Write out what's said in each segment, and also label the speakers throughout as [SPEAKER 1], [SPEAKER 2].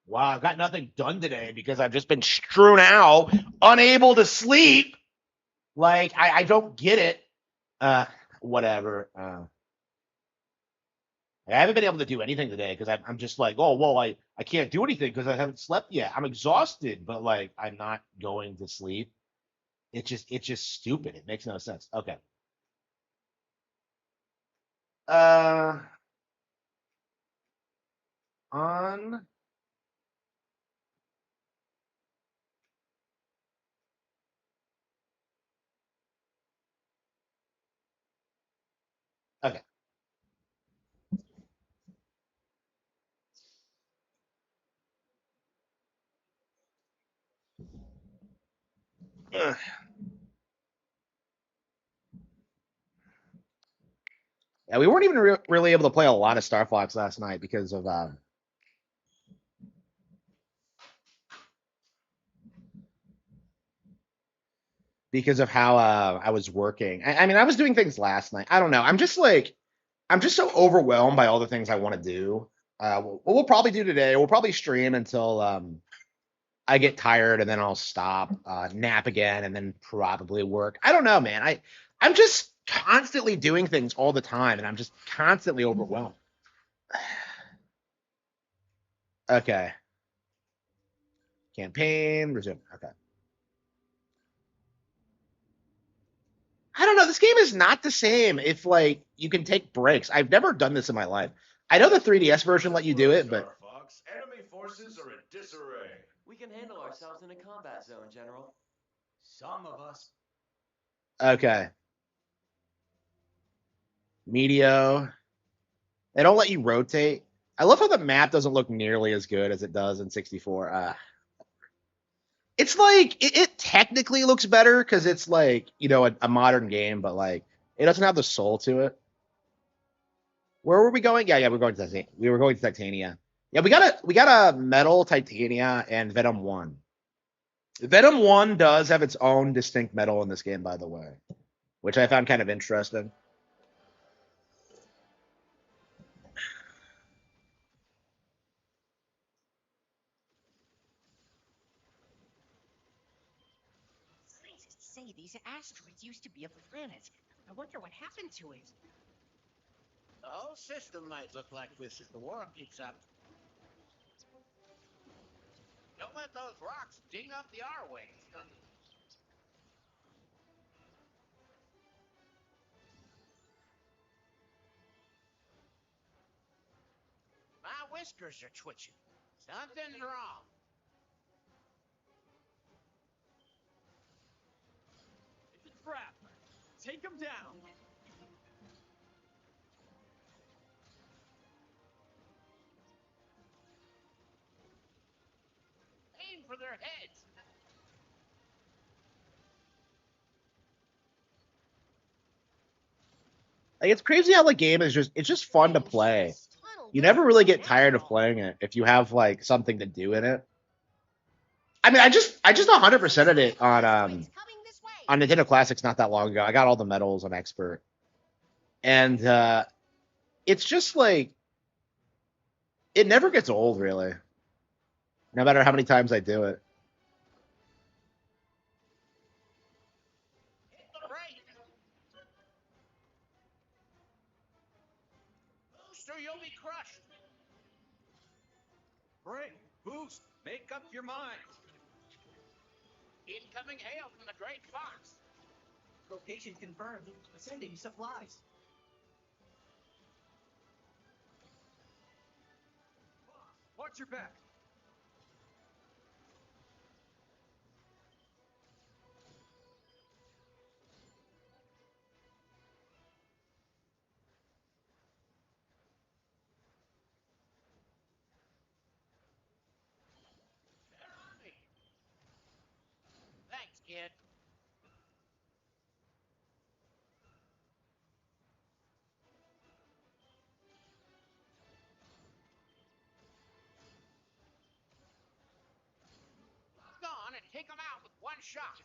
[SPEAKER 1] Wow, I've got nothing done today because I've just been strewn out, unable to sleep. Like I don't get it. Uh, whatever. I haven't been able to do anything today because I'm just like, oh well, I can't do anything because I haven't slept yet. I'm exhausted, but like I'm not going to sleep. It's just stupid. It makes no sense. Okay. Uh, on. Okay. Ugh. Yeah, we weren't even really able to play a lot of Star Fox last night because of how I was working. I mean, I was doing things last night. I don't know. I'm just so overwhelmed by all the things I want to do. What we'll probably do today, we'll probably stream until I get tired, and then I'll stop, nap again, and then probably work. I don't know, man. I'm just constantly doing things all the time, and I'm just constantly overwhelmed. Okay, campaign resume. Okay. I don't know. This game is not the same if like you can take breaks. I've never done this in my life. I know the 3DS version let you do
[SPEAKER 2] Look,
[SPEAKER 1] it, but
[SPEAKER 2] Star Fox, enemy forces are in disarray.
[SPEAKER 3] We can handle ourselves in a combat zone, General.
[SPEAKER 4] Some of us.
[SPEAKER 1] okay. Meteo. They don't let you rotate. I love how the map doesn't look nearly as good as it does in 64. It's like it technically looks better because it's like a modern game, but like it doesn't have the soul to it. Where were we going? Yeah, we're going to we were going to Titania. Yeah, we got a metal Titania and Venom One. Venom One does have its own distinct metal in this game, by the way, which I found kind of interesting.
[SPEAKER 5] Scientists say these asteroids used to be a planet. I wonder what happened to it.
[SPEAKER 4] The whole system might look like this if the war keeps up. Don't let those rocks ding up the R-wing. My whiskers are twitching. Something's wrong.
[SPEAKER 3] It's a trap. Take him down.
[SPEAKER 4] Aim for their heads.
[SPEAKER 1] Like it's crazy how the game is just fun to play.
[SPEAKER 5] This tunnel
[SPEAKER 1] You
[SPEAKER 5] doesn't
[SPEAKER 1] never really
[SPEAKER 5] look
[SPEAKER 1] get tired of
[SPEAKER 5] natural.
[SPEAKER 1] playing it if you have like something to do in it. I mean, I just 100%ed it
[SPEAKER 5] Asteroids coming this way.
[SPEAKER 1] on Nintendo Classics not that long ago. I got all the medals on expert, and it's just like it never gets old, really. No matter how many times I do it.
[SPEAKER 4] Hit the brake. Booster, you'll be crushed.
[SPEAKER 3] Break. Boost. Make up your mind.
[SPEAKER 4] Incoming hail from the Great Fox.
[SPEAKER 6] Location confirmed. Sending supplies.
[SPEAKER 3] Watch your back.
[SPEAKER 4] They're on me. Thanks, kid. Lock on and take them out with one shot.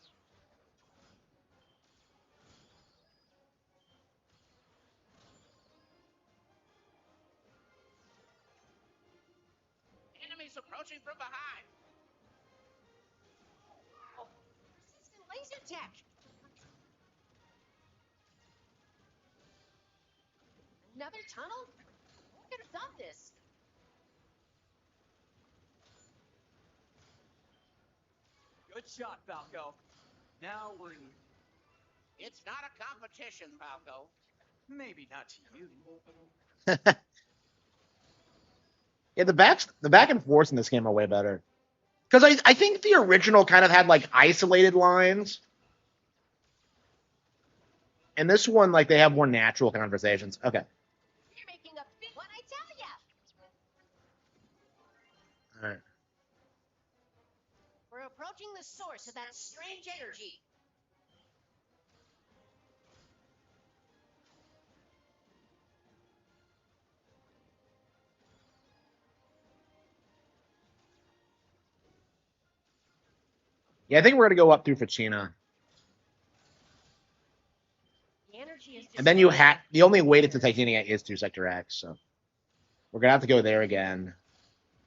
[SPEAKER 4] Enemies approaching approaching from behind.
[SPEAKER 5] Persistent laser tech. Another tunnel? Who could have done this?
[SPEAKER 3] Good shot, Falco. Now we're even.
[SPEAKER 4] It's not a competition, Falco.
[SPEAKER 3] Maybe not to you.
[SPEAKER 1] Yeah, the back and forth in this game are way better. Because I think the original kind of had like isolated lines. And this one, like, they have more natural conversations. Okay.
[SPEAKER 5] You're making a big what I tell ya.
[SPEAKER 1] All right.
[SPEAKER 5] We're approaching the source of that strange energy.
[SPEAKER 1] Yeah, I think we're gonna go up through Ficina.
[SPEAKER 5] The energy is
[SPEAKER 1] And then the only way to Titania is through Sector X, so we're gonna have to go there again.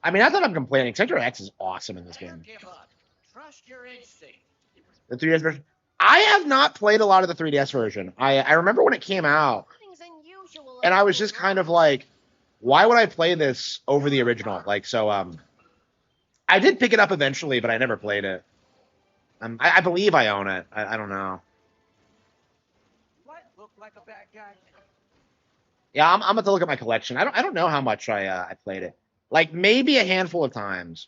[SPEAKER 1] I mean, not that I'm complaining. Sector X is awesome in this
[SPEAKER 4] Never
[SPEAKER 1] game.
[SPEAKER 4] give up. Trust your instinct.
[SPEAKER 1] The 3DS version. I have not played a lot of the 3DS version. I remember when it came out,
[SPEAKER 5] Something's unusual
[SPEAKER 1] and I
[SPEAKER 5] about
[SPEAKER 1] was
[SPEAKER 5] the
[SPEAKER 1] just kind of
[SPEAKER 5] launch.
[SPEAKER 1] like, why would I play this over the original? Like, so I did pick it up eventually, but I never played it. I believe I own it. I don't know.
[SPEAKER 3] What? Look like a bad guy?
[SPEAKER 1] Yeah, I'm about to look at my collection. I don't know how much I played it. Like maybe a handful of times.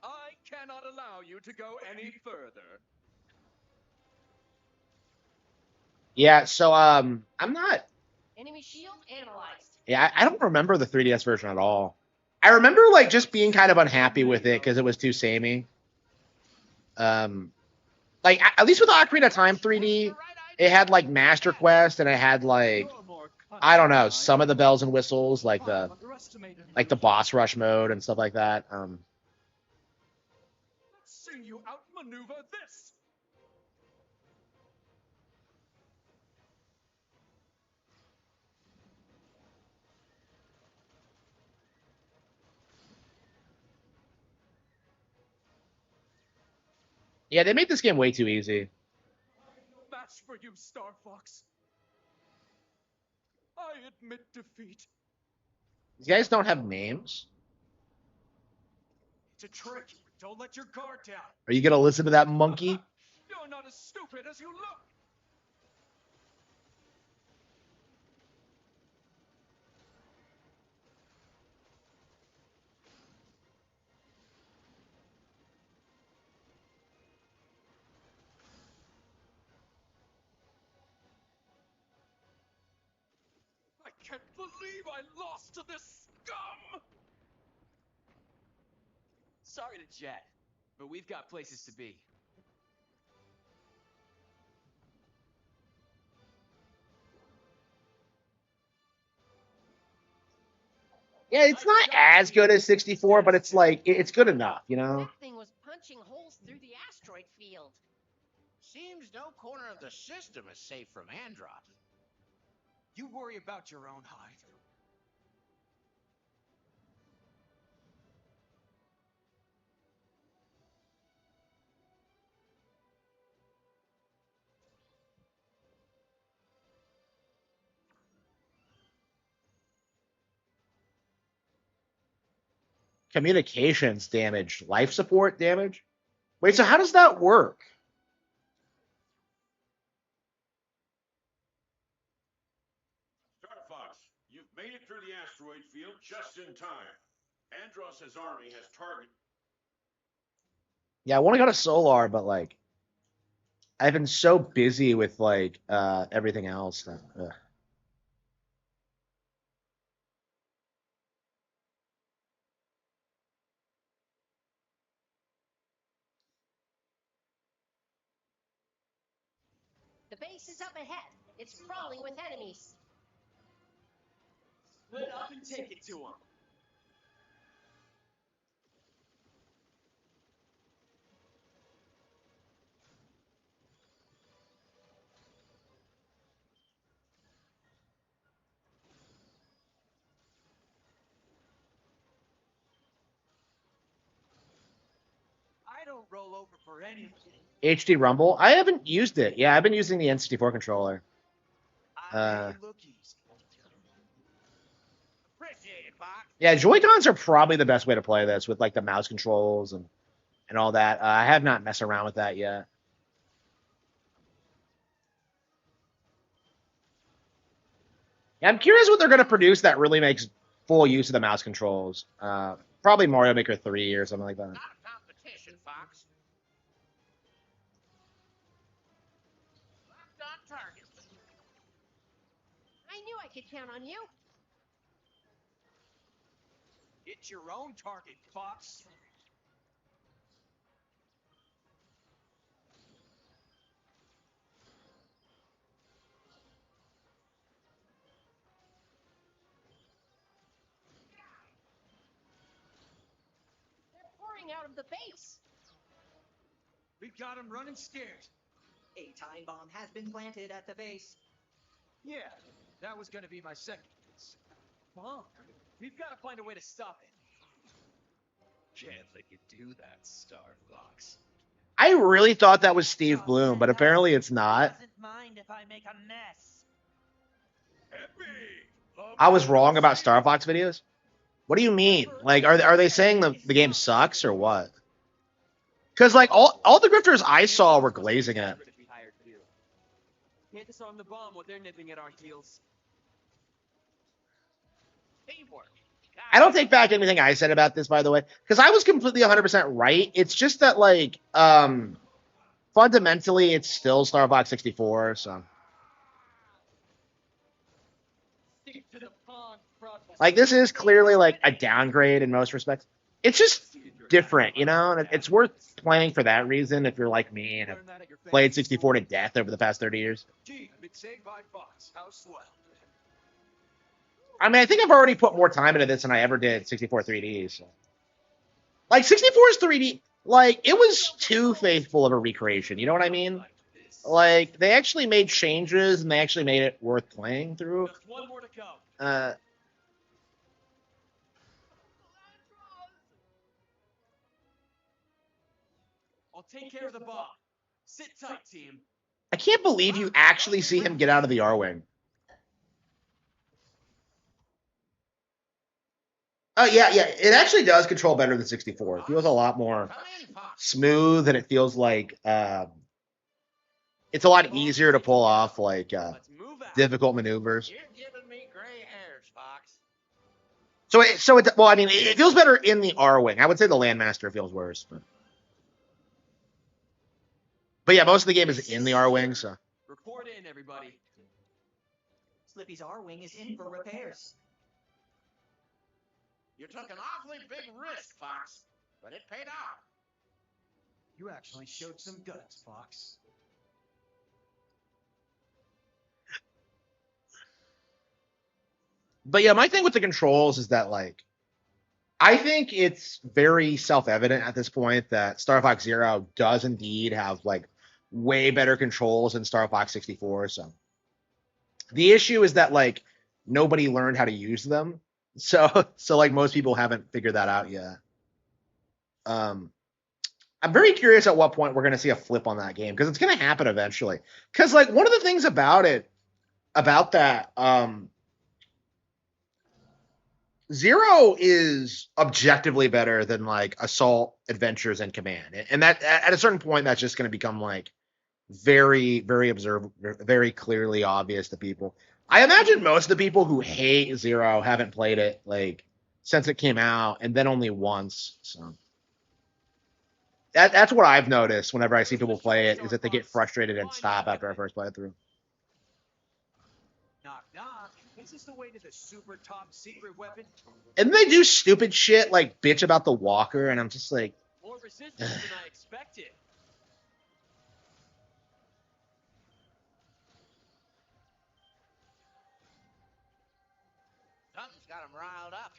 [SPEAKER 3] I cannot allow you to go any further.
[SPEAKER 1] Yeah, so I'm not.
[SPEAKER 5] Enemy shield analyzed.
[SPEAKER 1] Yeah, I don't remember the 3DS version at all. I remember like just being kind of unhappy with it because it was too samey. Um, like at least with Ocarina of Time 3D, it had like Master Quest and it had like
[SPEAKER 3] You're more
[SPEAKER 1] I don't
[SPEAKER 3] cunning
[SPEAKER 1] know
[SPEAKER 3] than
[SPEAKER 1] some of the bells and whistles like
[SPEAKER 3] I
[SPEAKER 1] the
[SPEAKER 3] underestimated
[SPEAKER 1] like
[SPEAKER 3] you.
[SPEAKER 1] the boss rush mode and stuff like that.
[SPEAKER 3] Let's see you outmaneuver this.
[SPEAKER 1] Yeah, they made this game way too easy.
[SPEAKER 3] No match for you, Star Fox. I admit defeat.
[SPEAKER 1] These guys don't have names.
[SPEAKER 3] It's a trick. Don't let your guard down.
[SPEAKER 1] Are you gonna listen to that monkey?
[SPEAKER 3] You're not as stupid as you look. I can't believe I lost to this scum! Sorry to Jet, but we've got places to be.
[SPEAKER 1] Yeah, it's not as good as 64, but it's like it's good enough, you know.
[SPEAKER 5] That thing was punching holes through the asteroid field.
[SPEAKER 4] Seems no corner of the system is safe from Andros.
[SPEAKER 3] You worry about your own hide.
[SPEAKER 1] Communications damage, life support damage. Wait, so how does that work?
[SPEAKER 2] Star Fox, you've made it through the asteroid field just in time. Andros' army has targeted.
[SPEAKER 1] Yeah, I want to go to Solar, but like I've been so busy with like everything else that
[SPEAKER 5] The base is up ahead. It's crawling with enemies.
[SPEAKER 3] Split up and take it to him.
[SPEAKER 6] I don't roll over for anything.
[SPEAKER 1] HD Rumble. I haven't used it. Yeah, I've been using the N64 controller.
[SPEAKER 6] I make it look easy.
[SPEAKER 4] Appreciate it, Fox.
[SPEAKER 1] Yeah, Joy-Cons are probably the best way to play this with like the mouse controls and all that. I have not messed around with that yet. Yeah, I'm curious what they're going to produce that really makes full use of the mouse controls. Probably Mario Maker 3 or something like that.
[SPEAKER 4] Not a competition, Fox. Locked on target.
[SPEAKER 5] I knew I could count on you.
[SPEAKER 6] It's your own target, Fox.
[SPEAKER 5] They're pouring out of the base.
[SPEAKER 6] We've got him running scared.
[SPEAKER 7] A time bomb has been planted at the base.
[SPEAKER 6] Yeah, that was gonna be my second guess. Bomb. We've got to find a way to stop it. Can't let you do that, Star Fox.
[SPEAKER 1] I really thought that was Steve Bloom, but apparently it's not.
[SPEAKER 7] Doesn't mind if I make a mess.
[SPEAKER 1] I was wrong about Star Fox videos. What do you mean? Like, are they saying the game sucks or what? Because like all the grifters I saw were glazing it.
[SPEAKER 6] Can't disarm the bomb while they're nipping at our heels.
[SPEAKER 4] Teamwork.
[SPEAKER 1] I don't take back anything I said about this, by the way, because I was completely 100% right. It's just that like fundamentally it's still Star Fox 64. So
[SPEAKER 6] Stick to the pond, brother.
[SPEAKER 1] like this is clearly like a downgrade in most respects. It's just different, you know, and it's worth playing for that reason if you're like me and have
[SPEAKER 6] Learn that at your
[SPEAKER 1] played 64 to death over the past 30 years.
[SPEAKER 6] Gee, I've been saved by Fox. How swell.
[SPEAKER 1] I mean, I think I've already put more time into this than I ever did 64 3D. So. Like 64's 3D, like it was too faithful of a recreation. You know what I mean? Like they actually made changes and they actually made it worth playing through.
[SPEAKER 6] Just one more to go. I'll take care of the bomb. Sit tight, team.
[SPEAKER 1] I can't believe you actually see him get out of the R-Wing. Oh, yeah. It actually does control better than 64. It feels a lot more
[SPEAKER 4] Come in, Fox.
[SPEAKER 1] smooth, and it feels like it's a lot easier to pull off like
[SPEAKER 6] Let's move out.
[SPEAKER 1] difficult maneuvers.
[SPEAKER 4] You're giving me gray hairs, Fox.
[SPEAKER 1] Well, I mean, it feels better in the R-Wing. I would say the Landmaster feels worse. But yeah, most of the game is in the R-Wing, so.
[SPEAKER 6] Report in, everybody.
[SPEAKER 7] Slippy's R-Wing is in for repairs.
[SPEAKER 4] You took an awfully big risk, Fox, but it paid off.
[SPEAKER 6] You actually showed some guts, Fox.
[SPEAKER 1] But yeah, my thing with the controls is that, like, I think it's very self-evident at this point that Star Fox Zero does indeed have, like, way better controls than Star Fox 64. So the issue is that, like, nobody learned how to use them. So like, most people haven't figured that out yet. I'm very curious at what point we're going to see a flip on that game, because it's going to happen eventually. Because, like, one of the things about that, Zero is objectively better than like Assault, Adventures, and Command, and that at a certain point that's just going to become like very, very very clearly obvious to people. I imagine most of the people who hate Zero haven't played it like since it came out, and then only once. So that's what I've noticed whenever I see people play it, is that they get frustrated and stop after I first play it through.
[SPEAKER 6] Knock, knock. Is this the way to the super top secret weapon?
[SPEAKER 1] And they do stupid shit like bitch about the walker, and I'm just like,
[SPEAKER 6] More resistance than I expected.
[SPEAKER 4] Something's got him riled up.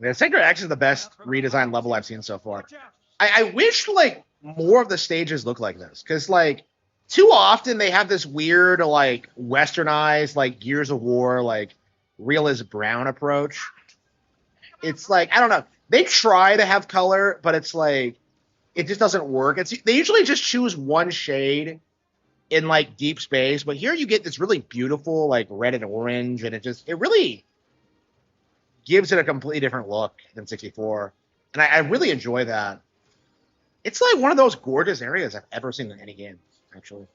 [SPEAKER 1] yeah, Sector X is the best redesigned level I've seen so far.
[SPEAKER 6] Watch out.
[SPEAKER 1] I wish like more of the stages look like this, because like too often they have this weird like westernized like Gears of War like realist brown approach. It's like, I don't know. They try to have color, but it's like it just doesn't work. They usually just choose one shade in like deep space, but here you get this really beautiful like red and orange, and it really gives it a completely different look than 64. And I really enjoy that. It's like one of those gorgeous areas I've ever seen in any game, actually.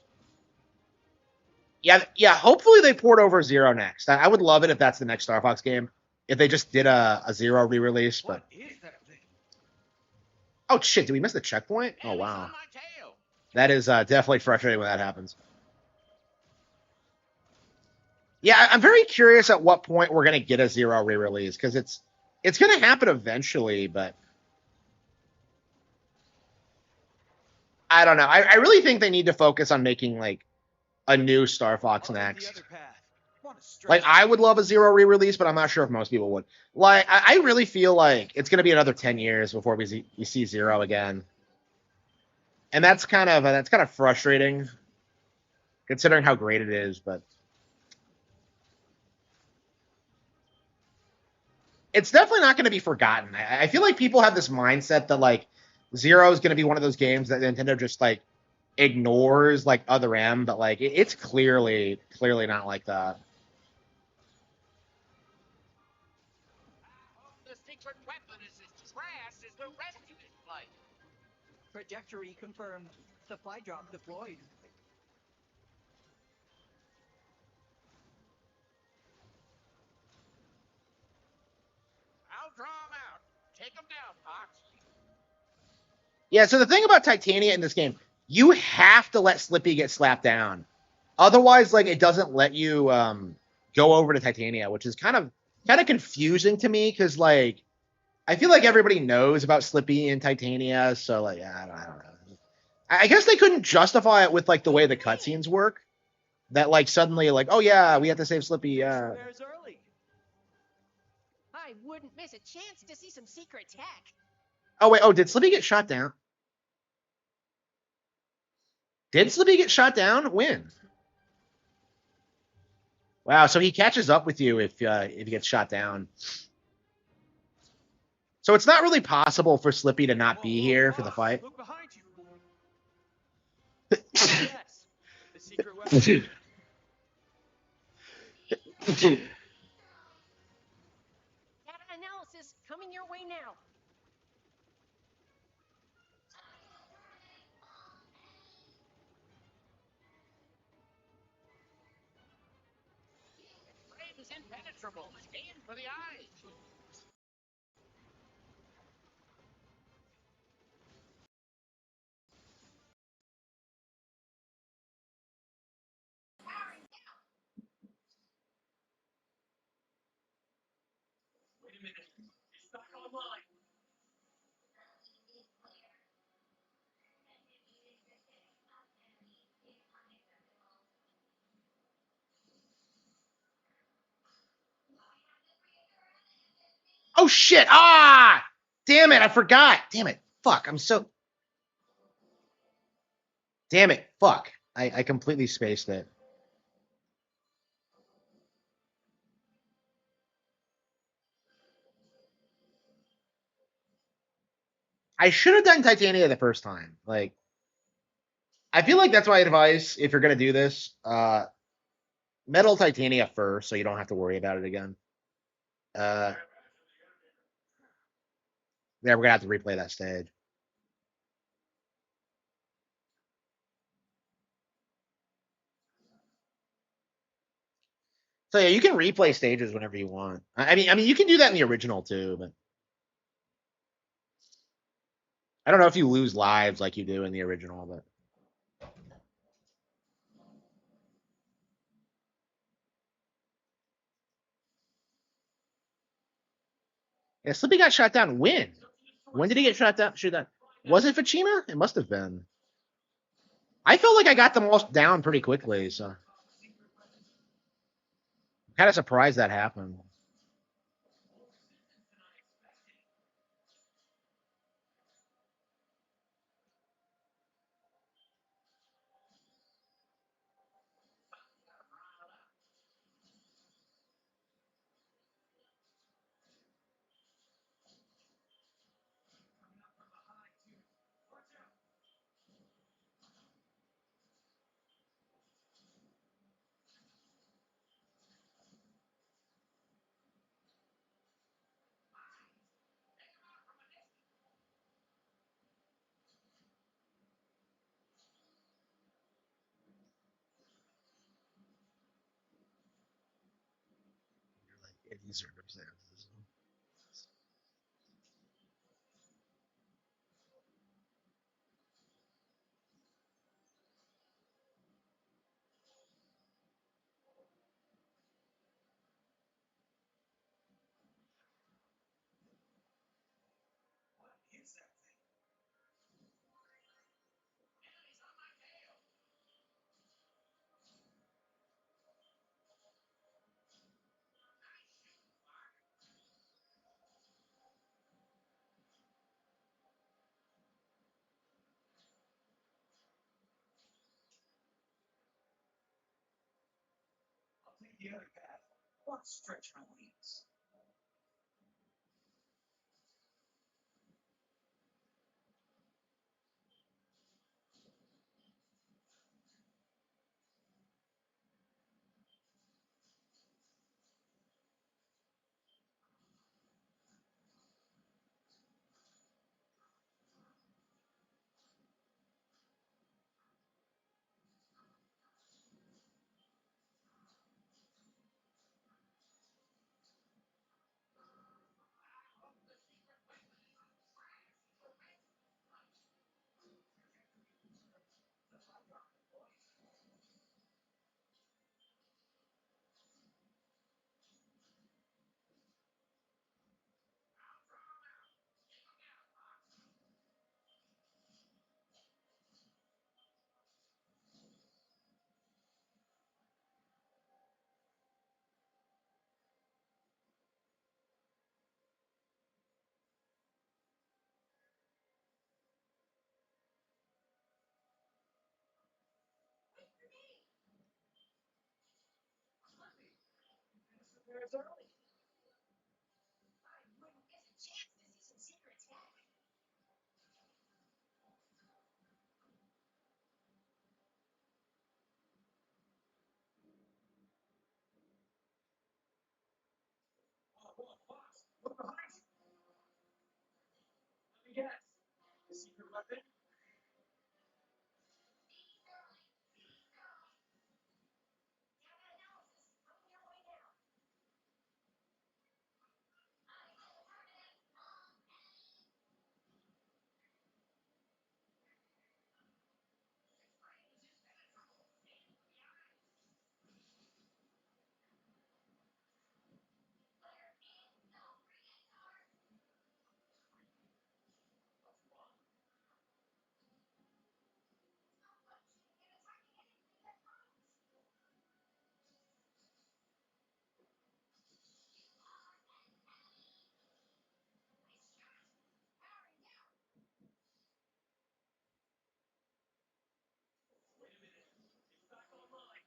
[SPEAKER 1] Yeah. Hopefully they port over Zero next. I would love it if that's the next Star Fox game. If they just did a Zero re-release, but
[SPEAKER 6] What is that thing?
[SPEAKER 1] oh shit, did we miss the checkpoint? Oh
[SPEAKER 4] And it's
[SPEAKER 1] wow,
[SPEAKER 4] on my tail.
[SPEAKER 1] that is definitely frustrating when that happens. Yeah, I'm very curious at what point we're gonna get a Zero re-release because it's gonna happen eventually, but I don't know. I really think they need to focus on making like a new Star Fox
[SPEAKER 6] On the
[SPEAKER 1] next.
[SPEAKER 6] other path. Want to stretch
[SPEAKER 1] Like I would love a Zero re-release, but I'm not sure if most people would. Like I really feel like it's going to be another 10 years before we see Zero again, and that's kind of frustrating considering how great it is. But it's definitely not going to be forgotten. I feel like people have this mindset that like Zero is going to be one of those games that Nintendo just like ignores like Other M, but like it's clearly not like that.
[SPEAKER 4] The secret weapon is as trash as the rest of his flight.
[SPEAKER 7] Trajectory confirmed. Supply drop deployed.
[SPEAKER 4] I'll draw him out. Take him down, Fox.
[SPEAKER 1] Yeah, so the thing about Titania in this game, you have to let Slippy get slapped down. Otherwise, like it doesn't let you go over to Titania, which is kind of confusing to me because like I feel like everybody knows about Slippy and Titania, so like I don't know. I guess they couldn't justify it with like the way the cutscenes work. That like suddenly like oh yeah we have to save Slippy.
[SPEAKER 7] Spares early.
[SPEAKER 5] I wouldn't miss a chance to see some secret tech.
[SPEAKER 1] Oh wait, did Slippy get shot down? Did Slippy get shot down? When? Wow, so he catches up with you if he gets shot down. So it's not really possible for Slippy to not be here for the fight.
[SPEAKER 6] Look behind you. Yes. The secret weapon.
[SPEAKER 5] Data analysis coming your way now.
[SPEAKER 4] Frame is impenetrable. Aim for the eyes.
[SPEAKER 6] Wait a minute. It's back online.
[SPEAKER 1] Oh shit! Ah! Damn it! I forgot. Damn it! Fuck! I'm so. Damn it! Fuck! I completely spaced it. I should have done Titania the first time. Like, I feel like that's my advice if you're gonna do this. Metal Titania first, so you don't have to worry about it again. Uh, yeah, we're gonna have to replay that stage. So yeah, you can replay stages whenever you want. I mean, you can do that in the original too, but I don't know if you lose lives like you do in the original. But yeah, Slippy got shot down. When? When did he get shot down? Shoot that. Was it Fuchima? It must have been. I felt like I got them all down pretty quickly, so I'm kind of surprised that happened. in these circumstances.
[SPEAKER 6] I'll take the other path. Or stretch my wings. It's early. Look behind you. Let me guess. The secret weapon? Wait a minute. It's back online.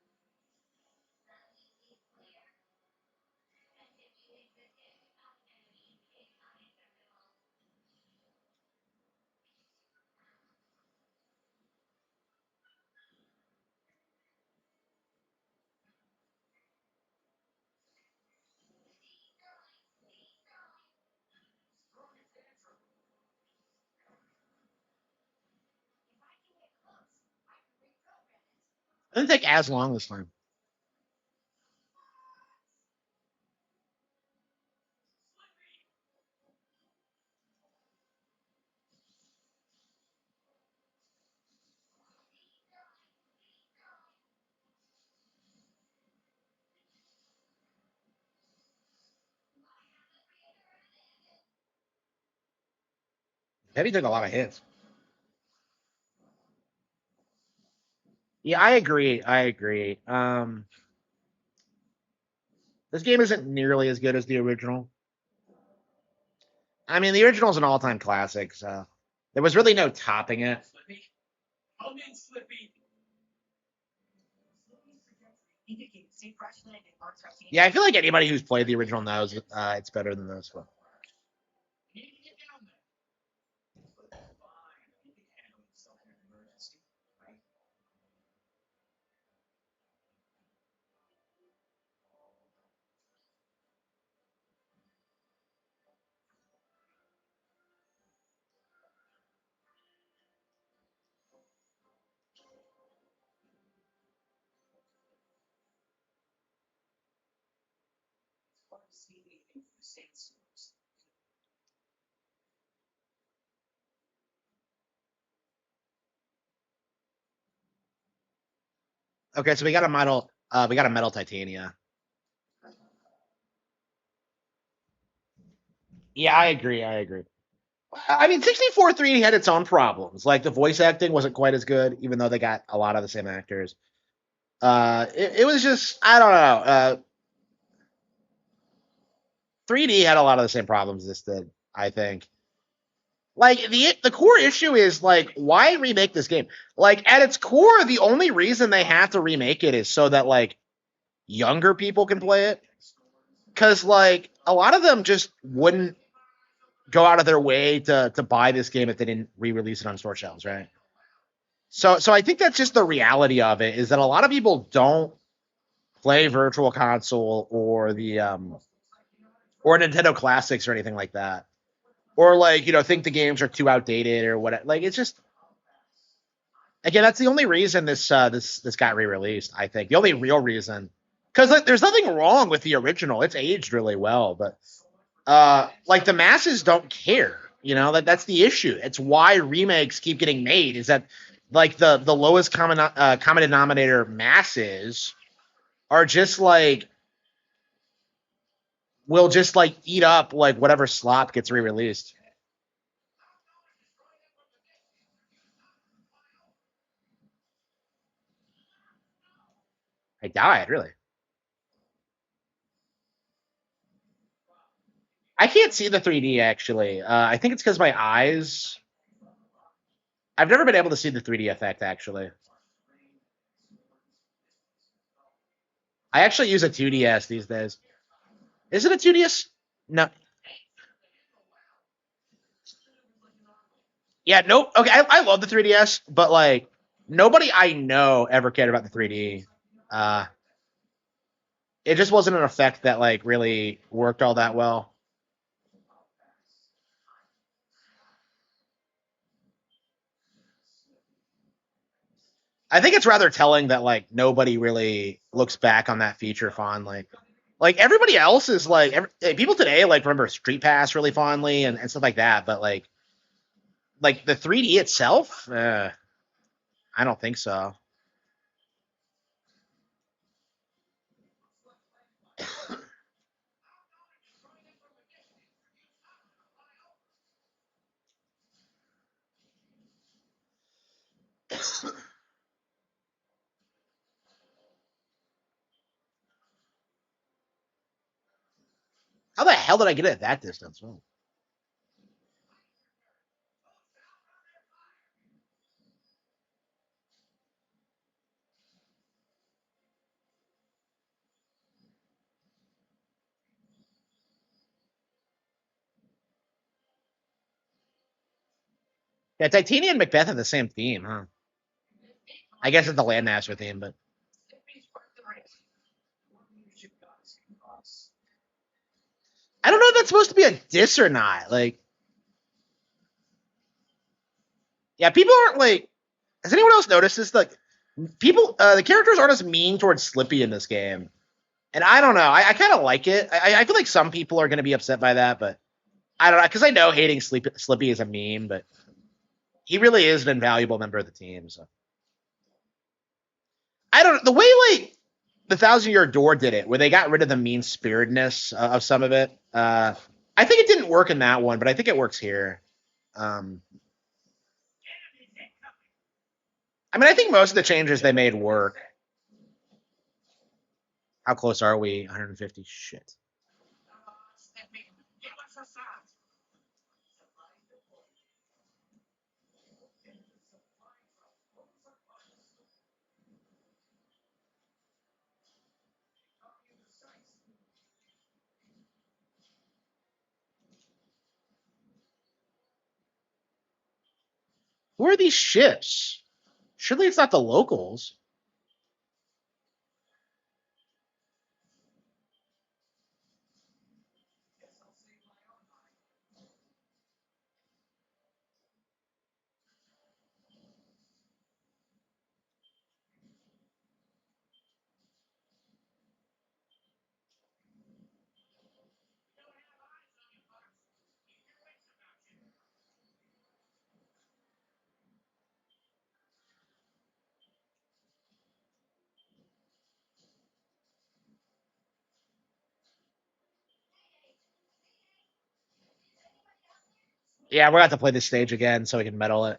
[SPEAKER 1] It didn't take as long this time. Heavy took a lot of hits. Yeah, I agree. I agree. This game isn't nearly as good as the original. I mean, the original is an all-time classic, so there was really no topping it.
[SPEAKER 6] Slippy. Come in, Slippy.
[SPEAKER 1] Yeah, I feel like anybody who's played the original knows it's better than this one.
[SPEAKER 6] You need to get down there. Fine. He can handle himself in an emergency, right?
[SPEAKER 1] Okay, so we got a metal. We got a metal Titania. Yeah, I agree. I agree. I mean, 64 3 had its own problems. Like the voice acting wasn't quite as good, even though they got a lot of the same actors. It was just I don't know. 3D had a lot of the same problems this did. I think. Like the core issue is like why remake this game? Like at its core, the only reason they have to remake it is so that like younger people can play it. Because like a lot of them just wouldn't go out of their way to buy this game if they didn't re-release it on store shelves, right? So I think that's just the reality of it is that a lot of people don't play Virtual Console or the or Nintendo Classics or anything like that, or like think the games are too outdated or what. Like it's just again that's the only reason this got re-released. I think the only real reason because like, there's nothing wrong with the original. It's aged really well, but like the masses don't care. That's the issue. It's why remakes keep getting made. Is that like the lowest common denominator masses are just like will just like eat up like whatever slop gets re-released. I died really. I can't see the 3D actually. I think it's because my eyes. I've never been able to see the 3D effect actually. I actually use a 2DS these days. Is it a 2DS? No. Yeah, nope. Okay, I love the 3DS, but like nobody I know ever cared about the 3D. Uh, it just wasn't an effect that like really worked all that well. I think it's rather telling that like nobody really looks back on that feature fondly. Like everybody else is like people today like remember Street Pass really fondly and stuff like that, but like the 3D itself, I don't think so. How the hell did I get it at that distance? Oh. Yeah, Titania and Macbeth have the same theme, huh? I guess it's the Landmaster theme, but I don't know if that's supposed to be a diss or not. Like, yeah, people aren't like. Has anyone else noticed this? Like, people, the characters aren't as mean towards Slippy in this game, and I don't know. I kind of like it. I feel like some people are going to be upset by that, but I don't know because I know hating Slippy is a meme, but he really is an invaluable member of the team. So I don't the way like the Thousand Year Door did it, where they got rid of the mean spiritedness of some of it. I think it didn't work in that one, but I think it works here. Um, I mean, I think most of the changes they made work. How close are we? 150. Shit. Who are these ships? Surely it's not the locals. Yeah, we're gonna have to play this stage again so we can medal it.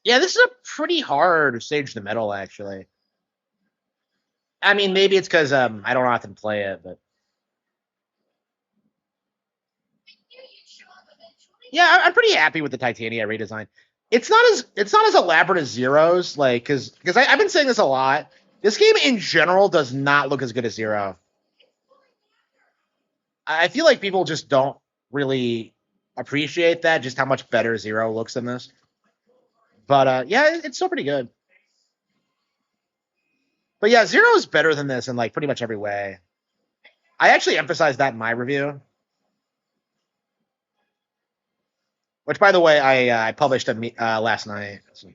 [SPEAKER 1] Yeah, this is a pretty hard stage to medal, actually. I mean, maybe it's because I don't often play it, but yeah, I'm pretty happy with the Titania redesign. It's not as elaborate as Zero's, like because I've been saying this a lot. This game in general does not look as good as Zero. I feel like people just don't really appreciate that, just how much better Zero looks than this. But yeah, it's still pretty good. But yeah, Zero is better than this in like pretty much every way. I actually emphasized that in my review, which by the way I published last night. So.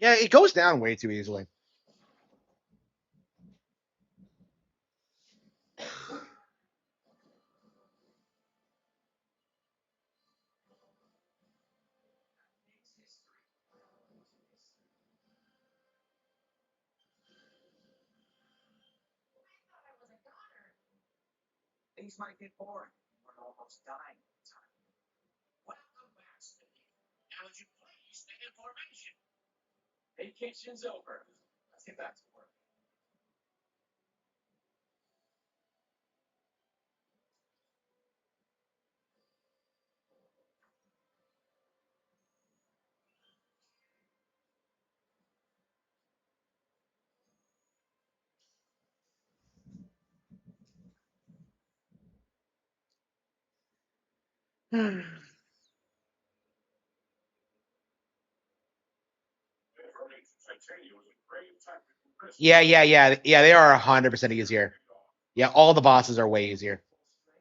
[SPEAKER 1] Yeah, it goes down way too easily.
[SPEAKER 7] These might get boring. We're almost dying.
[SPEAKER 4] Now would you please the information?
[SPEAKER 6] Vacation's over. Let's get back to work.
[SPEAKER 2] Titania was a great technical risk.
[SPEAKER 1] Yeah. They are 100% easier. Yeah, all the bosses are way easier.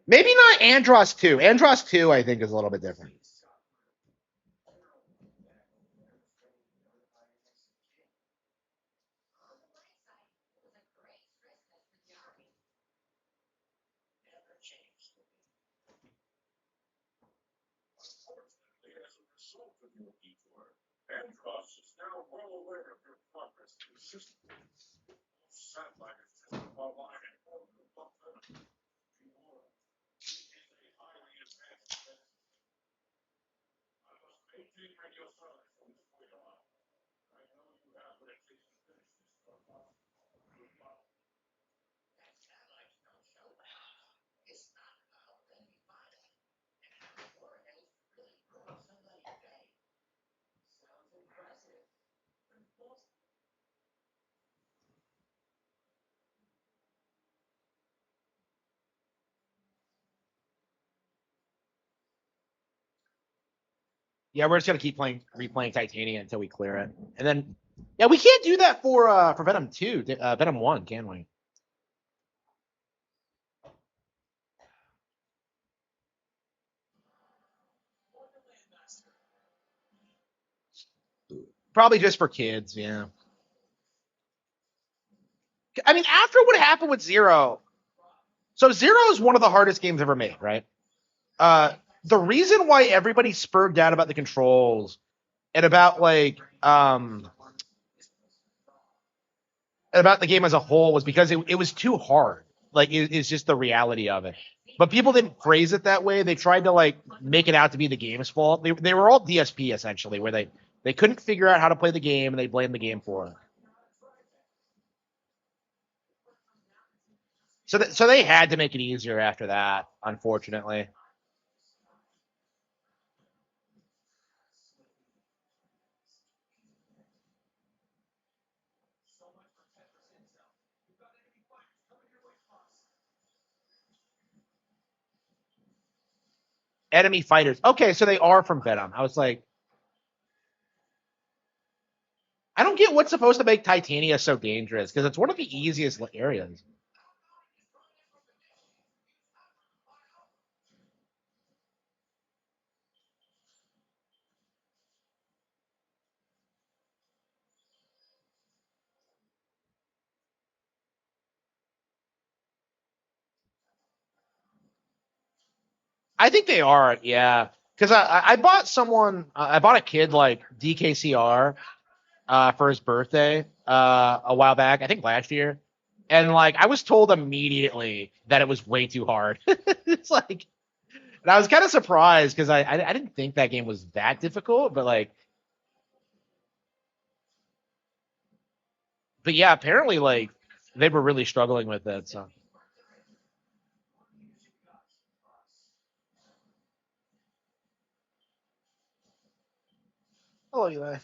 [SPEAKER 1] Maybe not Andros 2. Andros 2, I think, is a little bit different.
[SPEAKER 2] Unfortunately, as a result of your detour, Andros is now well aware of your progress in the system. Satellite is just online and he is a highly advanced defense. I must maintain radio silence from this point on. I know you have what it takes to finish this job. Goodbye.
[SPEAKER 1] Yeah, we're just gonna keep replaying Titania until we clear it, and then yeah, we can't do that for Venom 2, Venom 1, can we? Probably just for kids, yeah. I mean, after what happened with Zero, so Zero is one of the hardest games ever made, right? The reason why everybody spurred down about the controls and about the game as a whole was because it was too hard. Like it's just the reality of it. But people didn't phrase it that way. They tried to like make it out to be the game's fault. They were all DSP essentially, where they couldn't figure out how to play the game and they blamed the game for it. So they had to make it easier after that, unfortunately. Enemy fighters. Okay, so they are from Venom. I was like, I don't get what's supposed to make Titania so dangerous because it's one of the easiest areas. I think they are, yeah. Because I bought someone, I bought a kid like DKCR for his birthday a while back, I think last year, and like I was told immediately that it was way too hard. It's like, and I was kind of surprised because I didn't think that game was that difficult, but like, but yeah, apparently like they were really struggling with it. So oh yeah.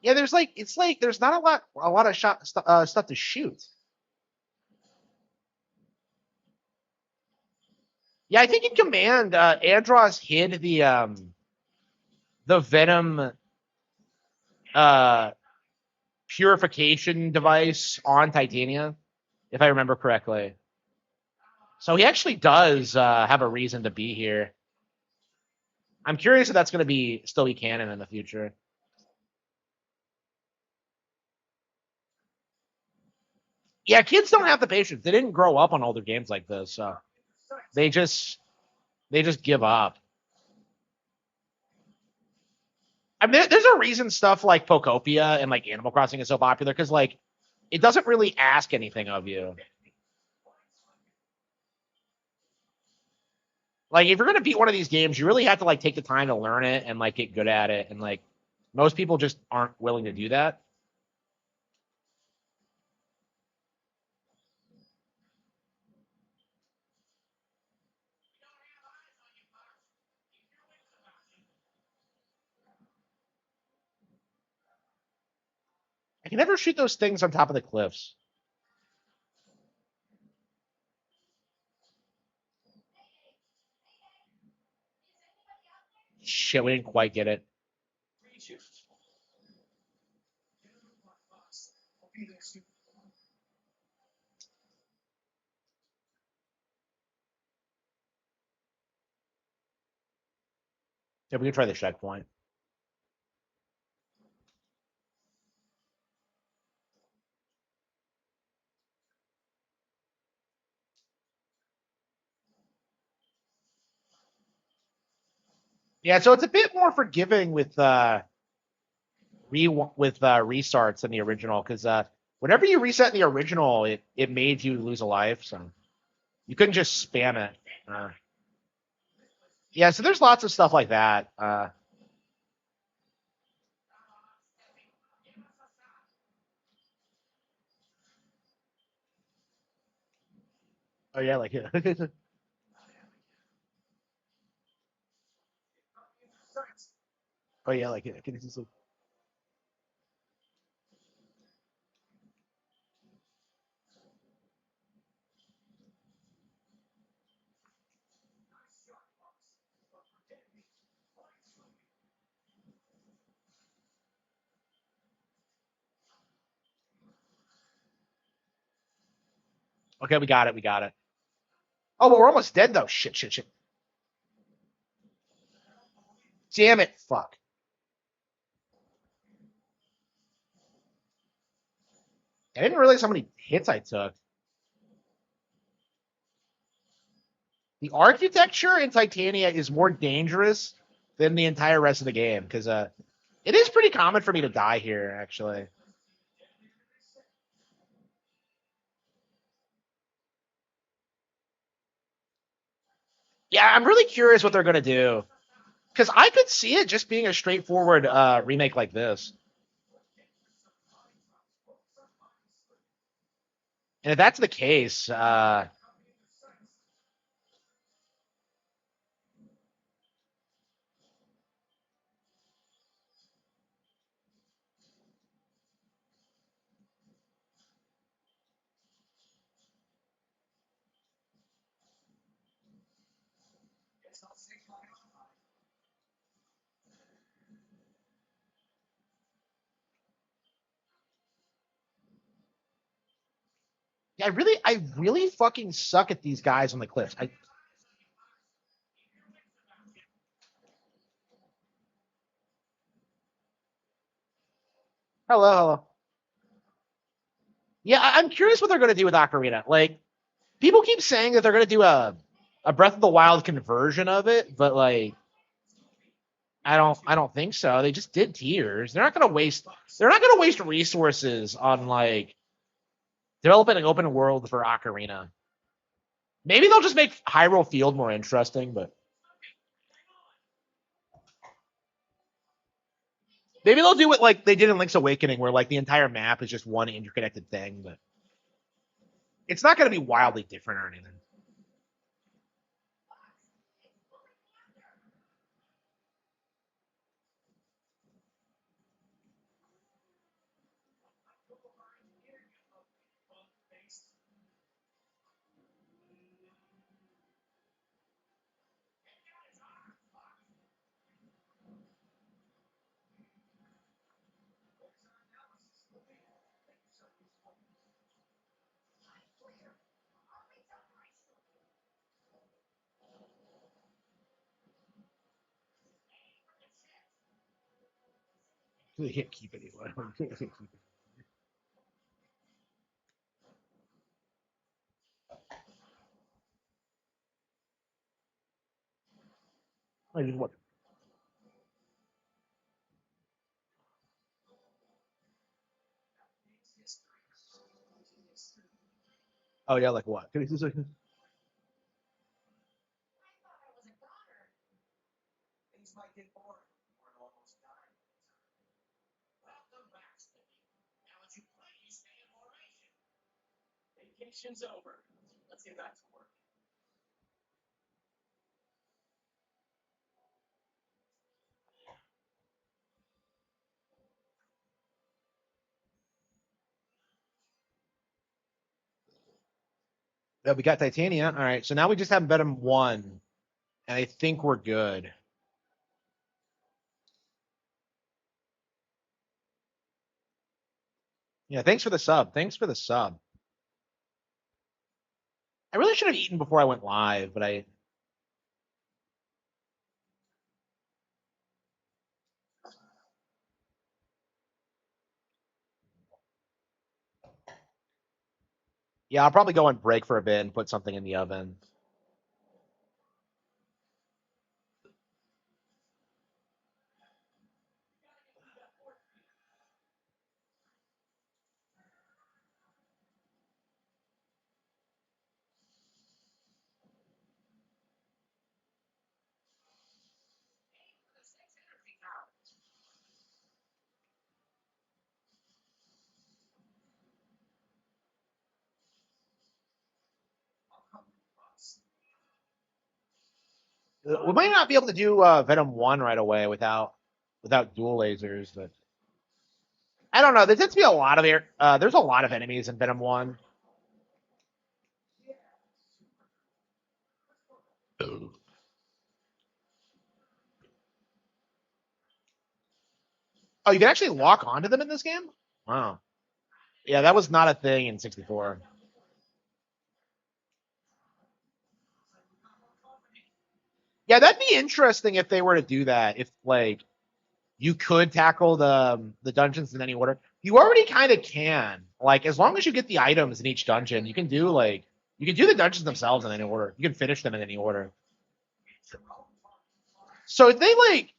[SPEAKER 1] Yeah, there's like it's like there's not a lot of stuff to shoot. Yeah, I think in command, Andros hid the Venom uh purification device on Titania, if I remember correctly. So he actually does have a reason to be here. I'm curious if that's going to be still be canon in the future. Yeah, kids don't have the patience. They didn't grow up on older games like this, so they just they just give up. I mean, there's a reason stuff like Pokopia and like Animal Crossing is so popular because like it doesn't really ask anything of you. Like if you're gonna beat one of these games, you really have to like take the time to learn it and like get good at it, and like most people just aren't willing to do that. I can never shoot those things on top of the cliffs. Shit, we didn't quite get it. Yeah, we can try the checkpoint. Yeah, so it's a bit more forgiving with restarts than the original because whenever you reset in the original, it made you lose a life, so you couldn't just spam it. Yeah, so there's lots of stuff like that. Oh yeah, like oh yeah, like okay, we got it, we got it. Oh, but we're almost dead though. Shit, shit, shit. Damn it, fuck. I didn't realize how many hits I took. The architecture in Titania is more dangerous than the entire rest of the game because it is pretty common for me to die here, actually. Yeah, I'm really curious what they're gonna do because I could see it just being a straightforward remake like this. And if that's the case, yeah, I really fucking suck at these guys on the cliffs. Hello, hello. Yeah, I'm curious what they're going to do with Ocarina. Like, people keep saying that they're going to do a Breath of the Wild conversion of it, but like, I don't think so. They just did Tears. They're not going to waste resources on like developing an open world for Ocarina. Maybe they'll just make Hyrule Field more interesting, but maybe they'll do it like they did in Link's Awakening, where like the entire map is just one interconnected thing. But it's not going to be wildly different or anything. They can't keep it anyway. I just want. Oh yeah, like what? Can you just like?
[SPEAKER 3] Things might get boring. We're almost done. Welcome back, Slippy. Now would you please stay in formation? Vacation's over. Let's get back to work.
[SPEAKER 1] Yeah, we got Titania. All right, so now we just have Venom 1, and I think we're good. Yeah, thanks for the sub. Thanks for the sub. I really should have eaten before I went live, but yeah, I'll probably go on break for a bit and put something in the oven. We might not be able to do Venom 1 right away without dual lasers, but I don't know. There tends to be a lot of there's a lot of enemies in Venom 1. Oh, you can actually lock onto them in this game? Wow. Yeah, that was not a thing in 64. Yeah, that'd be interesting if they were to do that. If like you could tackle the dungeons in any order. You already kind of can. Like as long as you get the items in each dungeon, you can do the dungeons themselves in any order. You can finish them in any order. So if they like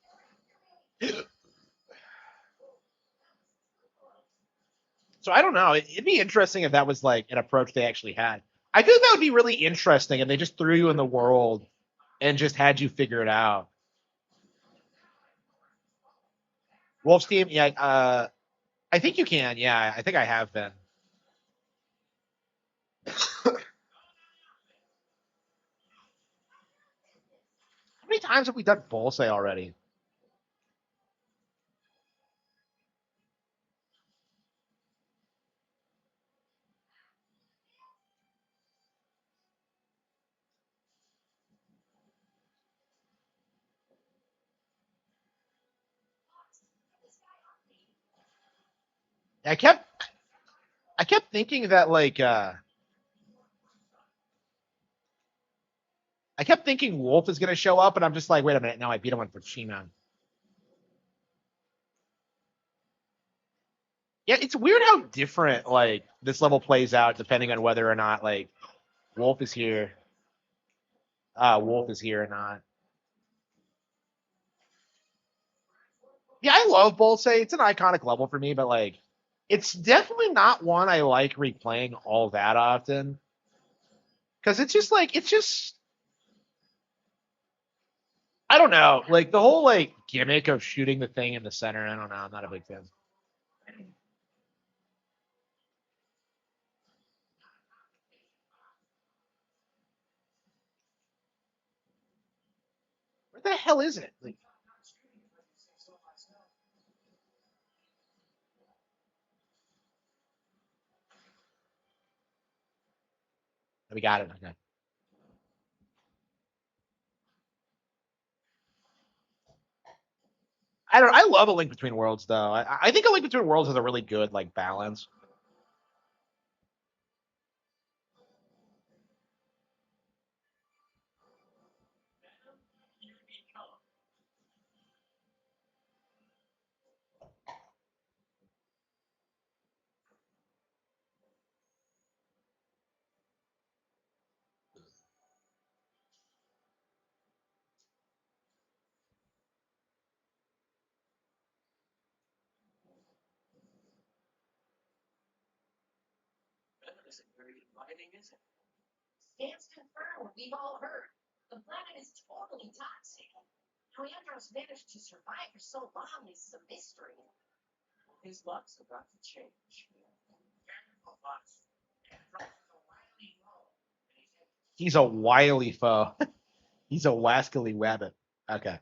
[SPEAKER 1] so I don't know. It'd be interesting if that was like an approach they actually had. I think that would be really interesting if they just threw you in the world and just had you figure it out. Wolf's Team, yeah, I think you can. Yeah, I think I have been. How many times have we done Bullseye already? I kept thinking that like I kept thinking Wolf is gonna show up, and I'm just like, wait a minute, now I beat him on Fukushima. Yeah, it's weird how different like this level plays out depending on whether or not like Wolf is here. Wolf is here or not. Yeah, I love Bolse. It's an iconic level for me, but like it's definitely not one I like replaying all that often. Because it's just like it's just I don't know. Like the whole like gimmick of shooting the thing in the center, I don't know. I'm not a big fan. Where the hell is it? Like, we got it. Okay. I don't. I love A Link Between Worlds though. I think A Link Between Worlds has a really good like balance.
[SPEAKER 3] That isn't very inviting, is it? Scans confirm what we've all heard. The planet is totally toxic. How Andros managed to survive for so long is a mystery. His luck's about to change.
[SPEAKER 1] He's a wily foe. He's a wascally wabbit. Okay.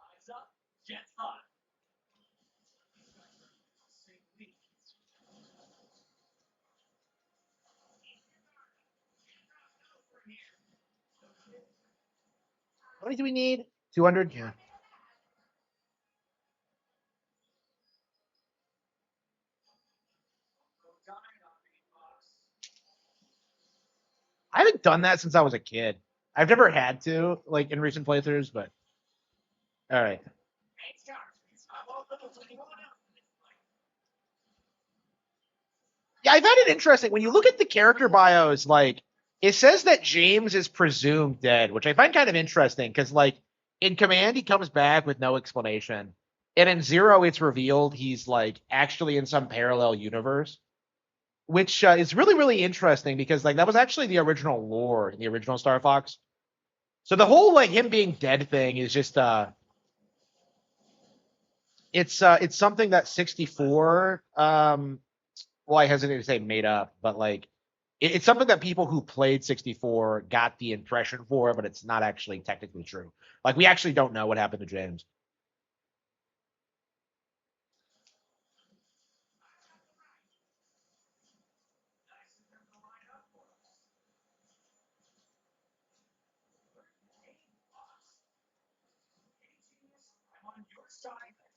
[SPEAKER 3] Eyes up, jets hot.
[SPEAKER 1] How many do we need? 200. Yeah. I haven't done that since I was a kid. I've never had to like in recent playthroughs, but all right. Yeah, I found it interesting when you look at the character bios. Like, it says that James is presumed dead, which I find kind of interesting because, like, in Command he comes back with no explanation, and in Zero it's revealed he's like actually in some parallel universe, which is really really interesting because like that was actually the original lore in the original Star Fox. So the whole like him being dead thing is just it's something that 64 well, I hesitate to say made up, but like it's something that people who played 64 got the impression for, but it's not actually technically true. Like we actually don't know what happened to James.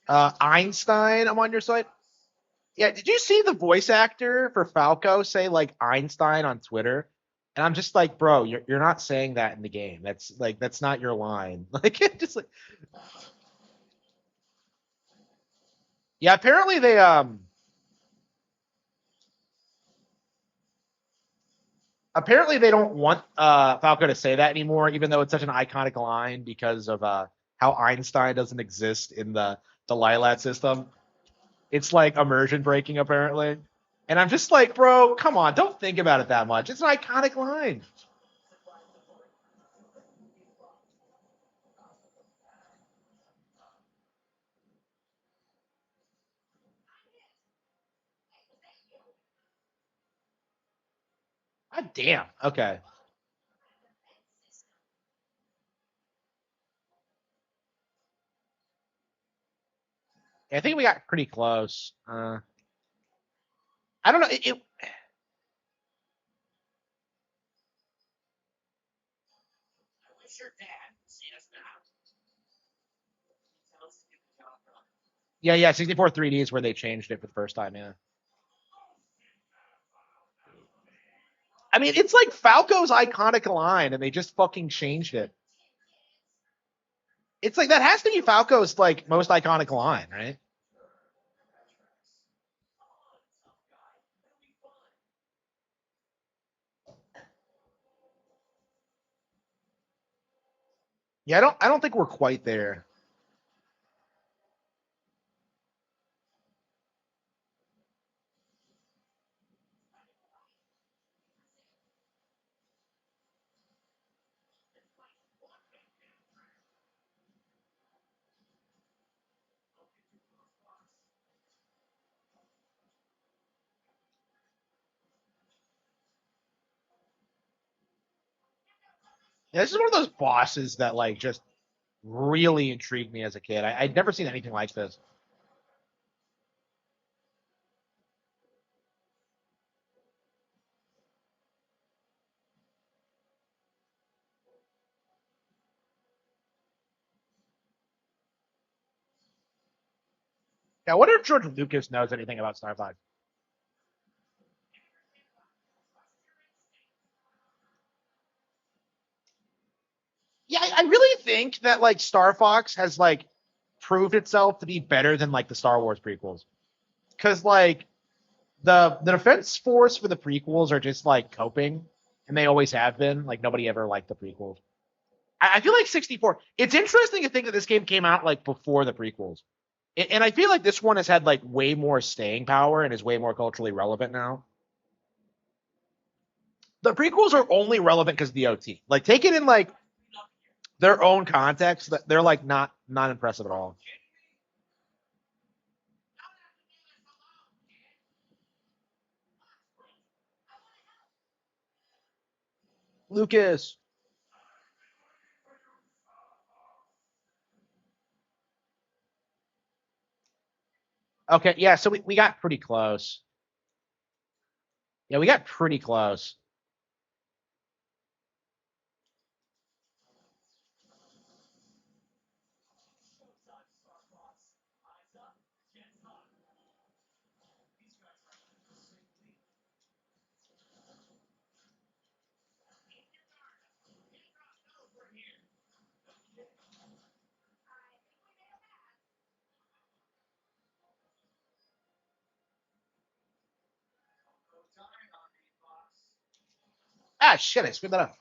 [SPEAKER 1] Einstein, I'm on your side. Yeah, did you see the voice actor for Falco say like Einstein on Twitter? And I'm just like, bro, you're not saying that in the game. That's not your line. Like it just like yeah, apparently they don't want Falco to say that anymore, even though it's such an iconic line because of how Einstein doesn't exist in the Lilat system. It's like immersion breaking apparently. And I'm just like, bro, come on, don't think about it that much. It's an iconic line. God damn. Okay. I think we got pretty close. I don't know.
[SPEAKER 3] I wish your dad would see us now.
[SPEAKER 1] Yeah. 64 3D is where they changed it for the first time. Yeah. I mean, it's like Falco's iconic line, and they just fucking changed it. It's like that has to be Falco's like most iconic line, right? Yeah, I don't think we're quite there. Yeah, this is one of those bosses that like just really intrigued me as a kid. I'd never seen anything like this. Yeah, I wonder if George Lucas knows anything about Star Fox. Yeah, I really think that like Star Fox has like proved itself to be better than like the Star Wars prequels. Because like the defense force for the prequels are just like coping, and they always have been. Like nobody ever liked the prequels. I feel like 64. It's interesting to think that this game came out like before the prequels, and I feel like this one has had like way more staying power and is way more culturally relevant now. The prequels are only relevant because of the OT. Like take it in like their own context. They're like not impressive at all. Lucas. Okay, yeah, so we got pretty close. Yeah, we got pretty close. Ah, shit, I screwed that up.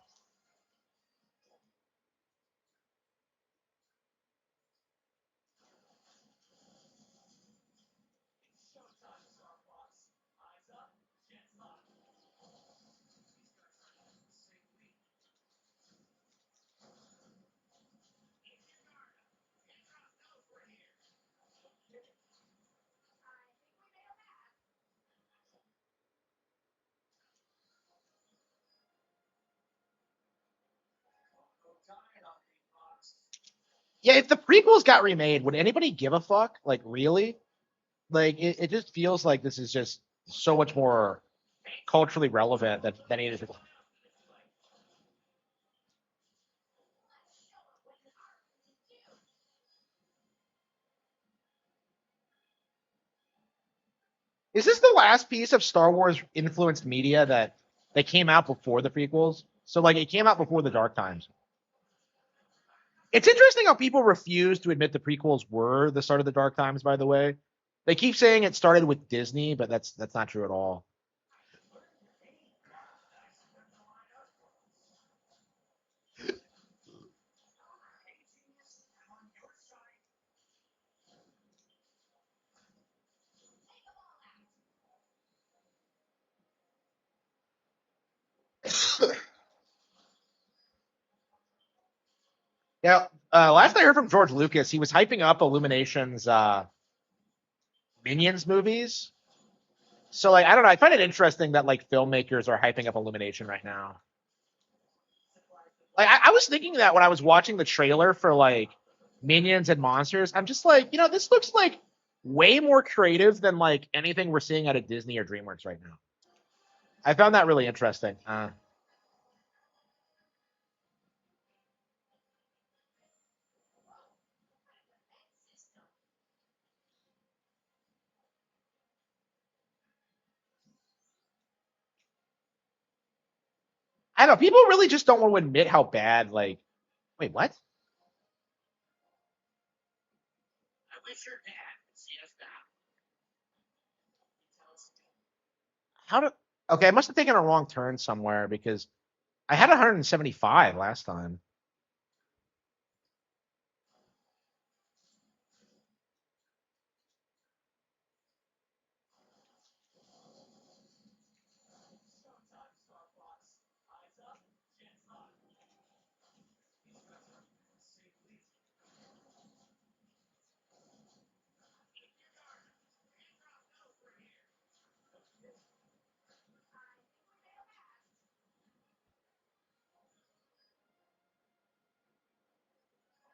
[SPEAKER 1] Yeah, if the prequels got remade, would anybody give a fuck? Like, really? Like, it just feels like this is just so much more culturally relevant than any of the. Is this the last piece of Star Wars influenced media that came out before the prequels? So, like, it came out before the Dark Times. It's interesting how people refuse to admit the prequels were the start of the Dark Times. By the way, they keep saying it started with Disney, but that's not true at all. Yeah. Last I heard from George Lucas, he was hyping up Illumination's Minions movies. So like I don't know, I find it interesting that like filmmakers are hyping up Illumination right now. Like I was thinking that when I was watching the trailer for like Minions and Monsters, I'm just like, this looks like way more creative than like anything we're seeing out of Disney or DreamWorks right now. I found that really interesting. I don't know. People really just don't want to admit how bad. Like, wait, what?
[SPEAKER 3] I wish your dad could see us now. He tells me.
[SPEAKER 1] How do? Okay, I must have taken a wrong turn somewhere because I had 175 last time.
[SPEAKER 3] Showtime, Star Fox. Eyes up, chance up. These guys are safely. Kindergarten, raindrop knows we're here.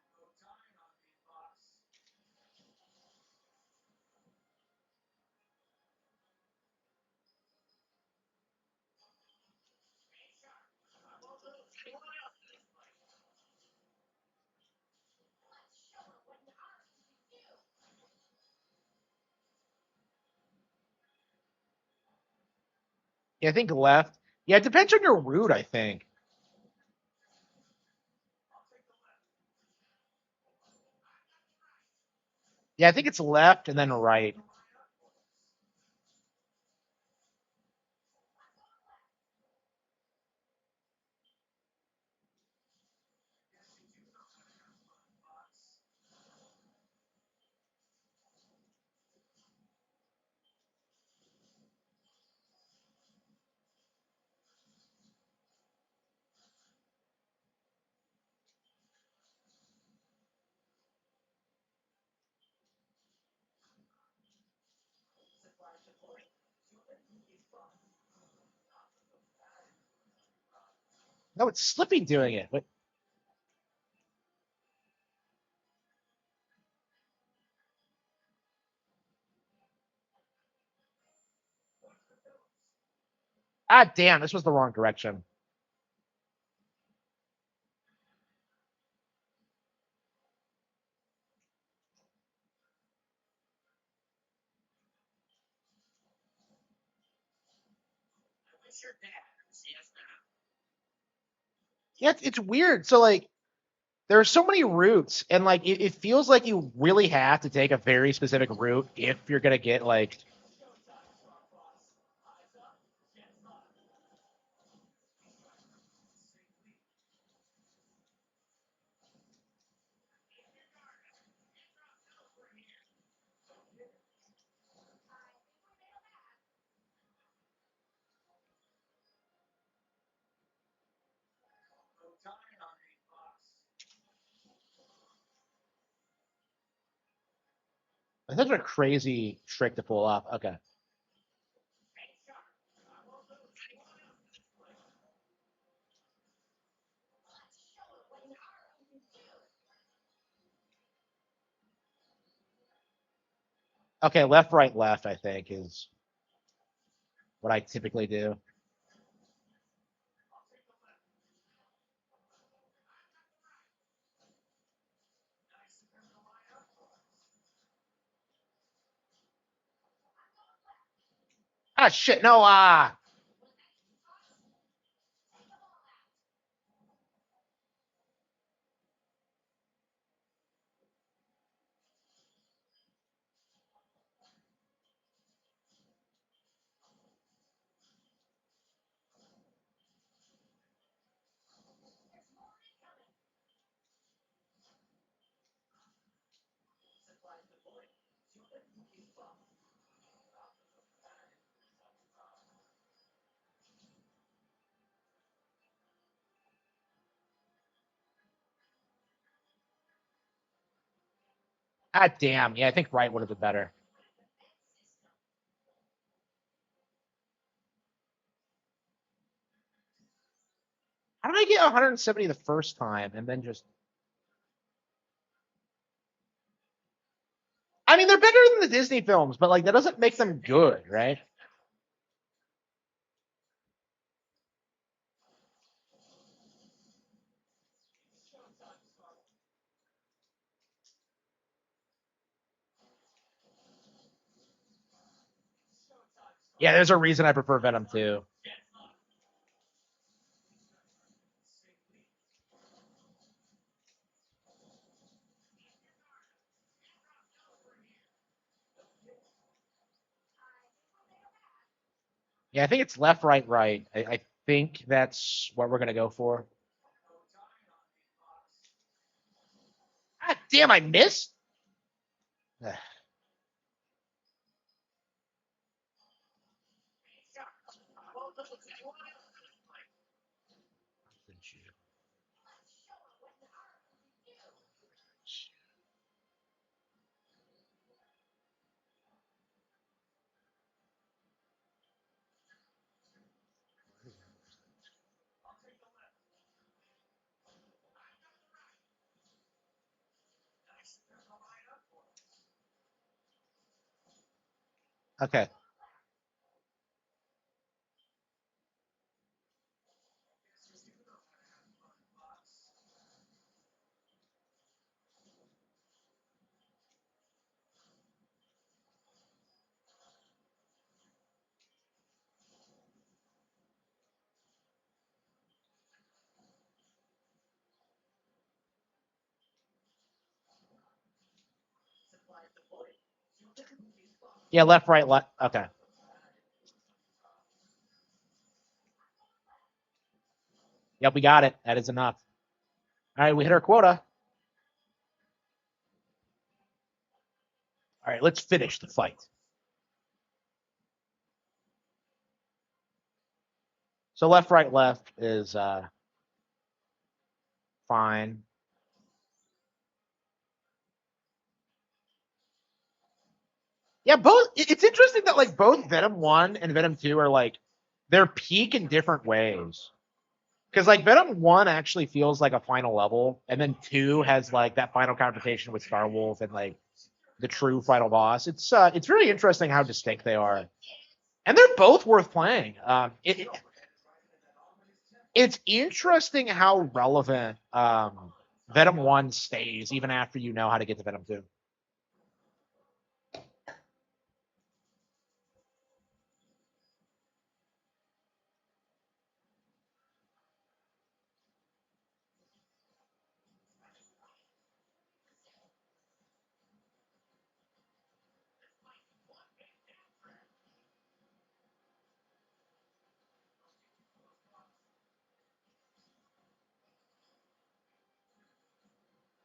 [SPEAKER 3] No time on me, Fox. Stay sharp. I won't lose anyone else in this fight. Let's show them what the Harman can do.
[SPEAKER 1] Yeah, I think left. Yeah, it depends on your route. I think.
[SPEAKER 3] I'll take the left.
[SPEAKER 1] Yeah, I think it's left and then right.
[SPEAKER 3] Guess you do know how to have fun, Fox. Supply deployed. Human is fun.
[SPEAKER 1] No, it's Slippy doing it. But damn, this was the wrong direction.
[SPEAKER 3] I wish your dad could see us now.
[SPEAKER 1] Yeah, it's weird. So like, there are so many routes, and like, it feels like you really have to take a very specific route if you're gonna get like.
[SPEAKER 3] Showtime, Star Fox. Eyes up, chance up. These guys are safely. Kindergarten, raindrop knows we're here. No time on me, Fox.
[SPEAKER 1] That's such a crazy trick to pull off. Okay.
[SPEAKER 3] Stay sharp. I won't lose anyone else in this fight. Let's show them what the Harman can do.
[SPEAKER 1] Okay, left, right, left. I think is what I typically do.
[SPEAKER 3] I'll take the left. Nice of him to line up for us.
[SPEAKER 1] Ah, shit. No.
[SPEAKER 3] Supply deployed. Human is fun.
[SPEAKER 1] Damn. Yeah, I think right would have been better. How did I get 170 the first time and then just? I mean, they're better than the Disney films, but like that doesn't make them good, right?
[SPEAKER 3] Showtime, Star. Showtime, Star.
[SPEAKER 1] Yeah, there's a reason I prefer Venom 2.
[SPEAKER 3] Chance up.
[SPEAKER 1] Yeah, I think it's left, right, right. I think that's what we're gonna go for. God damn, I missed. Okay. Yeah, left, right, left. Okay. Yep, we got it. That is enough. All right, we hit our quota. All right, let's finish the fight. So left, right, left is fine. Yeah, both. It's interesting that like both Venom 1 and Venom 2 are like they're peak in different ways. Because like Venom 1 actually feels like a final level, and then 2 has like that final confrontation with Star Wolf and like the true final boss. It's really interesting how distinct they are, and they're both worth playing. It's interesting how relevant Venom 1 stays even after you know how to get to Venom 2.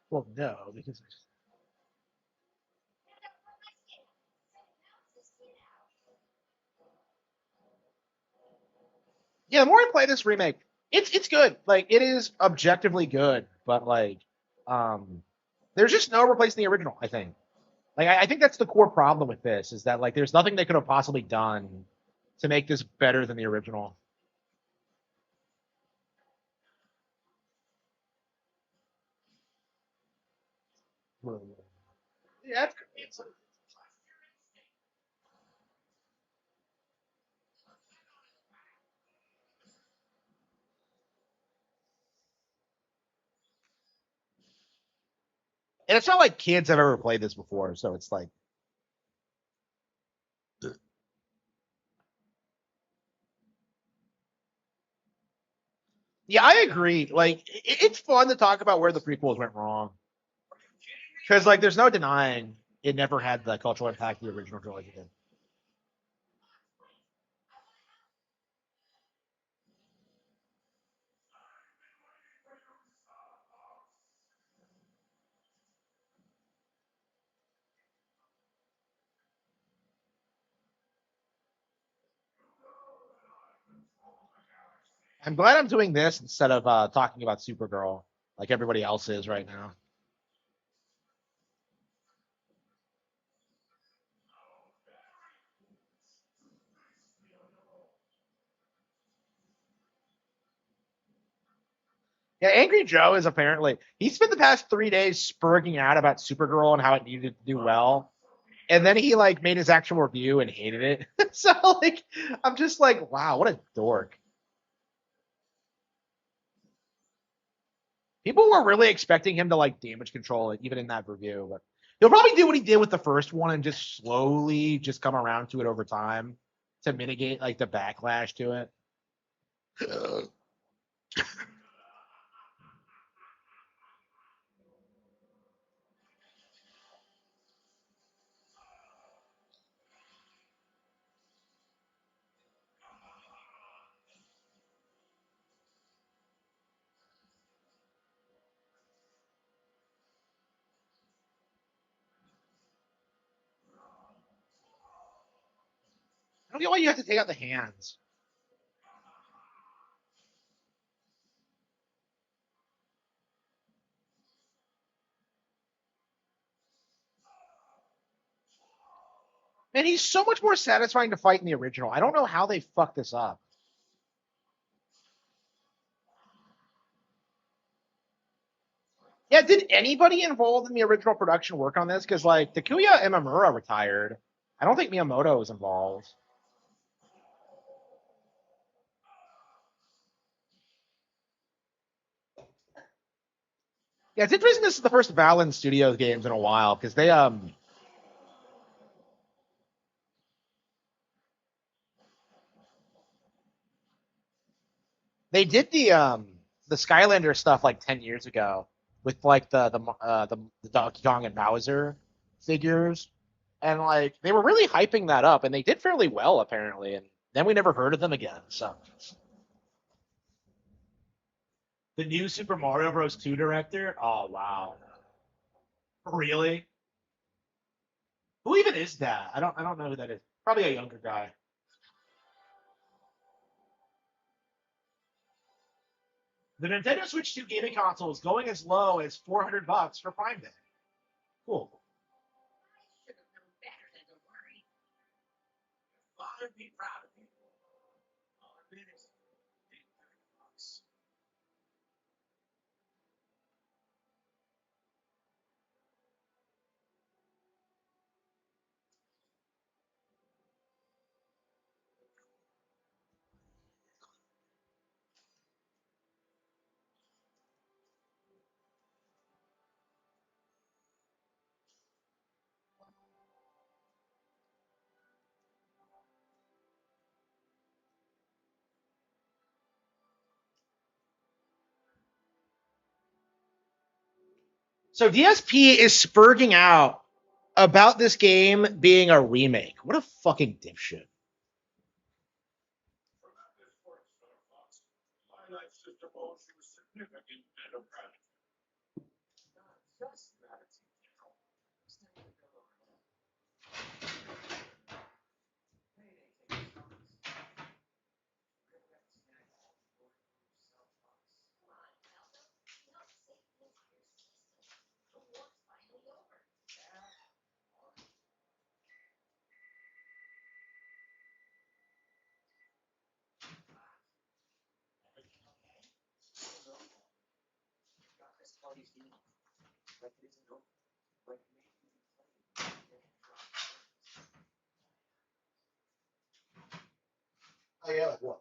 [SPEAKER 1] Well, no, because yeah, the more I play this remake, it's good. Like it is objectively good, but like there's just no replacing the original, I think. Like I think that's the core problem with this is that like there's nothing they could have possibly done to make this better than the original. Yeah, and it's not like kids have ever played this before, so it's like yeah, I agree. Like it's fun to talk about where the prequels went wrong because like there's no denying it never had the cultural impact the original trilogy did. I'm glad I'm doing this instead of talking about Supergirl like everybody else is right now. Yeah, Angry Joe is apparently he spent the past 3 days spurging out about Supergirl and how it needed to do well, and then he like made his actual review and hated it. So like, I'm just like, wow, what a dork. People were really expecting him to like damage control it, even in that review, but he'll probably do what he did with the first one and just slowly just come around to it over time to mitigate like the backlash to it. I don't get why you have to take out the hands. Man, he's so much more satisfying to fight in the original. I don't know how they fucked this up. Yeah, did anybody involved in the original production work on this? Because like Takuya Imamura retired. I don't think Miyamoto was involved. Yeah, it's interesting. This is the first Valen Studios games in a while because they did the Skylander stuff like 10 years ago with like the Donkey Kong and Bowser figures, and like they were really hyping that up, and they did fairly well apparently, and then we never heard of them again. So the new Super Mario Bros. 2 director, oh wow, really? Who even is that? I don't know who that is. Probably a younger guy. The Nintendo Switch 2 gaming console is going as low as $400 for Prime Day. Cool.
[SPEAKER 5] Should have known better than to worry.
[SPEAKER 2] Father, be proud of me. All I did is take $30.
[SPEAKER 1] So DSP is spurging out about this game being a remake. What a fucking dipshit.
[SPEAKER 2] Tremendous work, Star Fox. My life sister owes you a significant debt of gratitude. Not just gratitude, General. Stay with the Lord. Payday takes promise. Relax now. For yourself, Fox.
[SPEAKER 5] Come on, Malcolm. You helped save the entire system. The war's finally over.
[SPEAKER 2] Yeah.
[SPEAKER 7] Everything okay? No. Got this party's deal. Like it isn't over. Like maybe we can play it. Then drop the
[SPEAKER 1] Oh yeah, like what?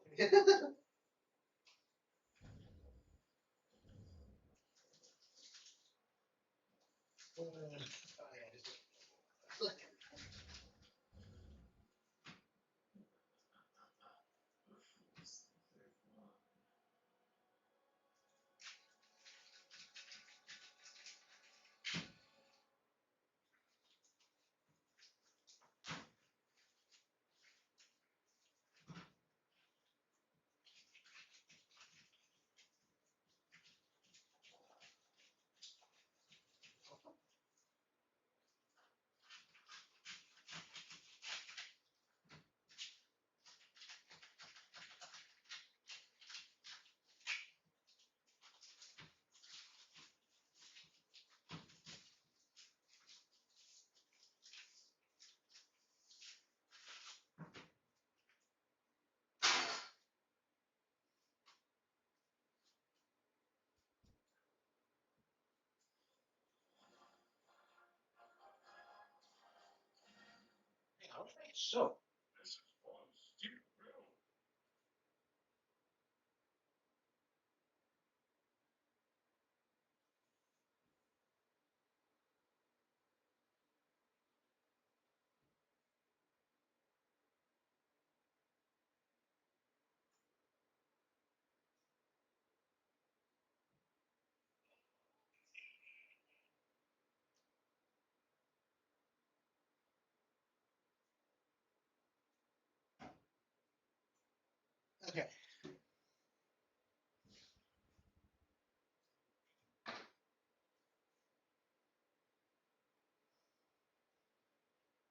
[SPEAKER 1] So
[SPEAKER 2] This is one steel bill.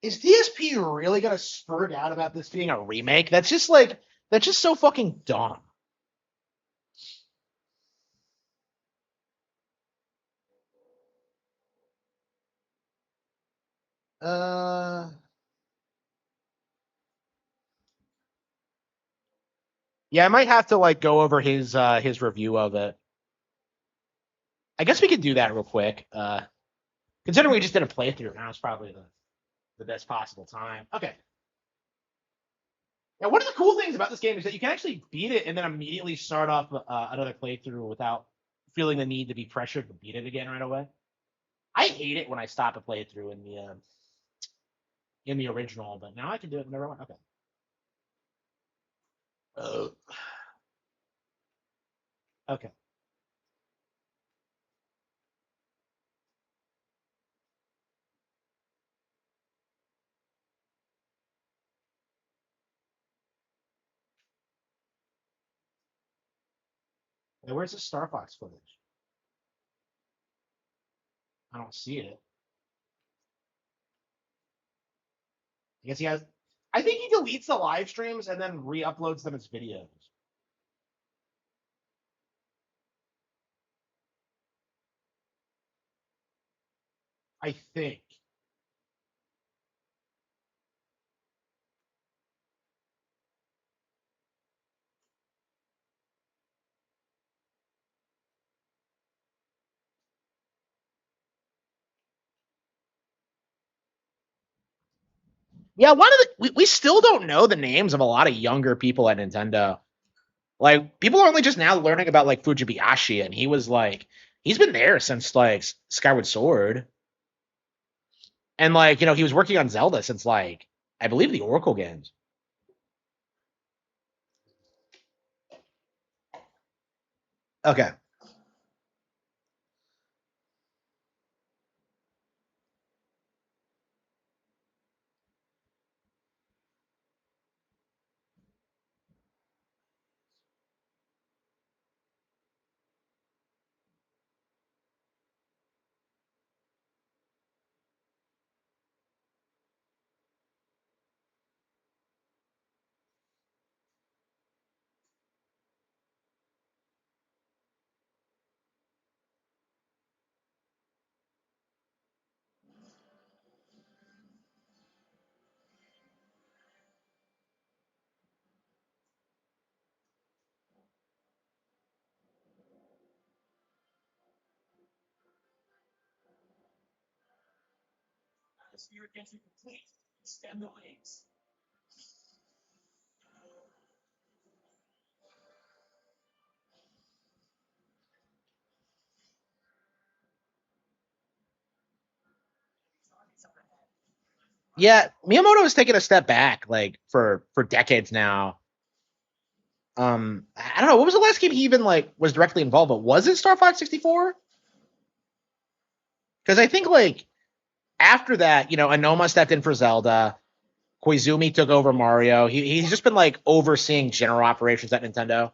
[SPEAKER 1] is DSP really gonna spurt out about this being a remake? That's just so fucking dumb. Yeah, I might have to like go over his review of it. I guess we could do that real quick. Considering we just did a playthrough, now it's probably the best possible time. Okay. Now, one of the cool things about this game is that you can actually beat it and then immediately start off another playthrough without feeling the need to be pressured to beat it again right away. I hate it when I stop a playthrough in the original, but now I can do it whenever I want. Okay. Okay. Hey, where's the Star Fox footage? I don't see it. I guess he has. I think he deletes the live streams and then re-uploads them as videos. I think. Yeah, one of the we still don't know the names of a lot of younger people at Nintendo. Like people are only just now learning about like Fujibayashi, and he's been there since like Skyward Sword, and like he was working on Zelda since like I believe the Oracle games. Okay.
[SPEAKER 3] Spirit entry complete. Extend the wings.
[SPEAKER 1] Yeah, Miyamoto has taken a step back like for decades now. I don't know what was the last game he even like was directly involved, but was it Star Fox 64? Because I think like after that, Anoma stepped in for Zelda. Koizumi took over Mario. He's just been like overseeing general operations at Nintendo.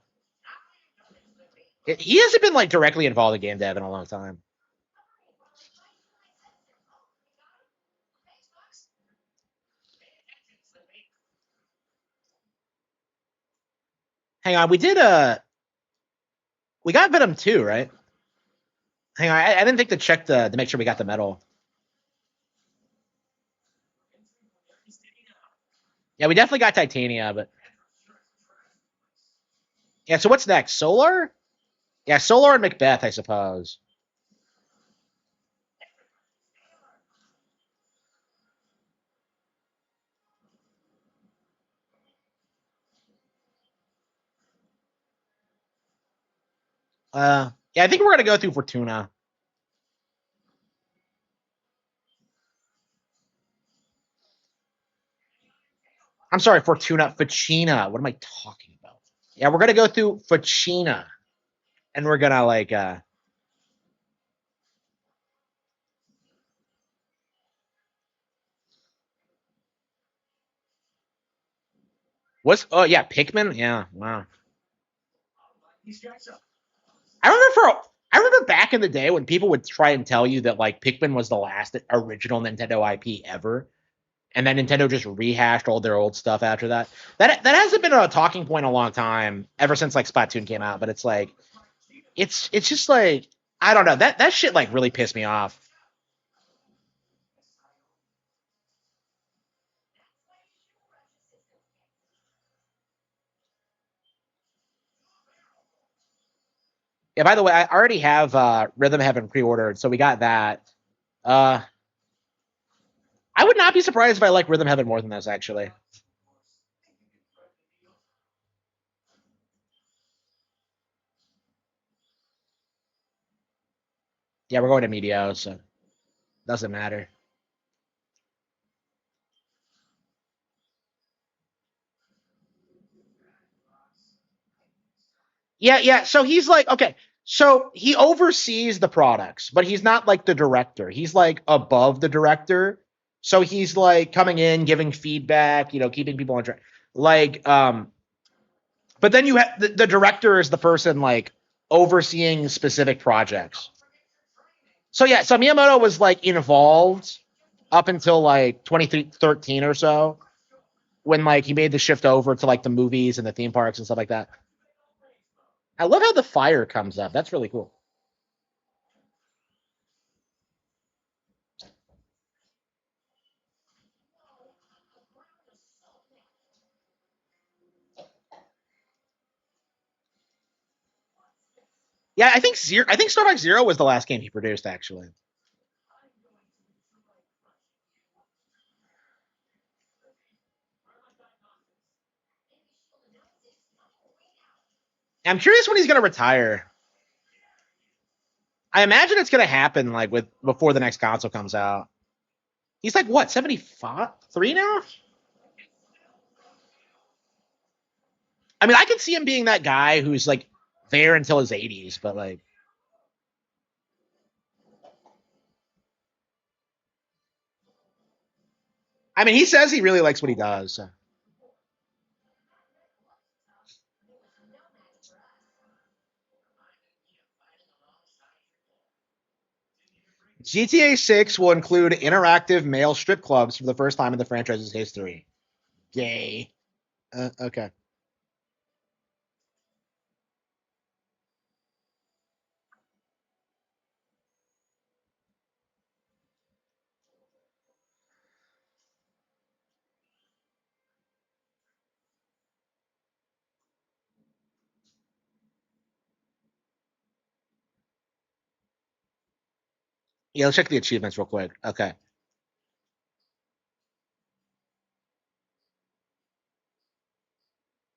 [SPEAKER 1] He hasn't been like directly involved in game dev in a long time. Hang on, we got Venom 2, right? Hang on, I didn't think to check to make sure we got the medal. Yeah, we definitely got Titania, but yeah. So what's next? Solar? Yeah, Solar and Macbeth, I suppose. Yeah, I think we're gonna go through Fortuna. I'm sorry, Fortuna, Facina. What am I talking about? Yeah, we're gonna go through Facina, and we're gonna like what's oh yeah, Pikmin? Yeah, wow.
[SPEAKER 3] These guys up.
[SPEAKER 1] I remember back in the day when people would try and tell you that like Pikmin was the last original Nintendo IP ever, and then Nintendo just rehashed all their old stuff after that. That hasn't been a talking point in a long time, ever since like Splatoon came out. But it's like it's just like I don't know that shit like really pissed me off. Yeah. By the way, I already have Rhythm Heaven pre-ordered, so we got that. Uh, I would not be surprised if I like Rhythm Heaven more than this actually. Yeah, we're going to Medio, so doesn't matter. Yeah, yeah. So he's like, okay, so he oversees the products, but he's not like the director. He's like above the director. So he's like coming in, giving feedback, keeping people on track. Like, but then you have the director is the person like overseeing specific projects. So yeah, so Miyamoto was like involved up until like 2013 or so when like he made the shift over to like the movies and the theme parks and stuff like that. I love how the fire comes up. That's really cool. Yeah, I think Zero. I think Star Fox Zero was the last game he produced. Actually, I'm curious when he's going to retire. I imagine it's going to happen like with before the next console comes out. He's like what 75, 3 now. I mean, I could see him being that guy who's like there until his 80s, but like, I mean, he says he really likes what he does. So. GTA 6 will include interactive male strip clubs for the first time in the franchise's history. Gay. Okay. Yeah, let's check the achievements real quick. Okay.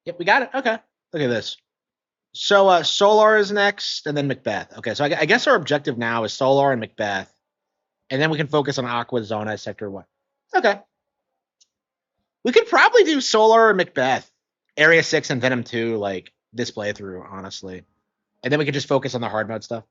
[SPEAKER 1] Yep, we got it. Okay. Look at this. So Solar is next, and then Macbeth. Okay, so I guess our objective now is Solar and Macbeth, and then we can focus on Aqua Zona Sector One. Okay, we could probably do Solar and Macbeth, Area 6 and Venom 2, like this playthrough, honestly, and then we could just focus on the hard mode stuff.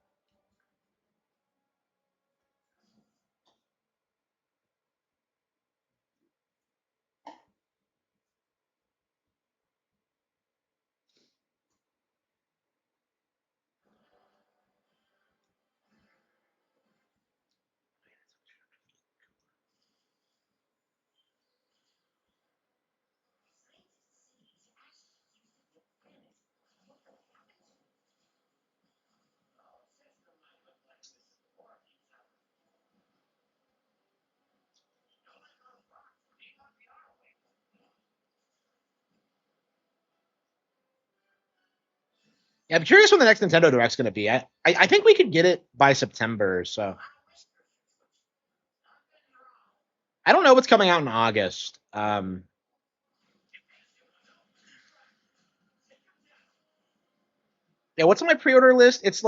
[SPEAKER 1] Yeah, I'm curious when the next Nintendo Direct's going to be. I think we could get it by September, so I don't know what's coming out in August. Yeah, what's on my pre-order list? It's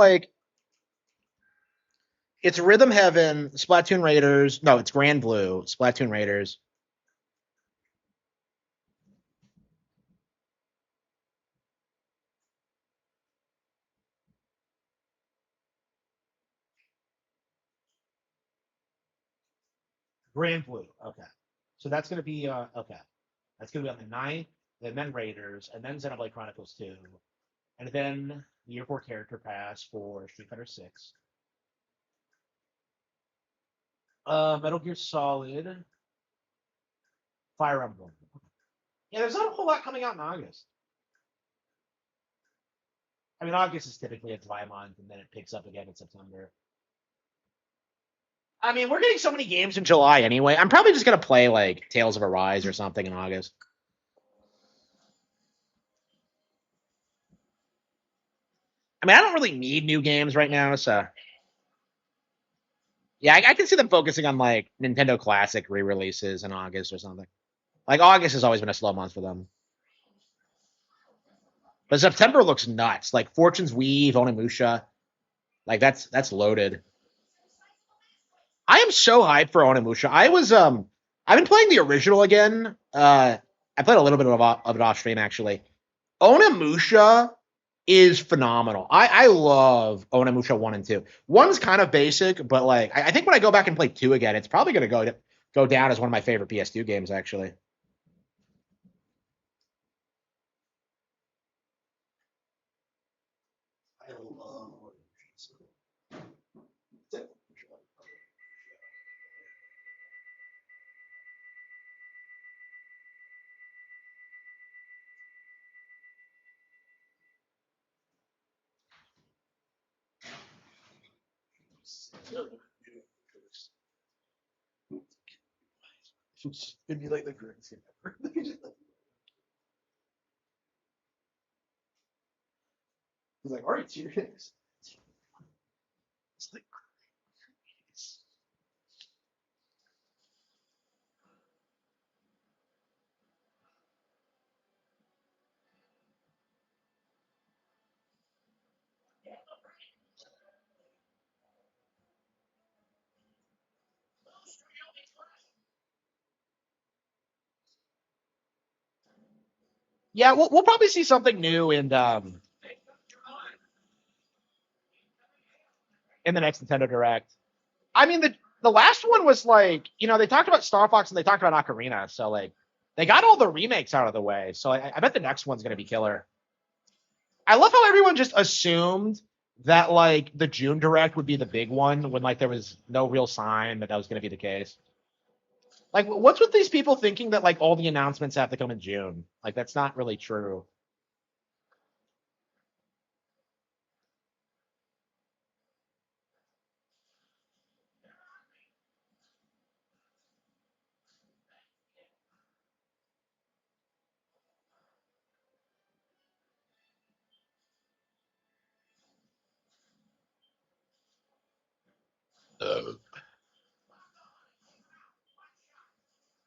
[SPEAKER 1] Rhythm Heaven, Splatoon Raiders. No, it's Grand Blue, Splatoon Raiders. Grand Blue. Okay. So that's going to be okay. That's going to be on the 9th, and then Raiders, and then Xenoblade Chronicles 2, and then the Year 4 Character Pass for Street Fighter 6. Metal Gear Solid. Fire Emblem. Yeah, there's not a whole lot coming out in August. I mean, August is typically a dry month, and then it picks up again in September. I mean, we're getting so many games in July anyway. I'm probably just gonna play like Tales of Arise or something in August. I mean, I don't really need new games right now, so yeah, I can see them focusing on like Nintendo Classic re-releases in August or something. Like August has always been a slow month for them, but September looks nuts. Like Fortune's Weave, Onimusha, like that's loaded. I am so hyped for Onimusha. I've been playing the original again. I played a little bit of it off stream actually. Onimusha is phenomenal. I love Onimusha 1 and 2. One's kind of basic, but like I think when I go back and play 2 again, it's probably gonna go down as one of my favorite PS2 games actually.
[SPEAKER 7] I love It'd be like the greatest thing ever. He's like, all right, serious. It's like,
[SPEAKER 1] Yeah, we'll probably see something new in the next Nintendo Direct. I mean, the last one was like, they talked about Star Fox and they talked about Ocarina, so like they got all the remakes out of the way. So I bet the next one's gonna be killer. I love how everyone just assumed that like the June Direct would be the big one when like there was no real sign that was gonna be the case. Like, what's with these people thinking that like all the announcements have to come in June? Like, that's not really true.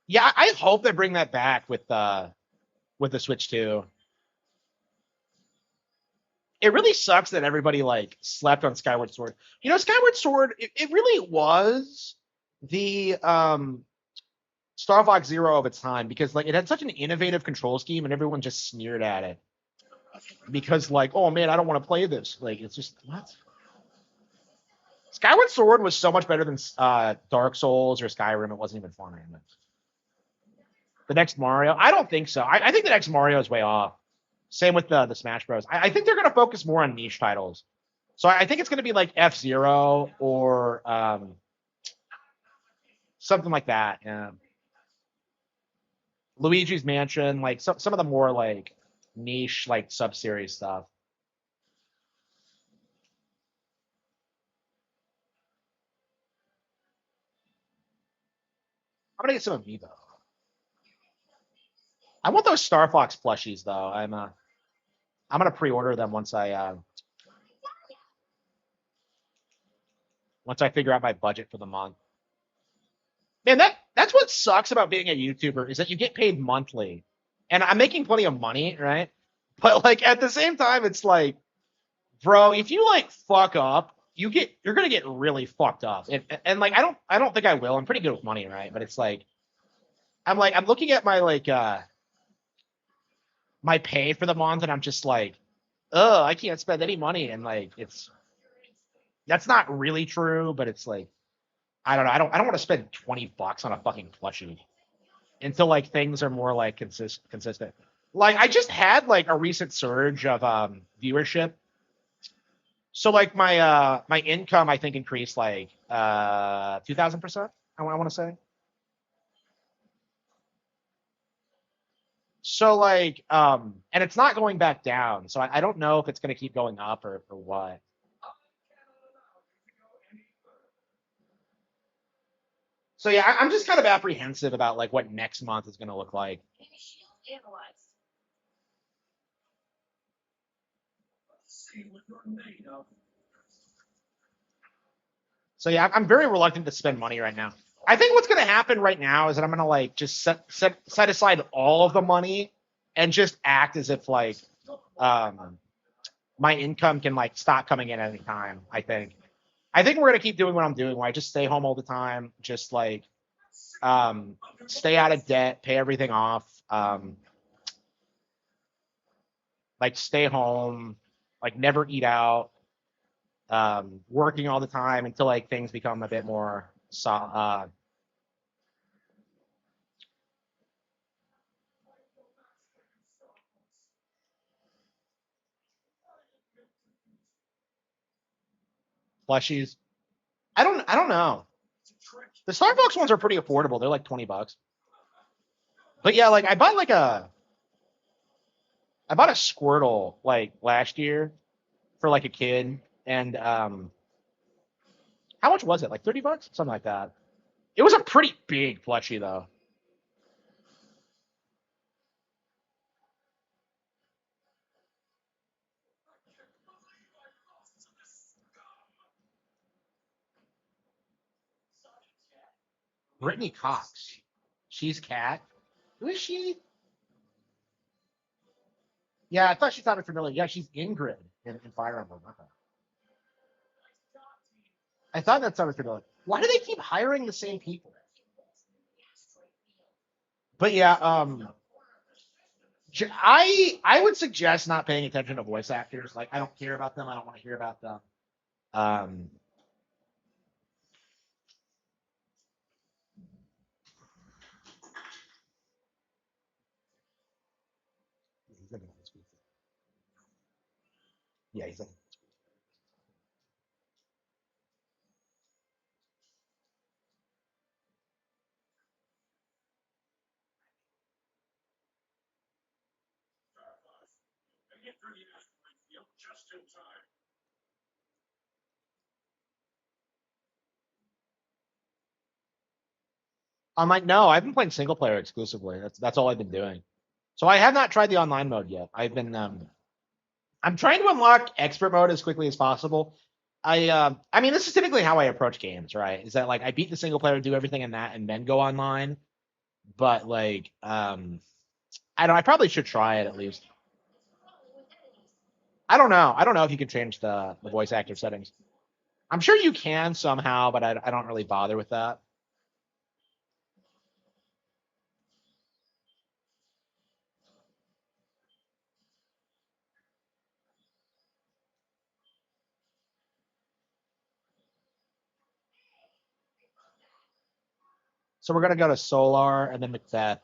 [SPEAKER 1] Yeah, I hope they bring that back with the Switch 2. It really sucks that everybody like slept on Skyward Sword. Skyward Sword, it really was the Star Fox Zero of its time because like it had such an innovative control scheme and everyone just sneered at it because like, oh man, I don't want to play this. Like it's just what? Skyward Sword was so much better than Dark Souls or Skyrim. It wasn't even fun. The next Mario, I don't think so. I think the next Mario is way off. Same with the Smash Bros. I think they're going to focus more on niche titles. So I think it's going to be like F-Zero or something like that. Yeah. Luigi's Mansion, like some of the more like niche like sub-series stuff. I'm gonna get some Amiibo. I want those Star Fox plushies though. I'm gonna pre-order them once I figure out my budget for the month. Man, that's what sucks about being a YouTuber is that you get paid monthly, and I'm making plenty of money, right? But like at the same time, it's like, bro, if you like fuck up, you're gonna get really fucked up, and like I don't think I will. I'm pretty good with money, right? But it's like I'm looking at my like my pay for the month, and I'm just like, oh, I can't spend any money, and like that's not really true, but it's like I don't know. I don't want to spend $20 on a fucking plushie until like things are more like consistent. Like I just had like a recent surge of viewership. So like my income I think increased like 2000%. I want to say. So like, and it's not going back down. So I don't know if it's going to keep going up or what. So yeah, I'm just kind of apprehensive about like what next month is going to look like.
[SPEAKER 3] See what you're made of.
[SPEAKER 1] So yeah, I'm very reluctant to spend money right now. I think what's going to happen right now is that I'm going to like just set aside all of the money and just act as if like um, my income can like stop coming in at any time. I think we're going to keep doing what I'm doing, where I just stay home all the time, just like um, stay out of debt, pay everything off, like stay home, like never eat out, working all the time until like things become a bit more plushies. I don't know. The Starbucks ones are pretty affordable. They're like $20. But yeah, like I bought a Squirtle like last year for like a kid, and how much was it? Like $30, something like that. It was a pretty big plushie though. Brittany Cox, she's Cat. Who is she? Yeah, I thought she sounded familiar. Yeah, she's Ingrid in Fire Emblem. Okay. I thought that sounded familiar. Why do they keep hiring the same people? But yeah, I would suggest not paying attention to voice actors. Like I don't care about them. I don't want to hear about them. Um, yeah, he's like,
[SPEAKER 3] And get through the asteroid field just in time.
[SPEAKER 1] I'm like, no, I've been playing single player exclusively. That's all I've been doing. So I have not tried the online mode yet. I'm trying to unlock expert mode as quickly as possible. I mean, this is typically how I approach games, right? Is that like I beat the single player, do everything in that, and then go online. But like, I don't. I probably should try it at least. I don't know. I don't know if you can change the voice actor settings. I'm sure you can somehow, but I don't really bother with that. So we're gonna go to Solar and then Macbeth.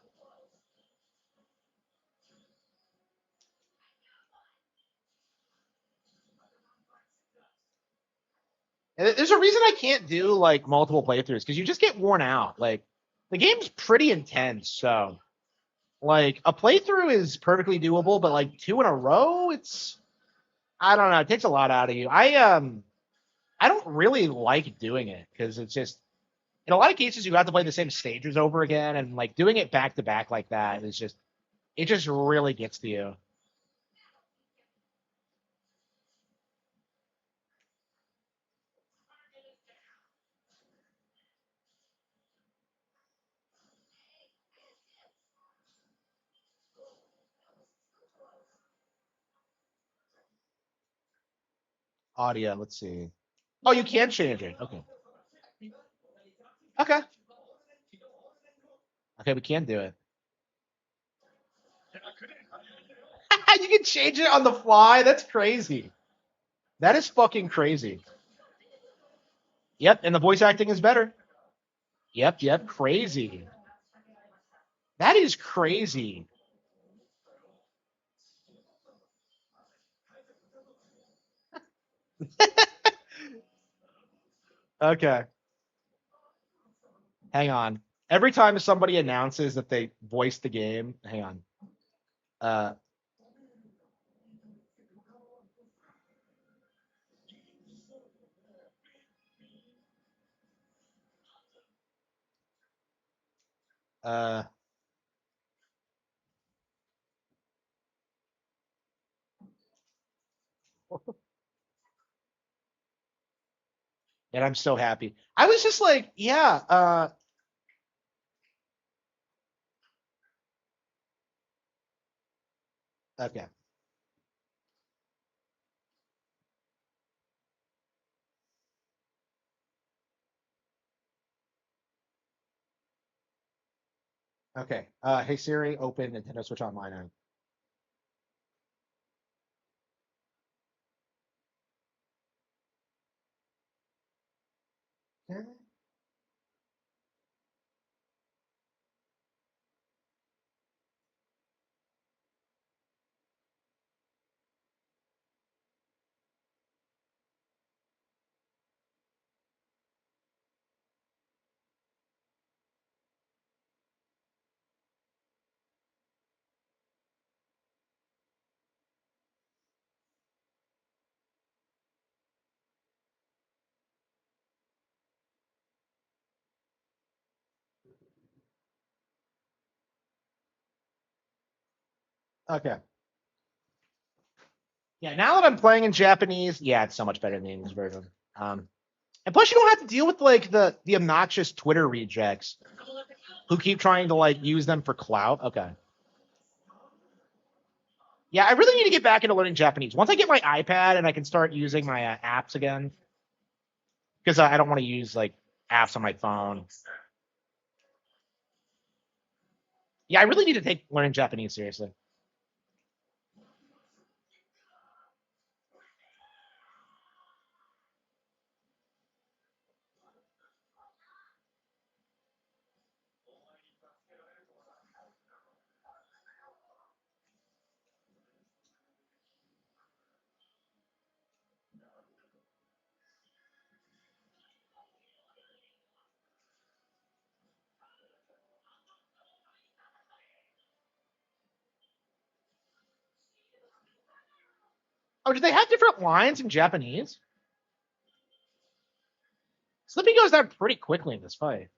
[SPEAKER 1] And there's a reason I can't do like multiple playthroughs because you just get worn out. Like the game's pretty intense, so like a playthrough is perfectly doable, but like two in a row, it's I don't know, it takes a lot out of you. I don't really like doing it because it's just in a lot of cases you have to play the same stages over again, and like doing it back to back like that is just it just really gets to you. Audio, let's see. Oh, you can change it. Okay. Okay. Okay, we can do it. You can change it on the fly. That's crazy. That is fucking crazy. Yep, and the voice acting is better. Yep, crazy. That is crazy. Okay, hang on. Every time somebody announces that they voiced the game, hang on. Uh, uh, and I'm so happy. I was just like, yeah, okay. Okay. Hey Siri, open Nintendo Switch Online. Okay. Okay. Yeah, now that I'm playing in Japanese, yeah, it's so much better than the English version. And plus, you don't have to deal with like the obnoxious Twitter rejects who keep trying to like use them for clout. Okay. Yeah, I really need to get back into learning Japanese. Once I get my iPad and I can start using my apps again, because I don't want to use like apps on my phone. Yeah, I really need to take learning Japanese seriously. Oh, do they have different lines in Japanese? Slippy goes down pretty quickly in this fight.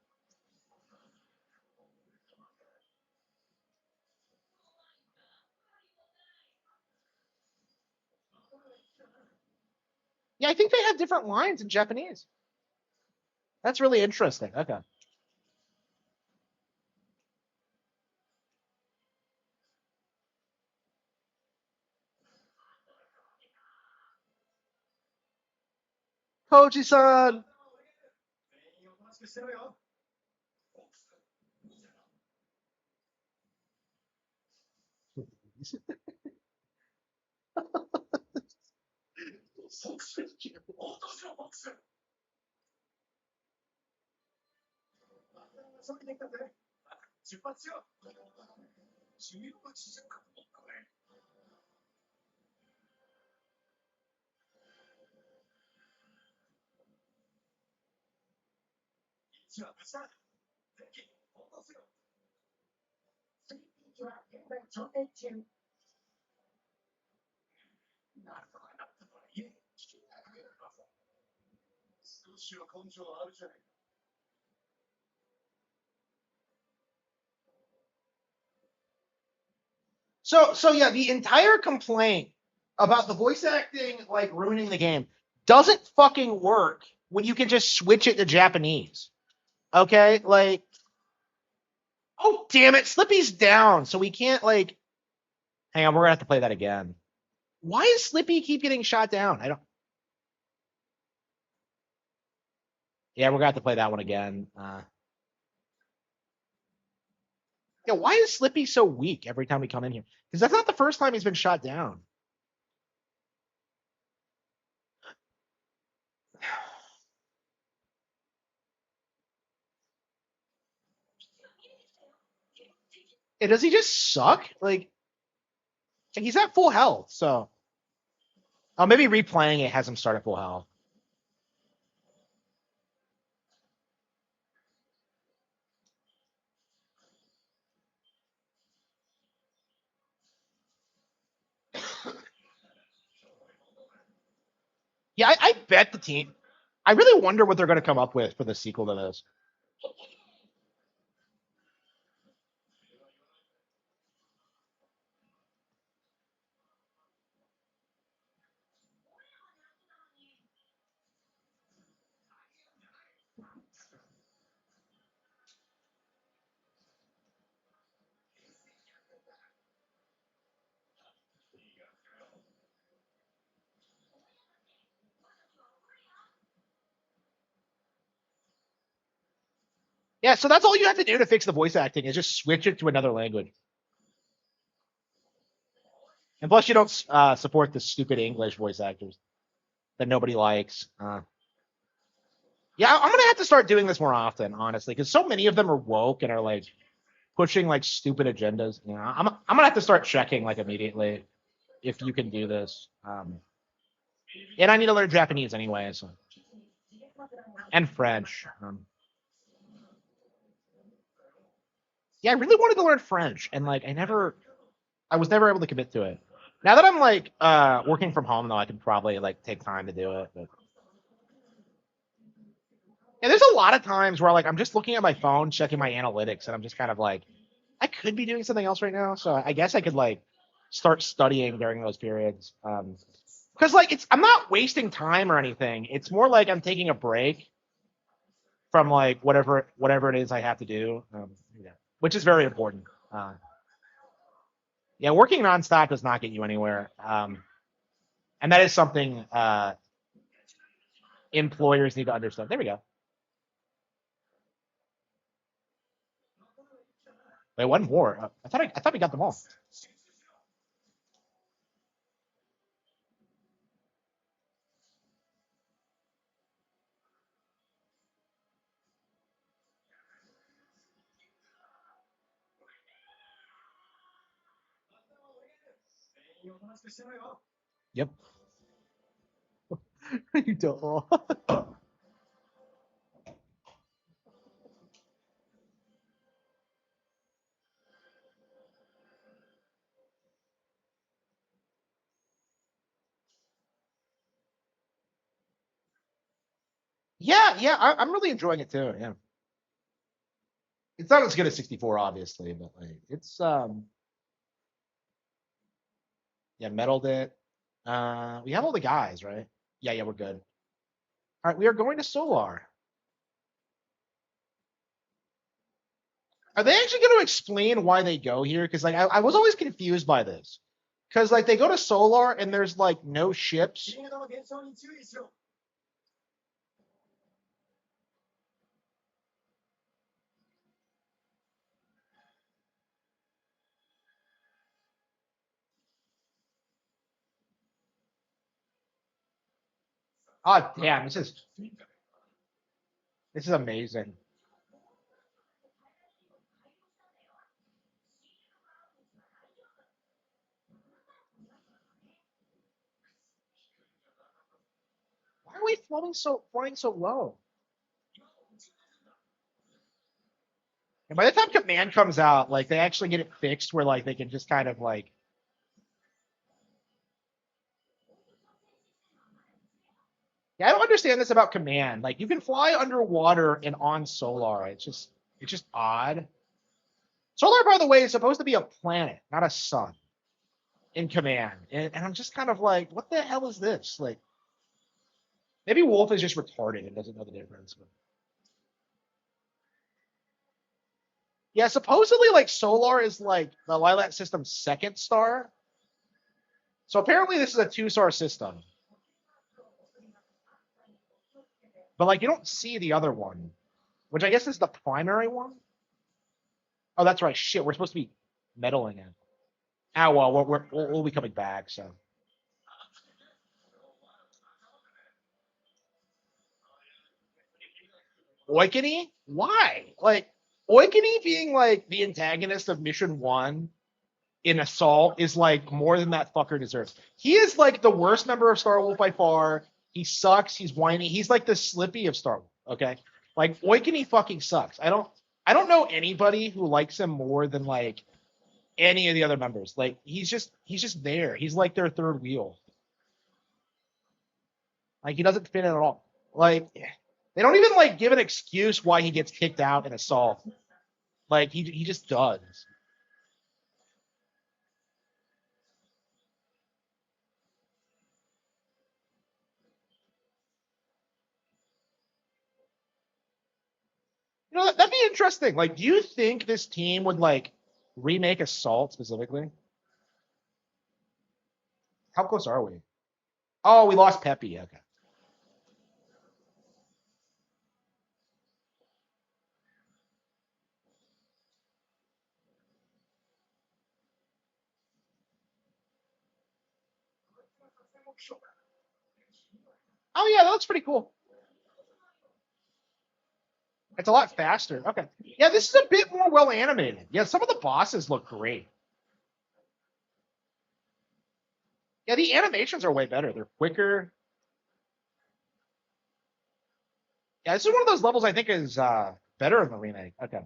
[SPEAKER 1] Yeah, I think they have different lines in Japanese. That's really interesting. Okay. Koji-san. So yeah, the entire complaint about the voice acting like ruining the game doesn't fucking work when you can just switch it to Japanese. Okay? Like, oh damn it, Slippy's down, so we can't like hang on, we're gonna have to play that again. Why does Slippy keep getting shot down? I don't. Yeah, we're gonna have to play that one again. Yeah, why is Slippy so weak every time we come in here? Because that's not the first time he's been shot down. Yeah, does he just suck? Like he's at full health, so oh maybe replaying it has him start at full health. Yeah, I bet the team. I really wonder what they're going to come up with for the sequel to this. Yeah, so that's all you have to do to fix the voice acting is just switch it to another language. And plus, you don't support the stupid English voice actors that nobody likes. Yeah, I'm gonna have to start doing this more often, honestly, because so many of them are woke and are like pushing like stupid agendas. You know, I'm gonna have to start checking like immediately if you can do this. And I need to learn Japanese anyway, so and French. Yeah, I really wanted to learn French, and like I was never able to commit to it. Now that I'm like working from home, though, I can probably like take time to do it. But yeah, there's a lot of times where like I'm just looking at my phone, checking my analytics, and I'm just kind of like, I could be doing something else right now. So I guess I could like start studying during those periods. Because like I'm not wasting time or anything. It's more like I'm taking a break from like whatever it is I have to do, yeah, which is very important. Yeah, working nonstop does not get you anywhere, and that is something employers need to understand. There we go. Wait, one more. I thought we got them all. Yep. You don't. Yeah, yeah, I'm really enjoying it too. Yeah, it's not as good as 64, obviously, but like it's yeah, metaled it. We have all the guys, right? Yeah, yeah, we're good. All right, we are going to Solar. Are they actually going to explain why they go here? Because like I was always confused by this. Because like they go to Solar and there's like no ships. Oh damn, this is amazing. Why are we flying so low? And by the time Command comes out, like they actually get it fixed where like they can just kind of like yeah, I don't understand this about Command. Like you can fly underwater and on Solar. It's just odd. Solar, by the way, is supposed to be a planet, not a sun in Command. And I'm just kind of like, what the hell is this? Like maybe Wolf is just retarded and doesn't know the difference. But yeah, supposedly like Solar is like the Lilac system's second star. So apparently this is a two-star system. But like you don't see the other one, which I guess is the primary one. Oh, that's right. Shit, we're supposed to be meddling in. Ah, well, we'll be coming back. So Oikony, why? Like Oikony being like the antagonist of Mission One in Assault is like more than that fucker deserves. He is like the worst member of Star Wolf by far. He sucks. He's whiny. He's like the Slippy of Star Wolf. Okay, like Oikony fucking sucks. I don't know anybody who likes him more than like any of the other members. Like he's just there. He's like their third wheel. Like he doesn't fit in at all. Like they don't even like give an excuse why he gets kicked out in Assault. Like he just does. You know, that'd be interesting. Like, do you think this team would like remake Assault specifically? How close are we? Oh, we lost Pepe. Okay. Oh yeah, that looks pretty cool. It's a lot faster. Okay. Yeah, this is a bit more well animated. Yeah, some of the bosses look great. Yeah, the animations are way better. They're quicker. Yeah, this is one of those levels I think is better in the remake. Okay.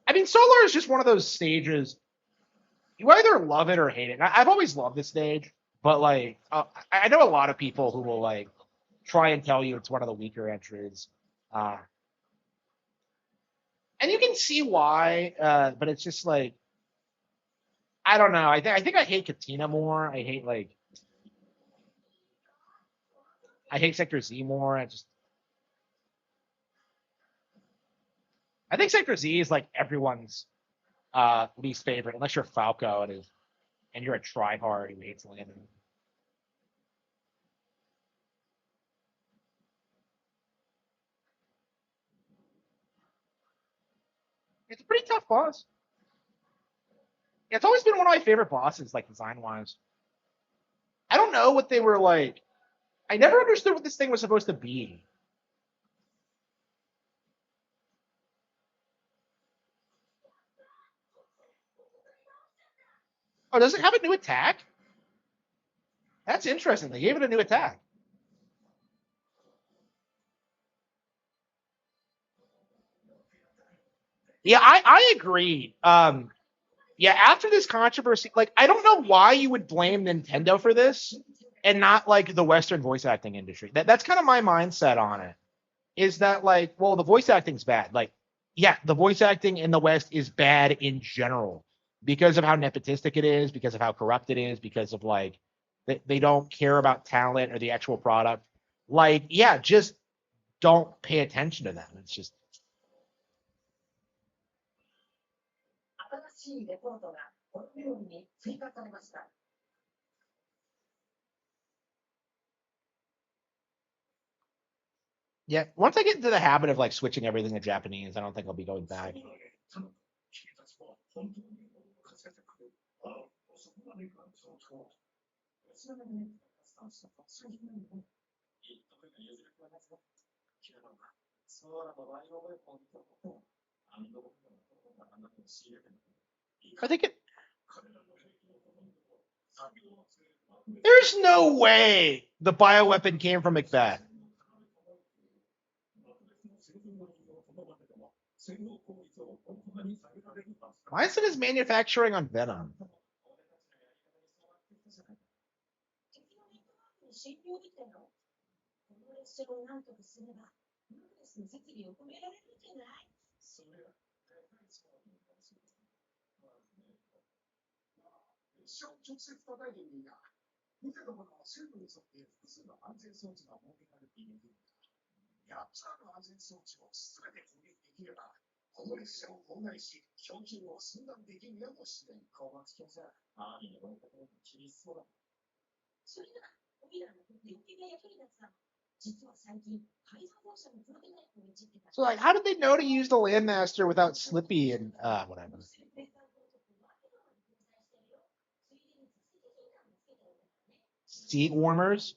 [SPEAKER 1] I mean, Solar is just one of those stages. You either love it or hate it. I've always loved this stage, but like, I know a lot of people who will like try and tell you it's one of the weaker entries. Uh, and you can see why, but it's just like I don't know. I think I hate Katina more. I hate Sector Z more. I think Sector Z is like everyone's least favorite, unless you're Falco and you're a tryhard who hates landing. It's a pretty tough boss. Yeah, it's always been one of my favorite bosses, like design wise. I don't know what they were like. I never understood what this thing was supposed to be. Oh, does it have a new attack? That's interesting. They gave it a new attack. Yeah, I agree. Yeah, after this controversy, like I don't know why you would blame Nintendo for this and not like the Western voice acting industry. That's kind of my mindset on it. Is that like, well, the voice acting's bad. Like, yeah, the voice acting in the West is bad in general because of how nepotistic it is, because of how corrupt it is, because of like they don't care about talent or the actual product. Like, yeah, just don't pay attention to them. It's just
[SPEAKER 7] 新しいレポートがこのように追加されました。
[SPEAKER 1] yeah. Once I get into the habit of like switching everything to Japanese, I don't think I'll be going back.
[SPEAKER 2] 君たちは本当に活躍そこまで感想とちなみにスタンスの最近のいいところが譲る気はないぞキラノがそうな場合を覚え込んだことをあのどころのあなたを仕入れて
[SPEAKER 1] I think it. There's no way the bioweapon came from Macbeth. Why isn't his manufacturing on Venom?
[SPEAKER 7] 侵入できたのこの列車を何とかすればマグネスの設備を止められるんじゃないそれは列車を直接叩いてみるが見たところ線路に沿って複数の安全装置が設けられている8つの安全装置を全て攻撃できればこの列車を妨害し供給を寸断できるやもしれん高松教授ああいうのが厳しそうだそれならオイラの電気が役に立つな実は最近改造放射のプロトタイプをいじってた
[SPEAKER 1] So like, how did they know to use the Landmaster without Slippy and whatever? Seat warmers.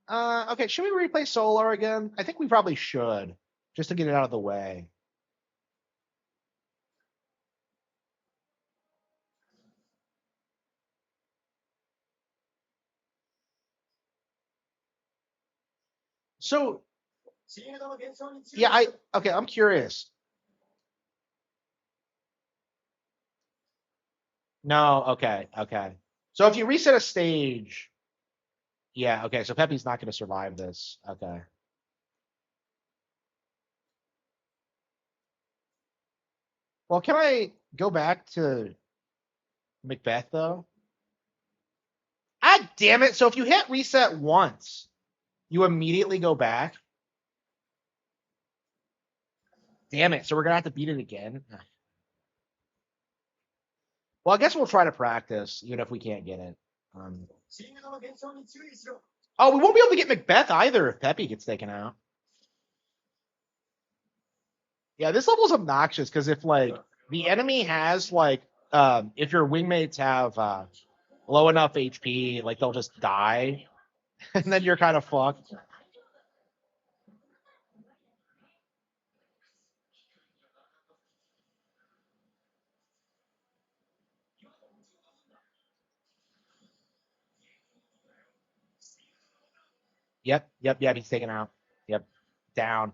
[SPEAKER 1] Okay, should we replay Solar again? I think we probably should, just to get it out of the way. So, yeah, I'm curious. No, okay, okay. So if you reset a stage, yeah, okay. So Pepe's not going to survive this. Okay. Well, can I go back to Macbeth though? Ah, damn it! So if you hit reset once, you immediately go back. Damn it! So we're gonna have to beat it again. Well, I guess we'll try to practice, even if we can't get it. Um,
[SPEAKER 7] チームの現象に注意しろ。
[SPEAKER 1] oh, we won't be able to get Macbeth either if Pepe gets taken out. Yeah, this level's obnoxious because if like the enemy has like if your wingmates have low enough HP, like they'll just die, and then you're kind of fucked. Yep, he's taken out. Yep, down.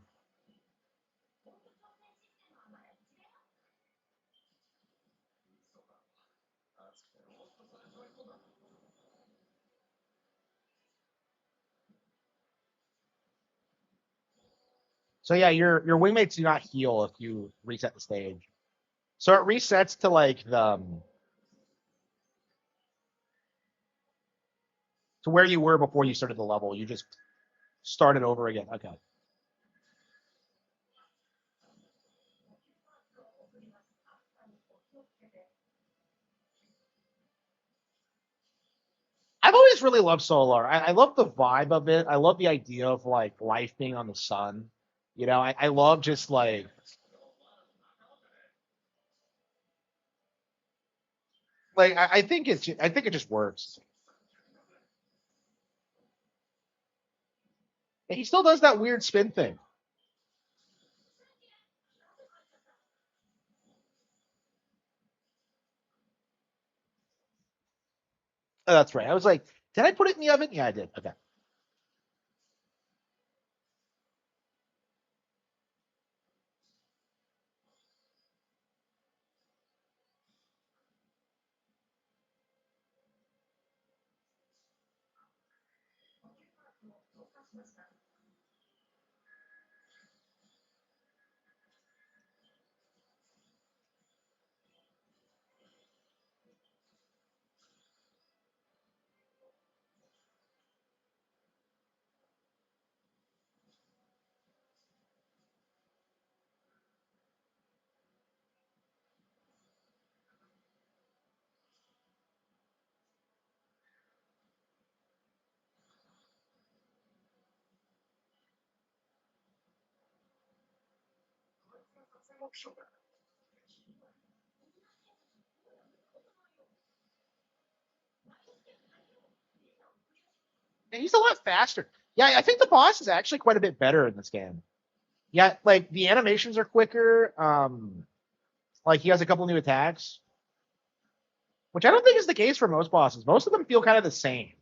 [SPEAKER 1] So yeah, your wingmates do not heal if you reset the stage. So it resets to like the to where you were before you started the level. You just start it over again. Okay. I've always really loved Solar. I love the vibe of it. I love the idea of like life being on the sun. You know, I love just like I think it just works. And he still does that weird spin thing. Oh, that's right. I was like, did I put it in the oven? Yeah, I did. Okay. And he's a lot faster. Yeah, I think the boss is actually quite a bit better in this game. Yeah, like the animations are quicker. Like he has a couple new attacks, which I don't think is the case for most bosses. Most of them feel kind of the same.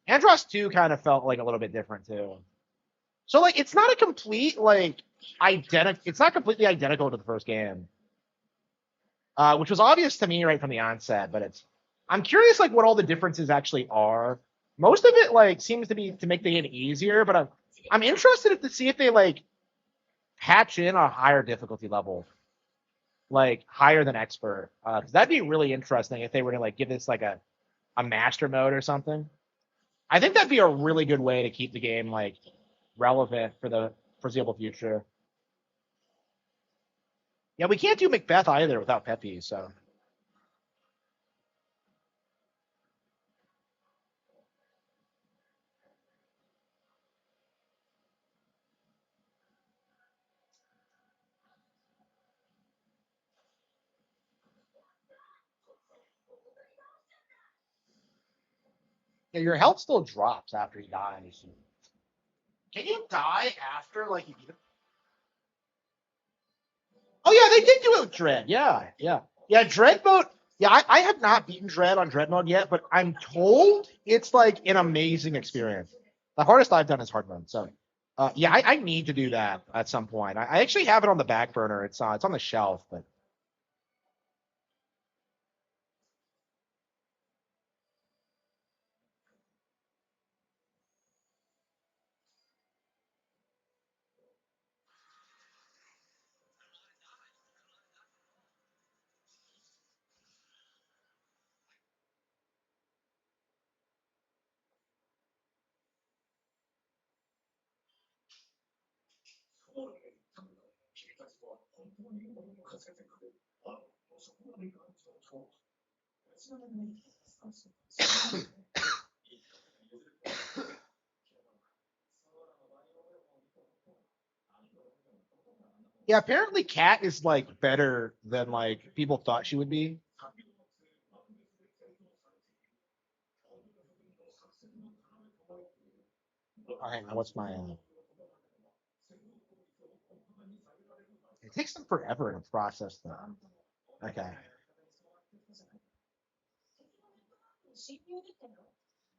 [SPEAKER 1] Andros 2 kind of felt like a little bit different too. So like it's not a complete like identical it's not completely identical to the first game. Which was obvious to me right from the onset, but it's I'm curious like what all the differences actually are. Most of it like seems to be to make the game easier, but I'm interested to see if they like patch in a higher difficulty level, like higher than expert. Because that'd be really interesting if they were to like give this like a master mode or something. I think that'd be a really good way to keep the game like relevant for the foreseeable future. Yeah, we can't do Macbeth either without Pepe, so yeah, your health still drops after he dies. Can you die after like you beat him? Oh yeah, they did do it with Dread. Yeah. Dread mode. Yeah, I have not beaten Dread on Dread mode yet, but I'm told it's like an amazing experience. The hardest I've done is hard mode, so Yeah, I need to do that at some point. I actually have it on the back burner. It's on the shelf, but yeah, apparently Cat is like better than like people thought she would be. Oh, hang on, what's my? It takes them forever to process them. Okay.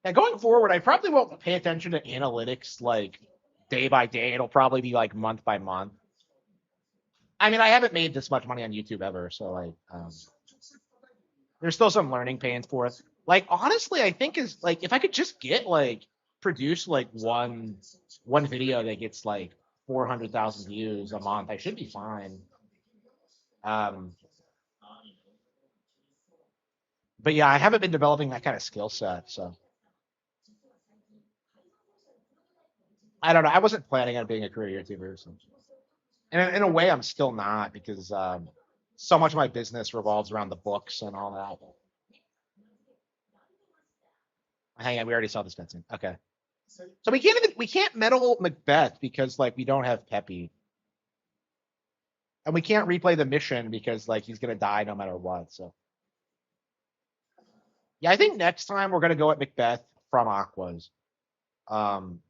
[SPEAKER 1] Yeah, going forward, I probably won't pay attention to analytics like day by day. It'll probably be like month by month. I mean, I haven't made this much money on YouTube ever, so like, there's still some learning pains for it. Like, honestly, I think is like if I could just get like produce like one video that gets like 400,000 views a month, I should be fine. Um, but yeah, I haven't been developing that kind of skill set, so I don't know. I wasn't planning on being a career YouTuber, so. And in a way, I'm still not because so much of my business revolves around the books and all that. Hang on, we already saw this fencing. Okay, so we can't medal Macbeth because like we don't have Peppy, and we can't replay the mission because like he's gonna die no matter what. So yeah, I think next time we're gonna go at Macbeth from Aquas, um,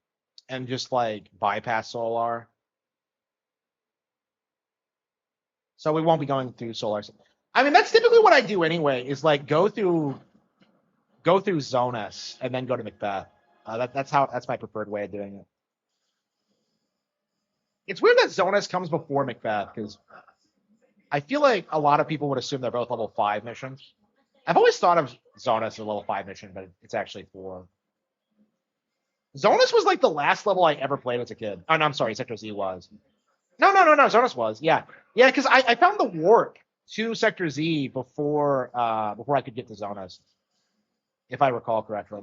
[SPEAKER 1] and just like bypass Solar. So we won't be going through Solar. I mean, that's typically what I do anyway. Is like go through Zonas and then go to Macbeth. That's my preferred way of doing it. It's weird that Zonas comes before Macbeth because I feel like a lot of people would assume they're both level 5 missions. I've always thought of Zonas as a level 5 mission, but it's actually 4. Zonas was like the last level I ever played as a kid. Oh no, I'm sorry, Sector Z was. No. Zonas was, yeah, yeah, because I found the warp to Sector Z before I could get to Zonas, if I recall correctly.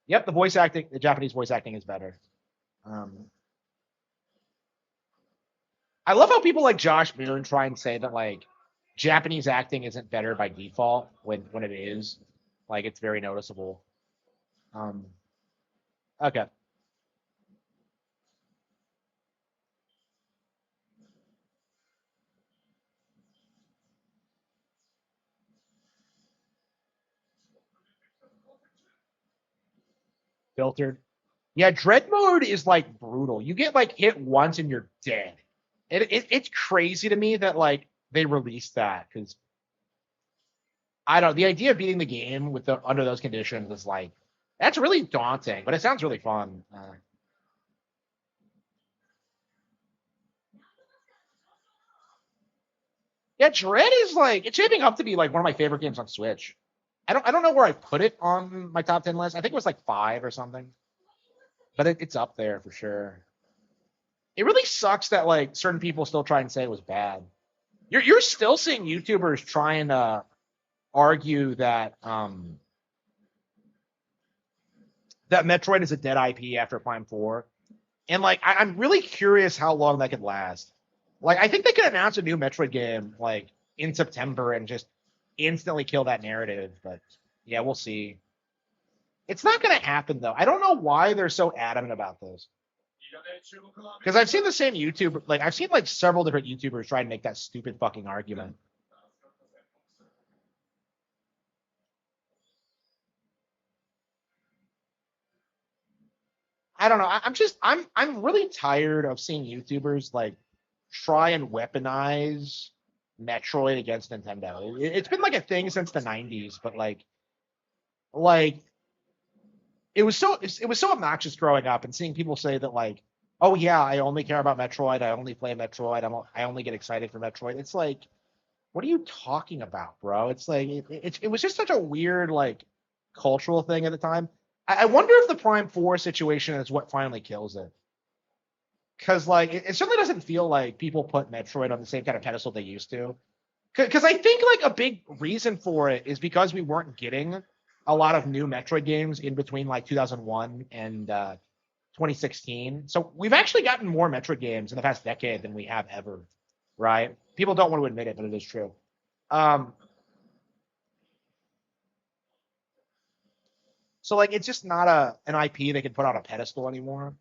[SPEAKER 1] Yep, the Japanese voice acting is better. Um, I love how people like Josh Moon try and say that like Japanese acting isn't better by default when it is. Like it's very noticeable. Um, okay. Filtered. Yeah, dread mode is like brutal. You get like hit once and you're dead. It's crazy to me that like they released that because I don't. The idea of beating the game with the under those conditions is like that's really daunting, but it sounds really fun. Yeah, Dread is like it's shaping up to be like one of my favorite games on Switch. I don't know where I put it on my top 10 list. I think it was like 5 or something, but it's up there for sure. It really sucks that like certain people still try and say it was bad. You're still seeing YouTubers trying to argue that Metroid is a dead IP after Prime 4. And like I'm really curious how long that could last. Like I think they could announce a new Metroid game like in September and just instantly kill that narrative, but yeah, we'll see. It's not going to happen though. I don't know why they're so adamant about this. Because I've seen the same YouTuber, like I've seen like several different YouTubers try and make that stupid fucking argument. I don't know. I'm really tired of seeing YouTubers like try and weaponize Metroid against Nintendo. It's been like a thing since the '90s, but like it was so obnoxious growing up and seeing people say that like, oh yeah, I only care about Metroid, I only play Metroid, I only get excited for Metroid. It's like, what are you talking about, bro? It's like it was just such a weird like cultural thing at the time. I wonder if the Prime 4 situation is what finally kills it. Because like it certainly doesn't feel like people put Metroid on the same kind of pedestal they used to. Because I think like a big reason for it is because we weren't getting a lot of new Metroid games in between like 2001 and 2016. So we've actually gotten more Metroid games in the past decade than we have ever, right? People don't want to admit it, but it is true. Um, so like it's just not an IP they can put on a pedestal anymore.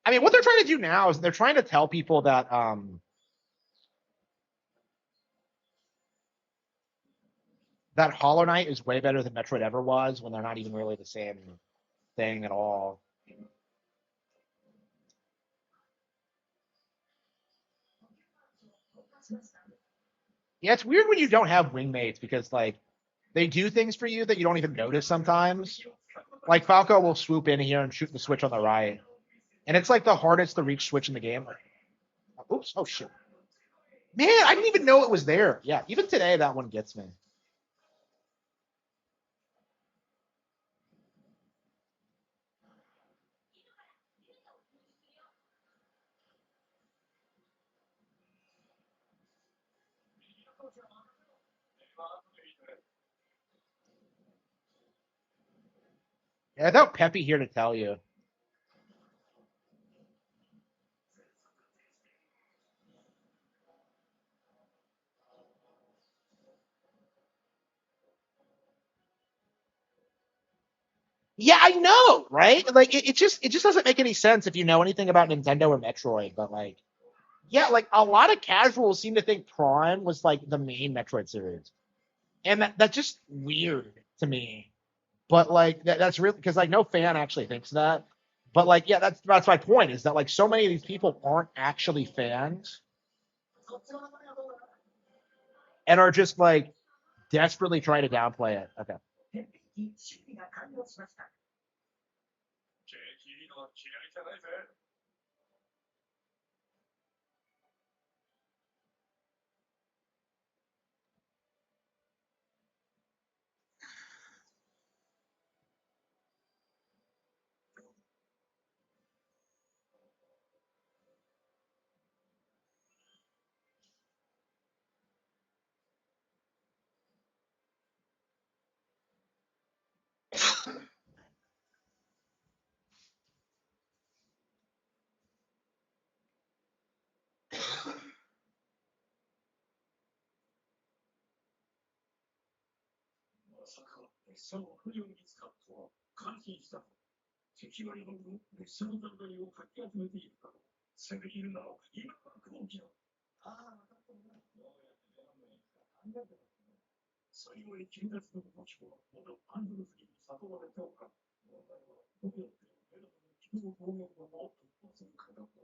[SPEAKER 1] I mean, what they're trying to do now is they're trying to tell people that Hollow Knight is way better than Metroid ever was when they're not even really the same thing at all. Yeah, it's weird when you don't have wingmates because like they do things for you that you don't even notice sometimes. Like Falco will swoop in here and shoot the switch on the right, and it's like the hardest to reach switch in the game. Oops! Oh shit! Man, I didn't even know it was there. Yeah, even today that one gets me. Yeah, without Peppy here to tell you. Yeah, I know, right? Like it just doesn't make any sense if you know anything about Nintendo or Metroid. But like, yeah, like a lot of casuals seem to think Prime was like the main Metroid series, and that's just weird to me. But like that's really because like no fan actually thinks that. But like, yeah, that's my point is that like so many of these people aren't actually fans and are just like desperately trying to downplay it. Okay.
[SPEAKER 7] 景気の嫌いじゃないぜ。まさか列車を不良に使うとは感心したぞ。敵は今頃列車の残骸をかき集めているだろう。攻め入るなら今から動きだ。ああ、分かったな。どうやってベランダに行くか考えてたんだね。幸い君たちの動きは元アンドルフに悟られておかん。問題はどうやってベランダの機動方面をも突破するかだった。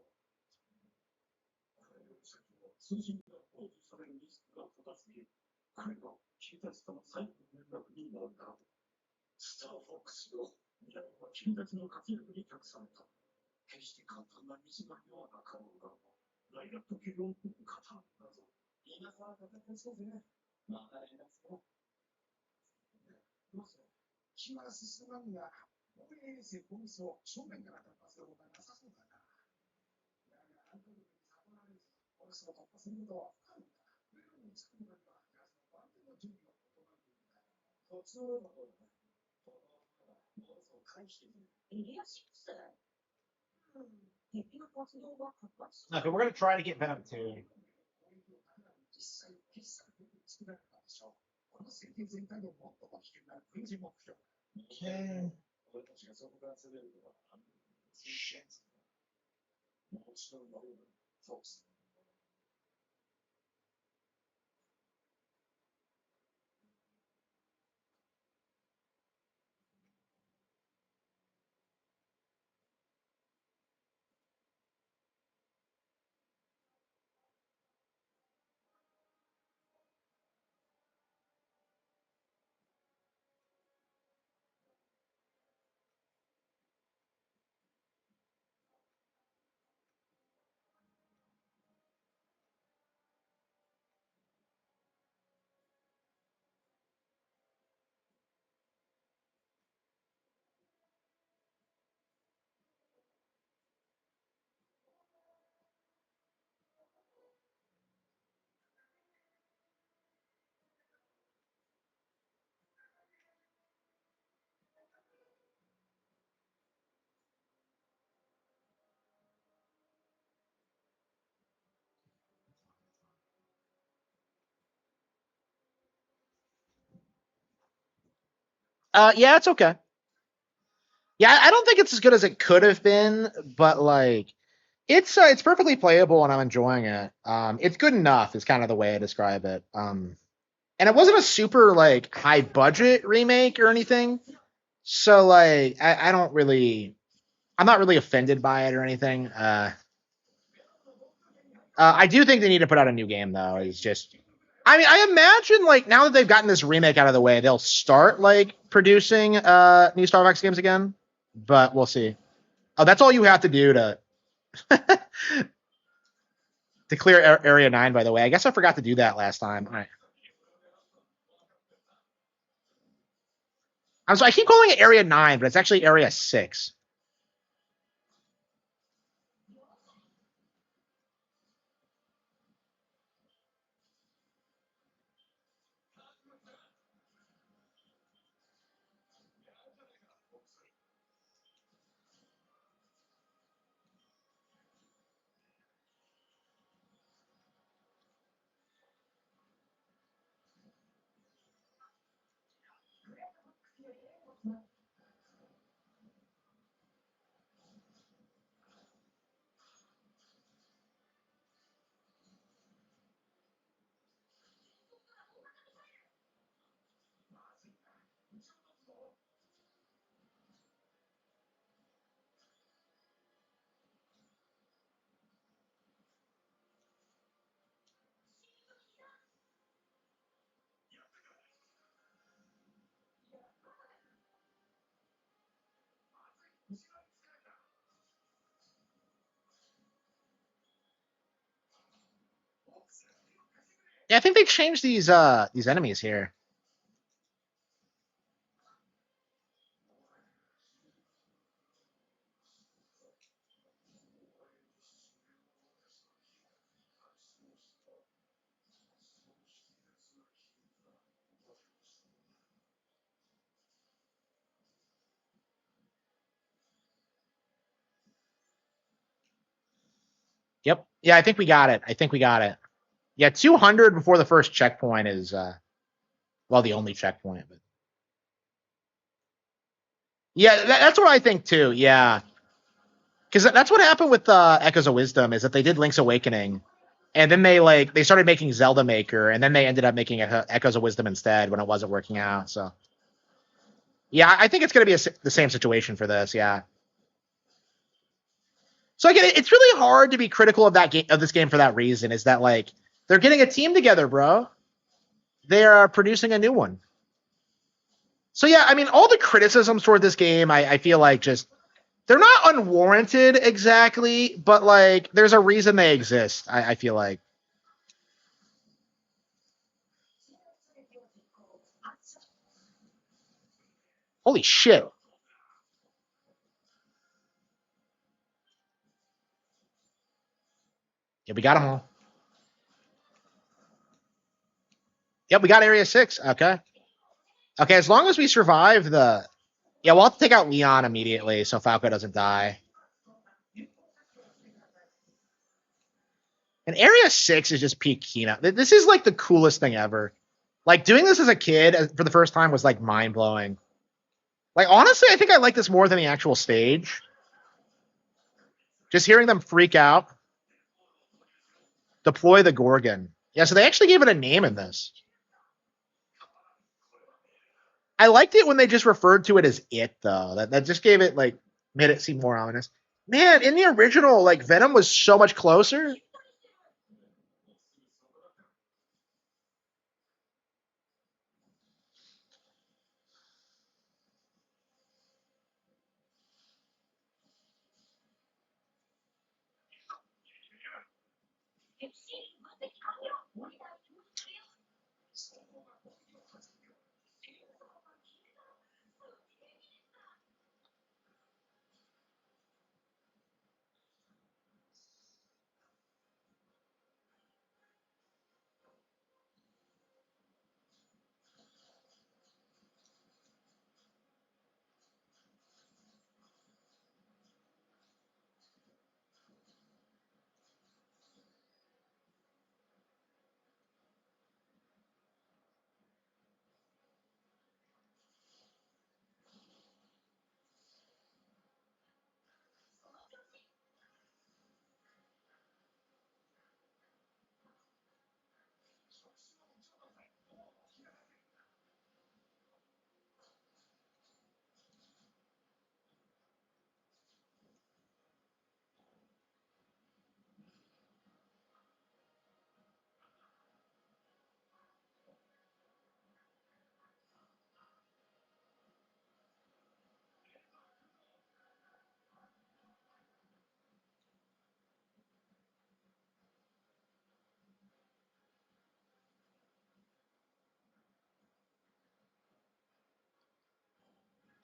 [SPEAKER 7] 彼より先は通信が放置されるリスクが高すぎる。彼が君たちとの最後の連絡になるだろう。スターフォックスよ。未来は君たちの活躍に託された。決して簡単なミスがではなかろうが、ライラット家を勝たんだぞ。皆さん戦いそうぜ。また連絡する。どうせ、気は進まんが、防衛衛星コミスを正面から突破することはなさそうだな。だが、アンドルに悟られず、コミスを突破することは不可能だ。メロンに作るのには、ガスの万全の準備が求められるんだ。途中のことだ。このままモースを回避する。いや、しっせ。敵の活動が活発。
[SPEAKER 1] Okay, we're gonna try to get Venom too.
[SPEAKER 7] 実際、決済で作られたでしょう。この世界全体の最も危険な軍事目標。
[SPEAKER 1] Okay.
[SPEAKER 7] 俺たちがそこから攻めるのは、Shit. もう一度乗る。そうです。
[SPEAKER 1] Yeah, it's okay. Yeah, I don't think it's as good as it could have been, but like it's perfectly playable and I'm enjoying it. It's good enough is kind of the way I describe it. And it wasn't a super like high budget remake or anything. So like I don't really I'm not really offended by it or anything. I do think they need to put out a new game though. It's just I mean, I imagine like now that they've gotten this remake out of the way, they'll start like producing new Star Fox games again. But we'll see. Oh, that's all you have to do to clear Area 9, by the way. I guess I forgot to do that last time. All right. I keep calling it Area 9, but it's actually Area 6. Yeah, I think they changed these enemies here. Yep. Yeah, I think we got it. I think we got it. Yeah, 200 before the first checkpoint is well the only checkpoint. But yeah, that's what I think too. Yeah, because that's what happened with Echoes of Wisdom is that they did Link's Awakening, and then they started making Zelda Maker, and then they ended up making Echoes of Wisdom instead when it wasn't working out. So yeah, I think it's going to be the same situation for this. Yeah. So again, it's really hard to be critical of that game of this game for that reason. Is that like they're getting a team together, bro? They are producing a new one. So yeah, I mean, all the criticisms toward this game, I feel like just they're not unwarranted exactly, but like there's a reason they exist. I feel like. Holy shit! Yeah, we got them all. Yep, we got Area 6. Okay. Okay, as long as we survive the. Yeah, we'll have to take out Leon immediately so Falco doesn't die. And Area 6 is just peak Kina. This is like the coolest thing ever. Like doing this as a kid for the first time was like mind blowing. Like honestly, I think I like this more than the actual stage. Just hearing them freak out, deploy the Gorgon. Yeah, so they actually gave it a name in this. I liked it when they just referred to it as it though. That just gave it like made it seem more ominous. Man, in the original, like Venom was so much closer.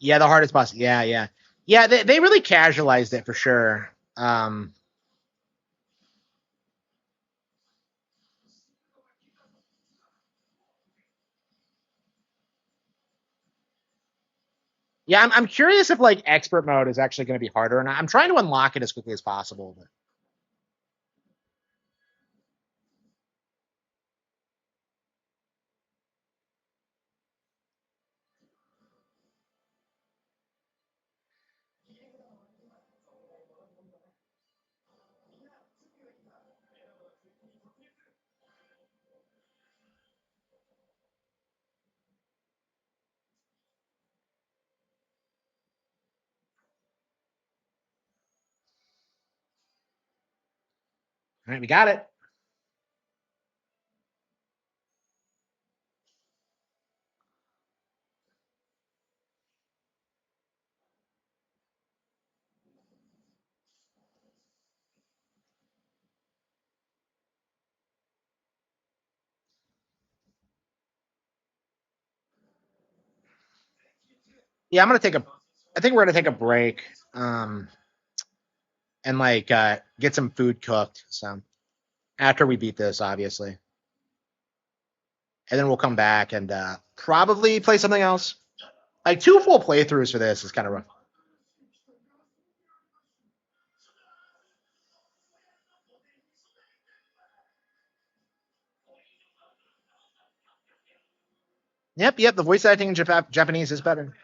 [SPEAKER 1] Yeah, the hardest boss. Yeah. Yeah, they really casualized it for sure. Yeah, I'm curious if like expert mode is actually going to be harder, and I'm trying to unlock it as quickly as possible. But all right, we got it. Yeah, I'm gonna take a. I think we're gonna take a break, and like get some food cooked. So after we beat this, obviously, and then we'll come back and probably play something else. Like 2 full playthroughs for this is kind of rough. Yep. The voice acting in Japanese is better.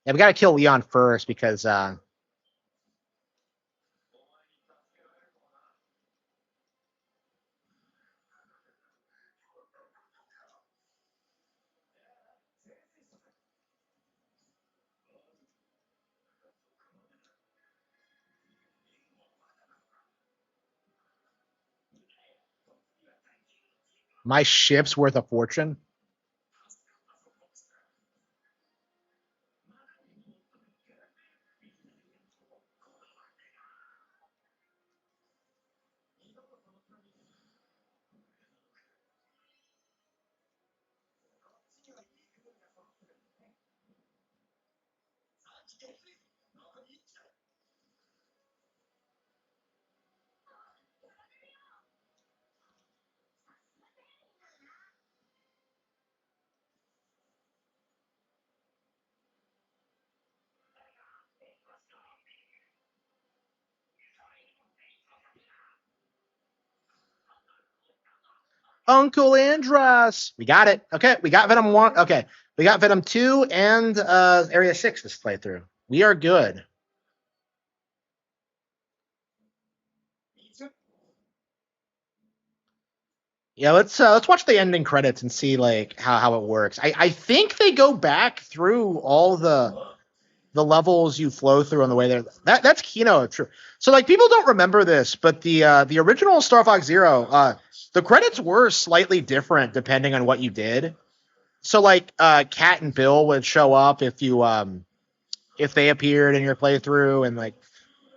[SPEAKER 1] Yeah, we gotta kill Leon first because my ship's worth a fortune. Uncle Andros. We got it. Okay, we got Venom 1. Okay, we got Venom 2 and Area 6 this playthrough. We are good. Yeah, let's watch the ending credits and see like how it works. I think they go back through all the levels you flow through on the way there. That's Kino, true. So like people don't remember this, but the original Star Fox Zero, the credits were slightly different depending on what you did. So like Cat and Bill would show up if they appeared in your playthrough, and like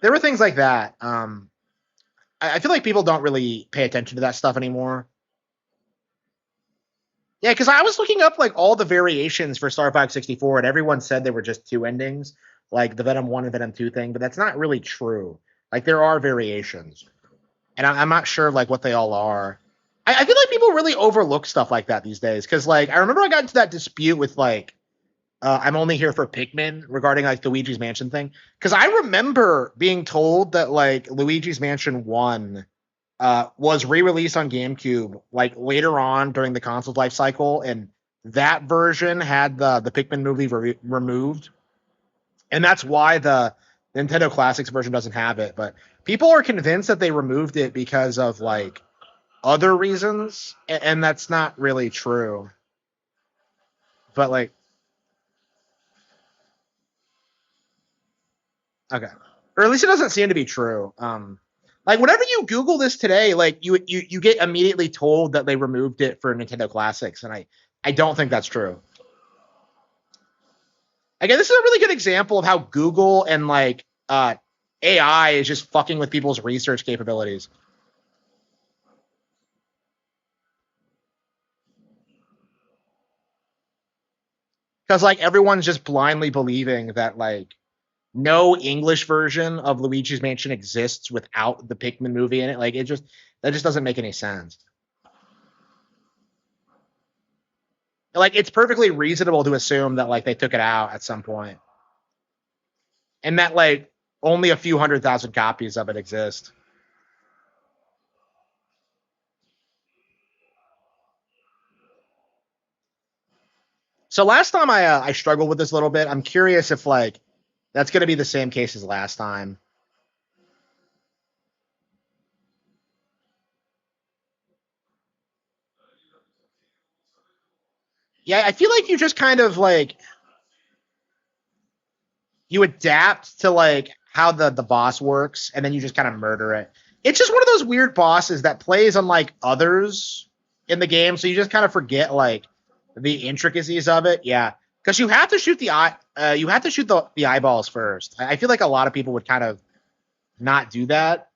[SPEAKER 1] there were things like that. I feel like people don't really pay attention to that stuff anymore. Yeah, because I was looking up like all the variations for Star Fox 64, and everyone said there were just 2 endings, like the Venom 1 and Venom 2 thing, but that's not really true. Like there are variations, and I'm not sure like what they all are. I feel like people really overlook stuff like that these days, because like I remember I got into that dispute with like I'm only here for Pikmin regarding like the Luigi's Mansion thing, because I remember being told that like Luigi's Mansion 1 was re-released on GameCube like later on during the console's life cycle, and that version had the Pikmin movie removed, and that's why the Nintendo Classics version doesn't have it. But people are convinced that they removed it because of like other reasons, and that's not really true. But like, okay, or at least it doesn't seem to be true. Like whenever you Google this today, like you get immediately told that they removed it for Nintendo Classics, and I don't think that's true. Again, this is a really good example of how Google and like AI is just fucking with people's research capabilities. Because like everyone's just blindly believing that like no English version of Luigi's Mansion exists without the Pikmin movie in it. Like it just that just doesn't make any sense. Like it's perfectly reasonable to assume that like they took it out at some point, and that like only a few 100,000 copies of it exist. So last time I struggled with this a little bit. I'm curious if like that's going to be the same case as last time. Yeah, I feel like you just kind of like you adapt to like how the boss works, and then you just kind of murder it. It's just one of those weird bosses that plays unlike others in the game, so you just kind of forget like the intricacies of it. Yeah, because you have to shoot the eye, you have to shoot the eyeballs first. I feel like a lot of people would kind of not do that.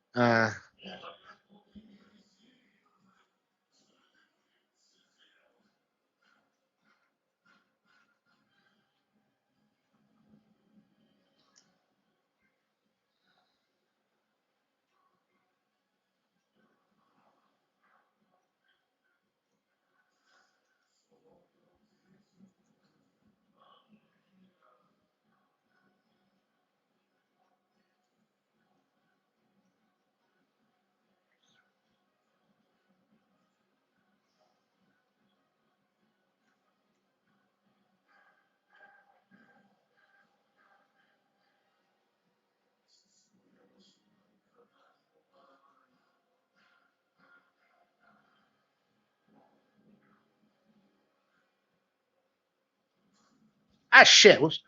[SPEAKER 1] Ah, shit. Whoops.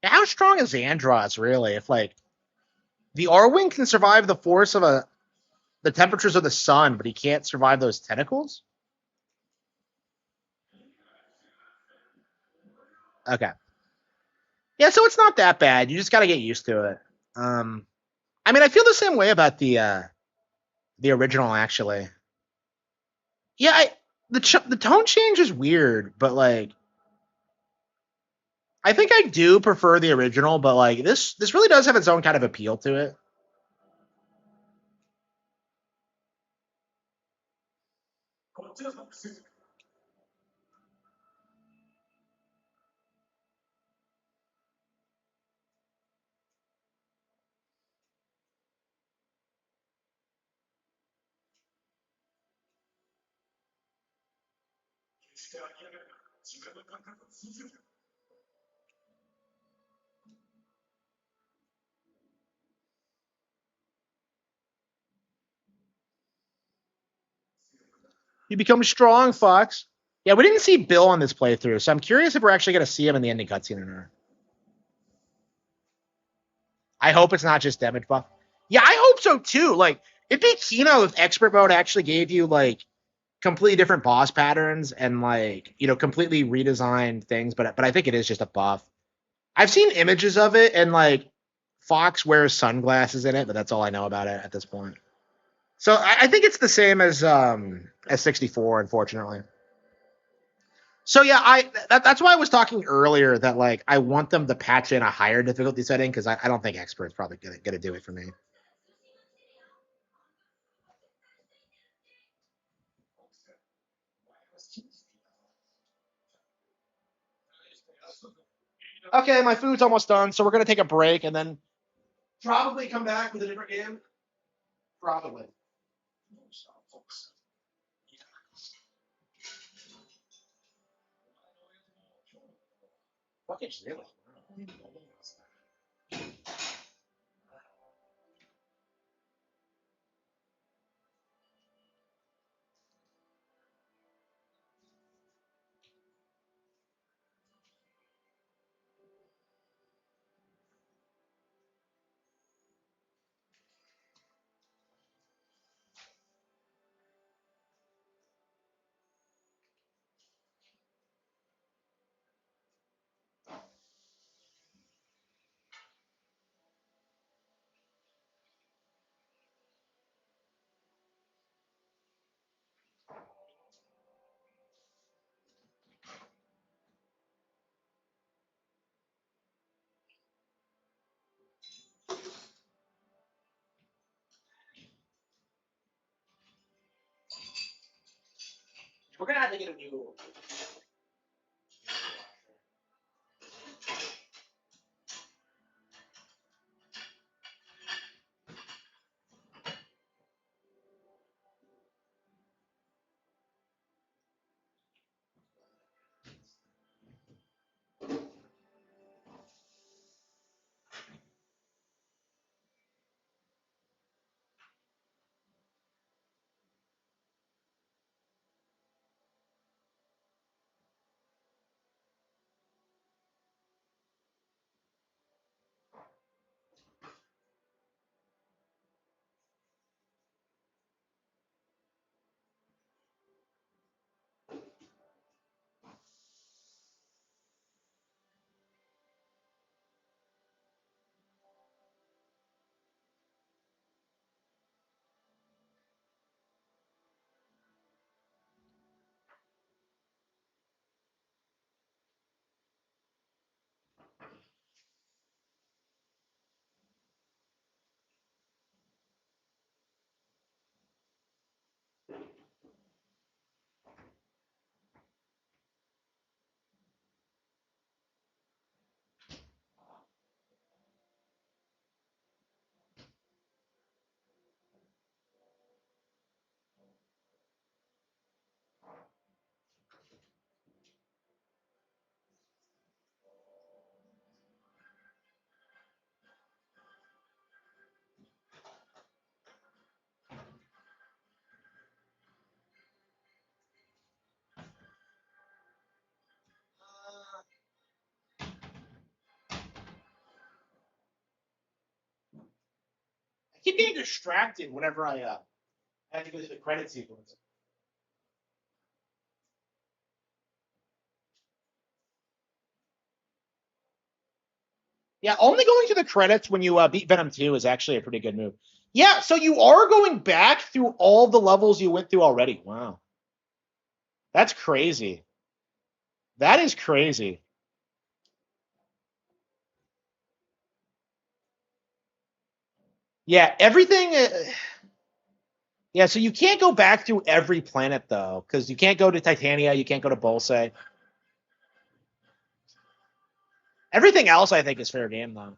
[SPEAKER 1] How strong is Andros really? If like the Arwing can survive the force of the temperatures of the sun, but he can't survive those tentacles. Okay. Yeah, so it's not that bad. You just got to get used to it. Um, I mean, I feel the same way about the original actually. Yeah, the tone change is weird, but like I think I do prefer the original, but like this really does have its own kind of appeal to it. You become strong, Fox. Yeah, we didn't see Bill on this playthrough, so I'm curious if we're actually going to see him in the ending cutscene or not. I hope it's not just damage buff. Yeah, I hope so too. Like, it'd be Kino if expert mode actually gave you like completely different boss patterns and like completely redesigned things. But I think it is just a buff. I've seen images of it and like Fox wears sunglasses in it, but that's all I know about it at this point. So I think it's the same as 64, unfortunately. So yeah, that's why I was talking earlier that like I want them to patch in a higher difficulty setting because I don't think expert's probably gonna do it for me. Okay, my food's almost done, so we're gonna take a break and then probably come back with a different game. Probably. Fucking really. We're gonna have to get a new. I keep getting distracted whenever I have to go to the credit sequence. Yeah, only going to the credits when you beat Venom 2 is actually a pretty good move. Yeah, so you are going back through all the levels you went through already. Wow. That's crazy. That is crazy. Yeah, everything. Yeah, so you can't go back through every planet, though, because you can't go to Titania, you can't go to Bolsay. Everything else, I think, is fair game, though.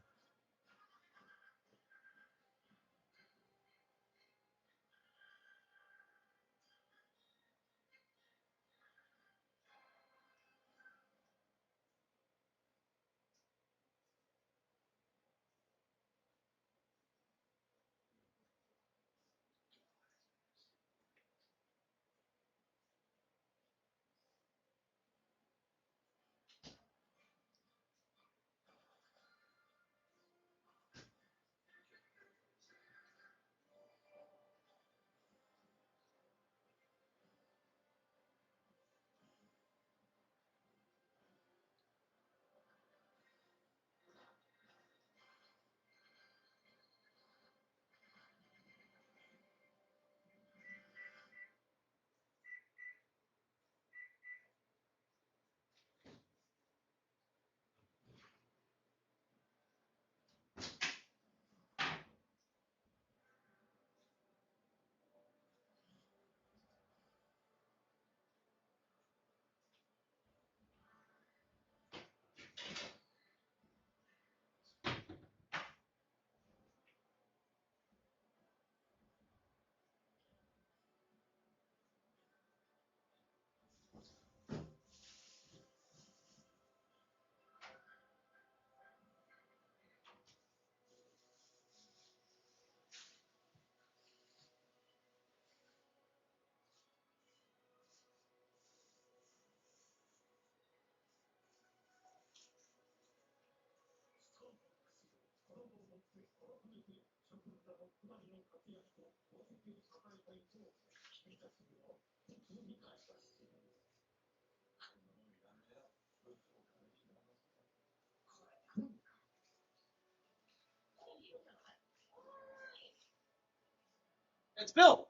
[SPEAKER 1] It's Bill.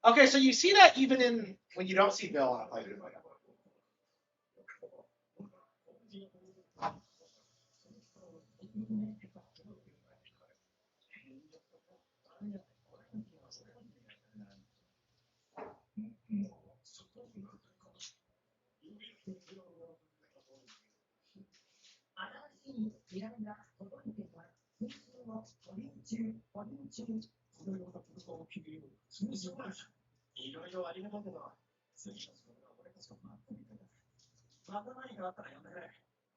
[SPEAKER 1] Okay, so you see that even in when you don't see Bill on a play.
[SPEAKER 7] いやいや、届いてた普通のポリンチュこのようなことが起きるよう通常は、いろいろありがたけど、次の仕事は俺たちが待ってみたいだ。また何かあったら呼んでくれ。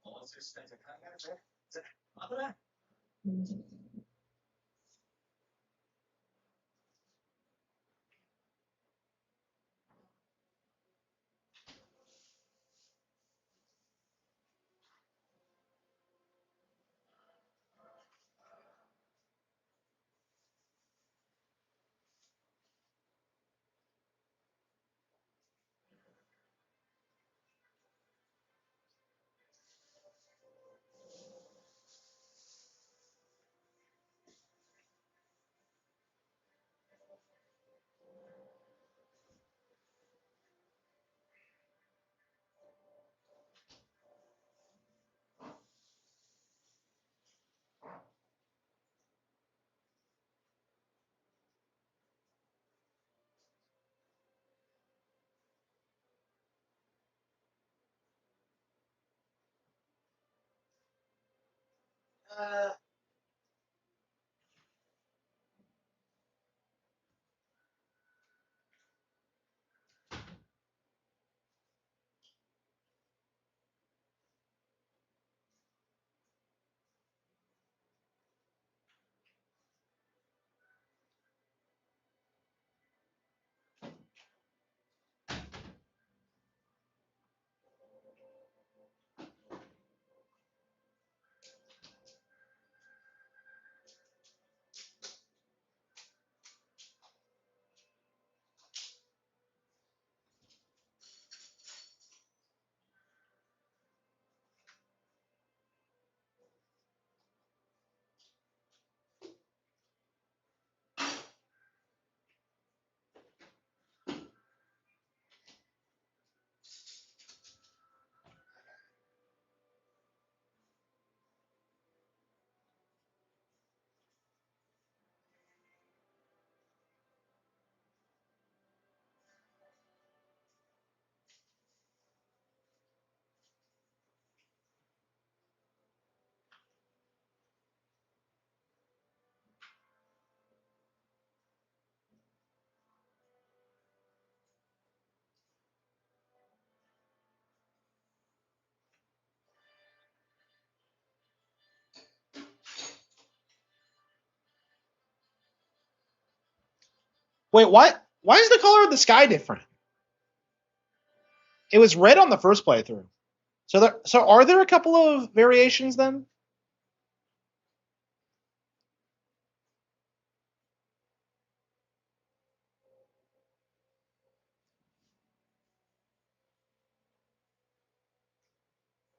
[SPEAKER 7] もう少し体じゃ考えるぜ。じゃ、またね。
[SPEAKER 1] Wait, what? Why is the color of the sky different? It was red on the first playthrough. So are there a couple of variations then?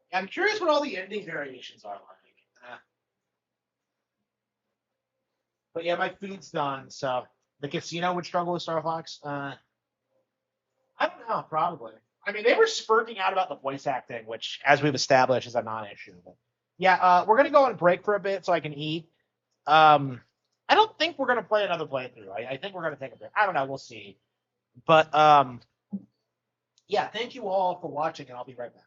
[SPEAKER 1] Yeah, I'm curious what all the ending variations are like. But yeah, my food's done, so the casino would struggle with Star Fox. I don't know, probably. I mean, they were spurting out about the voice acting, which, as we've established, is a non-issue. But yeah, we're gonna go on break for a bit so I can eat. Um, I don't think we're gonna play another playthrough. I think we're gonna take a break. I don't know. We'll see. But yeah, thank you all for watching, and I'll be right back.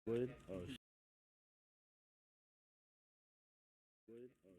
[SPEAKER 8] Wood? Oh, wood? Oh,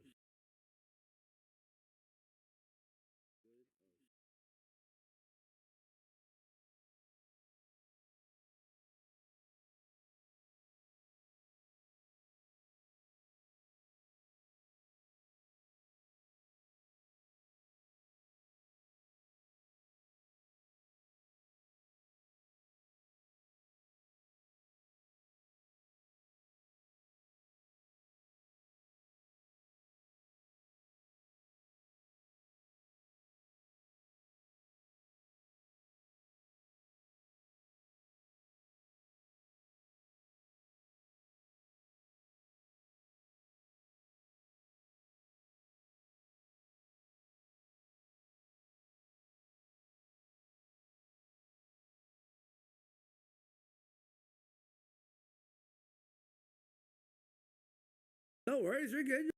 [SPEAKER 8] No worries, you're good.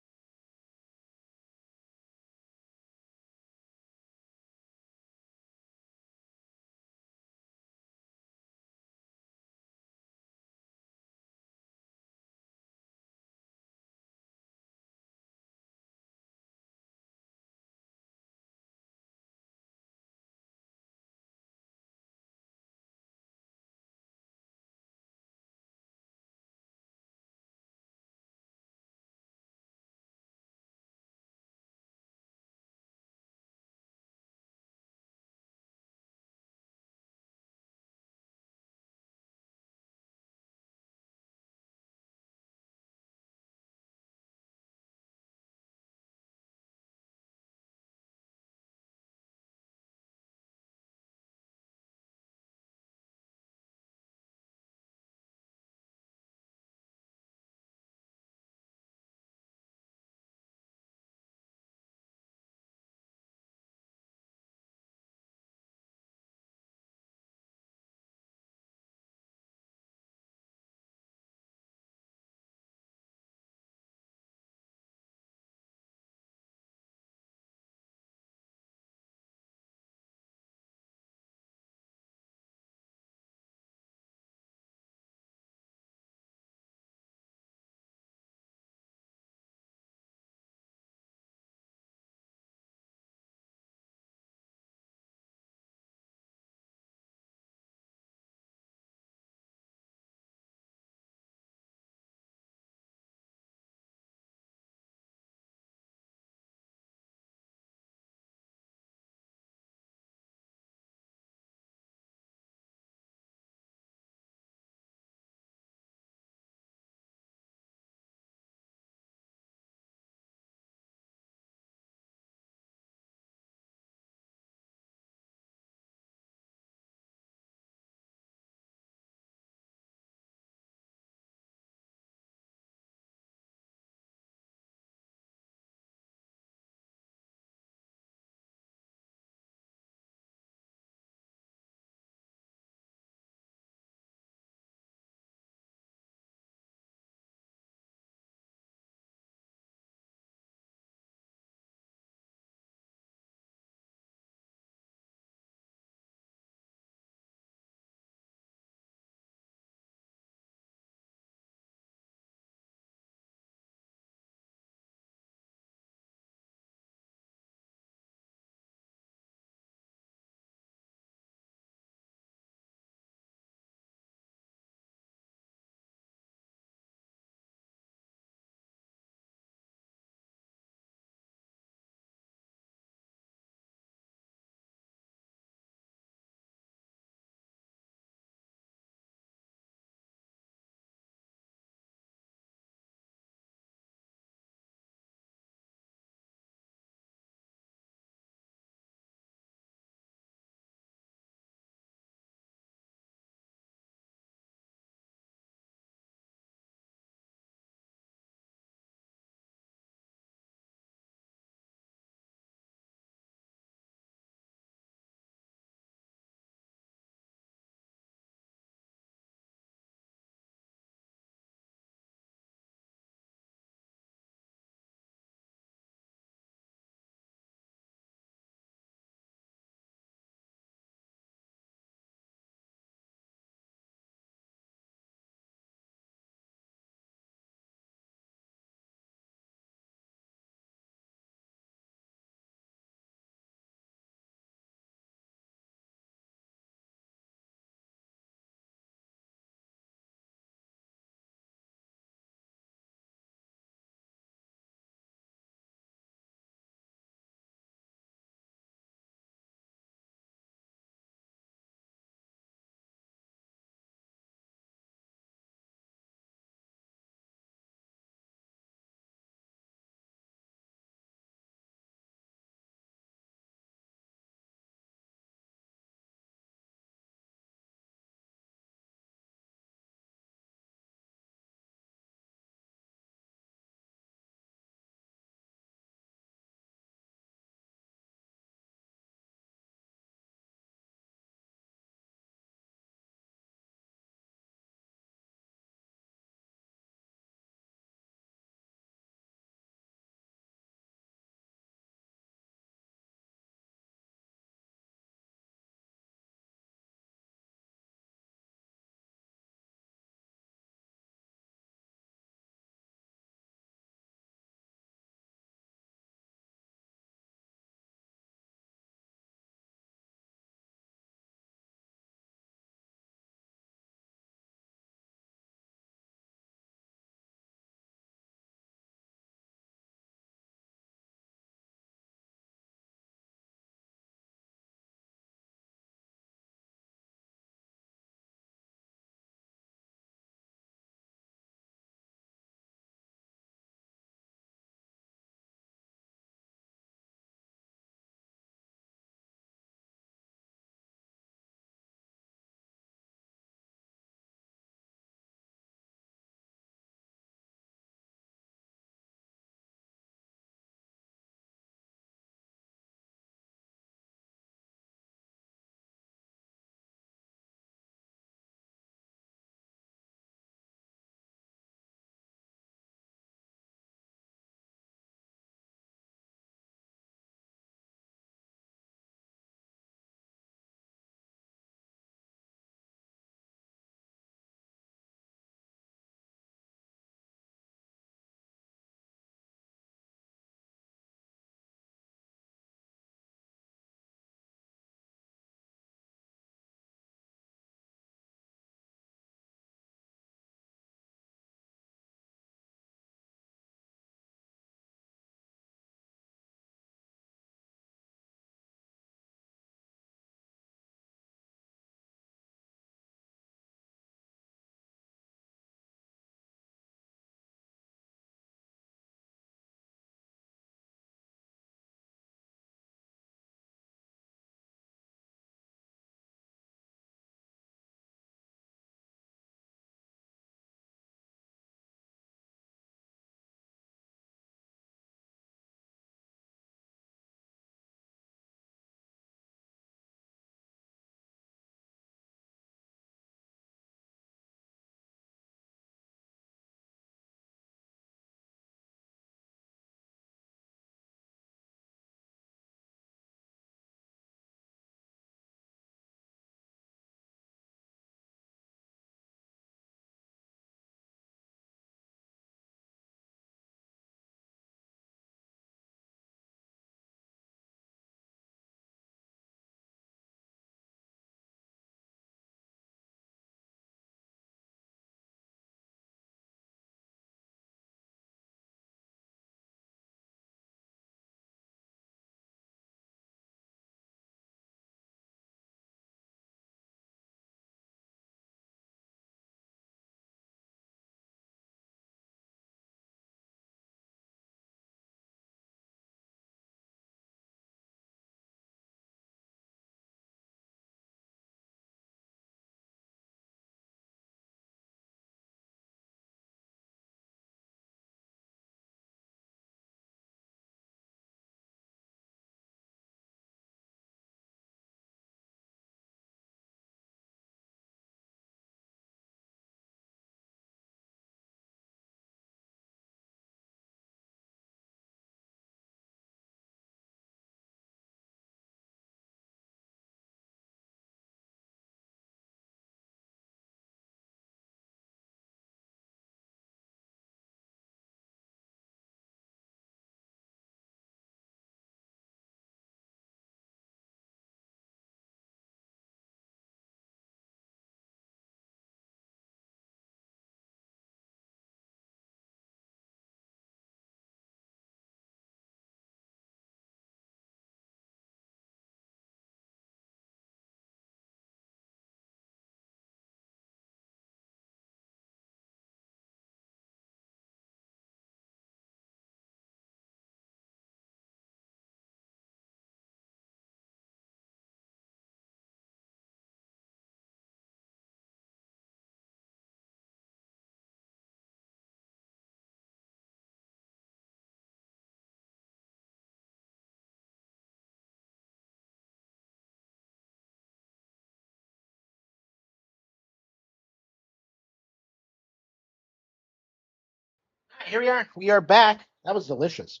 [SPEAKER 1] Here we are. We are back. That was delicious.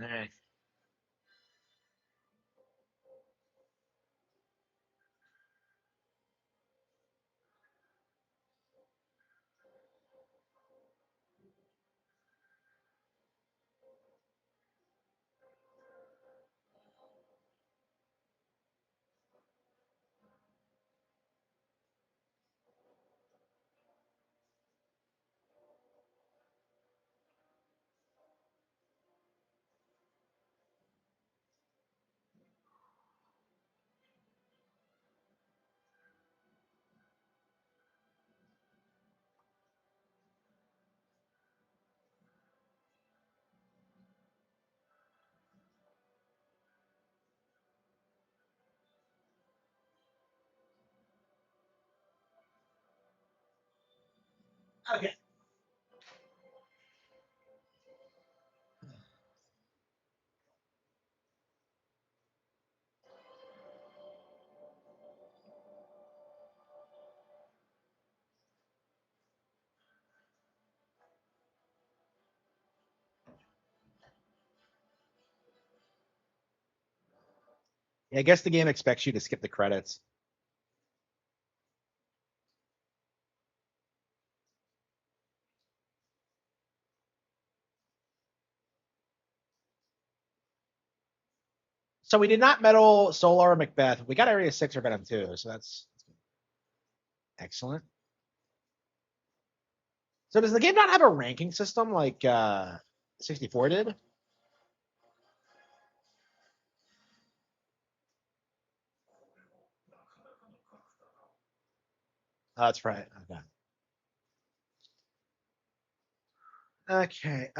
[SPEAKER 1] All right. Okay. Yeah, I guess the game expects you to skip the credits. So we did not medal Solar or Macbeth. We got Area 6 or Venom 2, so that's excellent. So does the game not have a ranking system like 64 did? Oh, that's right. Okay. Okay.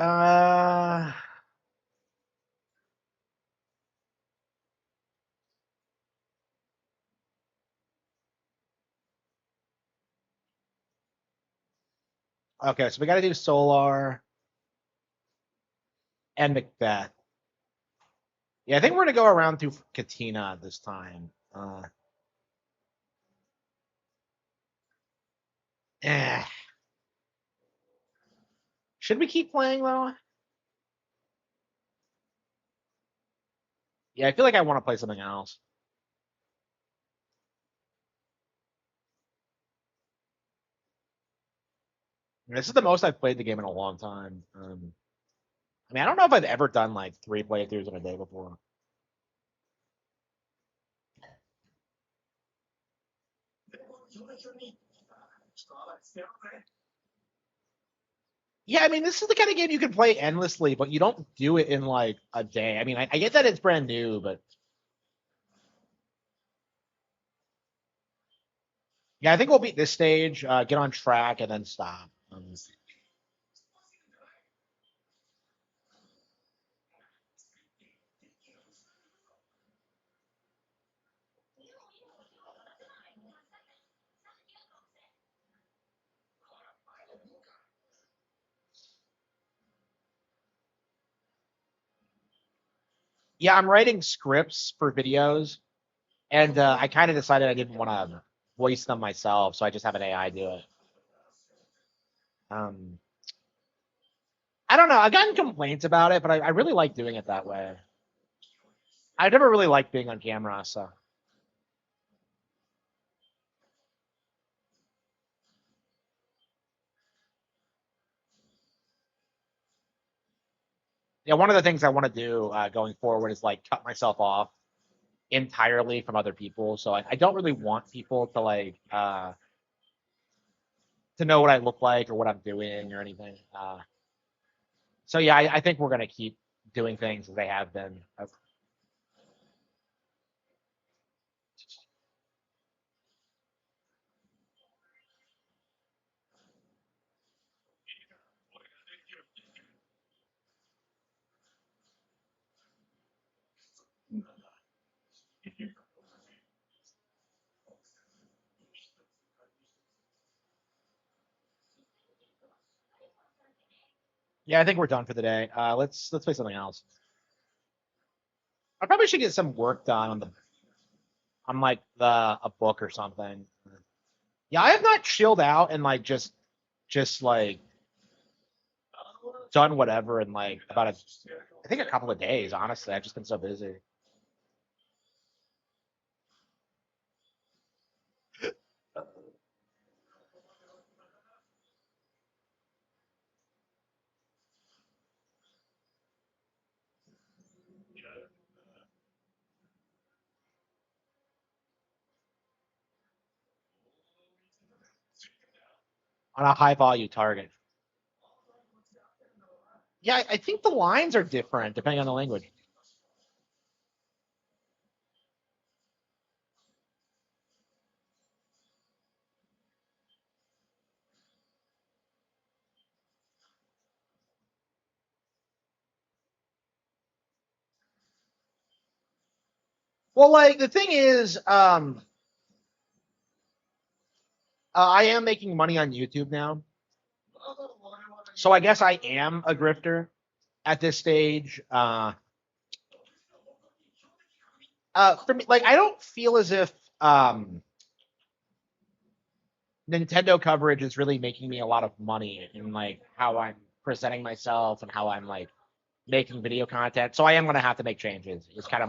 [SPEAKER 1] Okay, so we got to do Solar and Macbeth. Yeah, I think we're gonna go around through Katina this time. Eh. Should we keep playing though? Yeah, I feel like I want to play something else. This is the most I've played the game in a long time. I mean, I don't know if I've ever done like 3 playthroughs in a day before. Yeah, I mean, this is the kind of game you can play endlessly, but you don't do it in like a day. I mean, I get that it's brand new, but yeah, I think we'll beat this stage, get on track, and then stop. Yeah, I'm writing scripts for videos, and I kind of decided I didn't want to voice them myself, so I just have an AI do it. Um, I don't know. I've gotten complaints about it, but I really like doing it that way. I never really liked being on camera, so yeah. One of the things I want to do going forward is like cut myself off entirely from other people. So I don't really want people to like to know what I look like or what I'm doing or anything. So yeah, I think we're gonna keep doing things as they have been. Yeah, I think we're done for the day. Let's play something else. I probably should get some work done on the on like the a book or something. Yeah, I have not chilled out and like just like done whatever in like about I think a couple of days. Honestly, I've just been so busy. On a high volume target. Yeah, I think the lines are different depending on the language. Well, like the thing is, I am making money on YouTube now, so I guess I am a grifter at this stage. For me, like I don't feel as if Nintendo coverage is really making me a lot of money in like how I'm presenting myself and how I'm like making video content. So I am gonna have to make changes. It's kind of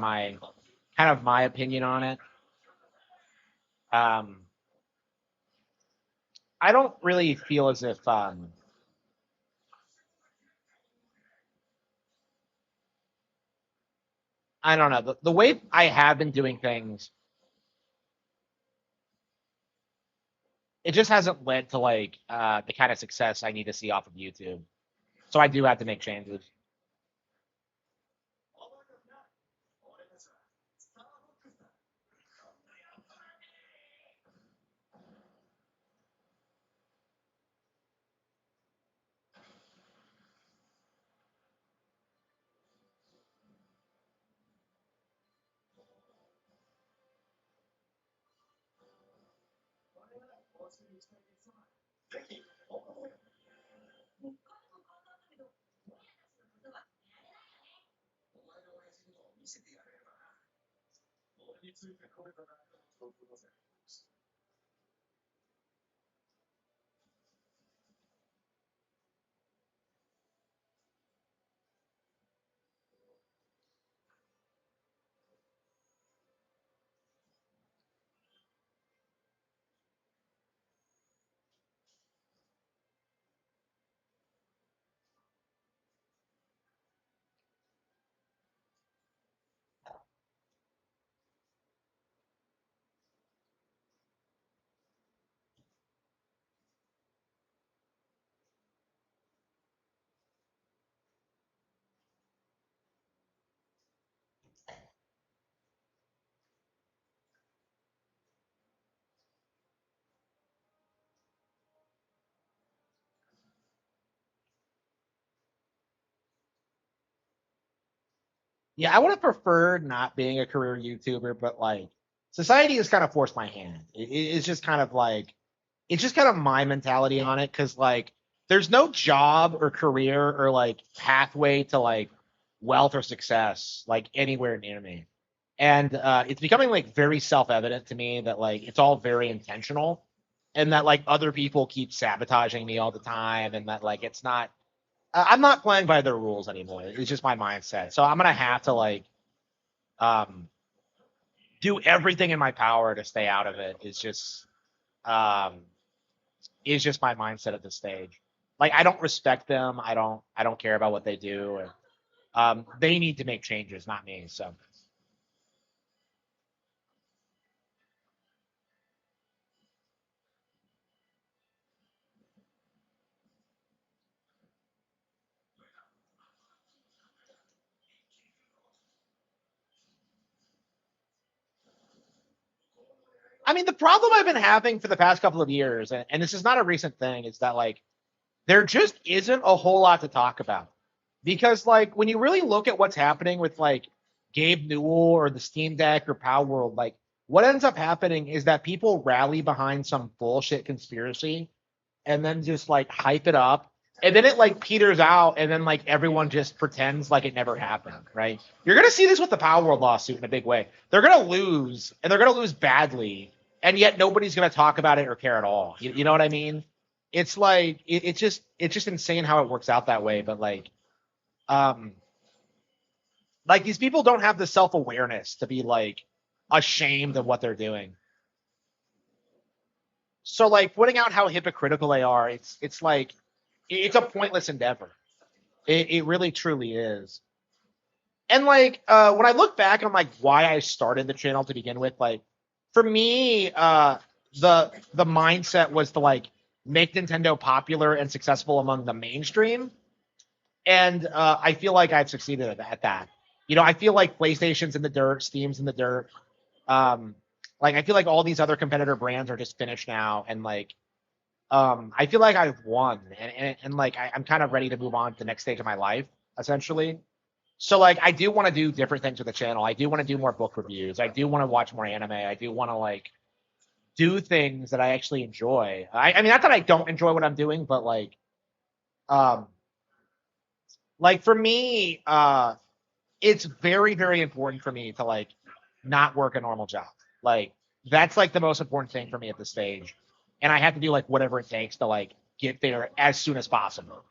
[SPEAKER 1] my opinion on it. Um, I don't really feel as if I don't know the way I have been doing things. It just hasn't led to like the kind of success I need to see off of YouTube. So I do have to make changes. Yeah, I would have preferred not being a career YouTuber, but like society has kind of forced my hand. It's just kind of like it's just kind of my mentality on it because like there's no job or career or like pathway to like wealth or success like anywhere near me. And it's becoming like very self-evident to me that like it's all very intentional and that like other people keep sabotaging me all the time and that like it's not I'm not playing by their rules anymore. It's just my mindset. So I'm gonna have to like um, do everything in my power to stay out of it. Um, is just my mindset at this stage. Like I don't respect them. I don't care about what they do. And they need to make changes, not me. So I mean, the problem I've been having for the past couple of years, and this is not a recent thing, is that like there just isn't a whole lot to talk about. Because like when you really look at what's happening with like Gabe Newell or the Steam Deck or Power World, like what ends up happening is that people rally behind some bullshit conspiracy and then just like hype it up. And then it like peters out, and then like everyone just pretends like it never happened, right? You're gonna see this with the Power World lawsuit in a big way. They're gonna lose, and they're gonna lose badly. and yet nobody's gonna talk about it or care at all. You know what I mean? It's like it's just insane how it works out that way. But um, like these people don't have the self awareness to be like ashamed of what they're doing. So like pointing out how hypocritical they are, it's like it's a pointless endeavor. It really truly is. And like when I look back on like why I started the channel to begin with, like for me, the mindset was to like make Nintendo popular and successful among the mainstream, and I feel like I've succeeded at that. You know, I feel like PlayStation's in the dirt, Steam's in the dirt. Um, like I feel like all these other competitor brands are just finished now, and like I feel like I've won, and like I'm kind of ready to move on to the next stage of my life, essentially. So like I do want to do different things with the channel. I do want to do more book reviews. I do want to watch more anime. I do want to like do things that I actually enjoy. I mean not that I don't enjoy what I'm doing, but um like for me, it's very, very important for me to like not work a normal job. Like that's like the most important thing for me at this stage. And I have to do like whatever it takes to like get there as soon as possible.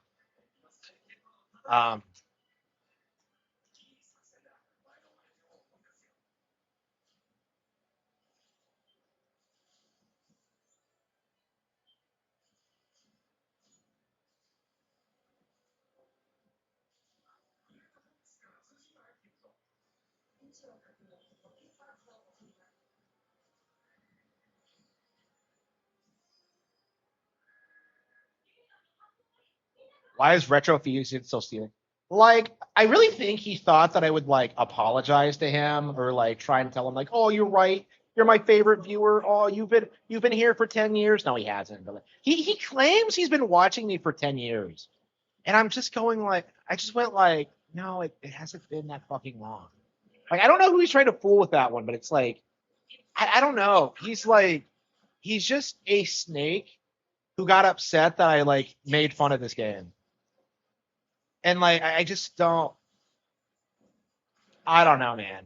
[SPEAKER 1] Um Why is Retro Fusion so stealing? Like, I really think he thought that I would like apologize to him or like try and tell him like, "Oh, you're right. You're my favorite viewer. Oh, you've been here for 10 years." No, he hasn't. But like, he claims he's been watching me for 10 years. And I'm just going like I just went like, "No, it hasn't been that fucking long." Like I don't know who he's trying to fool with that one, but it's like I don't know. He's just a snake who got upset that I like made fun of this game. And like I just don't I don't know, man.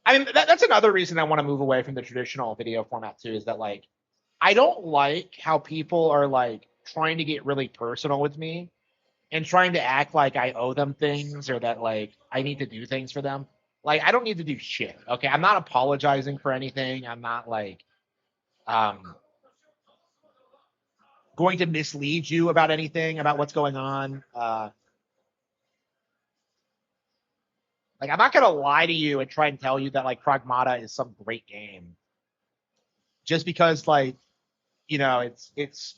[SPEAKER 1] I mean that's another reason I want to move away from the traditional video format too, is that like I don't like how people are like trying to get really personal with me and trying to act like I owe them things or that like I need to do things for them. Like I don't need to do shit. Okay. I'm not apologizing for anything. I'm not like um going to mislead you about anything about what's going on. Like I'm not gonna lie to you and try and tell you that like Pragmata is some great game just because like it's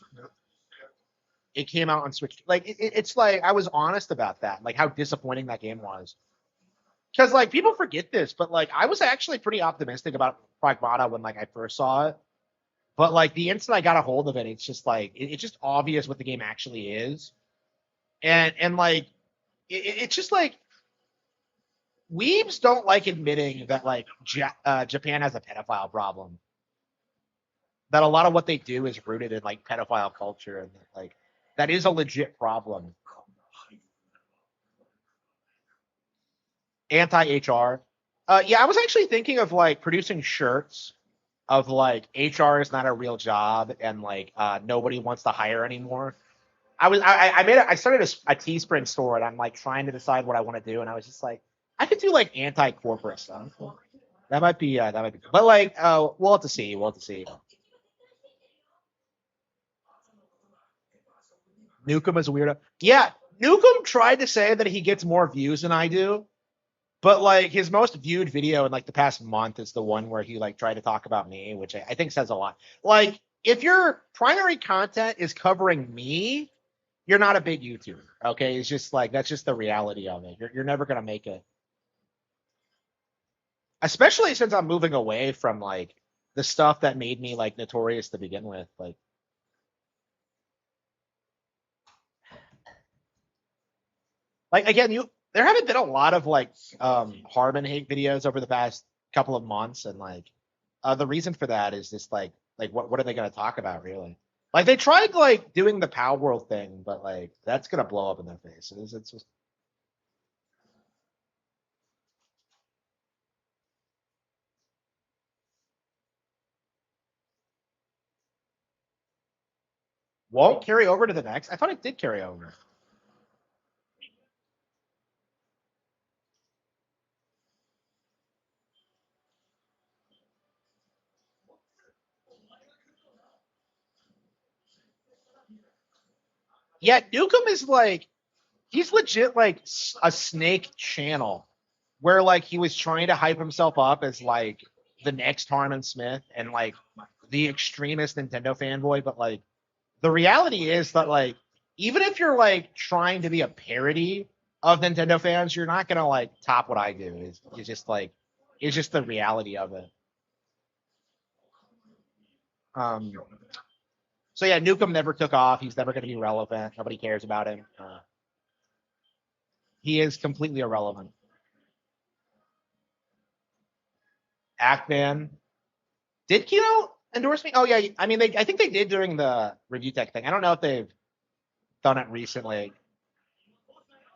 [SPEAKER 1] it came out on Switch. Like it's like I was honest about that, like how disappointing that game was. Because like people forget this, but like I was actually pretty optimistic about Pragmata when like I first saw it. But like the instant I got a hold of it, it's just like it's just obvious what the game actually is, and like it's just like weebs don't like admitting that like Japan has a pedophile problem. That a lot of what they do is rooted in like pedophile culture, and like that is a legit problem. Anti HR. Yeah, I was actually thinking of like producing shirts of like HR is not a real job and like nobody wants to hire anymore. I made I started a Teespring store and I'm like trying to decide what I want to do, and I was just like I could do like anti corporate stuff. That might be but like we'll have to see. We'll have to see. Nukem is a weirdo. Yeah, Nukem tried to say that he gets more views than I do, but like his most viewed video in like the past month is the one where he like tried to talk about me, which I think says a lot. Like if your primary content is covering me, you're not a big YouTuber. Okay, it's just like that's just the reality of it. You're never gonna make it, especially since I'm moving away from like the stuff that made me like notorious to begin with. Like again, you there haven't been a lot of like Harman hate videos over the past couple of months, and like the reason for that is just like what are they going to talk about really? Like they tried like doing the Power World thing, but like that's going to blow up in their faces. It's just Won't carry over to the next? I thought it did carry over. Yeah, Nukem is like he's legit like a snake channel where like he was trying to hype himself up as like the next Harman Smith and like the extremist Nintendo fanboy, but like the reality is that like even if you're like trying to be a parody of Nintendo fans, you're not gonna like top what I do. It's just like it's just the reality of it. Um, so yeah, Nukem never took off. He's never gonna be relevant. Nobody cares about him. He is completely irrelevant. Ackman. Did Kino endorse me? Oh yeah, I mean I think they did during the review tech thing. I don't know if they've done it recently.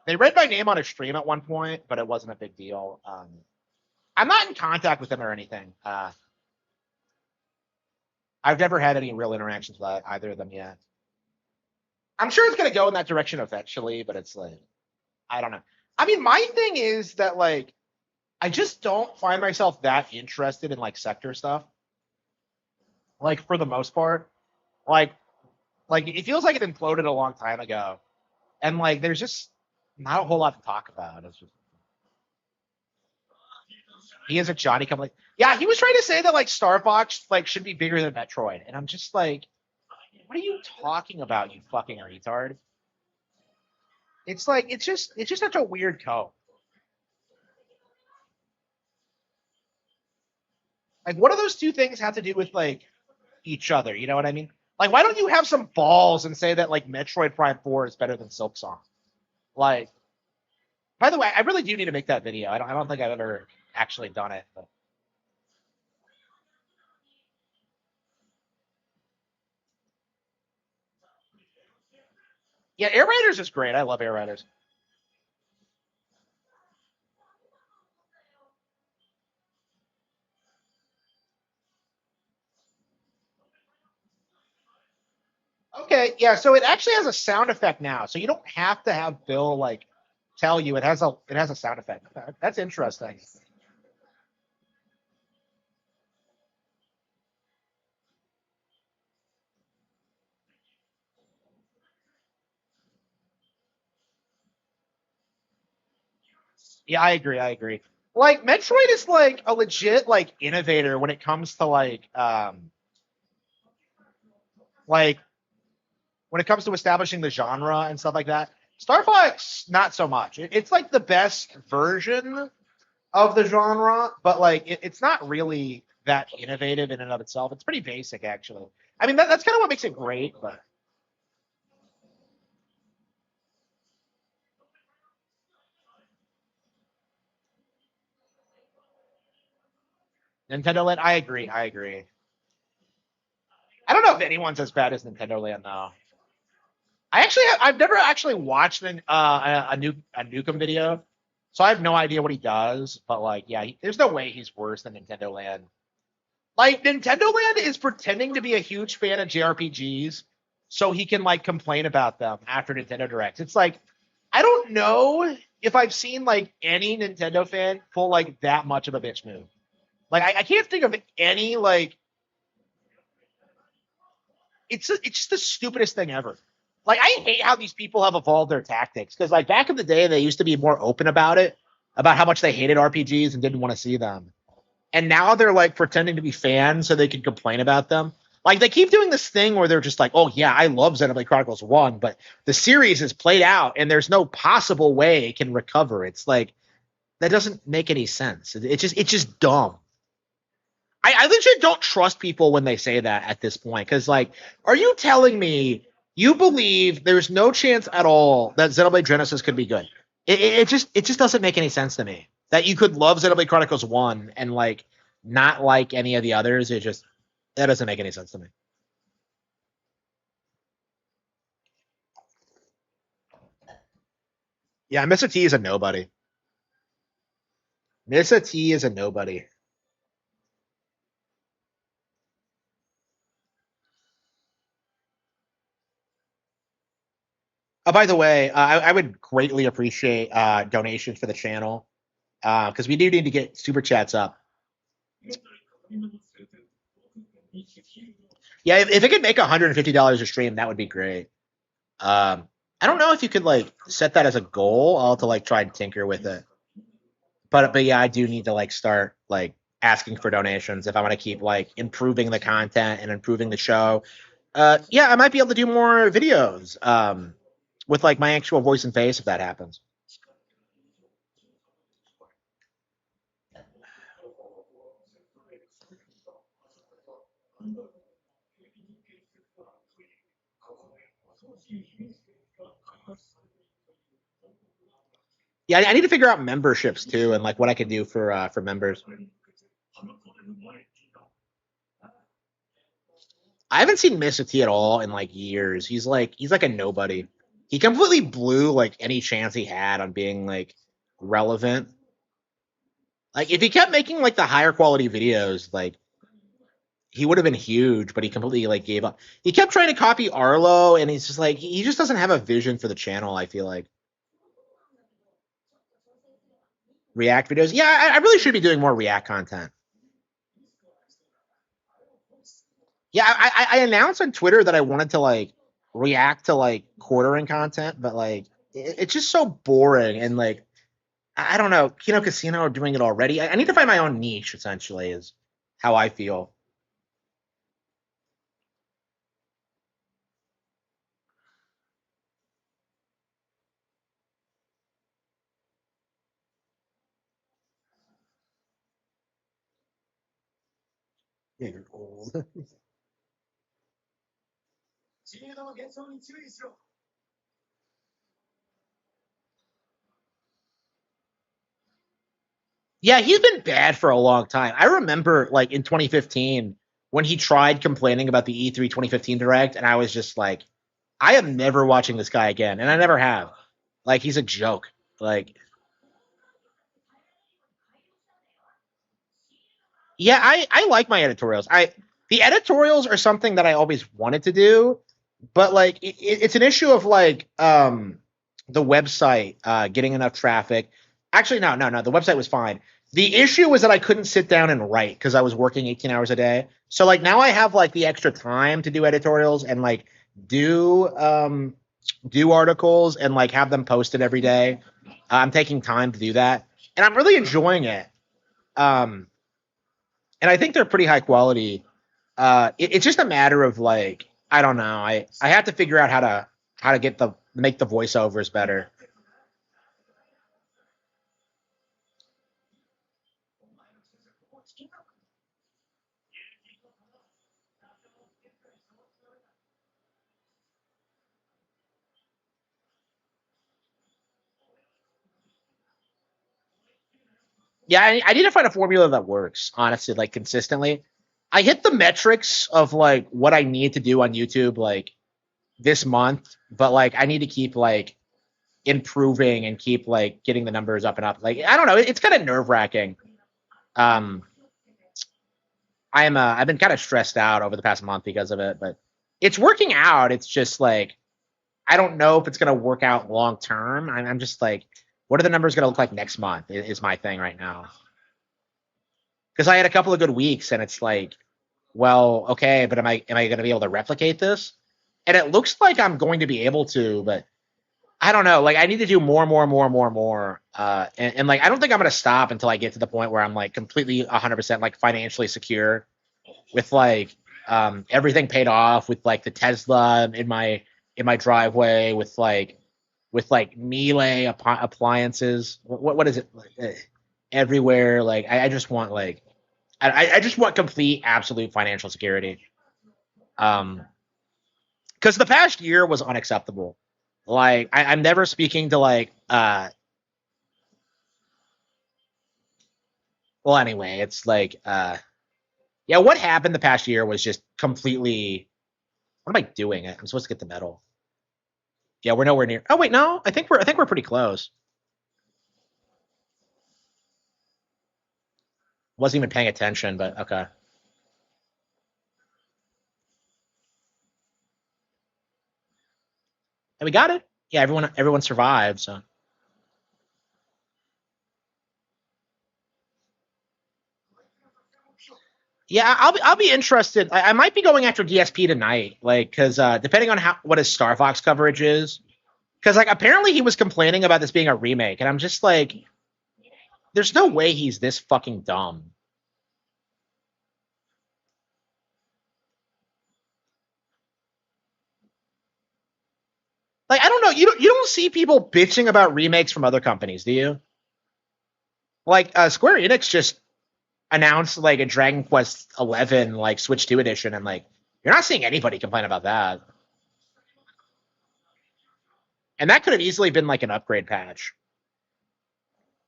[SPEAKER 1] They read my name on a stream at one point, but it wasn't a big deal. I'm not in contact with them or anything. I've never had any real interactions with either of them yet. I'm sure it's gonna go in that direction eventually, but it's like I don't know. I mean, my thing is that like I just don't find myself that interested in like sector stuff. Like for the most part, like it feels like it imploded a long time ago, and like there's just not a whole lot to talk about. It's just he is a Johnny come like yeah, he was trying to say that like Star Fox like should be bigger than Metroid, and I'm just like, what are you talking about, you fucking retard? It's like it's just such a weird code. Like, what do those two things have to do with like each other? You know what I mean? Like, why don't you have some balls and say that like Metroid Prime 4 is better than Silk Song? Like, by the way, I really do need to make that video. I don't think I've ever actually done it. But. Yeah, Air Raiders is great. I love Air Raiders. Okay, yeah, so it actually has a sound effect now, so you don't have to have Bill like tell you it has a sound effect. That's interesting. Yeah, I agree. I agree. Like Metroid is like a legit like innovator when it comes to like when it comes to establishing the genre and stuff like that. Star Fox, not so much. It's like the best version of the genre, but like it's not really that innovative in and of itself. It's pretty basic, actually. I mean, that's kind of what makes it great, but Nintendo Land, I agree. I agree. I don't know if anyone's as bad as Nintendo Land though. I've never actually watched a Nukem video, so I have no idea what he does. But like, yeah, there's no way he's worse than Nintendo Land. Like Nintendo Land is pretending to be a huge fan of JRPGs, so he can like complain about them after Nintendo Directs. It's like I don't know if I've seen like any Nintendo fan pull like that much of a bitch move. Like I can't think of any like it's just the stupidest thing ever. Like I hate how these people have evolved their tactics because like back in the day they used to be more open about it, about how much they hated RPGs and didn't want to see them, and now they're like pretending to be fans so they can complain about them. Like they keep doing this thing where they're just like, "Oh yeah, I love Xenoblade Chronicles 1, but the series is played out and there's no possible way it can recover." It's like that doesn't make any sense. It's just dumb. I legit don't trust people when they say that at this point. Because, like, are you telling me you believe there's no chance at all that Xenoblade Genesis could be good? It just doesn't make any sense to me that you could love Xenoblade Chronicles 1 and like not like any of the others. It just that doesn't make any sense to me. Yeah, Mr. T is a nobody. Mr. T is a nobody. Oh, by the way, I would greatly appreciate donations for the channel because we do need to get super chats up. Yeah, if it could make $150 a stream, that would be great. I don't know if you could like set that as a goal. I'll have to like try and tinker with it. But yeah, I do need to like start like asking for donations if I want to keep like improving the content and improving the show. Yeah, I might be able to do more videos with like my actual voice and face if that happens. Yeah, I need to figure out memberships too, and like what I could do for members. I haven't seen Mr. T at all in like years. He's like a nobody. He completely blew like any chance he had on being like relevant. Like if he kept making like the higher quality videos, like he would have been huge, but he completely like gave up. He kept trying to copy Arlo, and he's just like he just doesn't have a vision for the channel. I feel like React videos. Yeah, I really should be doing more React content. Yeah, I announced on Twitter that I wanted to like react to like quartering content, but like it's just so boring and like I don't know. Kino Casino are doing it already. I need to find my own niche. Essentially, is how I feel. Yeah, you're old.
[SPEAKER 7] 知名度の減少に注意しろ。
[SPEAKER 1] Yeah, he's been bad for a long time. I remember like in 2015 when he tried complaining about the E3 2015 direct, and I was just like, I am never watching this guy again, and I never have. Like he's a joke. Like yeah, I like my editorials. The editorials are something that I always wanted to do, but like it's an issue of like the website getting enough traffic. Actually, no. The website was fine. The issue was that I couldn't sit down and write because I was working 18 hours a day. So like now I have like the extra time to do editorials and like do do articles and like have them posted every day. I'm taking time to do that, and I'm really enjoying it. Um, and I think they're pretty high quality. It's just a matter of like I don't know. I have to figure out how to get the make the voiceovers better. Yeah, I need to find a formula that works. Honestly, like consistently. I hit the metrics of like what I need to do on YouTube like this month, but like I need to keep like improving and keep like getting the numbers up and up. Like I don't know, it's kind of nerve wracking. Um, I've been kind of stressed out over the past month because of it, but it's working out. It's just like I don't know if it's gonna work out long term. I'm just like, what are the numbers gonna look like next month? Is my thing right now. Because I had a couple of good weeks, and it's like, well, okay, but am I gonna be able to replicate this? And it looks like I'm going to be able to, but I don't know. Like I need to do more. And like I don't think I'm gonna stop until I get to the point where I'm like completely 100% like financially secure with like everything paid off with like the Tesla in my driveway with like Miele appliances. What is it? Everywhere. Like I just want like I just want complete absolute financial security. Um, because the past year was unacceptable. Like I'm never speaking to like well anyway, it's like yeah, what happened the past year was just completely what am I doing? I'm supposed to get the medal. Yeah, we're nowhere near. Oh wait, no, I think we're pretty close. Wasn't even paying attention, but okay. And we got it. Yeah, everyone survived. So yeah, I'll be interested. I might be going after DSP tonight, like because depending on how what his Star Fox coverage is, because like apparently he was complaining about this being a remake, and I'm just like, there's no way he's this fucking dumb. Like I don't know, you don't see people bitching about remakes from other companies, do you? Like Square Enix just announced like a Dragon Quest 11 like Switch 2 edition, and like you're not seeing anybody complain about that. And that could have easily been like an upgrade patch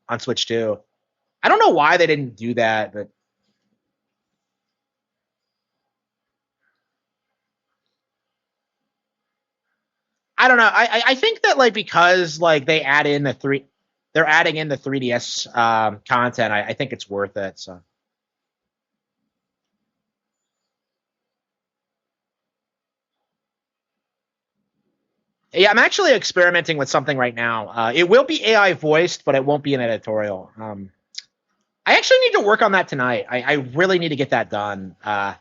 [SPEAKER 1] on Switch 2. I don't know why they didn't do that, but I don't know. I think that like because like they're adding in the 3DS content. I think it's worth it. So yeah, I'm actually experimenting with something right now. It will be AI voiced, but it won't be an editorial. I actually need to work on that tonight. I really need to get that done. I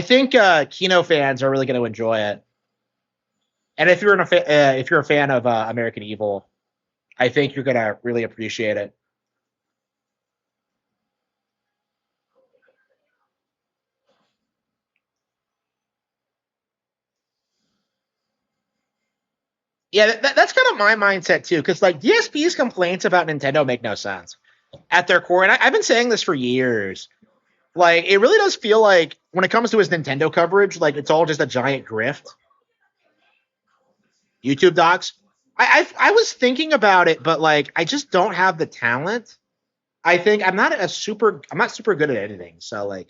[SPEAKER 1] think Kino fans are really going to enjoy it. And if you're a fan of American Evil, I think you're going to really appreciate it. Yeah, that's kind of my mindset too, because like DSP's complaints about Nintendo make no sense at their core, and I've been saying this for years. Like, it really does feel like when it comes to his Nintendo coverage, like it's all just a giant grift. YouTube docs. I was thinking about it, but like I just don't have the talent. I think I'm not super good at editing, so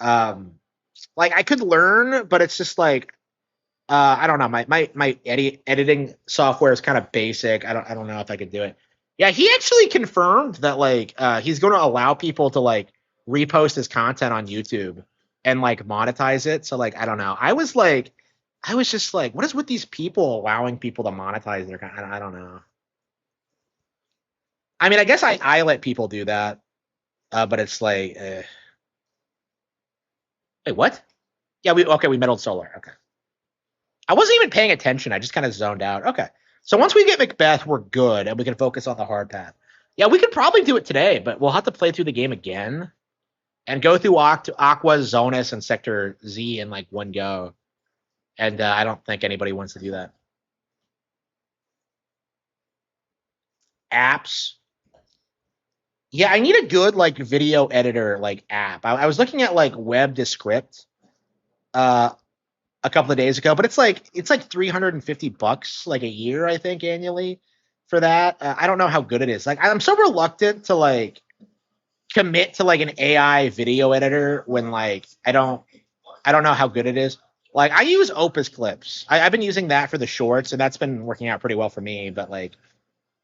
[SPEAKER 1] um like I could learn, but it's just like I don't know. My editing software is kind of basic. I don't know if I could do it. Yeah, he actually confirmed that like he's going to allow people to like repost his content on YouTube and like monetize it. So like I don't know. I was just like, what is with these people allowing people to monetize their content? I don't know. I mean, I guess I let people do that, but it's like, wait, what? Yeah, we meddled solar. Okay. I wasn't even paying attention. I just kind of zoned out. Okay. So once we get Macbeth, we're good and we can focus on the hard path. Yeah, we could probably do it today, but we'll have to play through the game again and go through Aqua, Zonus, and Sector Z in like one go. And I don't think anybody wants to do that. Apps. Yeah, I need a good like video editor like app. I was looking at like Web Descript uh, a couple of days ago, but it's like $350 like a year, I think, annually for that. I don't know how good it is. Like I'm so reluctant to like commit to like an AI video editor when like I don't know how good it is. Like I use Opus Clips. I've been using that for the shorts, and that's been working out pretty well for me. But like,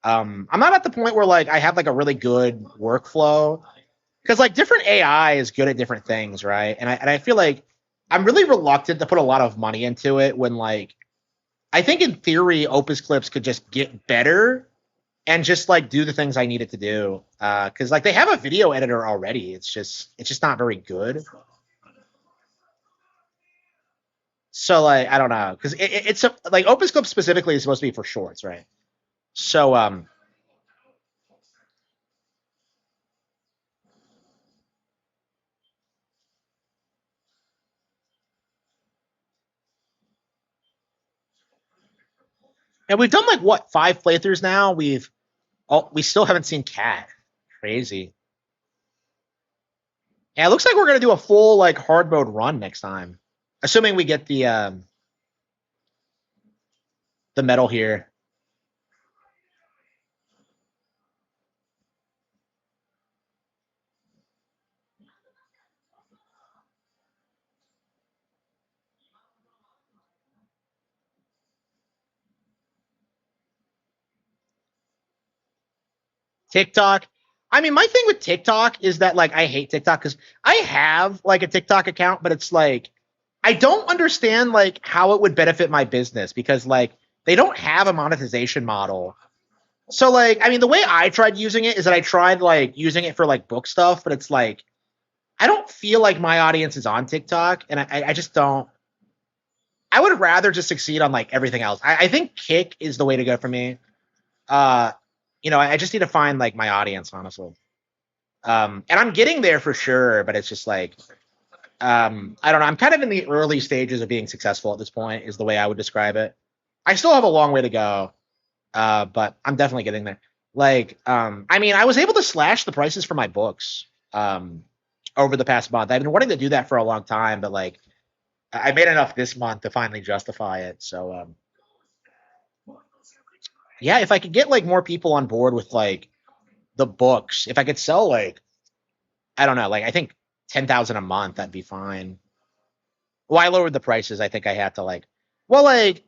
[SPEAKER 1] I'm not at the point where like I have like a really good workflow because like different AI is good at different things, right? And I feel like I'm really reluctant to put a lot of money into it when like I think in theory Opus Clips could just get better and just like do the things I need it to do. Because like they have a video editor already. It's just not very good. So like I don't know because like Opus Clips specifically is supposed to be for shorts, right? So and we've done like what 5 playthroughs now. We still haven't seen Cat. Crazy. Yeah, it looks like we're gonna do a full like hard mode run next time, assuming we get the medal here. TikTok. I mean, my thing with TikTok is that like I hate TikTok because I have like a TikTok account, but it's like I don't understand like how it would benefit my business because like they don't have a monetization model. So like, I mean, the way I tried using it is that I tried like using it for like book stuff, but it's like I don't feel like my audience is on TikTok, and I just don't. I would rather just succeed on like everything else. I think Kick is the way to go for me. Uh, I just need to find like my audience, honestly. And I'm getting there for sure, but it's just like I don't know. I'm kind of in the early stages of being successful at this point, is the way I would describe it. I still have a long way to go, but I'm definitely getting there. Like, I mean, I was able to slash the prices for my books um, over the past month. I've been wanting to do that for a long time, but like, I made enough this month to finally justify it. So, yeah, if I could get like more people on board with like the books, if I could sell like, I don't know, like I think 10,000 a month, that'd be fine. Well, I lowered the prices. I think I had to like, well, like,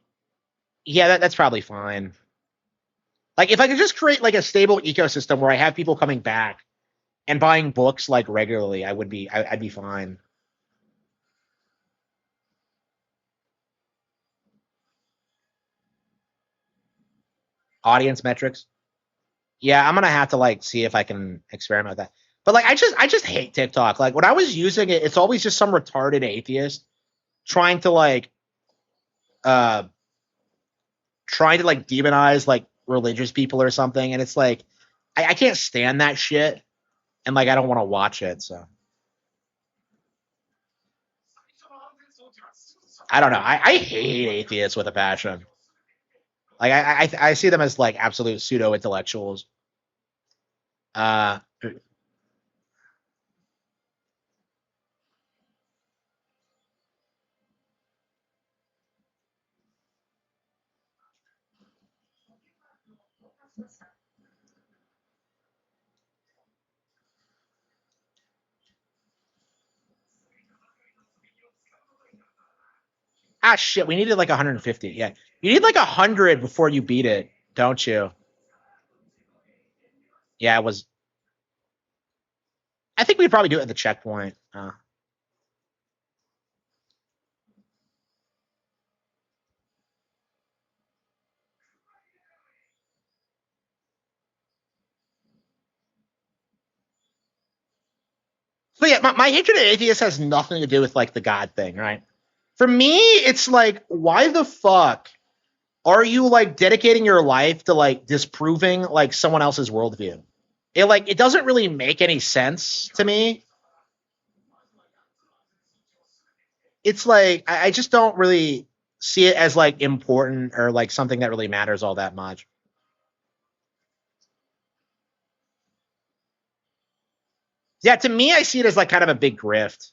[SPEAKER 1] yeah, that's probably fine. Like, if I could just create like a stable ecosystem where I have people coming back and buying books like regularly, I'd be fine. Audience metrics. Yeah, I'm gonna have to like see if I can experiment with that. But like, I just hate TikTok. Like when I was using it, it's always just some retarded atheist trying to like uh trying to like demonize like religious people or something, and it's like I can't stand that shit, and like I don't want to watch it. So I don't know. I hate atheists with a passion. Like I see them as like absolute pseudo intellectuals. Uh, shit, we needed like 150. Yeah, you need like 100 before you beat it, don't you? Yeah, it was. I think we'd probably do it at the checkpoint. So yeah, my hatred of atheists has nothing to do with like the God thing, right? For me, it's like, why the fuck are you like dedicating your life to like disproving like someone else's worldview? It doesn't really make any sense to me. It's like I just don't really see it as like important or like something that really matters all that much. Yeah, to me, I see it as like kind of a big grift.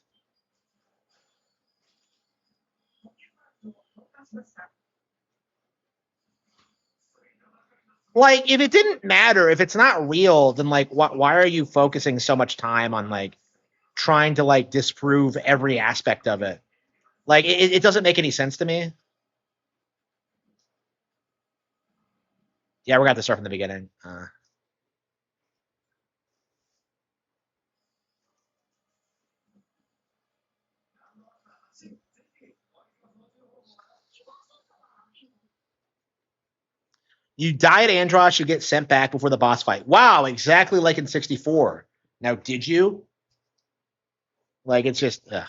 [SPEAKER 1] Like, if it didn't matter, if it's not real, then like, why are you focusing so much time on like trying to like disprove every aspect of it? Like, it doesn't make any sense to me. Yeah, we're gonna have to start from the beginning. You die at Andros, you get sent back before the boss fight. Wow, exactly like in 64. Now, did you? Like, it's just, ugh.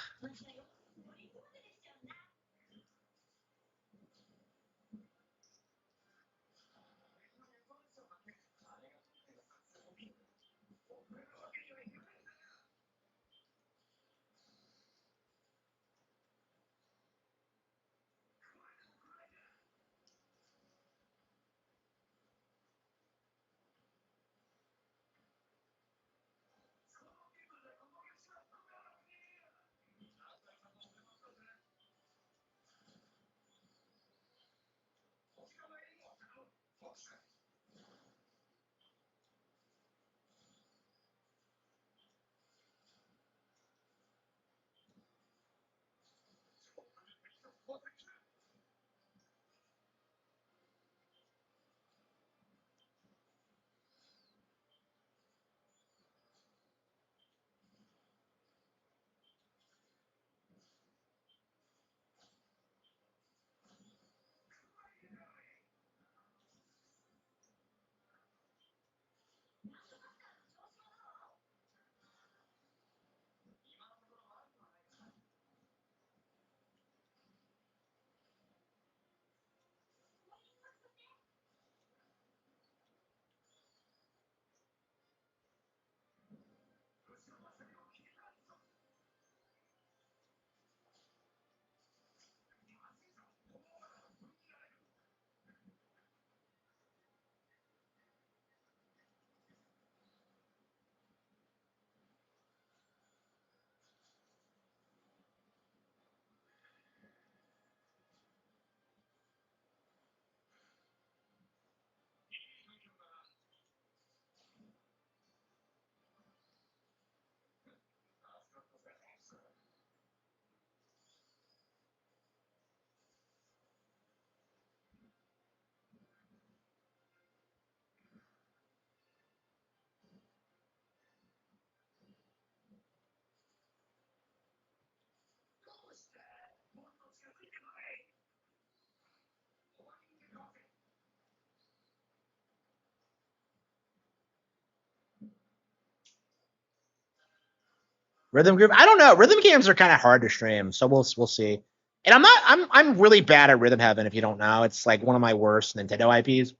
[SPEAKER 1] Rhythm group. I don't know. Rhythm games are kind of hard to stream, so we'll see. And I'm really bad at Rhythm Heaven. If you don't know, it's like one of my worst Nintendo IPs.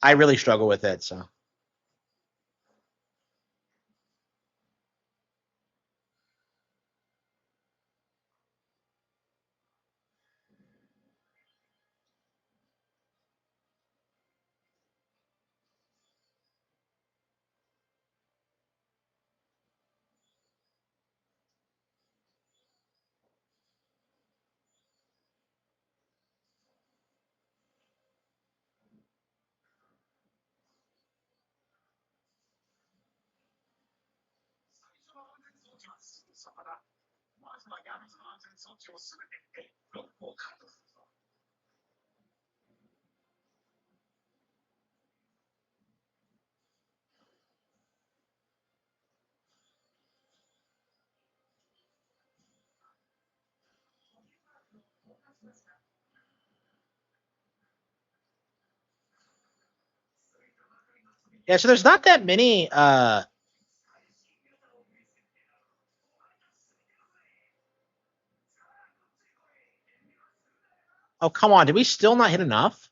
[SPEAKER 1] I really struggle with it. So yeah, so there's not that many. Oh, come on, did we still not hit enough?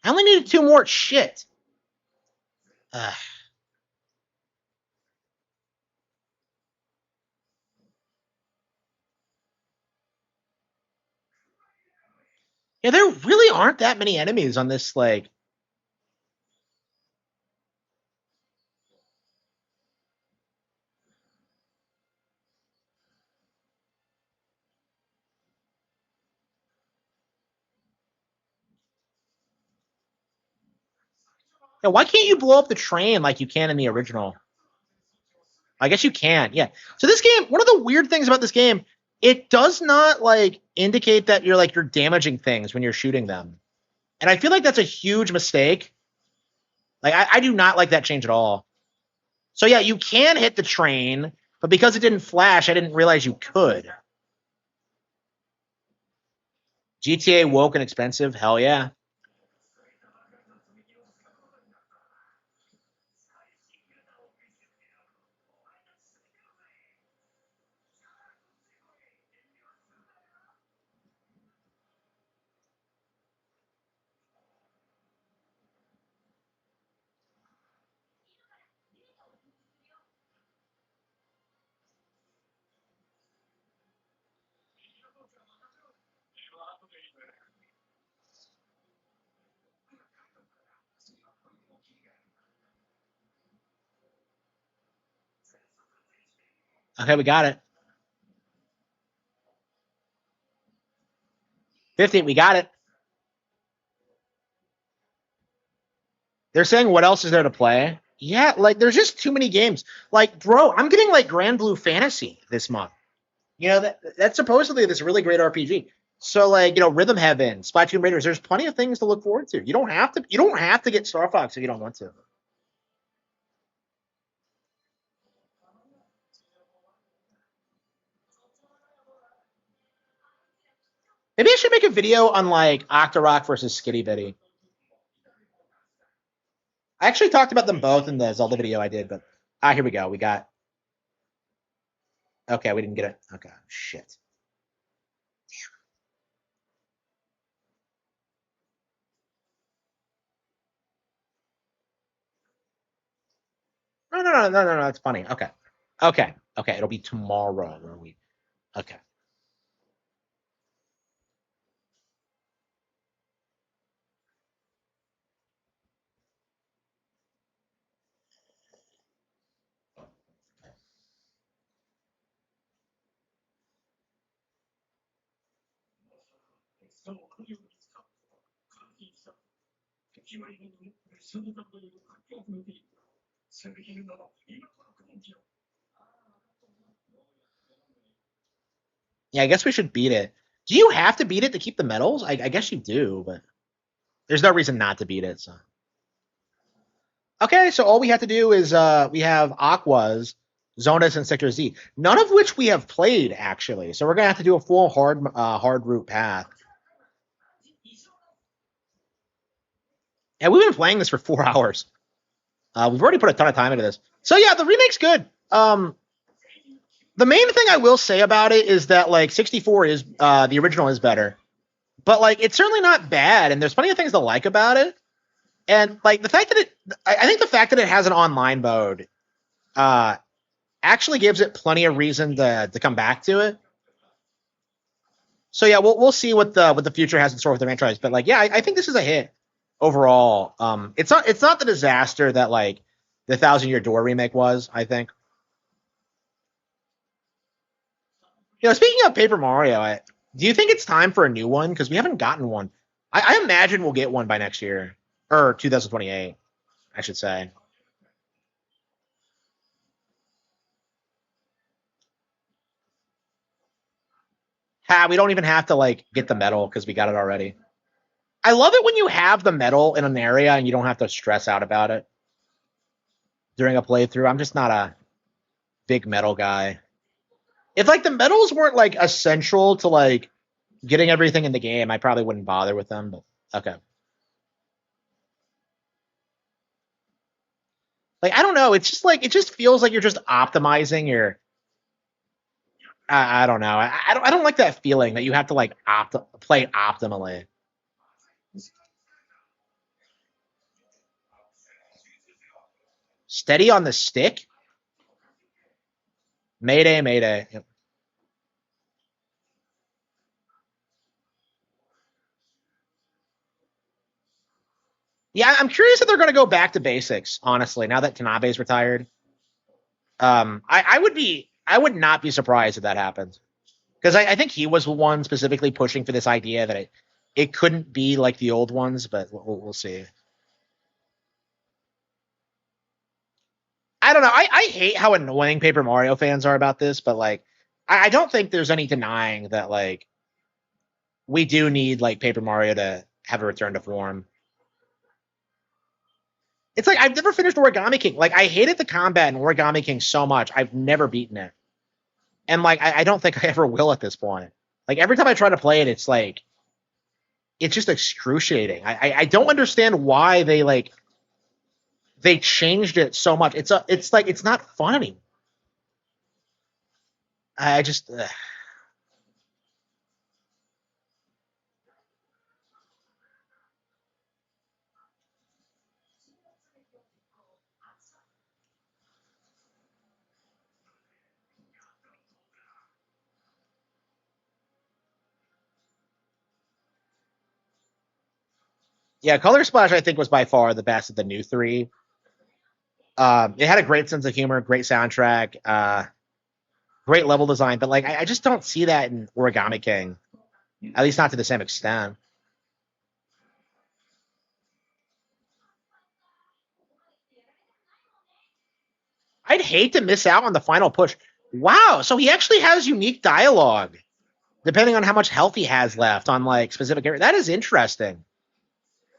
[SPEAKER 1] I only needed 2 more. Shit. Ugh. Yeah, there really aren't that many enemies on this. Like, yeah, why can't you blow up the train like you can in the original? I guess you can. Yeah. So this game, one of the weird things about this game, it does not like indicate that you're damaging things when you're shooting them, and I feel like that's a huge mistake. Like I do not like that change at all. So yeah, you can hit the train, but because it didn't flash, I didn't realize you could. GTA woke and expensive. Hell yeah. Okay, we got it. 50, we got it. They're saying what else is there to play? Yeah, like there's just too many games. Like, bro, I'm getting like Grand Blue Fantasy this month. You know, that's supposedly this really great RPG. So like, Rhythm Heaven, Splatoon Raiders, there's plenty of things to look forward to. You don't have to get Star Fox if you don't want to. Maybe I should make a video on like Octorok versus Skitty Bitty. I actually talked about them both in the Zelda video I did, but here we go. We got okay, we didn't get it. Okay, shit. No. It's funny. Okay. It'll be tomorrow where we. Okay. Yeah, I guess we should beat it. Do you have to beat it to keep the medals? I guess you do, but there's no reason not to beat it. So. Okay, so all we have to do is we have Aquas, Zonas, and Sector Z, none of which we have played actually. So we're gonna have to do a full hard route path. And we've been playing this for 4 hours. We've already put a ton of time into this. So yeah, the remake's good. The main thing I will say about it is that like 64 is the original is better, but like it's certainly not bad, and there's plenty of things to like about it. And like the fact that I think the fact that it has an online mode uh, actually gives it plenty of reason to come back to it. So yeah, we'll see what the future has in store with the franchise. But like, yeah, I think this is a hit overall. It's not the disaster that like the Thousand Year Door remake was. I think. Speaking of Paper Mario, do you think it's time for a new one? Because we haven't gotten one. I imagine we'll get one by next year or 2028, I should say. We don't even have to like get the medal because we got it already. I love it when you have the medal in an area and you don't have to stress out about it during a playthrough. I'm just not a big medal guy. If like the medals weren't like essential to like getting everything in the game, I probably wouldn't bother with them. But okay. Like I don't know. It's just like it just feels like you're just optimizing your. I don't know. I don't like that feeling that you have to like play optimally. Steady on the stick. Mayday, mayday. Yep. Yeah, I'm curious if they're going to go back to basics. Honestly, now that Tanabe's retired, I would not be surprised if that happens because I think he was the one specifically pushing for this idea that it couldn't be like the old ones, but we'll see. I don't know. I hate how annoying Paper Mario fans are about this, but like, I don't think there's any denying that like we do need like Paper Mario to have a return to form. It's like I've never finished Origami King. Like I hated the combat in Origami King so much. I've never beaten it, and like I don't think I ever will at this point. Like every time I try to play it, it's like it's just excruciating. I don't understand why they changed it so much. It's like it's not fun anymore. I just yeah. Color Splash I think was by far the best of the new three. It had a great sense of humor, great soundtrack, great level design, but like I just don't see that in Origami King. At least not to the same extent. I'd hate to miss out on the final push. Wow, so he actually has unique dialogue depending on how much health he has left on like specific areas. That is interesting.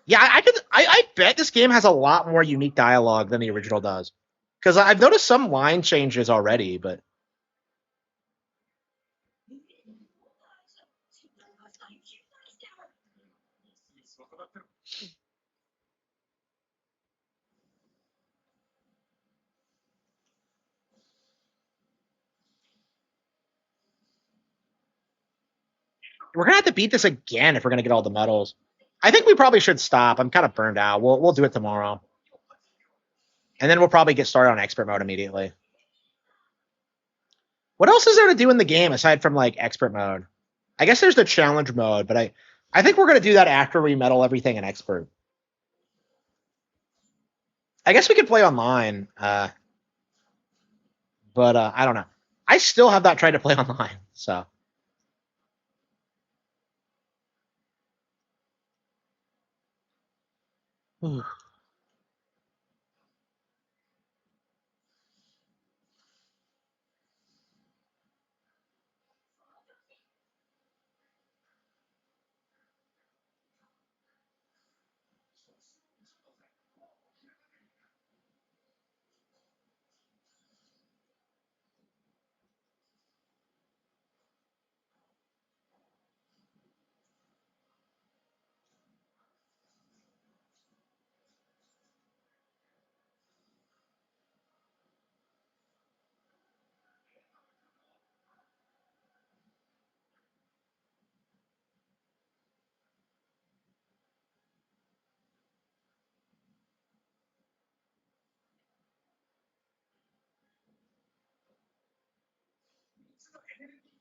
[SPEAKER 1] Yeah, I could. I bet this game has a lot more unique dialogue than the original does, because I've noticed some line changes already. But we're gonna have to beat this again if we're gonna get all the medals. I think we probably should stop. I'm kind of burned out. We'll do it tomorrow, and then we'll probably get started on expert mode immediately. What else is there to do in the game aside from like expert mode? I guess there's the challenge mode, but I think we're gonna do that after we medal everything in expert. I guess we could play online, but I don't know. I still have not tried to play online, so.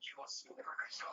[SPEAKER 7] 気はするのかしら。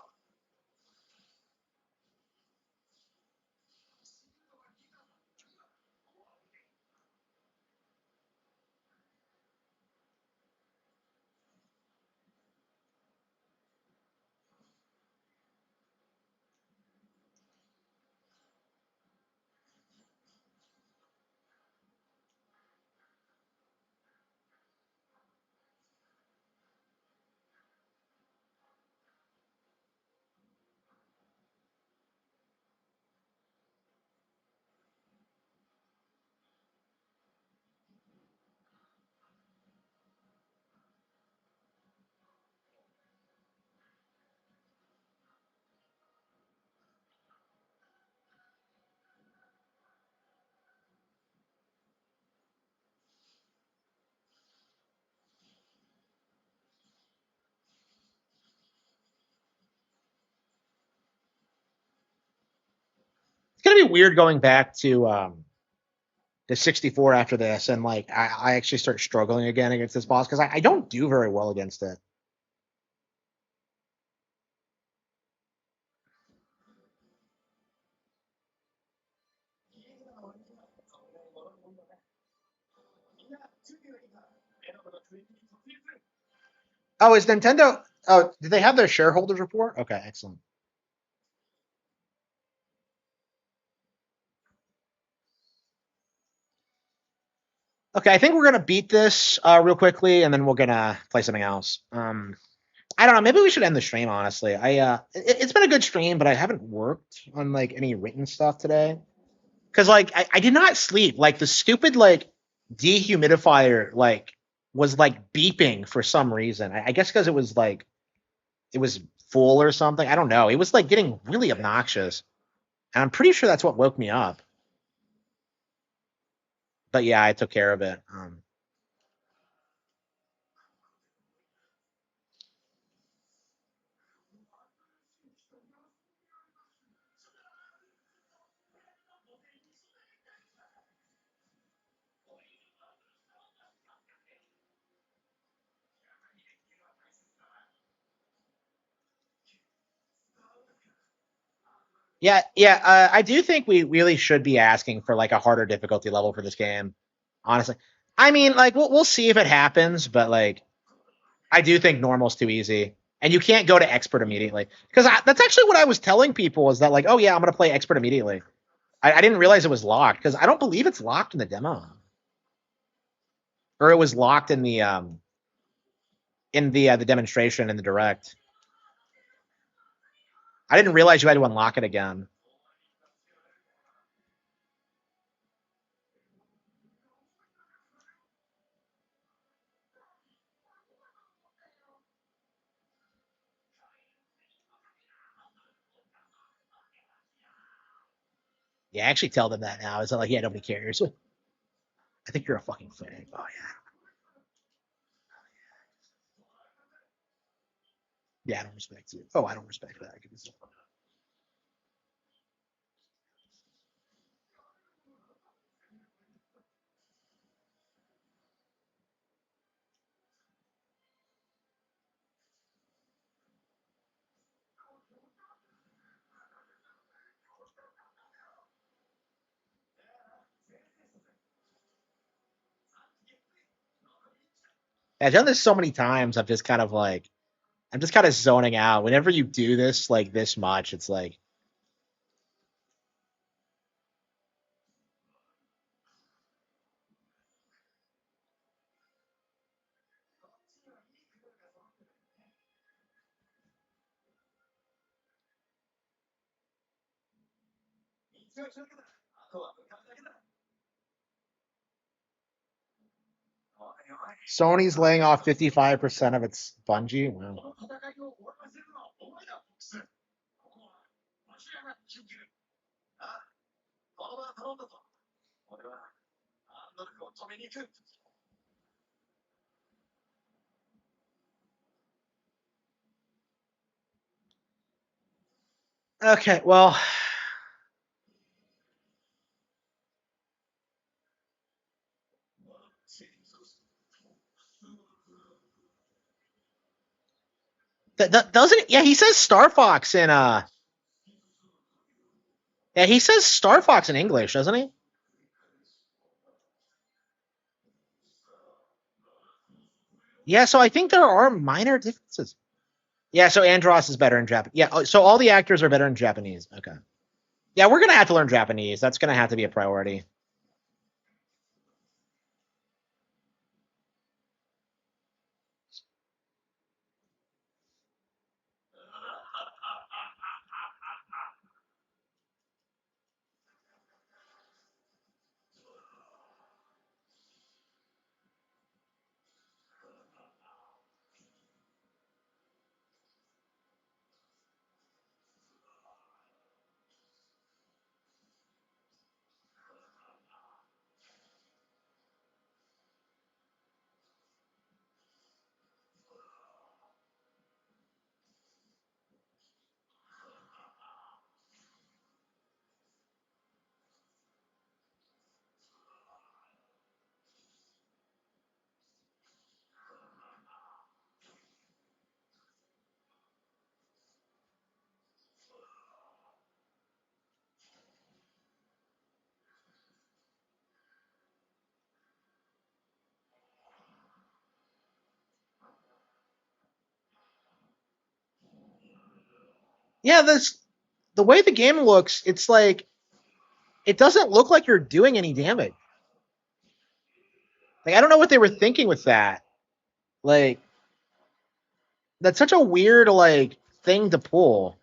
[SPEAKER 1] It's gonna be weird going back to the 64 after this, and like I actually start struggling again against this boss because I don't do very well against it. Oh, is Nintendo? Oh, did they have their shareholders report? Okay, excellent. Okay, I think we're gonna beat this real quickly, and then we're gonna play something else. I don't know. Maybe we should end the stream. Honestly, it's been a good stream, but I haven't worked on like any written stuff today because like I did not sleep. Like the stupid like dehumidifier like was like beeping for some reason. I guess because it was full or something. I don't know. It was like getting really obnoxious, and I'm pretty sure that's what woke me up. But yeah, I took care of it. Yeah, yeah. I do think we really should be asking for like a harder difficulty level for this game. Honestly, I mean, like we'll see if it happens, but like I do think normal's too easy, and you can't go to expert immediately because that's actually what I was telling people is that like, oh yeah, I'm gonna play expert immediately. I didn't realize it was locked because I don't believe it's locked in the demo, or it was locked in the demonstration in the direct. I didn't realize you had to unlock it again. Yeah, actually tell them that now. It's not like yeah, nobody cares. I think you're a fucking fag. Oh yeah. Yeah, I don't respect you. Oh, I don't respect that. I've done this so many times. I'm just kind of zoning out. Whenever you do this like this much, it's like Sony's laying off 55% of its Bungie. Wow.
[SPEAKER 7] 戦いを終わらせるのはお前だ、ボックス。ここはわしらが引き受ける。ああ、この場は頼んだぞ。俺はアンドルフを止めに行く。
[SPEAKER 1] Okay, well, Doesn't yeah, he says Star Fox in yeah, he says Star Fox in English, doesn't he? Yeah, so I think there are minor differences. Yeah, so Andros is better in Japanese. Yeah, so all the actors are better in Japanese. Okay. Yeah, we're gonna have to learn Japanese. That's gonna have to be a priority. Yeah, this the way the game looks, it's like it doesn't look like you're doing any damage. Like I don't know what they were thinking with that. Like that's such a weird like thing to pull.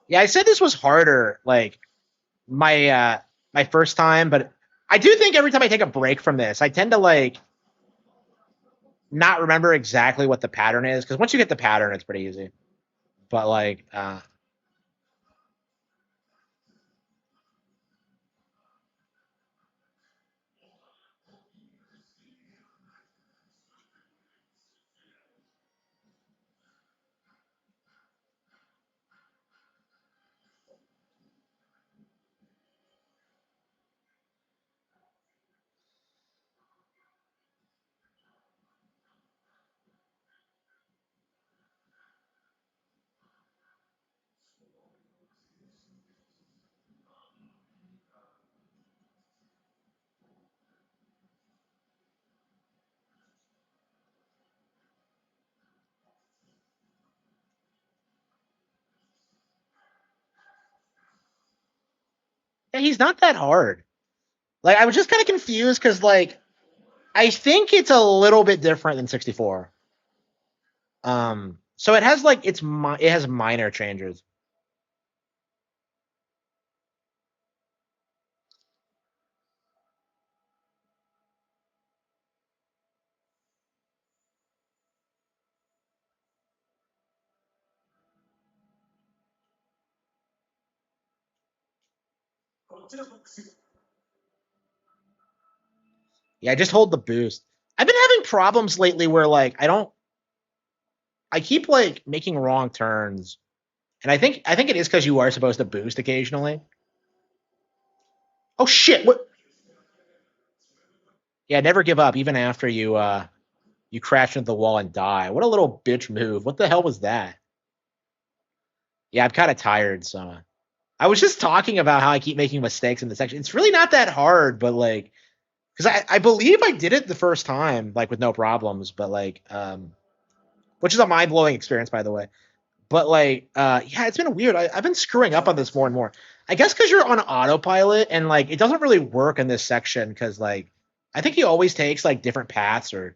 [SPEAKER 1] Yeah, I said this was harder like my first time, but I do think every time I take a break from this, I tend to like not remember exactly what the pattern is because once you get the pattern, it's pretty easy. But like, yeah, he's not that hard. Like I was just kind of confused because like I think it's a little bit different than 64. So it has like it has minor changes. Yeah, just hold the boost. I've been having problems lately where like I keep like making wrong turns, and I think it is because you are supposed to boost occasionally. Oh shit! What? Yeah, never give up even after you crash into the wall and die. What a little bitch move. What the hell was that? Yeah, I'm kind of tired, so I was just talking about how I keep making mistakes in this section. It's really not that hard, but like because I believe I did it the first time like with no problems, but like which is a mind blowing experience by the way. But like yeah, it's been weird. I've been screwing up on this more and more. I guess because you're on autopilot and like it doesn't really work in this section because like I think he always takes like different paths or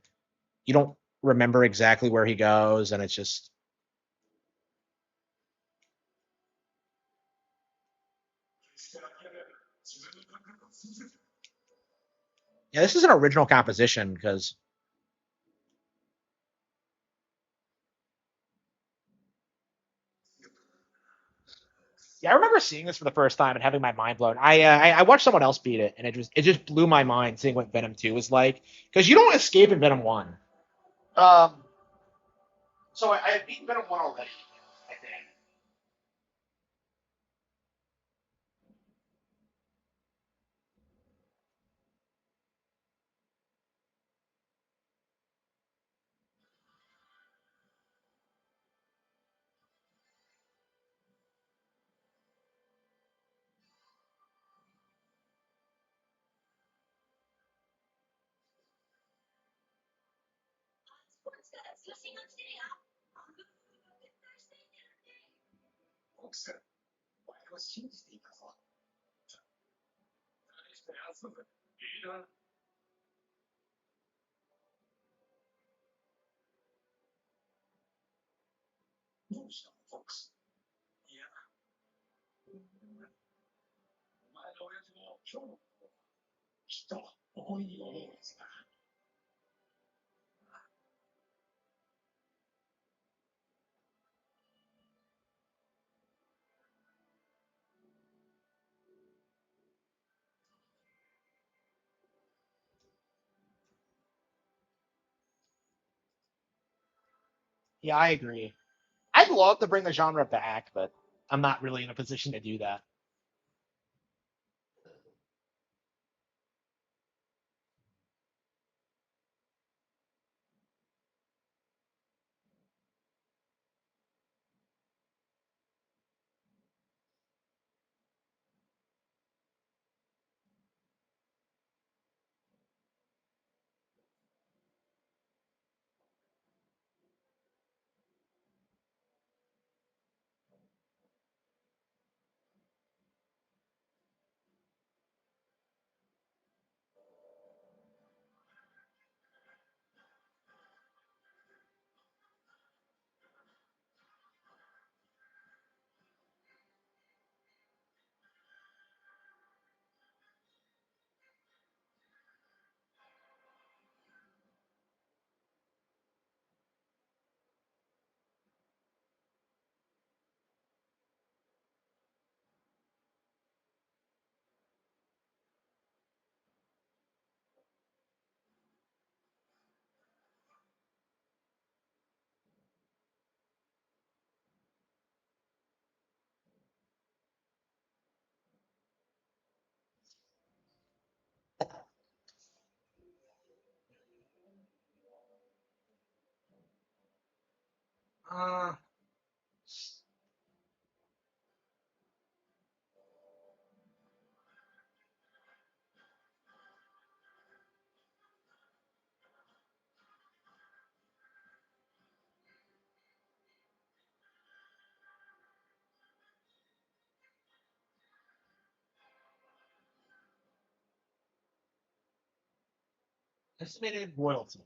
[SPEAKER 1] you don't remember exactly where he goes and it's just yeah, this is an original composition because yeah, I remember seeing this for the first time and having my mind blown. I watched someone else beat it and it just blew my mind seeing what Venom 2 was like because you don't escape in Venom 1. Um, so I beat Venom 1 already. I think.
[SPEAKER 7] ボクサー、お前を信じていたぞ。大して遊ぶ。いいな。どうしたの、フォックス。いや、お前の親父も今日のこときっと思いに思うはずだ。
[SPEAKER 1] Yeah, I agree. I'd love to bring the genre back, but I'm not really in a position to do that. Uh, estimated royalty.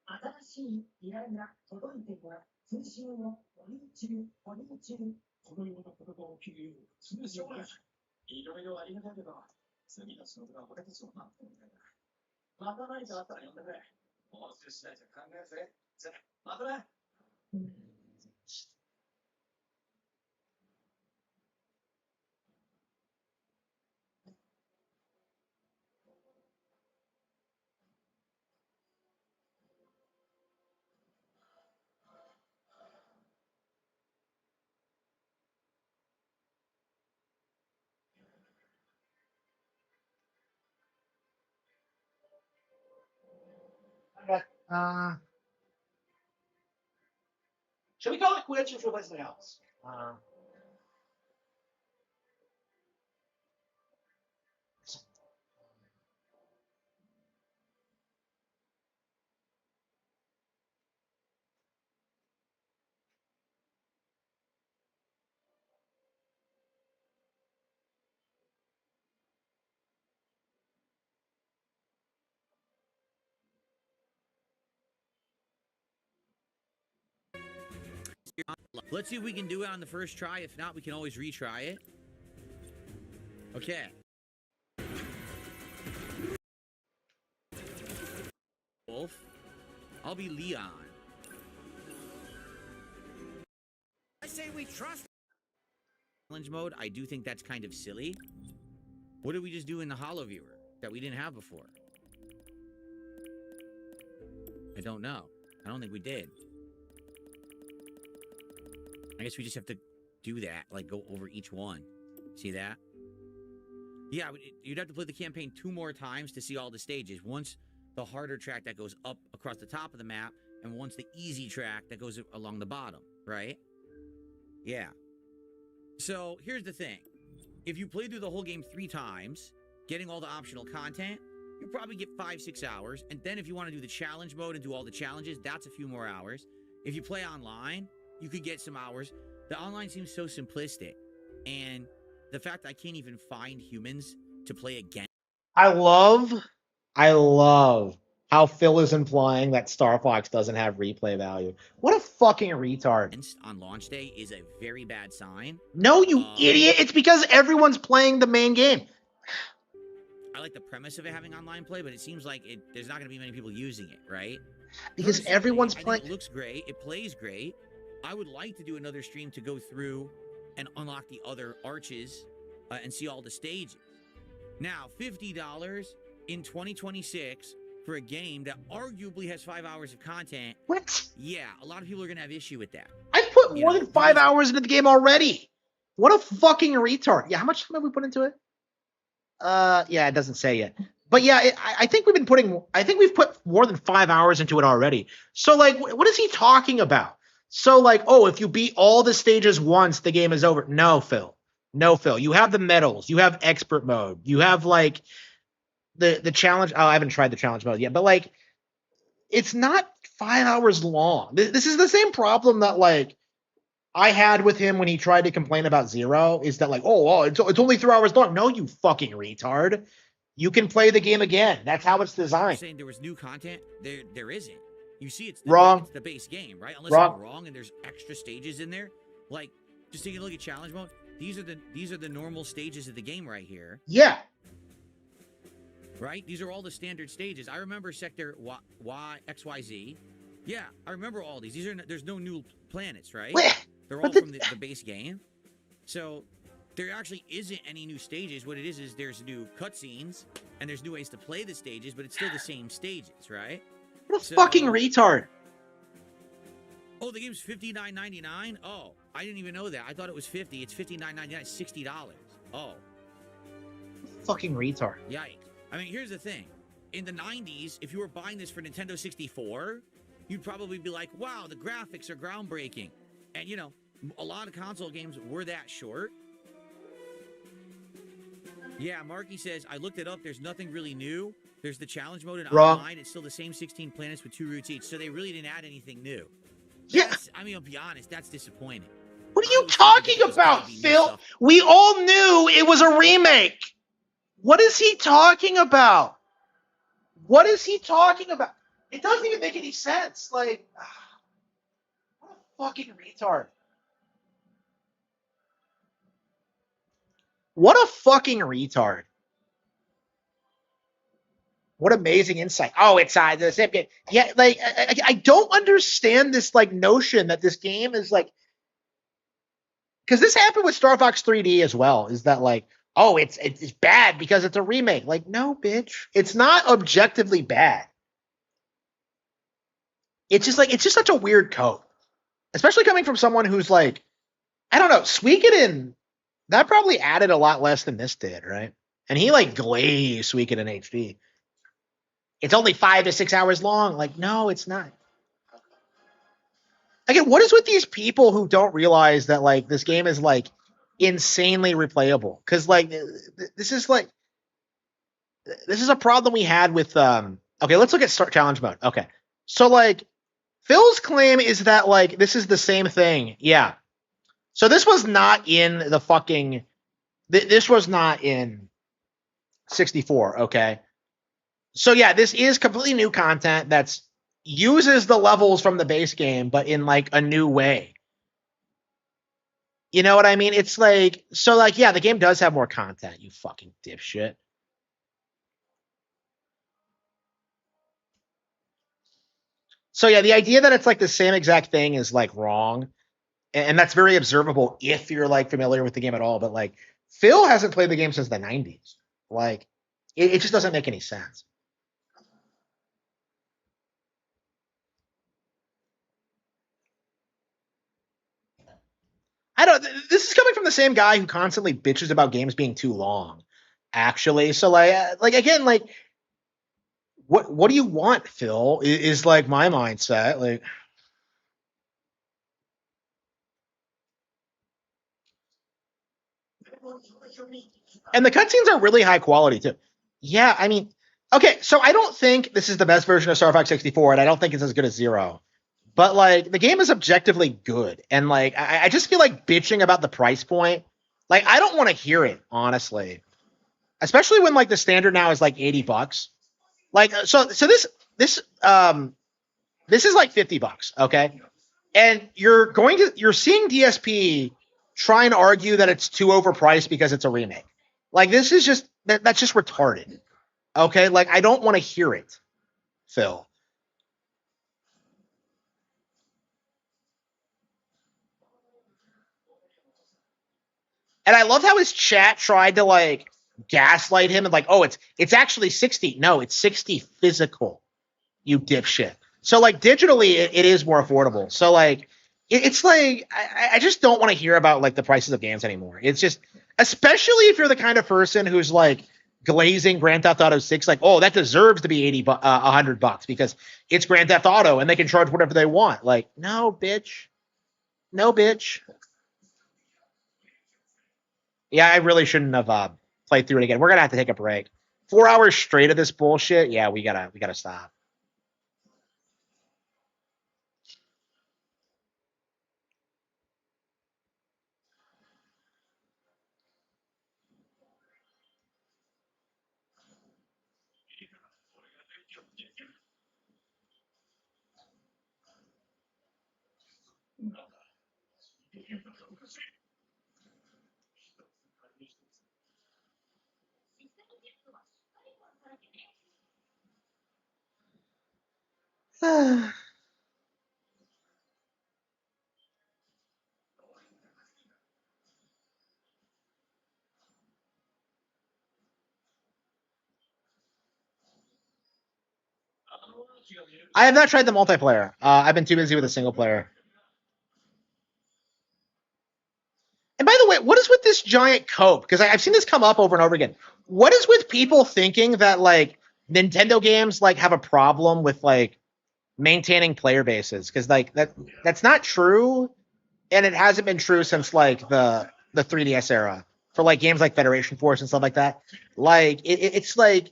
[SPEAKER 7] 新しい依頼が届いてから通信を保留中、保留中。このようなことが起きるよう通常だ。いろいろありがたいけど、次の仕事が俺たちを待ってるみたいだ。また何かあったら呼んでくれ。もう少ししないと考えるぜ。じゃあ、またね。
[SPEAKER 1] Should we call it quits or should we play something else?
[SPEAKER 9] Let's see if we can do it on the first try. If not, we can always retry it. Okay. Wolf. I'll be Leon. I say we trust challenge mode. I do think that's kind of silly. What did we just do in the Holo Viewer that we didn't have before? I don't know. I don't think we did. I guess we just have to do that, like go over each one. See that? Yeah, you'd have to play the campaign 2 more times to see all the stages. Once the harder track that goes up across the top of the map, and once the easy track that goes along the bottom, right? Yeah. So here's the thing. If you play through the whole game 3 times, getting all the optional content, you'll probably get 5-6 hours. And then if you want to do the challenge mode and do all the challenges, that's a few more hours. If you play online, you could get some hours. The online seems so simplistic. And the fact I can't even find humans to play again.
[SPEAKER 1] I love how Phil is implying that Star Fox doesn't have replay value. What a fucking retard.
[SPEAKER 9] On launch day is a very bad sign.
[SPEAKER 1] No, you idiot. It's because everyone's playing the main game.
[SPEAKER 9] I like the premise of it having online play, but it seems like there's not going to be many people using it, right?
[SPEAKER 1] Because
[SPEAKER 9] Personally,
[SPEAKER 1] everyone's
[SPEAKER 9] I
[SPEAKER 1] playing.
[SPEAKER 9] think it looks great. It plays great. I would like to do another stream to go through and unlock the other arches and see all the stages. Now, $50 in 2026 for a game that arguably has 5 hours of content.
[SPEAKER 1] What?
[SPEAKER 9] Yeah, a lot of people are going to have issue with that.
[SPEAKER 1] I've put more than 5 hours into the game already. What a fucking retard. Yeah, how much time have we put into it? Yeah, it doesn't say yet. But yeah, I think we've put more than 5 hours into it already. So like, what is he talking about? So like, oh, if you beat all the stages once, the game is over. No, Phil. No, Phil. You have the medals. You have expert mode. You have like the challenge. Oh, I haven't tried the challenge mode yet, but like, it's not 5 hours long. This is the same problem that like I had with him when he tried to complain about Zero. Is that like, oh, it's only 3 hours long? No, you fucking retard. You can play the game again. That's how it's designed.
[SPEAKER 9] You're saying there was new content? There isn't. You see, it's
[SPEAKER 1] wrong.
[SPEAKER 9] It's the base game, right? Unless
[SPEAKER 1] wrong.
[SPEAKER 9] I'm wrong, and there's extra stages in there. Like, just taking a look at challenge mode. These are the normal stages of the game right here.
[SPEAKER 1] Yeah.
[SPEAKER 9] Right? These are all the standard stages. I remember Sector XYZ. Yeah, I remember all these. There's no new planets, right? They're all from the base game. So there actually isn't any new stages. What it is there's new cutscenes and there's new ways to play the stages, but it's still the same stages, right?
[SPEAKER 1] What a fucking retard.
[SPEAKER 9] Oh, the game's $59.99? Oh, I didn't even know that. I thought it was $50. It's $59.99. $60. Oh.
[SPEAKER 1] Fucking retard.
[SPEAKER 9] Yikes. I mean, here's the thing. In the 90s, if you were buying this for Nintendo 64, you'd probably be like, wow, the graphics are groundbreaking. And, you know, a lot of console games were that short. Yeah, Marky says, I looked it up. There's nothing really new. There's the challenge mode and online. It's still the same 16 planets with 2 routes each. So they really didn't add anything new.
[SPEAKER 1] Yeah.
[SPEAKER 9] I mean, I'll be honest. That's disappointing.
[SPEAKER 1] What are you talking about, Phil? We all knew it was a remake. What is he talking about? What is he talking about? It doesn't even make any sense. Like, what a fucking retard. What a fucking retard. What amazing insight. Oh, it's the same game. Yeah, like I don't understand this like notion that this game is like, because this happened with Star Fox 3D as well. Is that like, oh, it's bad because it's a remake? Like, no, bitch, it's not objectively bad. It's just such a weird code, especially coming from someone who's like, I don't know, Suikoden. That probably added a lot less than this did, right? And he like glazed Suikoden in HD. It's only 5 to 6 hours long. Like, no, it's not. Again, what is with these people who don't realize that like this game is like insanely replayable? Because like this is like this is a problem we had with okay, let's look at start challenge mode. Okay. So like Phil's claim is that like this is the same thing. Yeah. So this was not in the fucking this was not in 64, okay? So yeah, this is completely new content that's uses the levels from the base game but in like a new way. You know what I mean? It's like so like yeah, the game does have more content, you fucking dipshit. So yeah, the idea that it's like the same exact thing is like wrong, and that's very observable if you're like familiar with the game at all. But like Phil hasn't played the game since the 90s. Like it just doesn't make any sense. I don't. This is coming from the same guy who constantly bitches about games being too long. Actually, so like again, like what do you want, Phil? Is like my mindset. Like, and the cutscenes are really high quality too. Yeah, I mean, okay, so I don't think this is the best version of Star Fox 64, and I don't think it's as good as Zero. But like the game is objectively good, and like I just feel like bitching about the price point. Like I don't want to hear it, honestly. Especially when like the standard now is like $80. Like so this is like $50, okay? And you're seeing DSP try and argue that it's too overpriced because it's a remake. Like this is just that's just retarded. Okay? Like I don't want to hear it, Phil. And I love how his chat tried to like gaslight him and like, oh, it's actually 60. No, it's 60 physical, you dipshit. So like digitally, it is more affordable. So like it's like I just don't want to hear about like the prices of games anymore. It's just especially if you're the kind of person who's like glazing Grand Theft Auto 6, like, oh, that deserves to be $100 because it's Grand Theft Auto and they can charge whatever they want. Like, no, bitch. No, bitch. Yeah, I really shouldn't have played through it again. We're gonna have to take a break. 4 hours straight of this bullshit. Yeah, we gotta stop. I have not tried the multiplayer. I've been too busy with the single player. And by the way, what is with this giant cope? Because I've seen this come up over and over again. What is with people thinking that like Nintendo games like have a problem with like maintaining player bases? Because like that's not true, and it hasn't been true since like the 3DS era for like games like Federation Force and stuff like that. Like it's like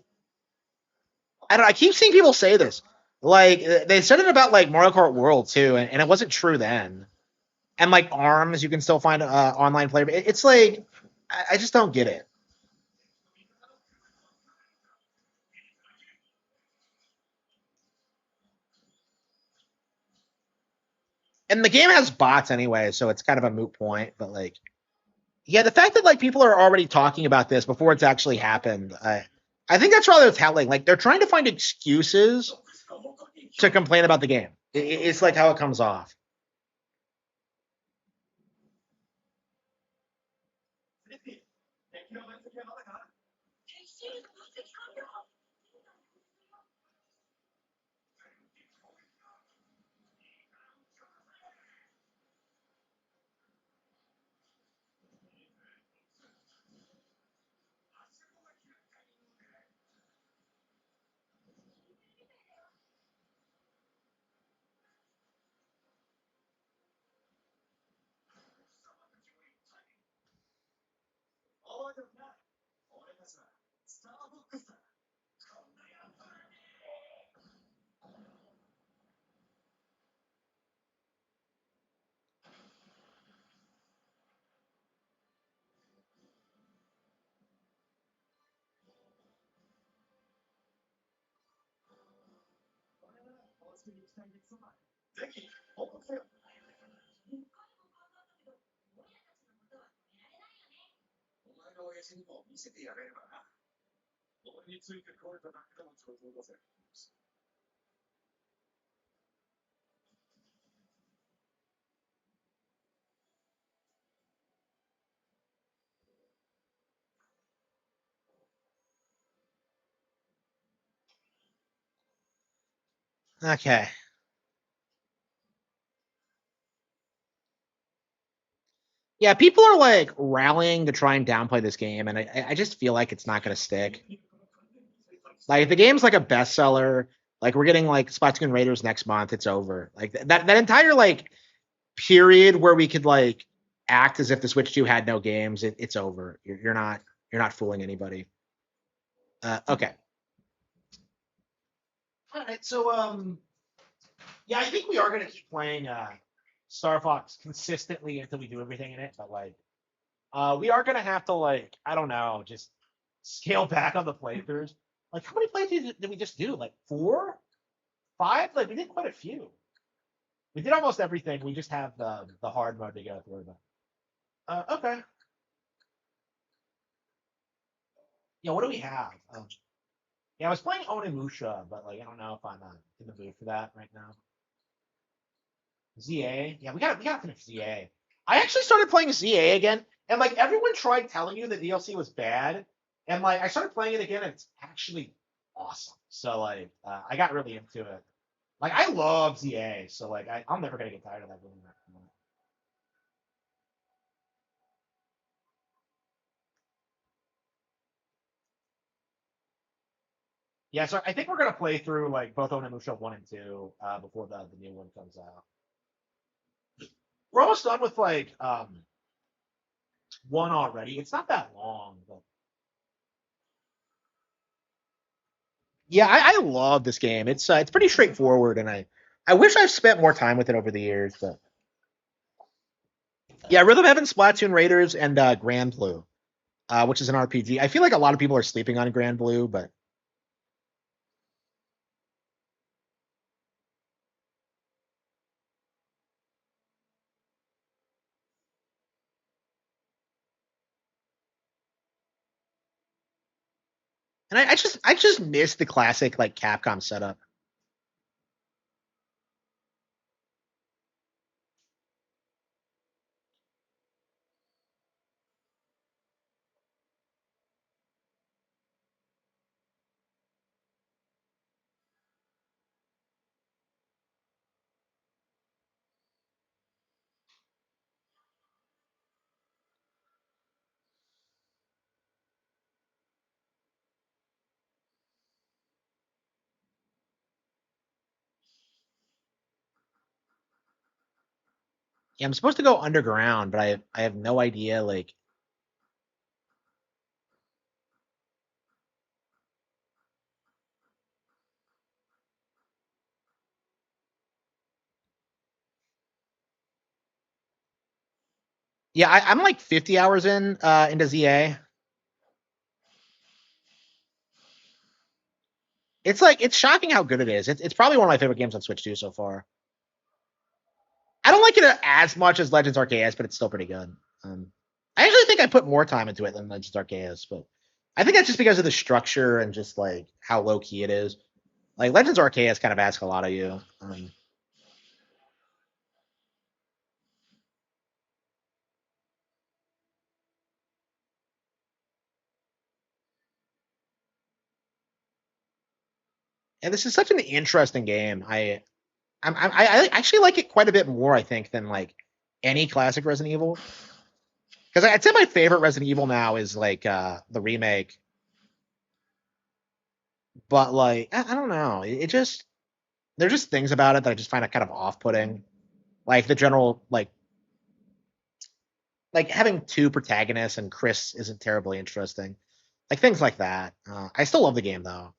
[SPEAKER 1] I don't know. I keep seeing people say this. Like they said it about like Mario Kart World too, and it wasn't true then. And like ARMS, you can still find online player. It's like I just don't get it. And the game has bots anyway, so it's kind of a moot point. But like, yeah, the fact that like people are already talking about this before it's actually happened, I think that's rather telling. Like they're trying to find excuses to complain about the game. It's like how it comes off. Okay. Yeah, people are like rallying to try and downplay this game, and I just feel like it's not going to stick. Like if the game's like a bestseller, like we're getting like Splatoon Raiders next month, it's over. Like that entire like period where we could like act as if the Switch 2 had no games, it's over. You're not fooling anybody. Okay. All right. So yeah, I think we are going to keep playing Star Fox consistently until we do everything in it. But like, we are going to have to like, I don't know, just scale back on the playthroughs. Like, how many playthroughs did we just do? Like 4, 5? Like, we did quite a few. We did almost everything. We just have the hard mode to go through. Okay. Yeah. What do we have? Yeah, I was playing Onimusha, but like, I don't know if I'm in the mood for that right now. ZA. Yeah, we gotta finish ZA. I actually started playing ZA again, and like everyone tried telling you the DLC was bad, and like I started playing it again, and it's actually awesome. So like I got really into it. Like I love ZA, so like I'm never gonna get tired of that game. Yeah, so I think we're gonna play through like both Onimusha 1 and 2 before the new one comes out. We're almost done with like one already. It's not that long, but yeah, I love this game. It's pretty straightforward, and I wish I've spent more time with it over the years. But yeah, Rhythm Heaven, Splatoon Raiders, and Grand Blue, which is an RPG. I feel like a lot of people are sleeping on Grand Blue, but and I just miss the classic like Capcom setup. Yeah, I'm supposed to go underground, but I have no idea. Like, yeah, I'm like 50 hours into ZA. It's like it's shocking how good it is. It's probably one of my favorite games on Switch 2 so far. I don't like it as much as Legends Arceus, but it's still pretty good. I actually think I put more time into it than Legends Arceus, but I think that's just because of the structure and just like how low key it is. Like Legends Arceus kind of asks a lot of you. And this is such an interesting game. I actually like it quite a bit more, I think, than like any classic Resident Evil. Because I'd say my favorite Resident Evil now is like the remake. But like I don't know, it just there's just things about it that I just find it kind of off-putting. Like the general like having two protagonists and Chris isn't terribly interesting. Like things like that. I still love the game though.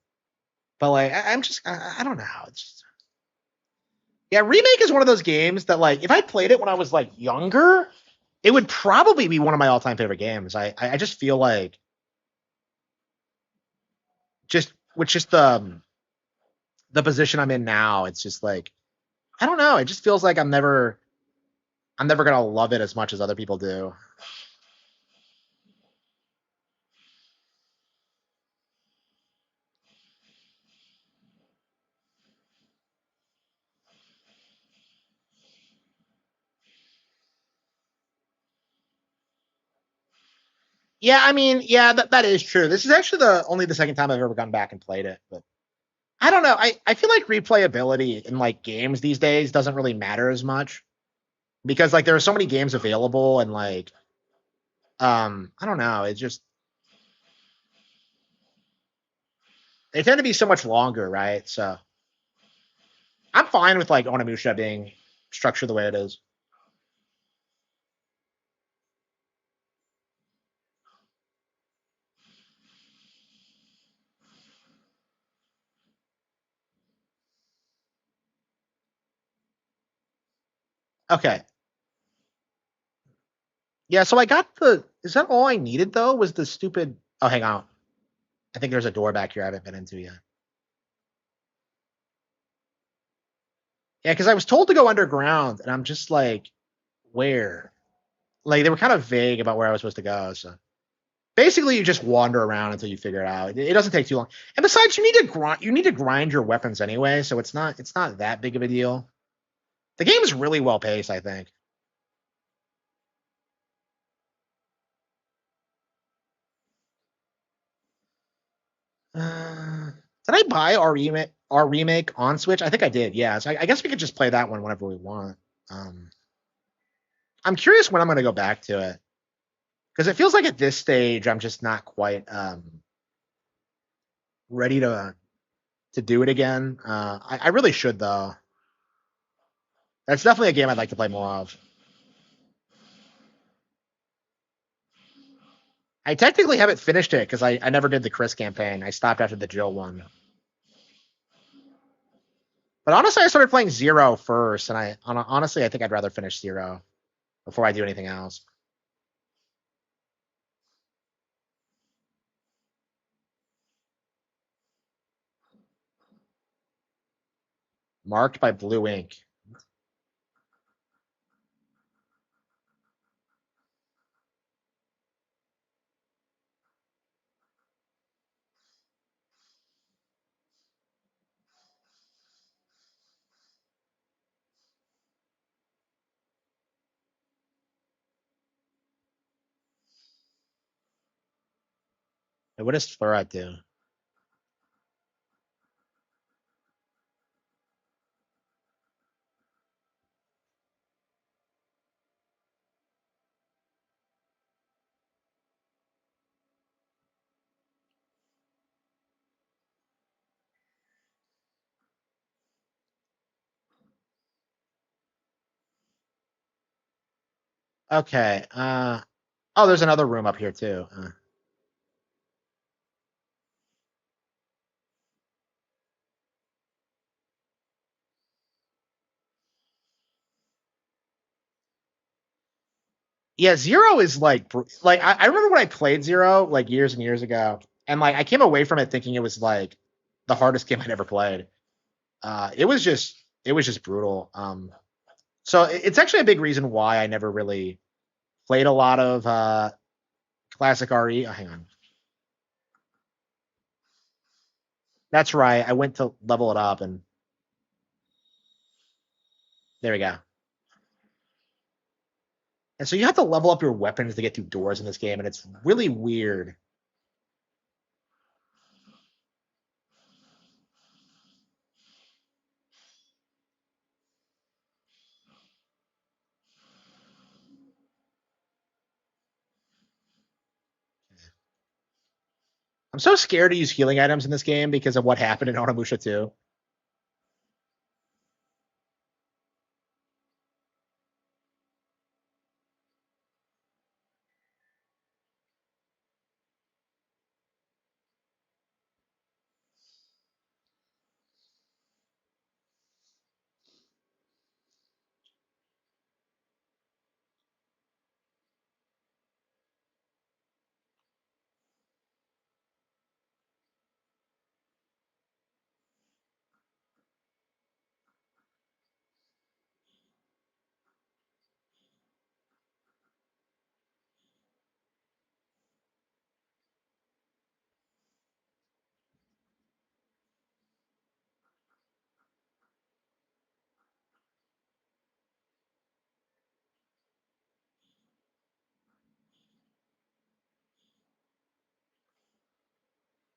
[SPEAKER 1] But like I'm just I don't know. It's just yeah, remake is one of those games that like if I played it when I was like younger, it would probably be one of my all-time favorite games. I just feel like just with just the position I'm in now, it's just like I don't know. It just feels like I'm never gonna love it as much as other people do. Yeah, I mean, yeah, that is true. This is actually the only the second time I've ever gone back and played it, but I don't know. I feel like replayability in like games these days doesn't really matter as much because like there are so many games available and like I don't know. It's just they tend to be so much longer, right? So I'm fine with like Onimusha being structured the way it is. Okay. Yeah, so I got the is that all I needed though? Was the stupid oh hang on. I think there's a door back here I haven't been into yet. Yeah, because I was told to go underground, and I'm just like, where? Like they were kind of vague about where I was supposed to go. So basically, you just wander around until you figure it out. It doesn't take too long. And besides, you need to grind your weapons anyway, so it's not that big of a deal. The game is really well paced, I think. Uh, did I buy our remake on Switch? I think I did. Yeah, so I guess we could just play that one whenever we want. Um, I'm curious when I'm going to go back to it because it feels like at this stage I'm just not quite ready to do it again. I really should though. That's definitely a game I'd like to play more of. I technically haven't finished it because I never did the Chris campaign. I stopped after the Jill one. But honestly, I started playing Zero first, and honestly I think I'd rather finish Zero before I do anything else. Marked by blue ink. What does fluoride do? Okay. Oh, there's another room up here too. Yeah, Zero is like I remember when I played Zero like years and years ago, and like I came away from it thinking it was like the hardest game I'd ever played. It was just brutal. So it's actually a big reason why I never really played a lot of classic RE. Oh, hang on. That's right. I went to level it up and there we go. And so you have to level up your weapons to get through doors in this game, and it's really weird. I'm so scared to use healing items in this game because of what happened in Onimusha 2.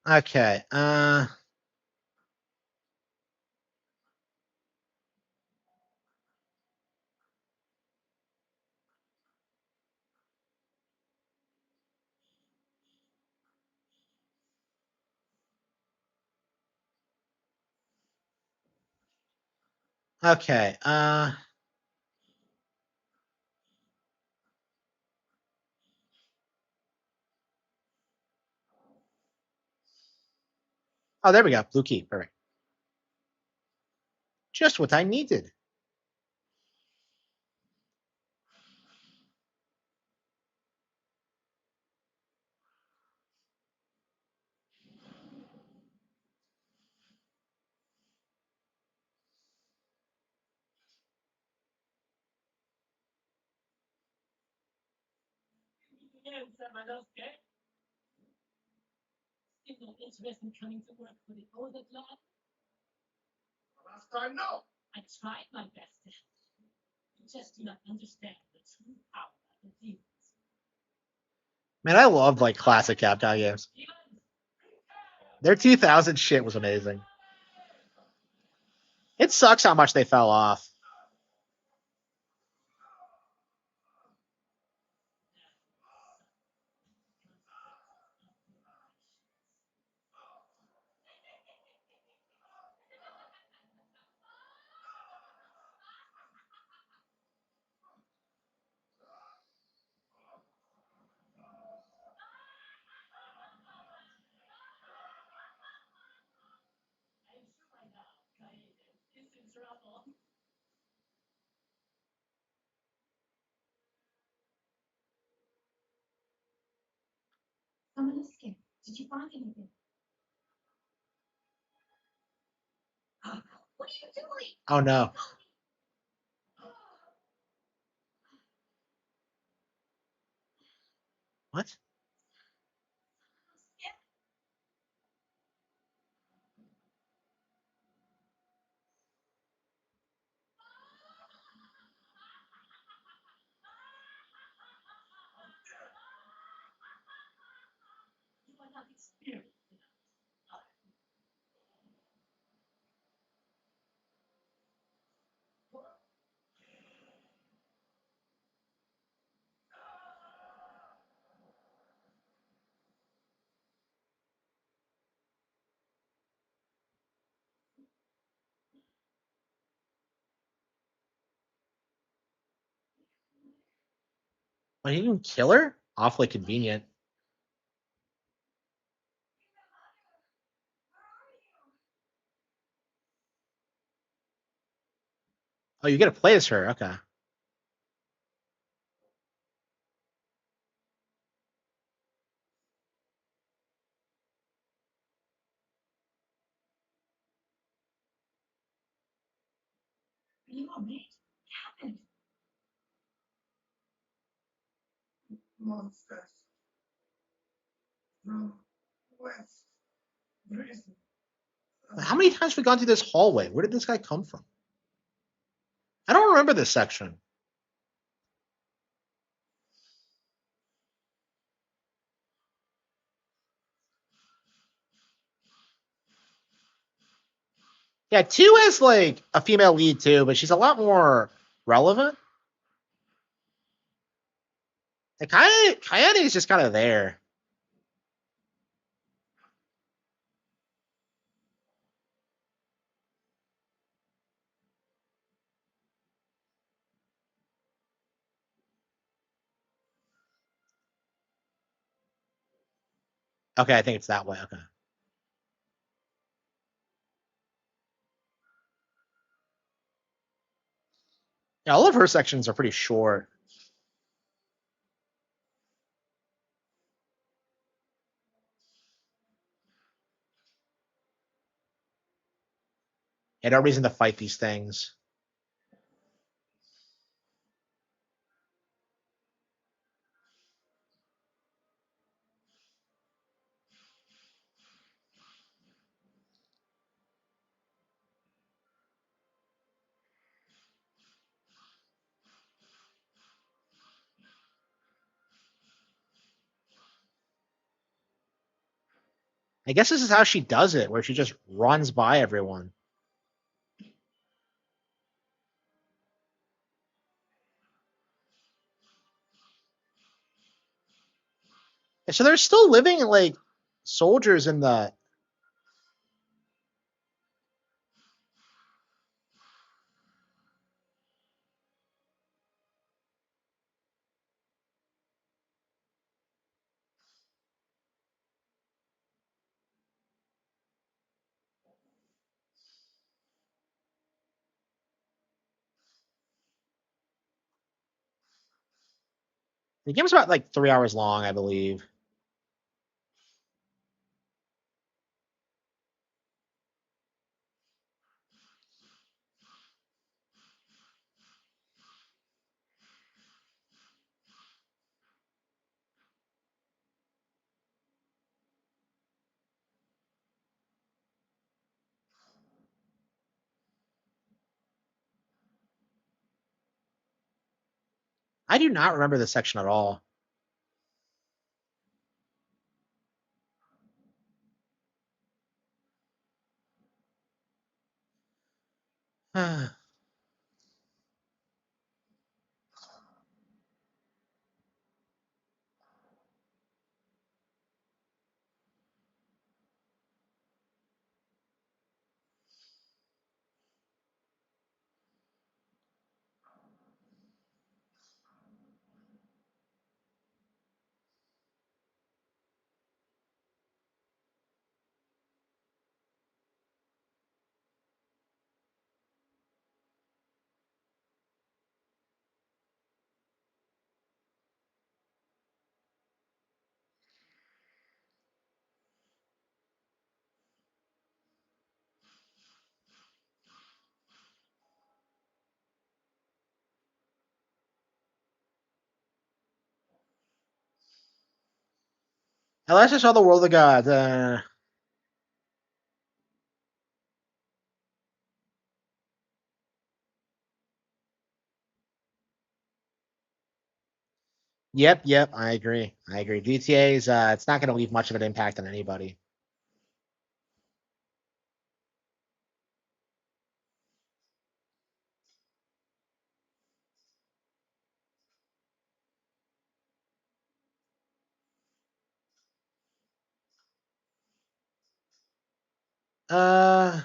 [SPEAKER 1] Okay. Okay. Oh, there we go. Blue key. Perfect. Just what I needed.
[SPEAKER 3] Yeah, someone else dead. Still no interest in coming to work for the older lad?
[SPEAKER 7] Last time, no.
[SPEAKER 3] I tried my best to help. You just do not understand the true power of the demons.
[SPEAKER 1] Man, I love like classic Capcom games. Their 2000 shit was amazing. It sucks how much they fell off.
[SPEAKER 3] I'm sure by now, Kaede is in trouble. Someone is scared. Did you find anything? What are you doing?
[SPEAKER 1] Oh no. What?
[SPEAKER 3] You are not experienced enough.
[SPEAKER 1] What, he didn't kill her? Awfully convenient. Oh, you get to play as her. Okay.
[SPEAKER 3] Are you all right? What happened?
[SPEAKER 7] monsters from West Prison.
[SPEAKER 1] How many times have we gone through this hallway? Where did this guy come from? I don't remember this section. Yeah, 2 has like a female lead too, but she's a lot more relevant. And Kayane is just kind of there. Okay, I think it's that way. Okay. Yeah, all of her sections are pretty short. And no reason to fight these things. I guess this is how she does it, where she just runs by everyone. And so there's still living like soldiers in the. The game's about like 3 hours long, I believe. I do not remember this section at all. Unless I saw the world of gods. Yep. I agree. DTA's it's not going to leave much of an impact on anybody. Uh,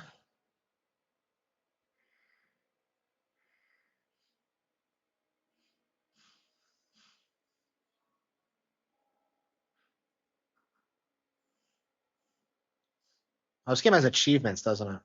[SPEAKER 1] this game has achievements, doesn't it?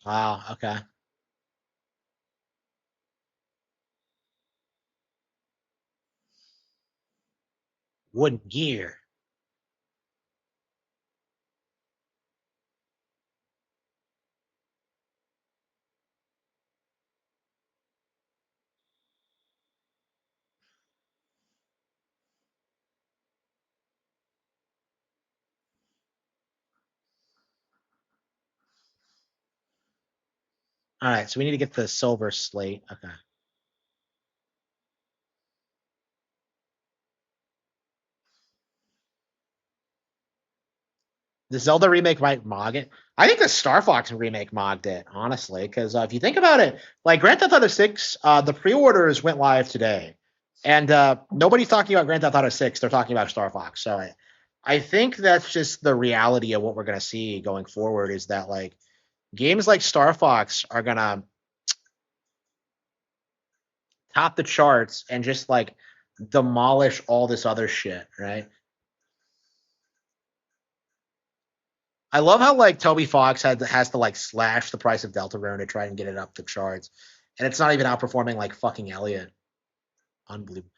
[SPEAKER 1] Wow. Okay. Wooden gear. All right. So we need to get the silver slate. Okay. The Zelda remake might mog it. I think the Star Fox remake mogged it, honestly, because if you think about it, like Grand Theft Auto 6, the pre-orders went live today, and nobody's talking about Grand Theft Auto 6. They're talking about Star Fox. So I think that's just the reality of what we're gonna see going forward. Is that like games like Star Fox are gonna top the charts and just like demolish all this other shit, right? I love how like Toby Fox has to like slash the price of Deltarune to try and get it up the charts, and it's not even outperforming like fucking Elliot. Unbelievable.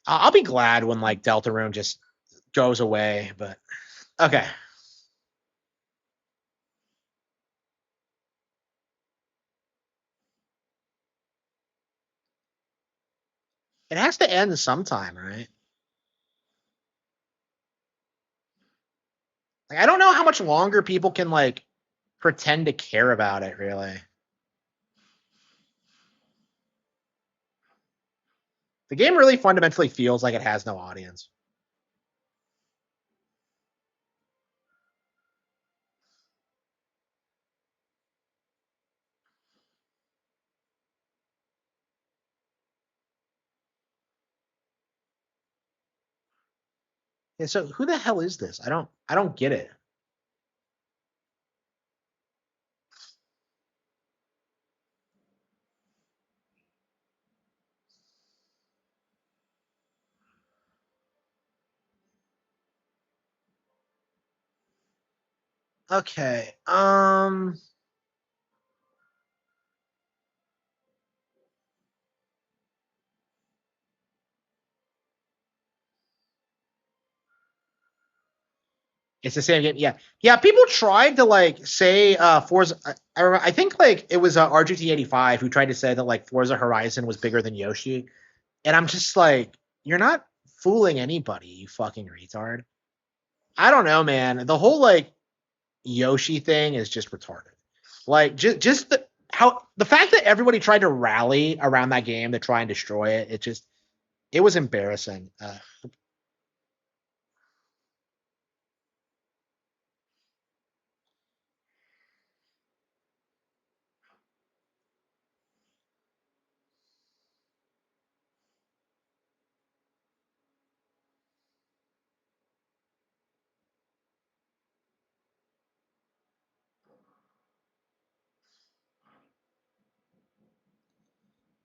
[SPEAKER 1] I'll be glad when like Deltarune just goes away, but okay, it has to end sometime, right? Like I don't know how much longer people can like pretend to care about it. Really, the game really fundamentally feels like it has no audience. Yeah, so who the hell is this? I don't get it. Okay. It's the same game. Yeah. Yeah, people tried to like say Forza I think like it was RGT85 who tried to say that like Forza Horizon was bigger than Yoshi. And I'm just like, you're not fooling anybody, you fucking retard. I don't know, man. The whole like Yoshi thing is just retarded. Like just the fact that everybody tried to rally around that game to try and destroy it, it was embarrassing.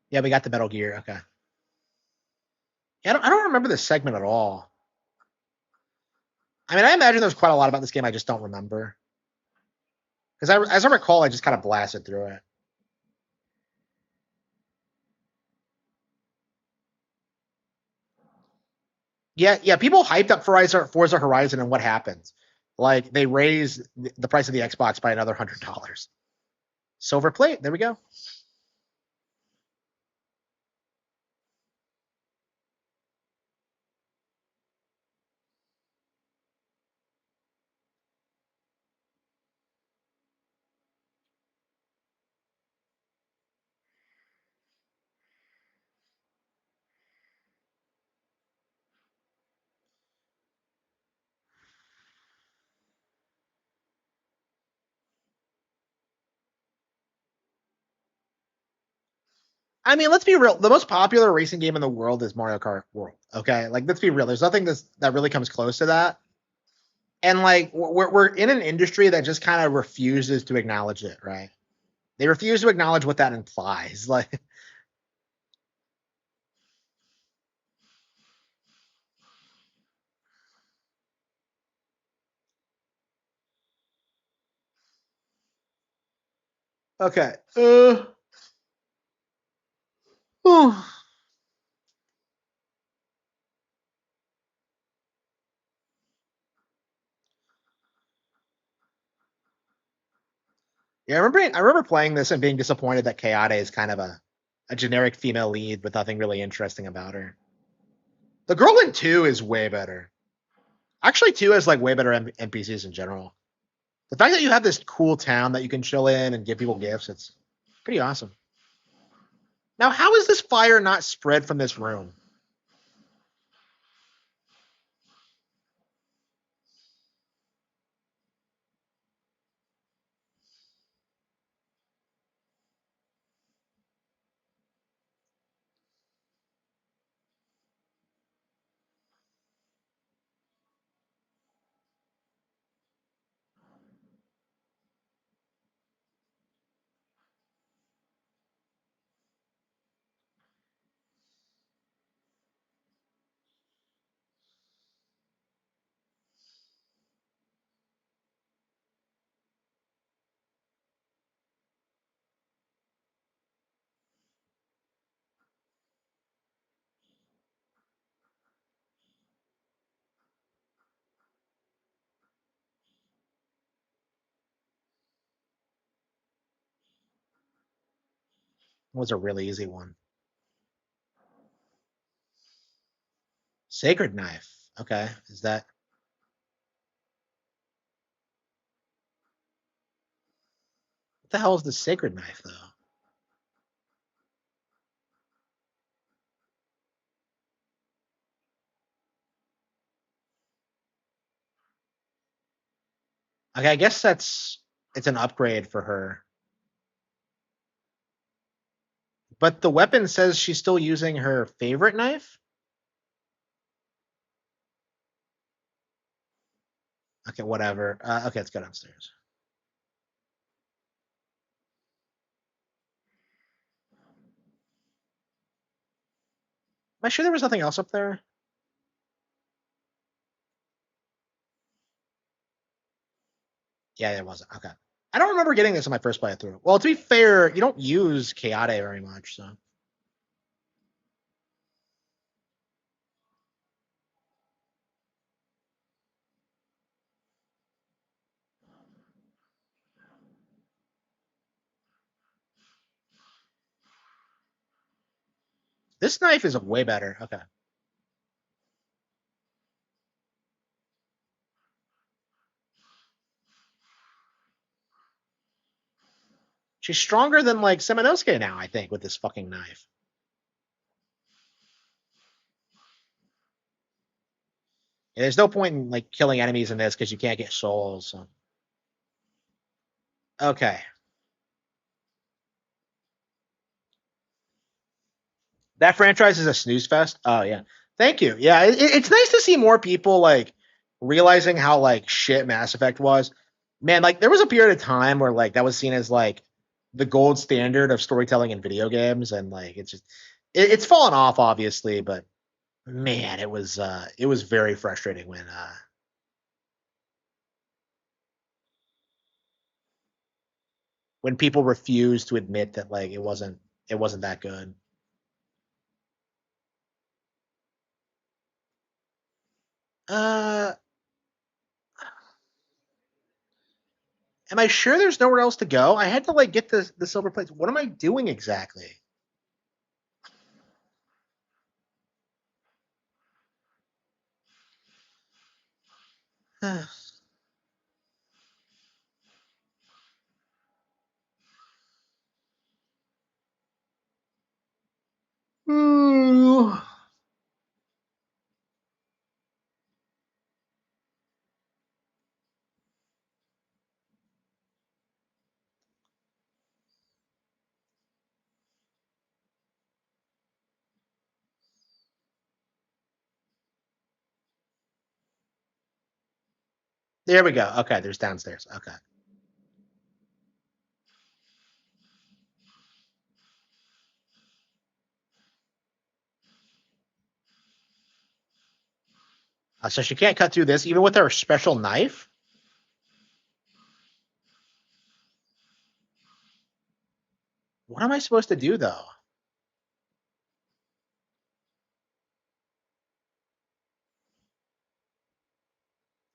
[SPEAKER 1] Yeah, we got the Metal Gear. Okay. Yeah, I don't remember this segment at all. I mean, I imagine there's quite a lot about this game I just don't remember. Because as I recall, I just kind of blasted through it. Yeah, yeah. People hyped up Forza Horizon, and what happens? Like they raise the price of the Xbox by another $100. Silver plate. There we go. I mean, let's be real. The most popular racing game in the world is Mario Kart World. Okay, like let's be real. There's nothing that really comes close to that. And like we're in an industry that just kind of refuses to acknowledge it, right? They refuse to acknowledge what that implies. Like, Okay. Whew. Yeah, I remember playing this and being disappointed that Kayade is kind of a generic female lead with nothing really interesting about her. The girl in 2 is way better. Actually, 2 has like way better NPCs in general. The fact that you have this cool town that you can chill in and give people gifts, it's pretty awesome. Now, how is this fire not spread from this room? It was a really easy one. Sacred knife. Okay, is that what the hell is the sacred knife though? Okay, I guess it's an upgrade for her. But the weapon says she's still using her favorite knife. Okay, whatever. Okay, let's go downstairs. Am I sure there was nothing else up there? Yeah, there wasn't. Okay. I don't remember getting this in my first playthrough. Well, to be fair, you don't use Chaotic very much, so. This knife is way better. Okay. She's stronger than like Semenosuke now, I think, with this fucking knife. And there's no point in like killing enemies in this because you can't get souls. So. Okay. That franchise is a snooze fest. Oh yeah. Thank you. Yeah, it's nice to see more people like realizing how like shit Mass Effect was. Man, like there was a period of time where like that was seen as like the gold standard of storytelling in video games, and like it's just it's fallen off obviously, but man, it was very frustrating when people refused to admit that like it wasn't that good. Uh, am I sure there's nowhere else to go? I had to like get the silver plates. What am I doing exactly? Ooh. There we go. Okay, there's downstairs. Okay. So she can't cut through this even with her special knife. What am I supposed to do though?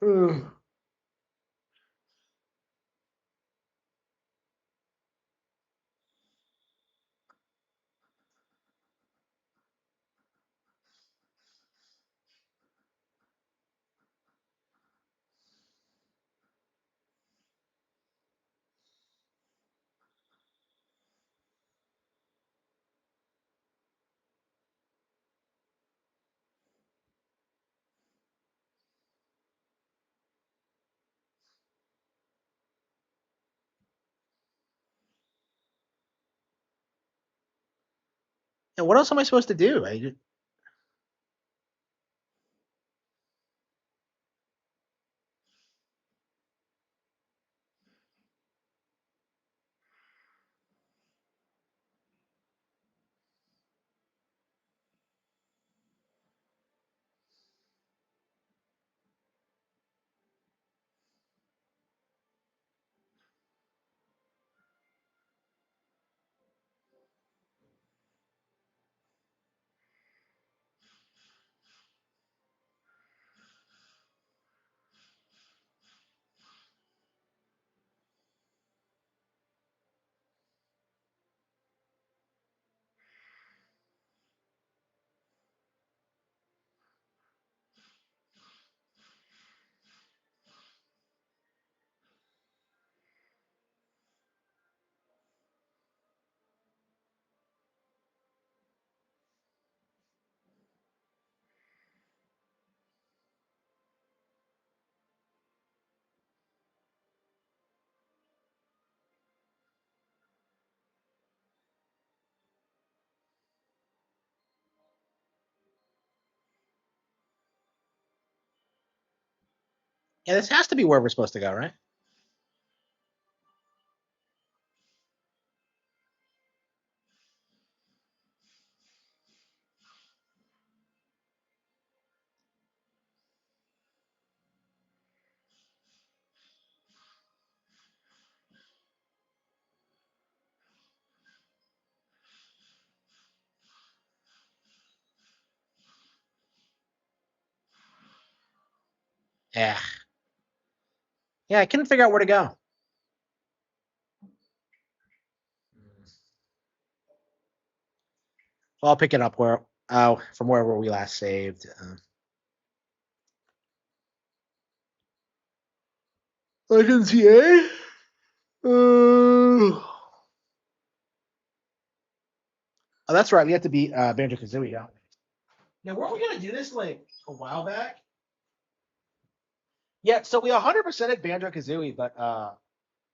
[SPEAKER 1] Ugh. And what else am I supposed to do? Yeah, this has to be where we're supposed to go, right? Yeah. Yeah, I couldn't figure out where to go. So I'll pick it up from where we last saved. Legacy. Oh, that's right. We have to beat Banjo Kazooie. Yeah. Now, weren't we gonna do this like a while back? Yeah. So we 100%ed Banjo Kazooie, but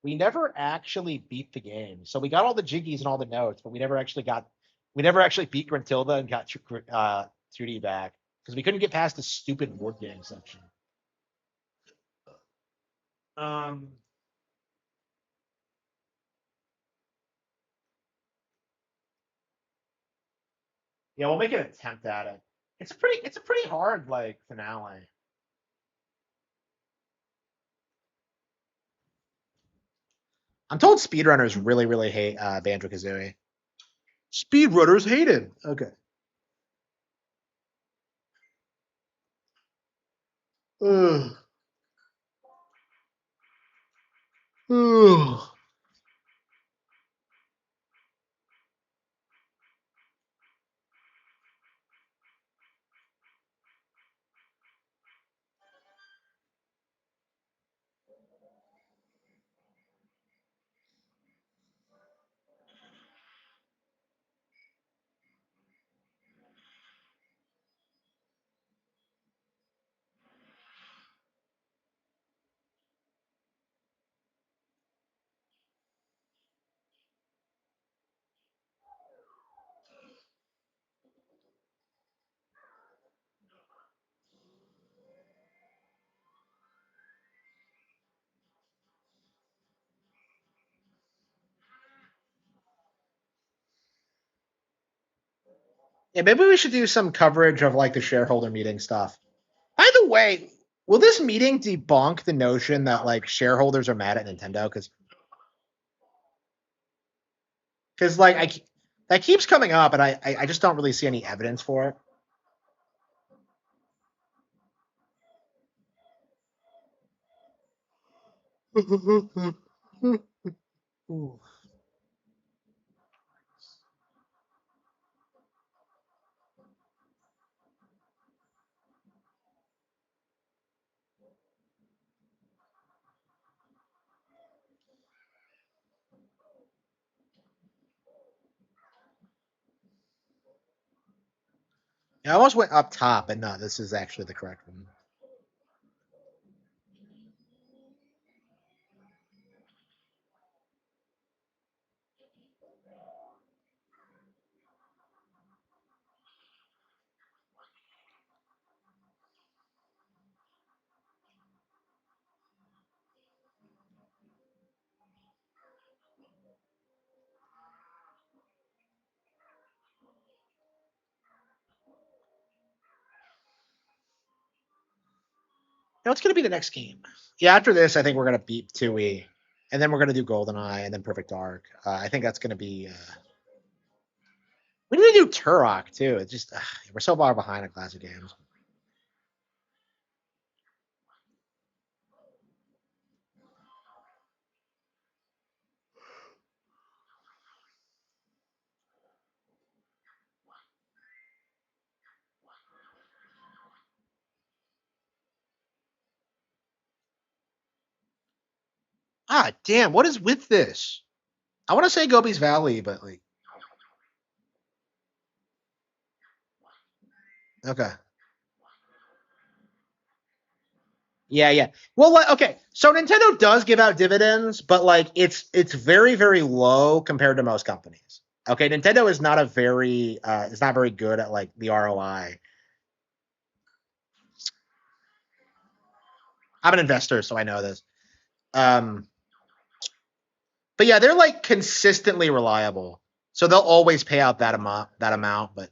[SPEAKER 1] we never actually beat the game. So we got all the jiggies and all the notes, but we never actually beat Gruntilda and got 2D back because we couldn't get past the stupid board game section. Um. Yeah, we'll make an attempt at it. It's a pretty hard like finale. I'm told speedrunners really, really hate Banjo Kazooie. Speedrunners hate it. Okay. Ugh. Ugh. Yeah, maybe we should do some coverage of like the shareholder meeting stuff. By the way, will this meeting debunk the notion that like shareholders are mad at Nintendo? Because because that keeps coming up, and I just don't really see any evidence for it. Ooh. I almost went up top, and no, this is actually the correct one. Now, what's going to be the next game? Yeah, after this, I think we're going to beat 2E, and then we're going to do GoldenEye, and then Perfect Dark. I think that's going to be. We need to do Turok too. It's just we're so far behind on classic games. Ah, damn! What is with this? I want to say Gobi's Valley, but like, okay. Yeah, yeah. Well, okay. So Nintendo does give out dividends, but like it's very very low compared to most companies. Okay, Nintendo is not a very is not very good at like the ROI. I'm an investor, so I know this. Um, but yeah, they're like consistently reliable, so they'll always pay out that amount. That amount, but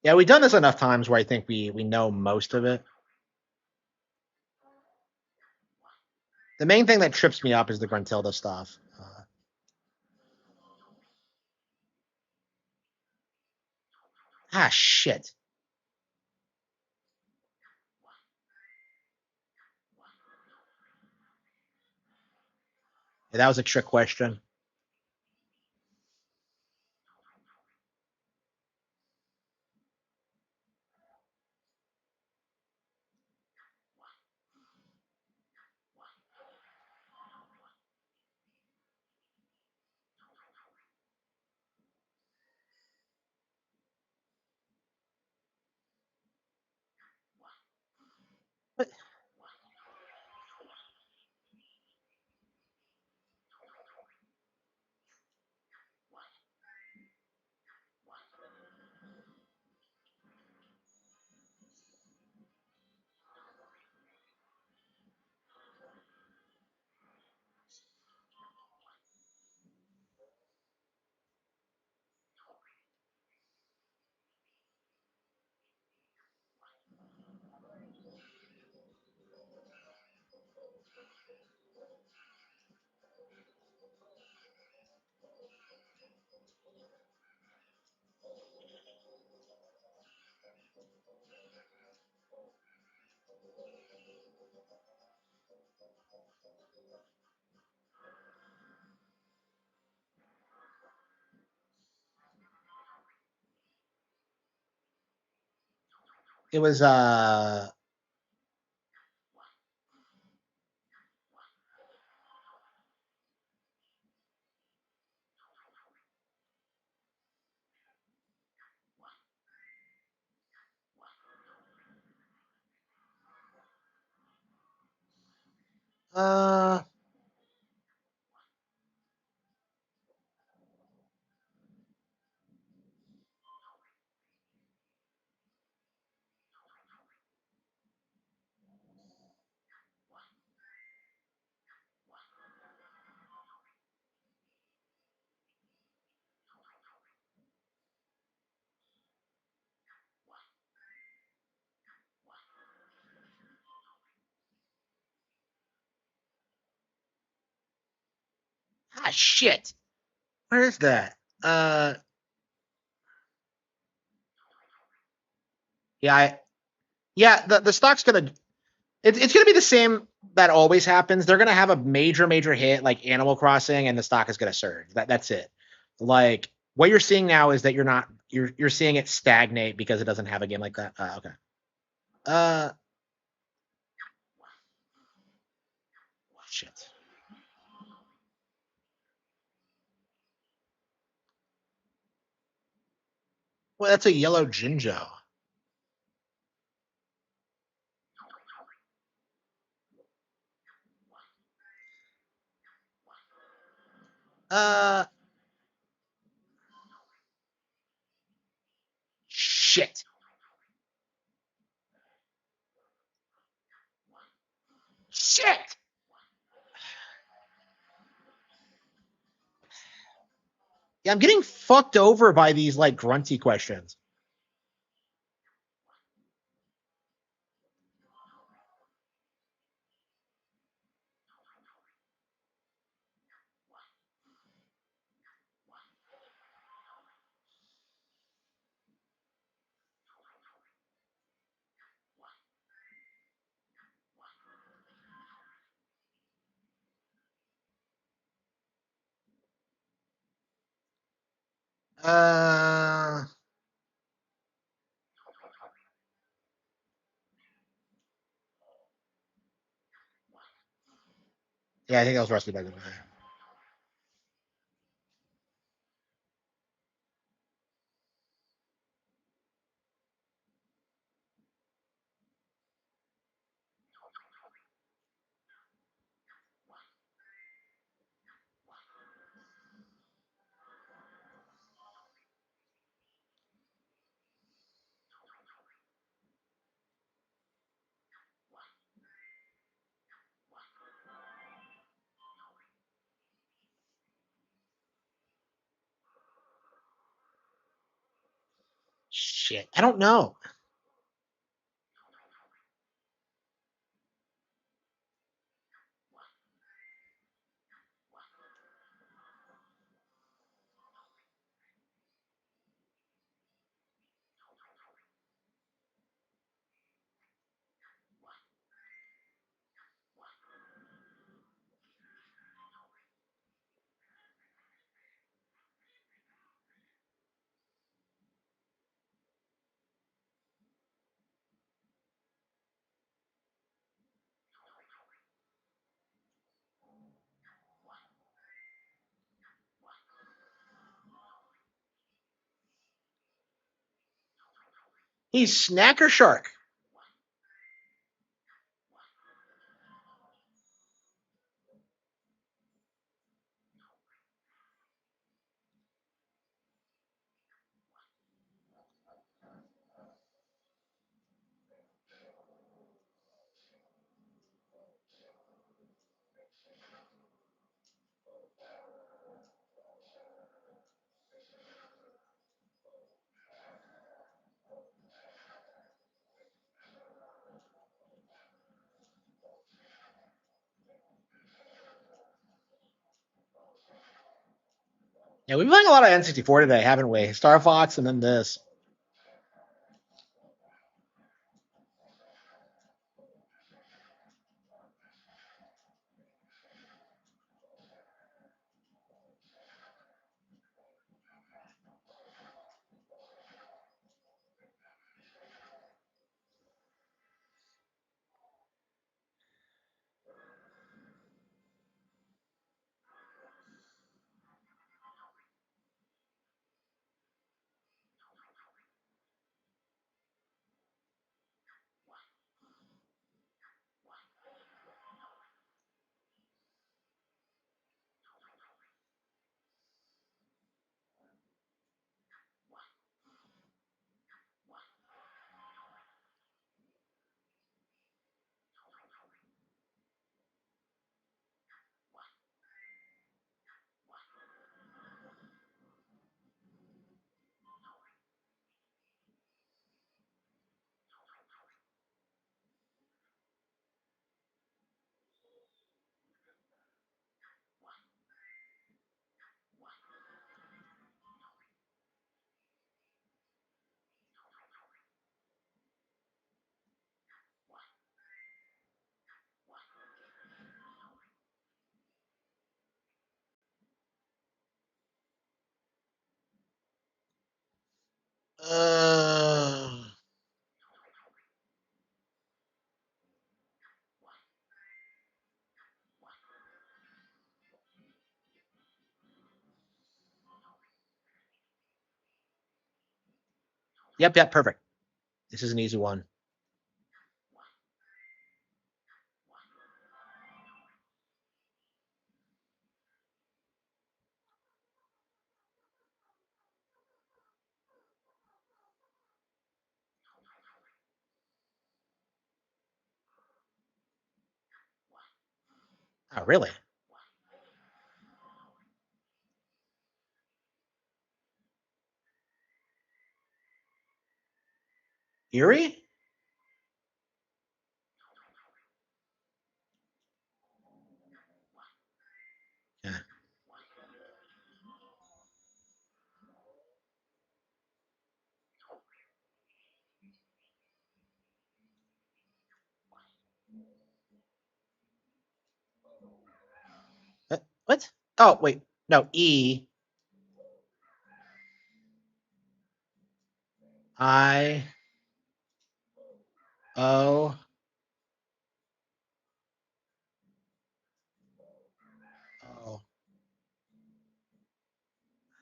[SPEAKER 1] yeah, we've done this enough times where I think we know most of it. The main thing that trips me up is the Gruntilda stuff. Shit. Yeah, that was a trick question. But it was uh shit. Where is that? Yeah, the stock's gonna it's gonna be the same that always happens. They're gonna have a major hit like Animal Crossing, and the stock is gonna surge. That's it. Like what you're seeing now is that you're seeing it stagnate because it doesn't have a game like that. Okay. Uh, shit. Well, that's a yellow Jinjo. Uh, shit. Shit. Yeah, I'm getting fucked over by these like grunty questions. Uh, yeah, I think that was Rusty back in there. Shit, I don't know. He's Snacker Shark. Yeah, we've been playing a lot of N64 today, haven't we? Star Fox and then this. Yep, perfect. This is an easy one. Oh, really? Erie? Yeah. What? Oh, wait. No, E. I. O. Oh.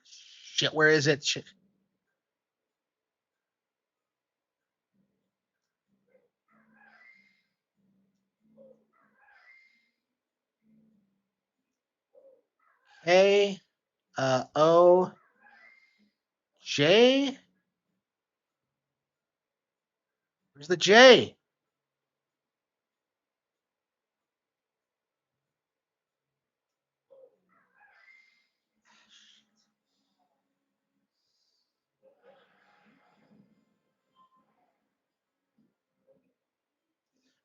[SPEAKER 1] Shit, where is it? Shit. A. O. J. Where's the J?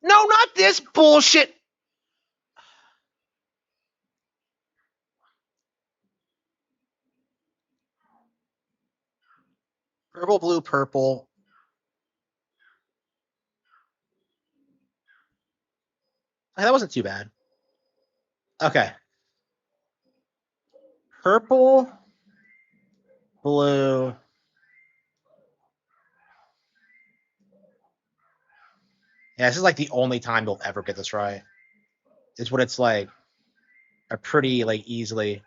[SPEAKER 1] No, not this bullshit. Purple, blue, purple. Okay, that wasn't too bad. Okay. Purple, blue. Yeah, this is like the only time you'll ever get this right. Is when it's like a pretty like easily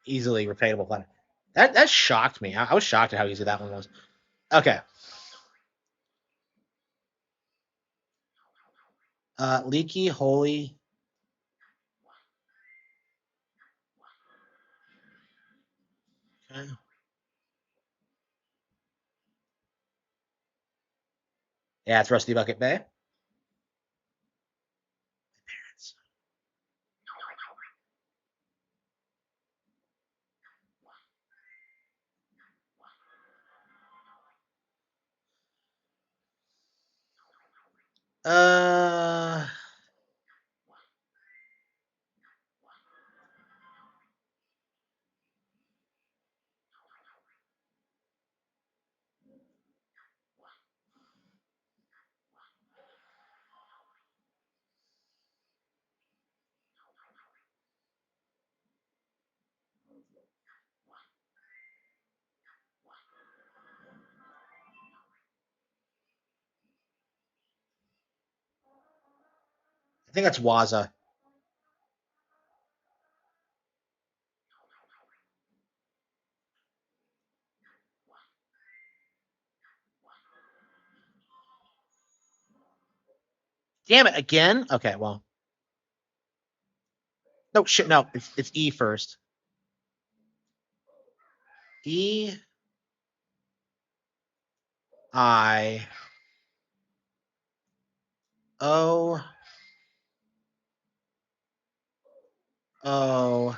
[SPEAKER 1] replayable planet. That shocked me. I was shocked at how easy that one was. Okay. Leaky, holy. Okay. Yeah, it's Rusty Bucket Bay. Uh, I think that's Waza. Damn it, again? Okay, well. No, shit, no. It's E first. E. I. O. O.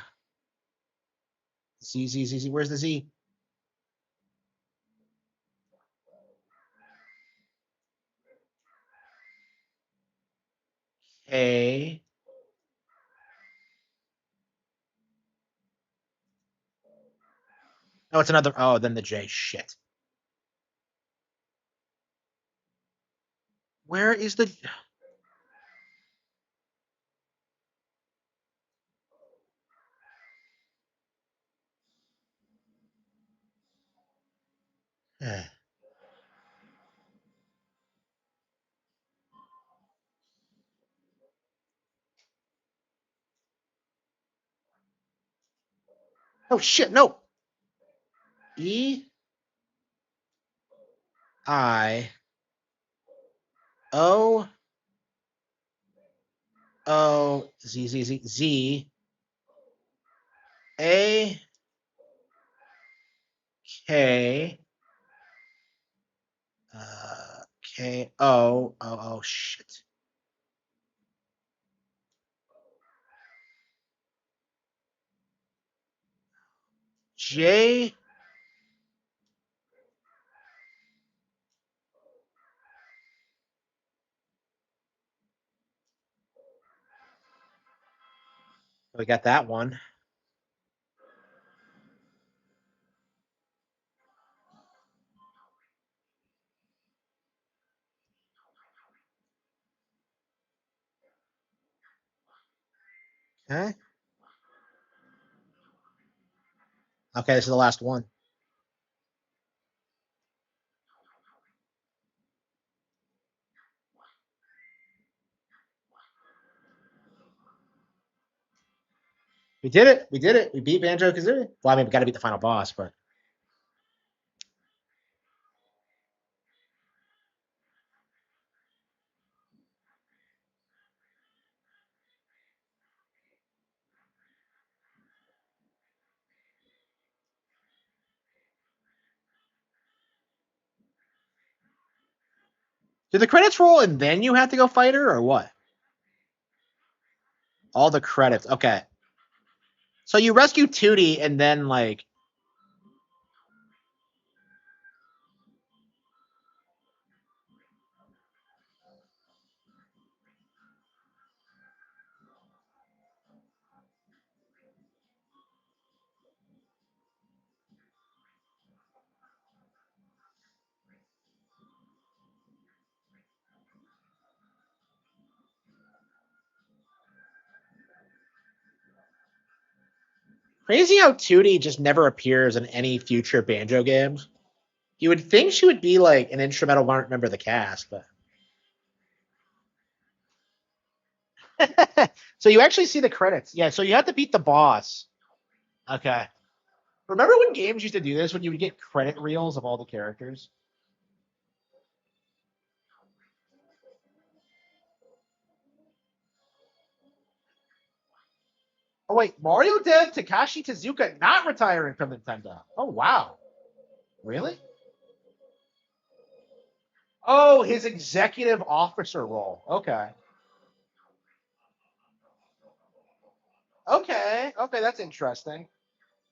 [SPEAKER 1] Z, Z, Z, Z. Where's the Z? A. Oh, it's another. Oh, then the J. Shit. Where is the. Oh shit, no. E I O O Z Z Z Z A K K O oh shit. J We got that one. Okay. Okay, this is the last one. We did it. We did it. We beat Banjo Kazooie. Well, I mean, we got to beat the final boss, but did the credits roll and then you have to go fight her or what? All the credits. Okay. So you rescue Tootie and then like crazy how Tootie just never appears in any future Banjo games. You would think she would be like an instrumental member of the cast, but so you actually see the credits. Yeah, so you have to beat the boss. Okay. Remember when games used to do this when you would get credit reels of all the characters? Oh wait, Mario Dev Takashi Tezuka not retiring from Nintendo. Oh wow. Really? Oh, his executive officer role. Okay. Okay, that's interesting.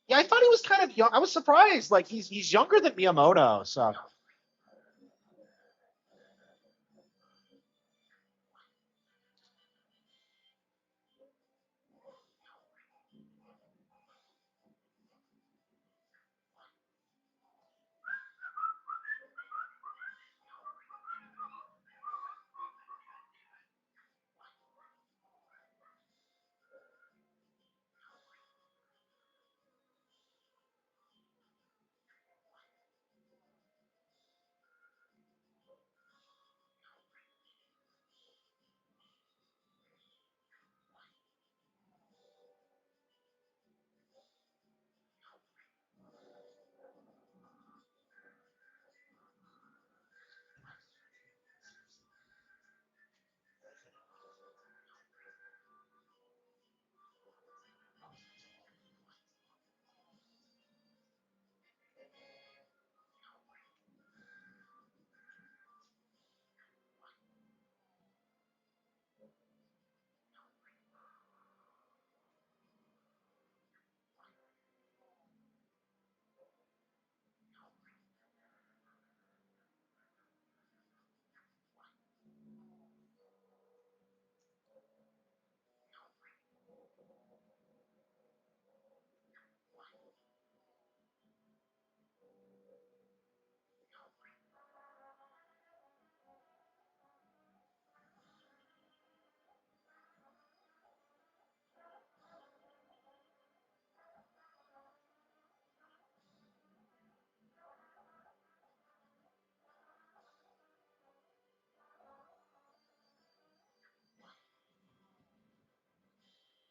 [SPEAKER 1] Yeah, I thought he was kind of young. I was surprised. Like he's younger than Miyamoto, so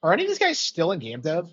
[SPEAKER 1] are any of these guys still in game dev?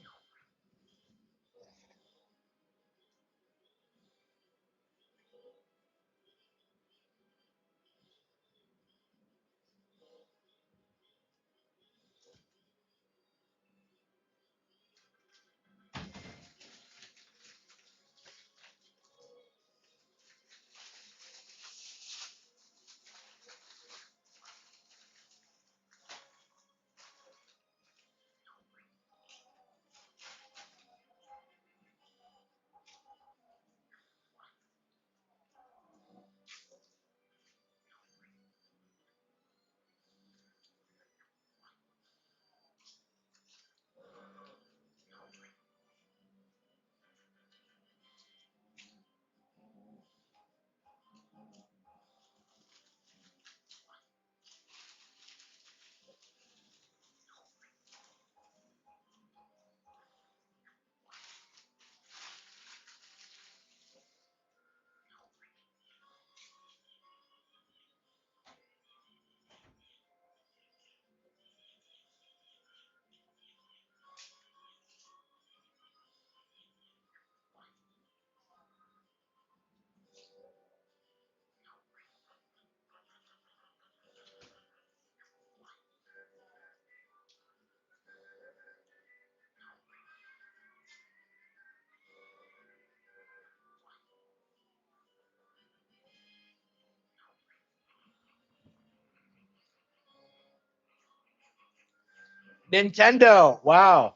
[SPEAKER 1] Nintendo. Wow.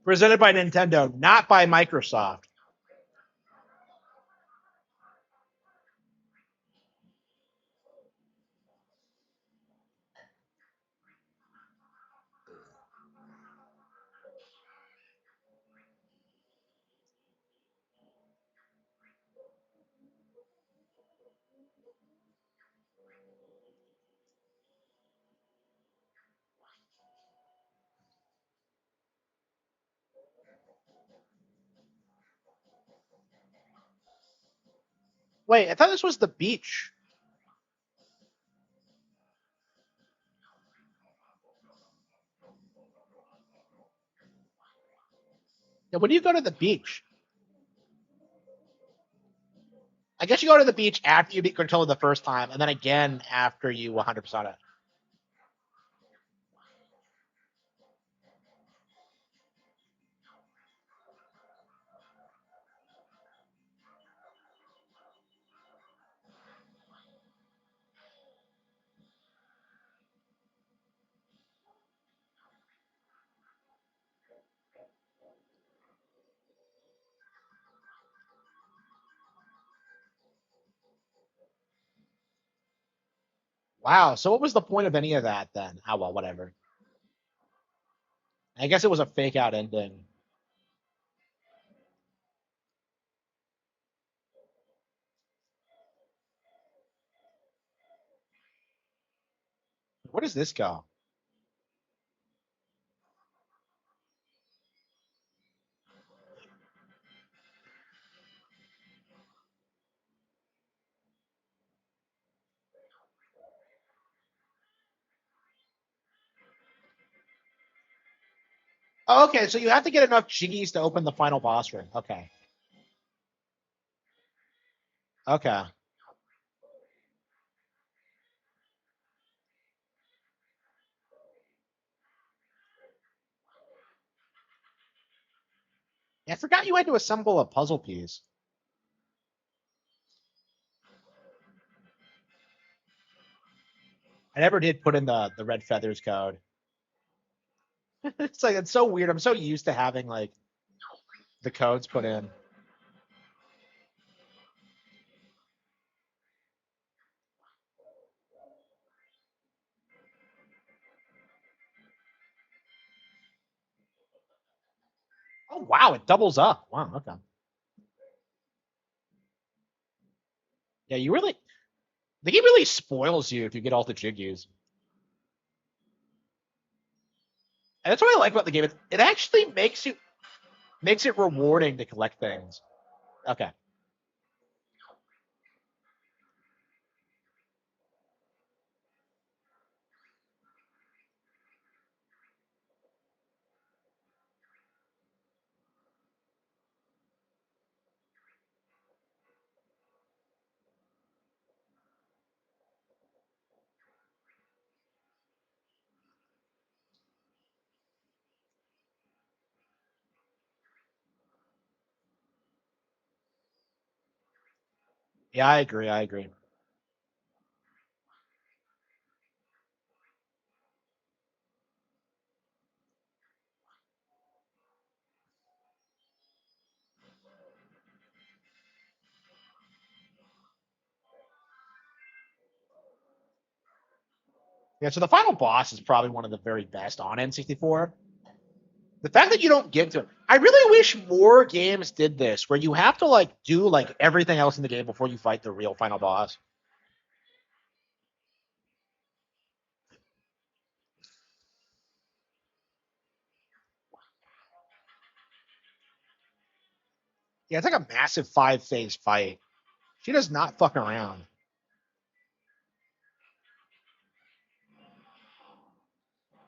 [SPEAKER 1] Presented by Nintendo, not by Microsoft. Wait, I thought this was the beach. Yeah, when do you go to the beach? I guess you go to the beach after you beat controller the first time, and then again after you 100% it. Wow. So what was the point of any of that then? Oh well, whatever. I guess it was a fake out ending. Where does this go? Oh, okay, so you have to get enough jiggies to open the final boss room. Okay. Okay. Yeah, I forgot you had to assemble a puzzle piece. I never did put in the red feathers code. It's like it's so weird. I'm so used to having like the codes put in. Oh wow, it doubles up. Wow, okay. Yeah, you really the game really spoils you if you get all the jiggies. And that's what I like about the game. It actually makes it rewarding to collect things. Okay. Yeah, I agree. I agree. Yeah, so the final boss is probably one of the very best on N64. The fact that you don't get to it, I really wish more games did this, where you have to like do like everything else in the game before you fight the real final boss. Yeah, it's like a massive 5-phase fight. She does not fuck around.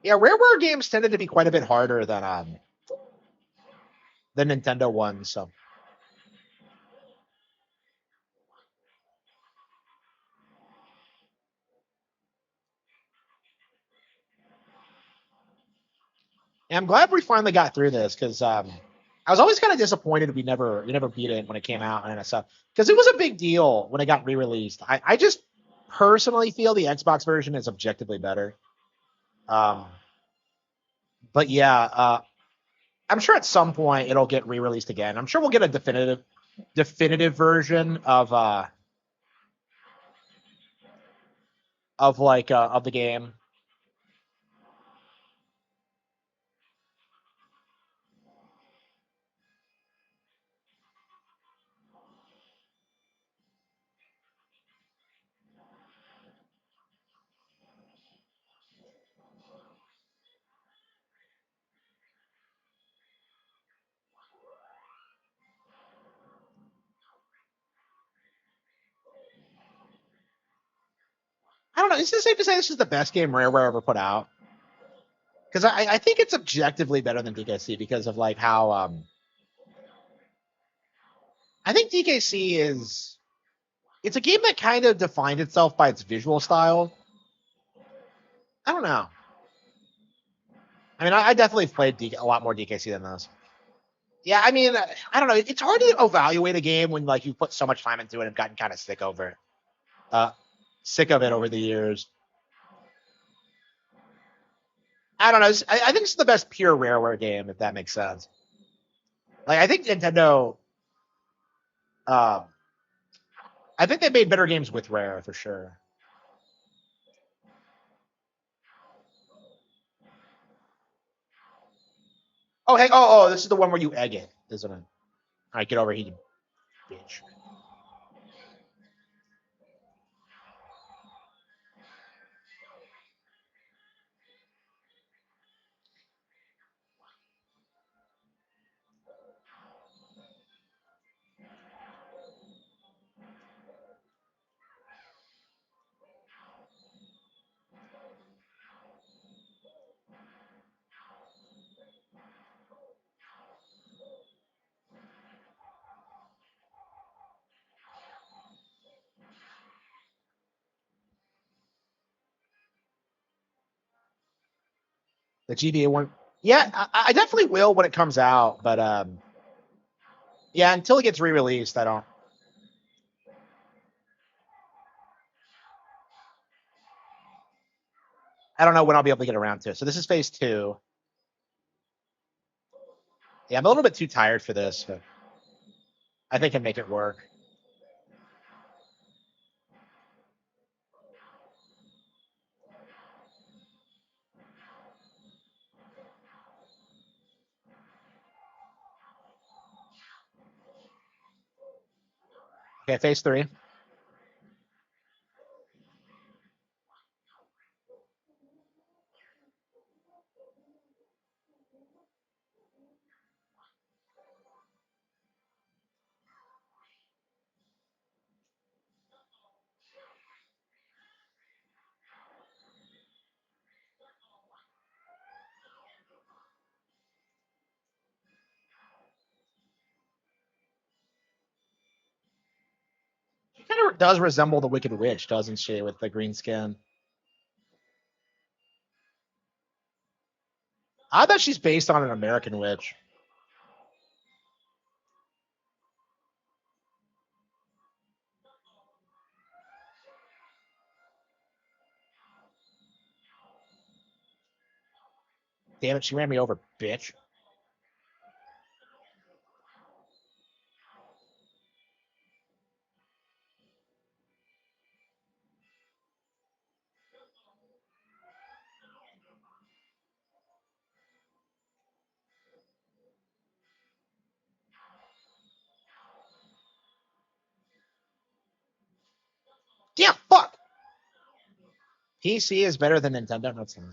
[SPEAKER 1] Yeah, Rareware games tended to be quite a bit harder than Nintendo ones. So yeah, I'm glad we finally got through this because I was always kind of disappointed we never beat it when it came out and stuff because it was a big deal when it got re-released. I just personally feel the Xbox version is objectively better. Um, but yeah, I'm sure at some point it'll get re-released again. I'm sure we'll get a definitive version of like of the game. I don't know. Is it safe to say this is the best game Rareware ever put out? Because I think it's objectively better than DKC because of like how I think DKC is it's a game that kind of defined itself by its visual style. I don't know. I mean, I definitely played a lot more DKC than this. Yeah, I mean, I don't know. It's hard to evaluate a game when like you put so much time into it and gotten kind of sick over it. Sick of it over the years. I don't know. I think it's the best pure Rareware game, if that makes sense. Like, I think Nintendo. Um, I think they made better games with Rare for sure. Oh, hey, oh, this is the one where you egg it, isn't it? All right, get over here, you bitch. The GBA one. Yeah, I definitely will when it comes out, but yeah, until it gets re-released, I don't. I don't know when I'll be able to get around to it. So this is phase 2. Yeah, I'm a little bit too tired for this, but I think I can make it work. Okay, phase 3. She kind of does resemble the Wicked Witch, doesn't she, with the green skin? I bet she's based on an American witch. Damn it, she ran me over, bitch. Damn, fuck! PC is better than Nintendo? No, it's not.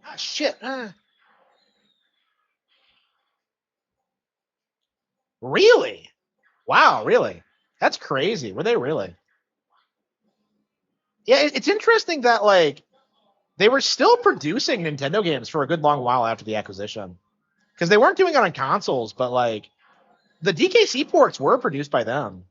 [SPEAKER 1] Ah, shit. Really? Wow, really? That's crazy. Were they really? Yeah, it's interesting that, like, they were still producing Nintendo games for a good long while after the acquisition. Because they weren't doing it on consoles, but, like, the DKC ports were produced by them.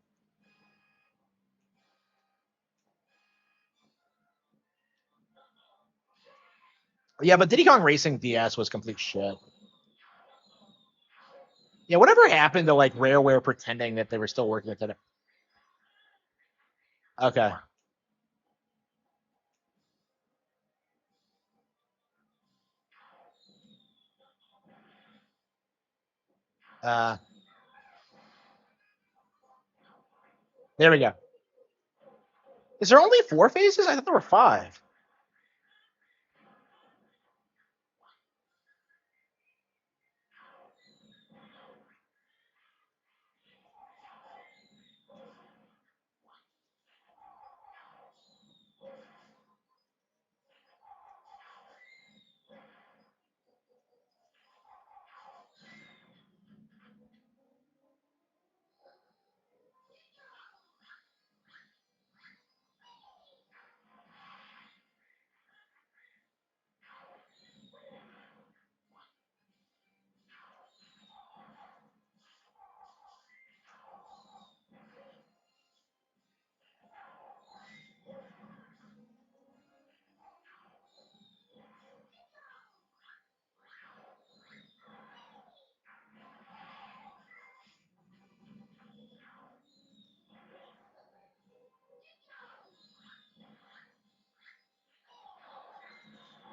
[SPEAKER 1] Yeah, but Diddy Kong Racing DS was complete shit. Yeah, whatever happened to like Rareware pretending that they were still working at that? Okay. Uh, there we go. Is there only 4 phases? I thought there were 5.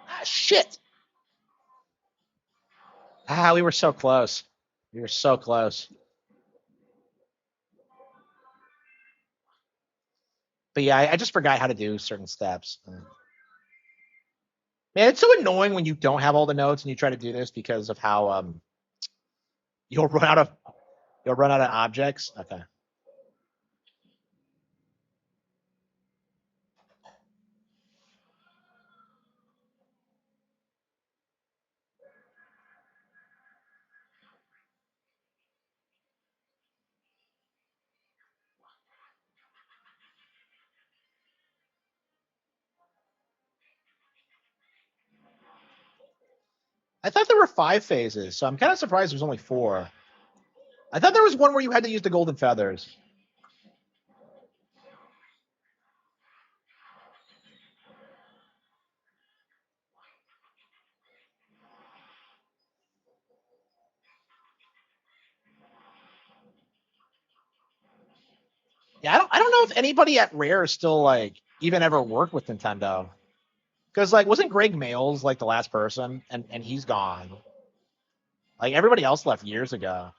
[SPEAKER 1] Ah, shit. Ah, we were so close. We were so close. But yeah, I just forgot how to do certain steps. Man, it's so annoying when you don't have all the notes and you try to do this because of how you'll run out of objects. Okay. I thought there were 5 phases, so I'm kind of surprised there's only 4. I thought there was one where you had to use the golden feathers. Yeah, I don't know if anybody at Rare still like even ever worked with Nintendo. Because like wasn't Greg Mails like the last person and he's gone. Like everybody else left years ago.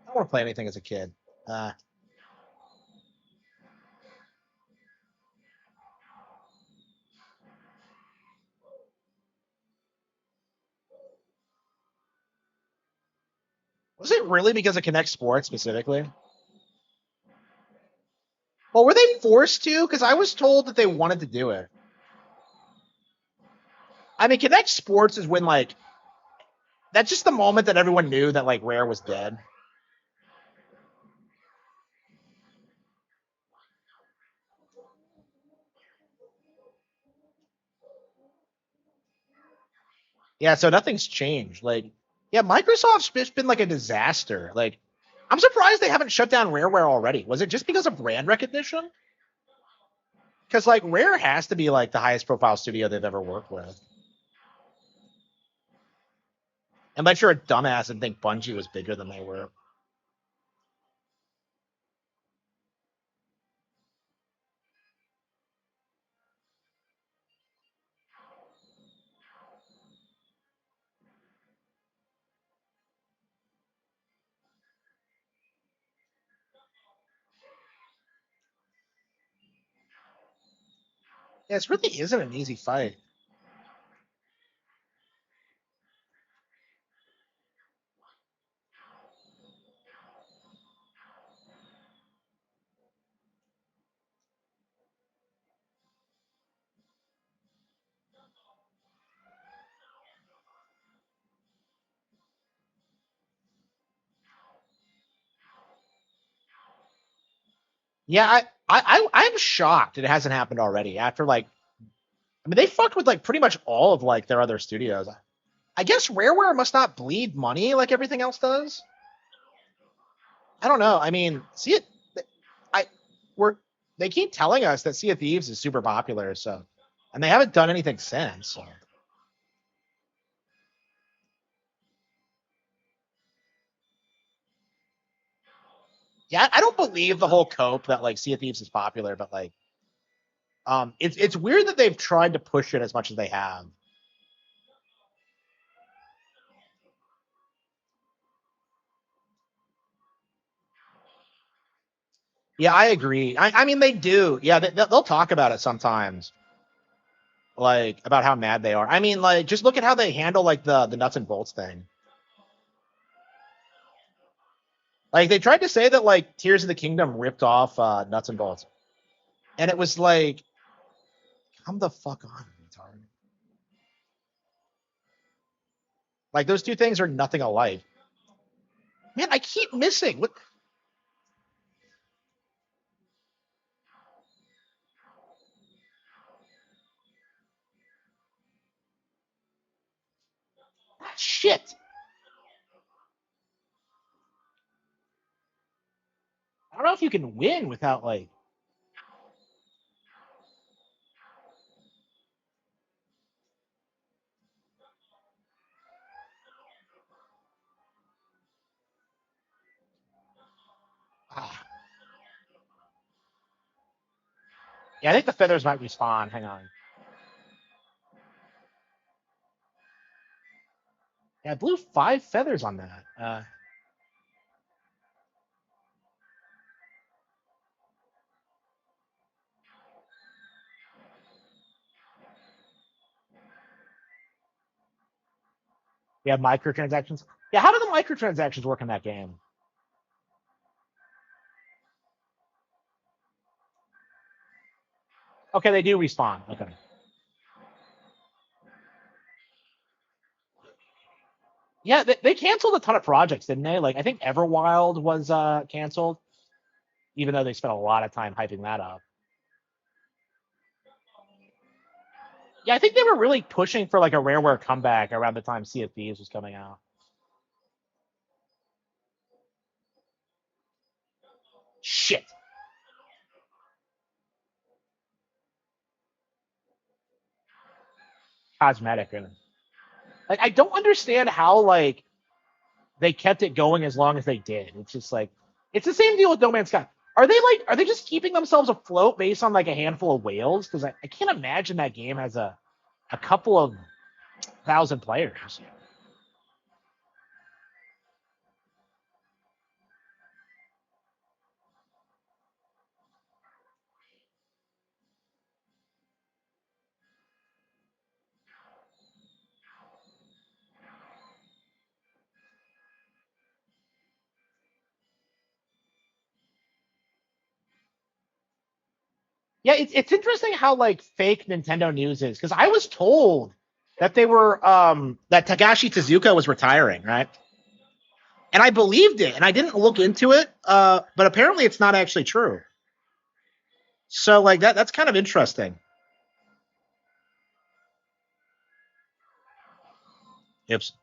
[SPEAKER 1] I don't want to play anything as a kid. Uh, was it really because of Connect Sports specifically? Well, were they forced to? Because I was told that they wanted to do it. I mean, Connect Sports is when like that's just the moment that everyone knew that like Rare was dead. Yeah, so nothing's changed. Like, yeah, Microsoft's just been like a disaster. Like, I'm surprised they haven't shut down Rareware already. Was it just because of brand recognition? Because like Rare has to be like the highest profile studio they've ever worked with. Unless you're a dumbass and think Bungie was bigger than they were. Yeah, this really isn't an easy fight. Yeah, I'm shocked it hasn't happened already. After like, I mean, they fucked with like pretty much all of like their other studios. I guess Rareware must not bleed money like everything else does. I don't know. I mean, see it. I we're they keep telling us that Sea of Thieves is super popular, so and they haven't done anything since. So. Yeah, I don't believe the whole cope that like Sea of Thieves is popular, but like, it's weird that they've tried to push it as much as they have. Yeah, I agree. I mean, they do. Yeah, they'll talk about it sometimes, like about how mad they are. I mean, like just look at how they handle like the nuts and bolts thing. Like they tried to say that like Tears of the Kingdom ripped off nuts and bolts, and it was like, come the fuck on, retard. Like those two things are nothing alike. Man, I keep missing. What? Shit. I don't know if you can win without like. Ah. Yeah, I think the feathers might respawn. Hang on. Yeah, I blew 5 feathers on that. Yeah, microtransactions. Yeah, how do the microtransactions work in that game? Okay, they do respawn. Okay. Yeah, they canceled a ton of projects, didn't they? Like I think Everwild was canceled, even though they spent a lot of time hyping that up. Yeah, I think they were really pushing for like a Rareware comeback around the time Sea of Thieves was coming out. Shit. Cosmetic. Really. Like I don't understand how like they kept it going as long as they did. It's just like it's the same deal with No Man's Sky. Are they just keeping themselves afloat based on like a handful of whales? Because I can't imagine that game has a couple of thousand players. Yeah, it's interesting how like fake Nintendo news is because I was told that they were that Takashi Tezuka was retiring, right? And I believed it, and I didn't look into it, but apparently it's not actually true. So like that's kind of interesting. Oops.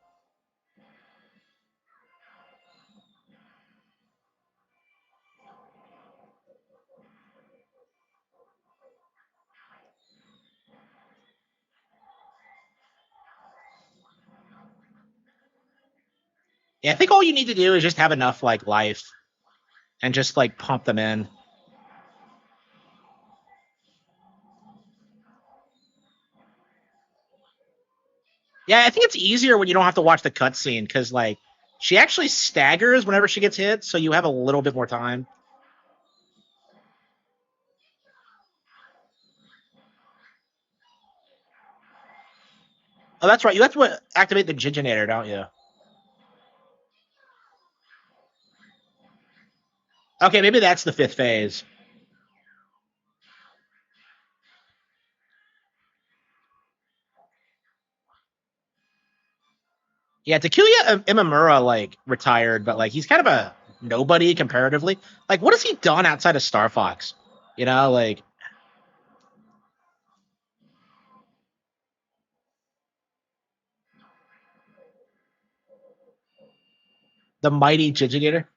[SPEAKER 1] Yeah, I think all you need to do is just have enough like life and just like pump them in. Yeah, I think it's easier when you don't have to watch the cutscene because like she actually staggers whenever she gets hit, so you have a little bit more time. Oh, that's right. You have to activate the Giginator, don't you? Okay, maybe that's the 5th phase. Yeah, Takuya Imamura like retired, but like he's kind of a nobody comparatively. Like, what has he done outside of Star Fox? You know, like the mighty Giginator.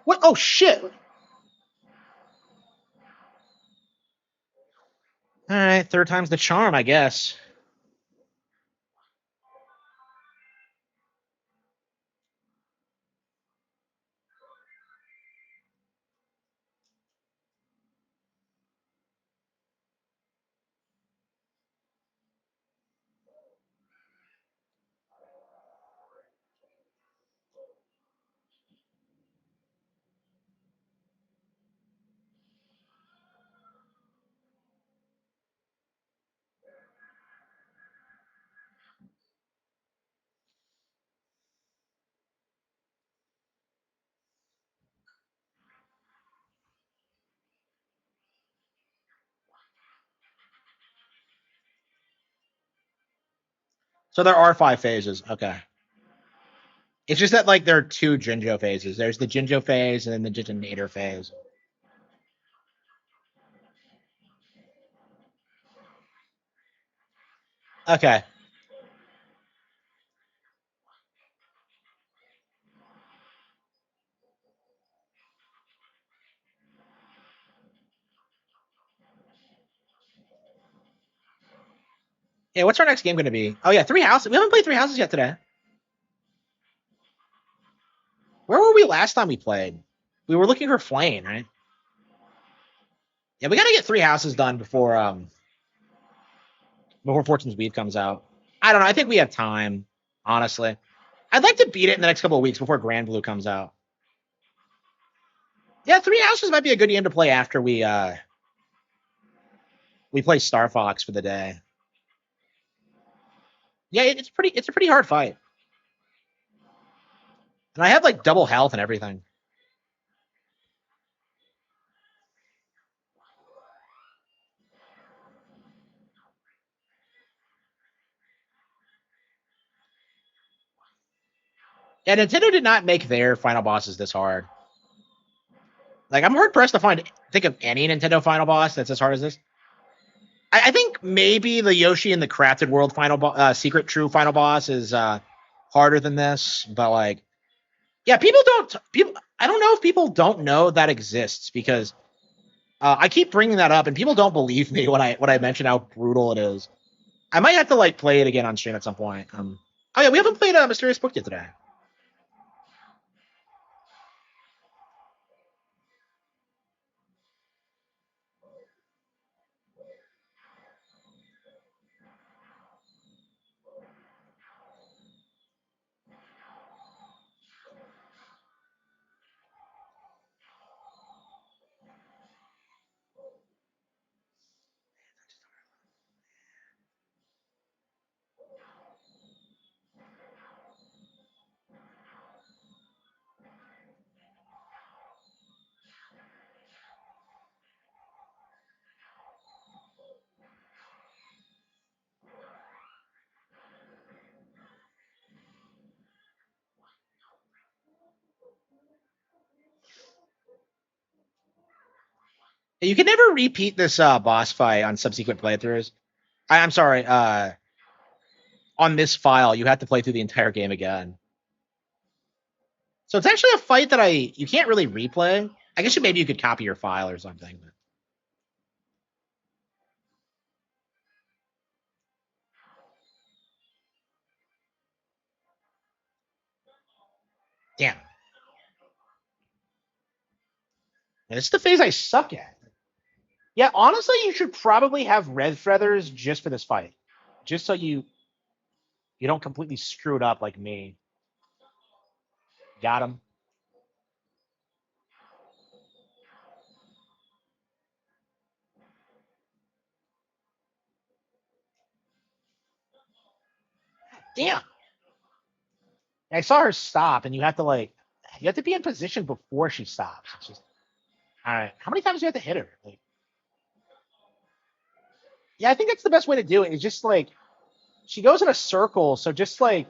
[SPEAKER 1] What? Oh shit! All right, third time's the charm, I guess. So there are 5 phases. Okay. It's just that like there are 2 Jinjo phases. There's the Jinjo phase and then the Jiginator phase. Okay. Yeah, what's our next game going to be? Oh yeah, 3 houses. We haven't played 3 houses yet today. Where were we last time we played? We were looking for Flame, right? Yeah, we got to get 3 houses done before Fortune's Weave comes out. I don't know. I think we have time, honestly. I'd like to beat it in the next couple of weeks before Grand Blue comes out. Yeah, 3 houses might be a good game to play after we play Star Fox for the day. Yeah, it's a pretty hard fight. And I have like double health and everything. Yeah, Nintendo did not make their final bosses this hard. Like I'm hard pressed to think of any Nintendo final boss that's as hard as this. I think maybe the Yoshi and the Crafted World Secret True final boss is harder than this, but like, yeah, people. I don't know if people don't know that exists because I keep bringing that up and people don't believe me when I mention how brutal it is. I might have to like play it again on stream at some point. Oh yeah, we haven't played a Mysterious Book yet today. You can never repeat this boss fight on subsequent playthroughs. I'm sorry. On this file, you have to play through the entire game again. So it's actually a fight that you can't really replay. I guess maybe you could copy your file or something. But. Damn. This is the phase I suck at. Yeah, honestly, you should probably have red feathers just for this fight, just so you don't completely screw it up like me. Got him. Damn. I saw her stop, and you have to be in position before she stops. It's just all right. How many times do you have to hit her? Like, yeah, I think that's the best way to do it. Is just like she goes in a circle, so just like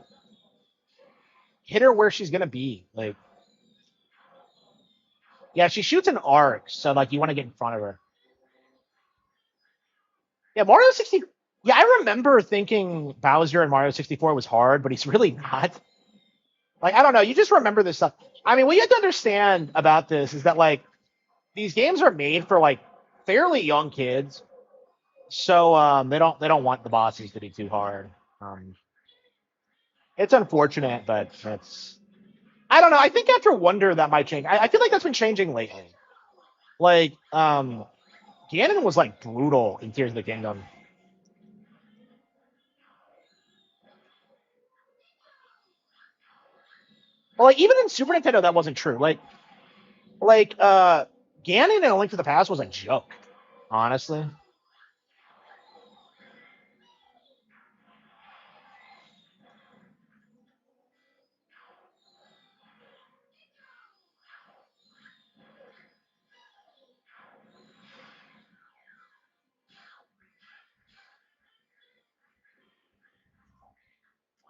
[SPEAKER 1] hit her where she's gonna be. Like, yeah, she shoots an arc, so like you want to get in front of her. Yeah, Mario 60. Yeah, I remember thinking Bowser in Mario 64 was hard, but he's really not. Like, I don't know. You just remember this stuff. I mean, what you have to understand about this is that like these games are made for like fairly young kids, so they don't want the bosses to be too hard. Um, it's unfortunate, but that's I don't know. I think after Wonder that might change. I feel like that's been changing lately. Like Ganon was like brutal in Tears of the Kingdom. Well, like even in Super Nintendo that wasn't true. Like Ganon in A Link to the Past was a joke, honestly.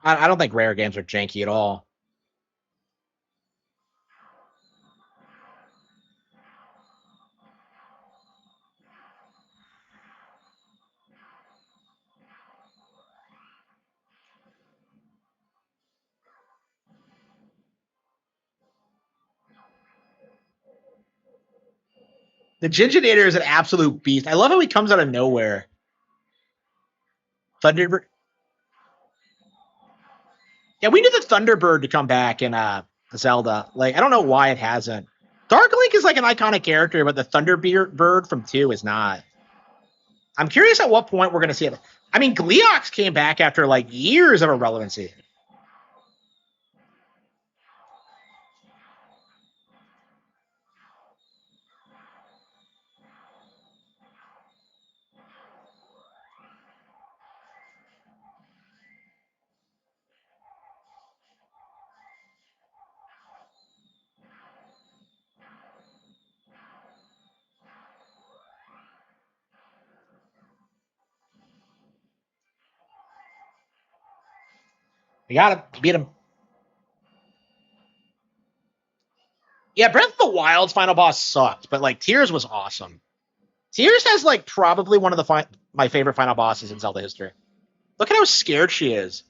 [SPEAKER 1] I don't think rare games are janky at all. The Ginginator is an absolute beast. I love how he comes out of nowhere. Thunderbird. Yeah, we need the Thunderbird to come back in Zelda. Like, I don't know why it hasn't. Dark Link is like an iconic character, but the Thunderbird from 2 is not. I'm curious at what point we're going to see it. I mean, Gleox came back after like years of irrelevancy. We got to beat him. Yeah, Breath of the Wild's final boss sucked, but like Tears was awesome. Tears has like probably one of my favorite final bosses in Zelda history. Look at how scared she is.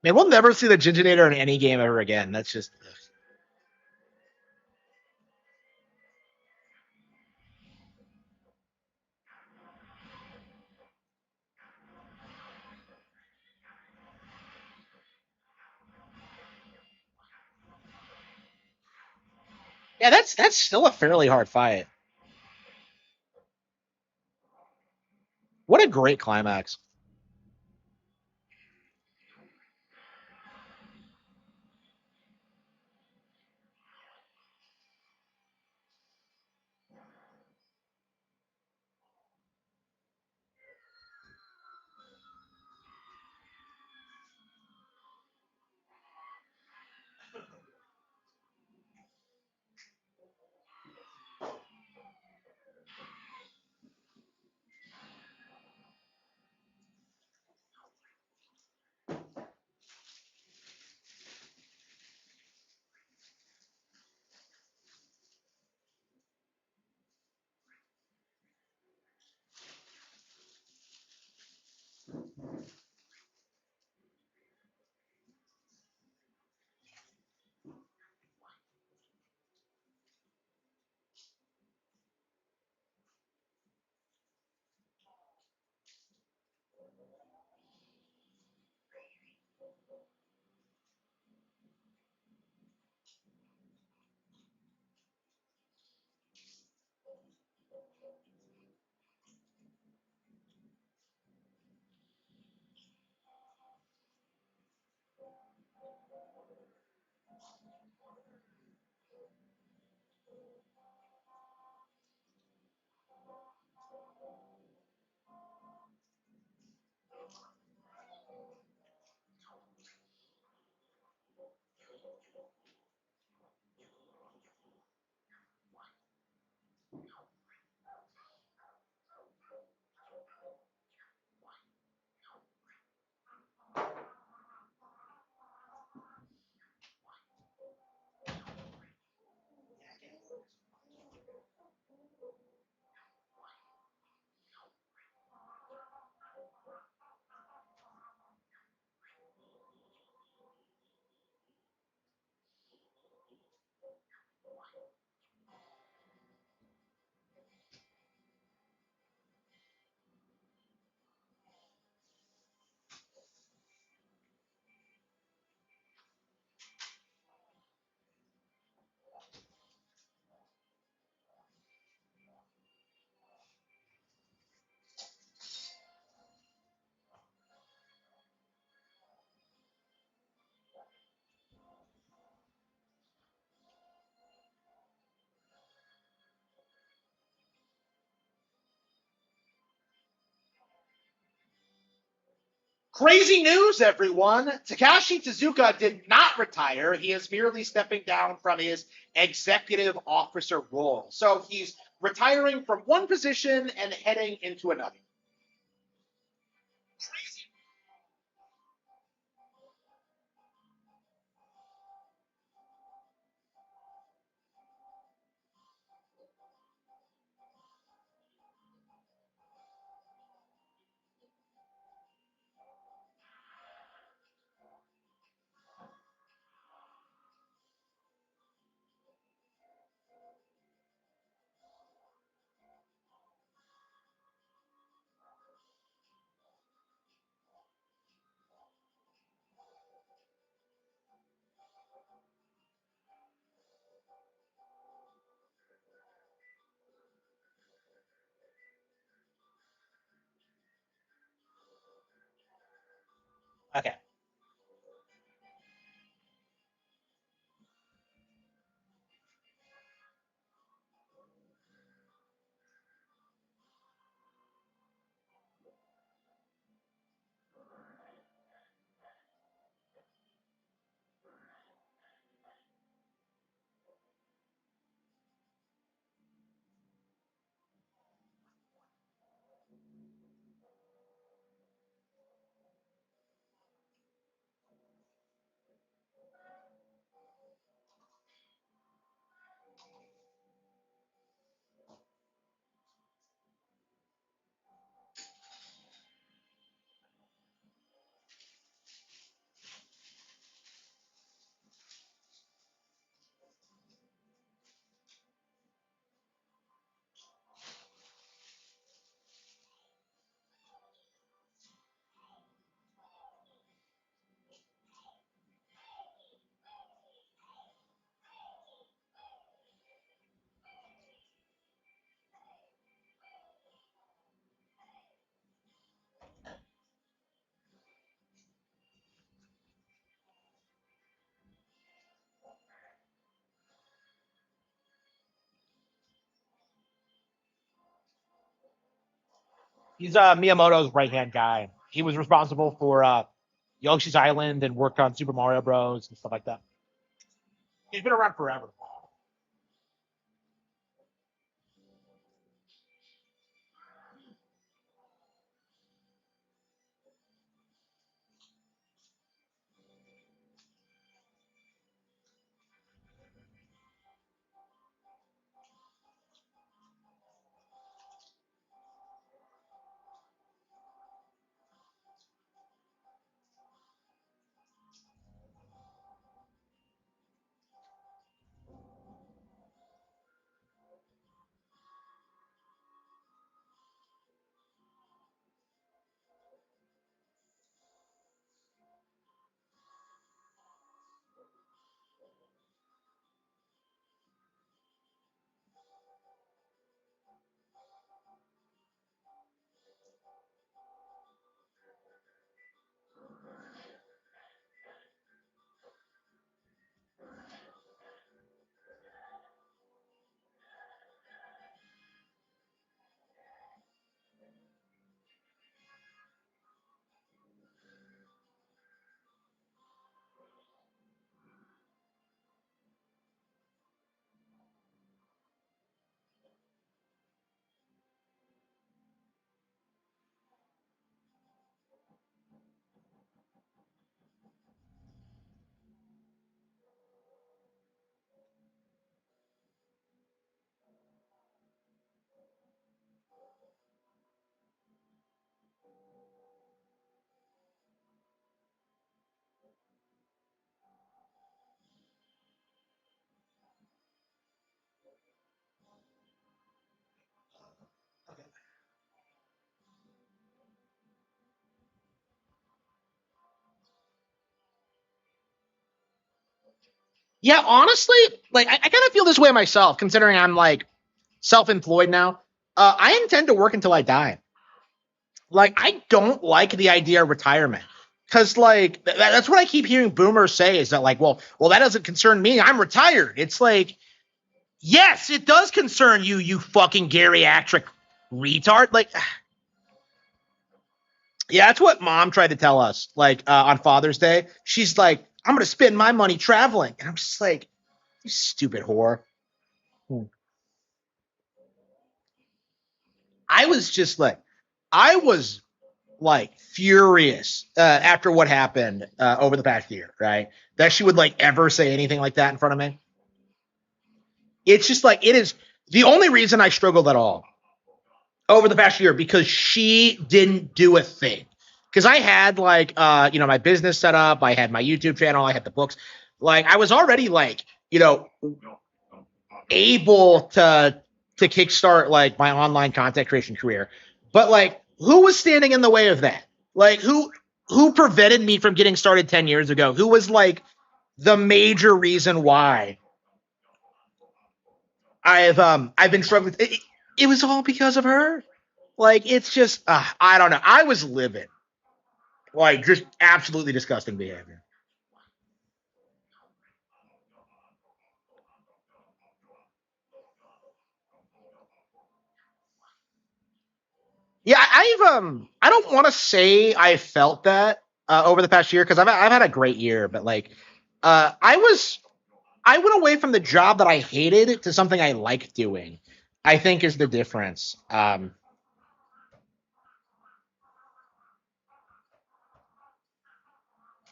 [SPEAKER 1] Man, we'll never see the Ginginator in any game ever again. That's just. Yeah, that's still a fairly hard fight. What a great climax. Crazy news, everyone. Takashi Tezuka did not retire. He is merely stepping down from his executive officer role. So he's retiring from one position and heading into another.
[SPEAKER 2] Crazy.
[SPEAKER 1] Okay. He's Miyamoto's right-hand guy. He was responsible for Yoshi's Island and worked on Super Mario Bros. And stuff like that. He's been around forever. Yeah, honestly, like I kind of feel this way myself, considering I'm like self-employed now. I intend to work until I die. Like I don't like the idea of retirement because like that's what I keep hearing boomers say is that like, well, that doesn't concern me. I'm retired. It's like, yes, it does concern you, you fucking geriatric retard. Like, Yeah, that's what mom tried to tell us. Like on Father's Day, she's like, "I'm gonna spend my money traveling," and I'm just like, "You stupid whore." I was just like, I was like furious after what happened over the past year, right? That she would like ever say anything like that in front of me. It's just like it is the only reason I struggled at all over the past year because she didn't do a thing. Because I had like my business set up, I had my YouTube channel, I had the books. Like I was already like, able to kickstart like my online content creation career. But like who was standing in the way of that? Like who prevented me from getting started 10 years ago? Who was like the major reason why I've been struggling? It was all because of her. Like it's just I don't know. I was livid. Like just absolutely disgusting behavior. Yeah, I don't want to say I felt that over the past year because I've had a great year, but like I went away from the job that I hated to something I like doing. I think is the difference.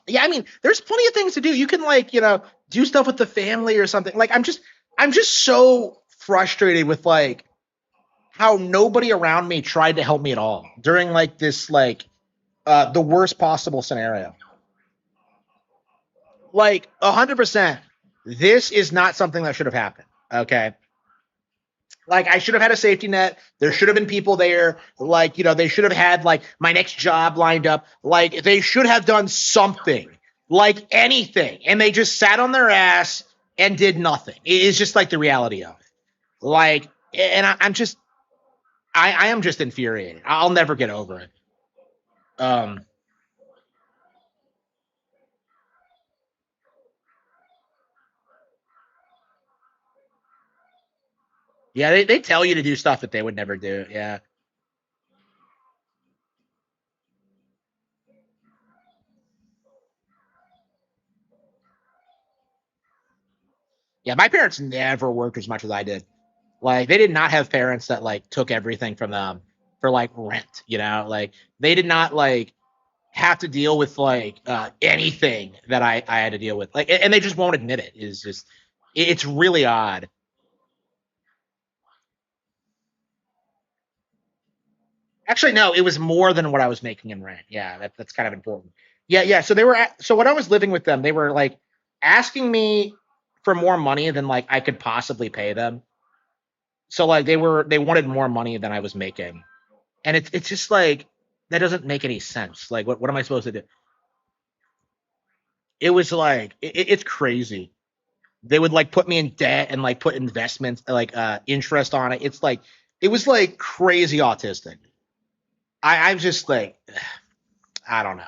[SPEAKER 1] Yeah, I mean, there's plenty of things to do. You can like do stuff with the family or something. Like I'm just so frustrated with like how nobody around me tried to help me at all during like this like the worst possible scenario. Like 100%. This is not something that should have happened. Okay. Like I should have had a safety net. There should have been people there. Like, they should have had like my next job lined up. Like they should have done something, like anything. And they just sat on their ass and did nothing. It is just like the reality of it. Like, and I'm just, I am just infuriated. I'll never get over it. Um, yeah, they tell you to do stuff that they would never do. Yeah. Yeah. My parents never worked as much as I did. Like they did not have parents that like took everything from them for like rent, like they did not like have to deal with like anything that I had to deal with. Like and they just won't admit it. Is just it's really odd. Actually, no, it was more than what I was making in rent. Yeah, that's kind of important. Yeah, yeah. So so when I was living with them, they were like asking me for more money than like I could possibly pay them. So like they wanted more money than I was making. And it's just like that doesn't make any sense. Like what am I supposed to do? It was like it's crazy. They would like put me in debt and like put investments like interest on it. It's like it was like crazy autistic. I'm just like I don't know.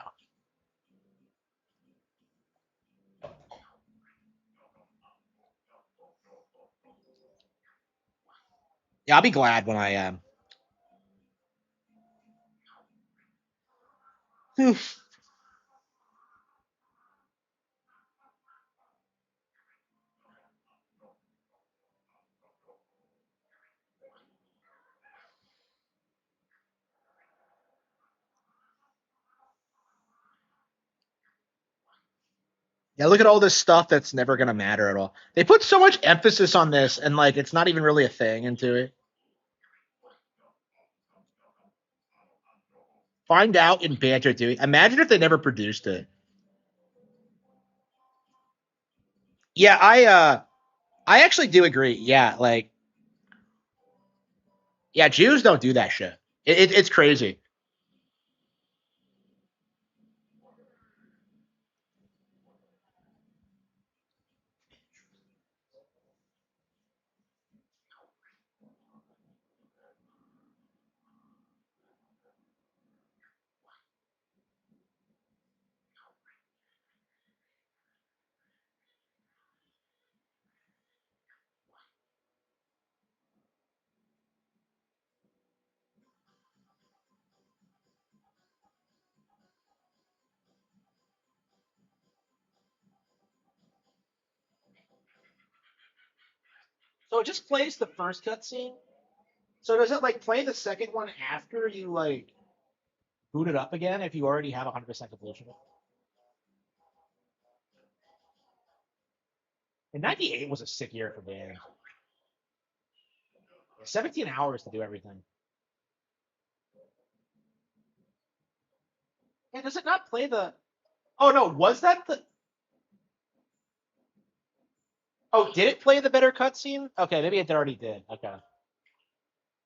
[SPEAKER 1] Yeah, I'll be glad when I am. Yeah, look at all this stuff that's never gonna matter at all. They put so much emphasis on this, and like it's not even really a thing into it. Find out in Banjo Tooie. Imagine if they never produced it. Yeah, I actually do agree. Yeah, like yeah, Jews don't do that shit. It's crazy. So it just plays the first cutscene. So does it like play the second one after you like boot it up again if you already have 100% completion? And 98 was a sick year for me. 17 hours to do everything. Yeah, does it not play the? Oh no, was that the? Oh, did it play the better cutscene? Okay, maybe it already did. Okay.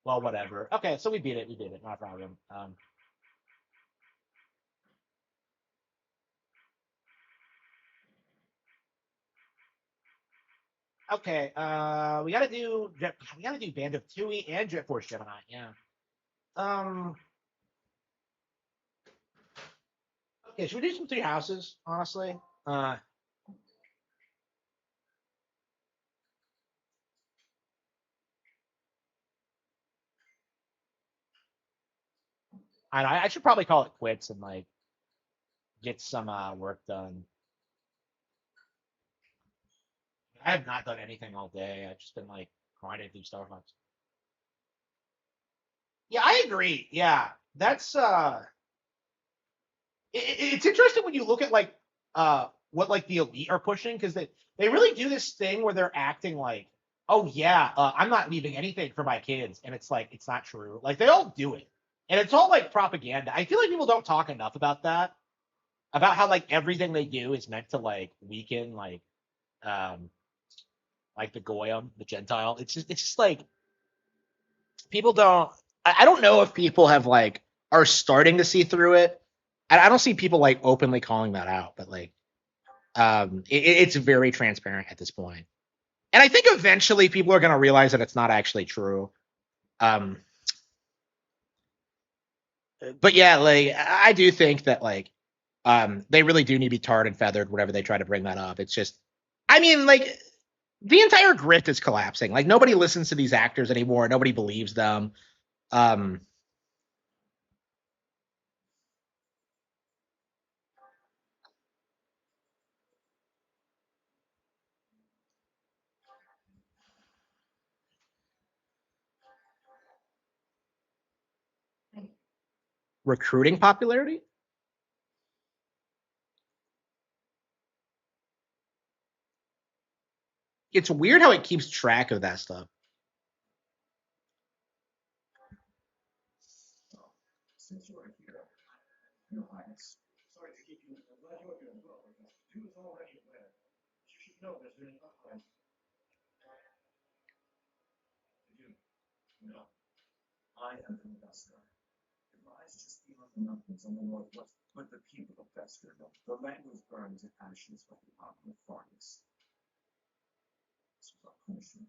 [SPEAKER 1] Well, whatever. Okay, so we beat it. We did it. Not a problem. Okay. We gotta do Band of Tui and Jet Force Gemini. Yeah. Um. Okay, should we do some Three Houses? Honestly. I should probably call it quits and like get some work done. I have not done anything all day. I've just been like grinding through Starbucks. Yeah, I agree. Yeah, that's it's interesting when you look at like what like the elite are pushing because they really do this thing where they're acting like, oh yeah, I'm not leaving anything for my kids, and it's like it's not true. Like they all do it, and it's all like propaganda. I feel like people don't talk enough about that, about how like everything they do is meant to like weaken um like the goyim, the Gentile. It's just like people don't. I don't know if people have like are starting to see through it. I don't see people like openly calling that out, but like it's very transparent at this point. And I think eventually people are going to realize that it's not actually true. Um, but yeah, like I do think that like they really do need to be tarred and feathered whenever they try to bring that up. It's just, I mean, like the entire grit is collapsing. Like nobody listens to these actors anymore. Nobody believes them. Um, Recruiting popularity. It's weird how it keeps track of that stuff.
[SPEAKER 7] Since you are here, Your Highness, sorry to keep you. I'm glad you're doing well. You is already aware. You should know there's been an uprising. You no. I am from Vesker. It lies just beyond the mountains on the northwest, but the people of Vesker know. The land was burned to ashes by the army of Fargus. This was our punishment.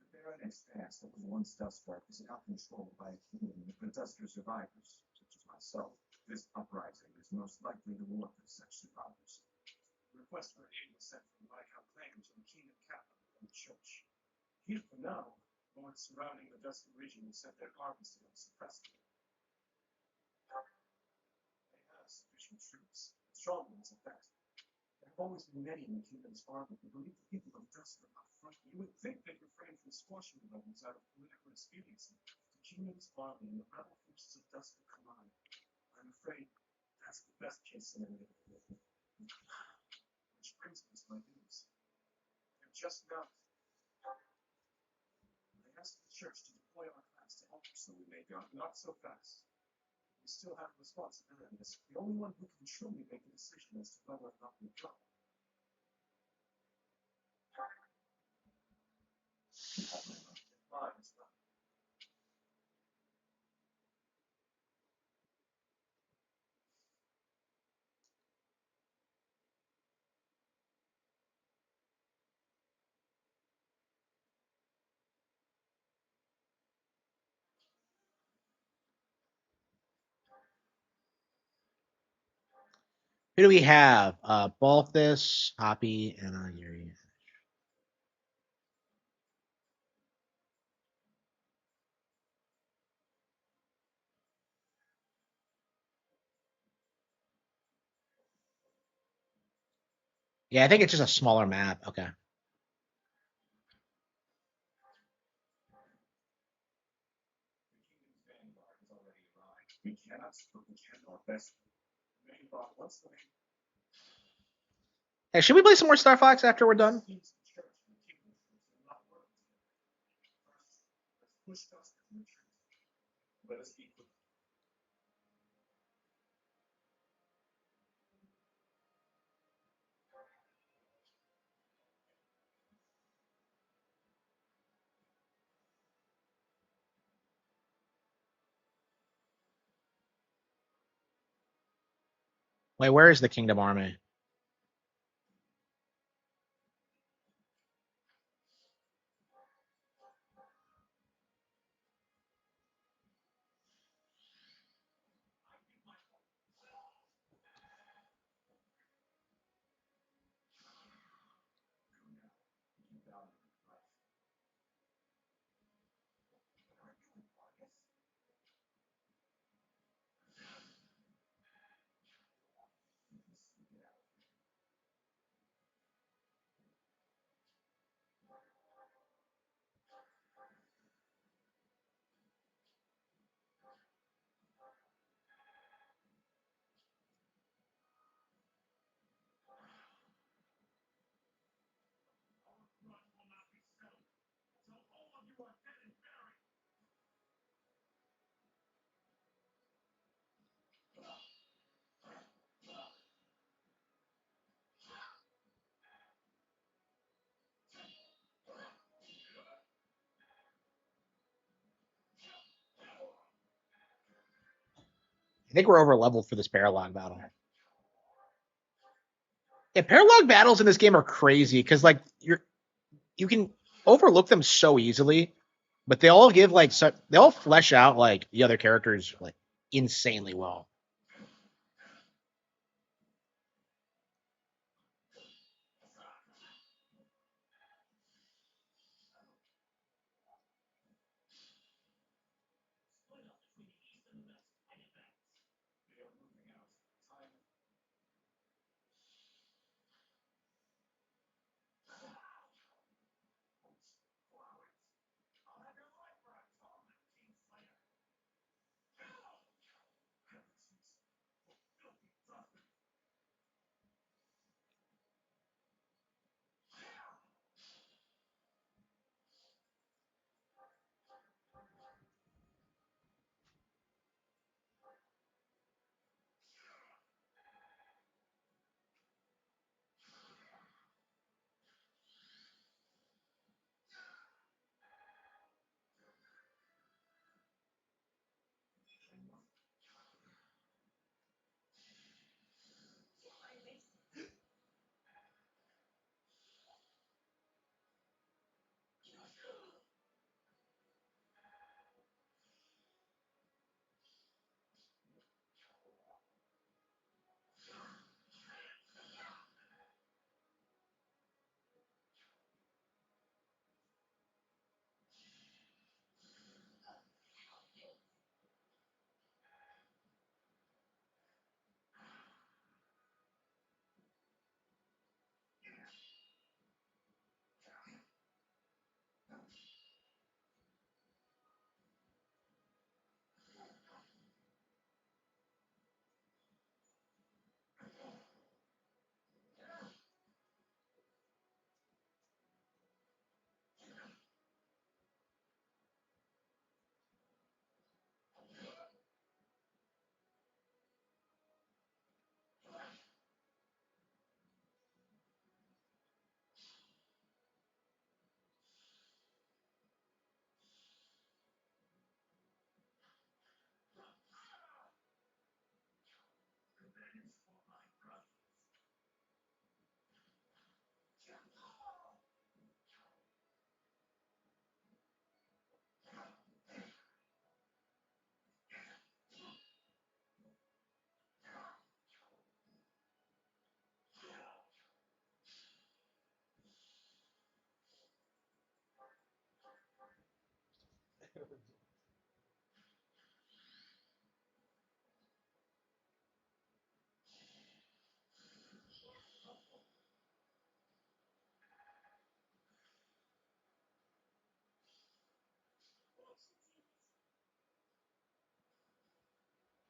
[SPEAKER 7] The barren expanse that was once Dustdark is now controlled by a community of Dusker survivors, such as myself. This uprising is most likely the work of such survivors. The request for aid was sent from Viscount Clan to the kingdom capital and the church. Here for now, lords surrounding the Dusker region have sent their armies to help suppress them. They have sufficient troops, strong ones in fact. There have always been many in the kingdom's army who believe the people of Dusker are front. You would think they'd refrain from squashing the rebels out of political expediency. The kingdom's army and the rebel forces of Dusker collide. I'm afraid that's the best case scenario. Which brings me to my news. They're just not. I asked the church to deploy our class to help us, so we may go. Not so fast. We still have a responsibility as the only one who can truly make a decision as to whether or not we go. Mine is not.
[SPEAKER 1] Who do we have? Balthus, Hoppy, and Yuri. Yeah, I think it's just a smaller map. Okay.
[SPEAKER 7] We cannot pretend our best. Many thought, what's the
[SPEAKER 1] Hey, should we play some more Star Fox after we're done?
[SPEAKER 7] teams in church and the kingdom will not work together? First, let's push us to retreat. Let us be quick.
[SPEAKER 1] Wait, where is the Kingdom Army? I think we're over leveled for this Paralog battle. Yeah, Paralog battles in this game are crazy because like you can overlook them so easily, but they all give like they all flesh out like the other characters like insanely well.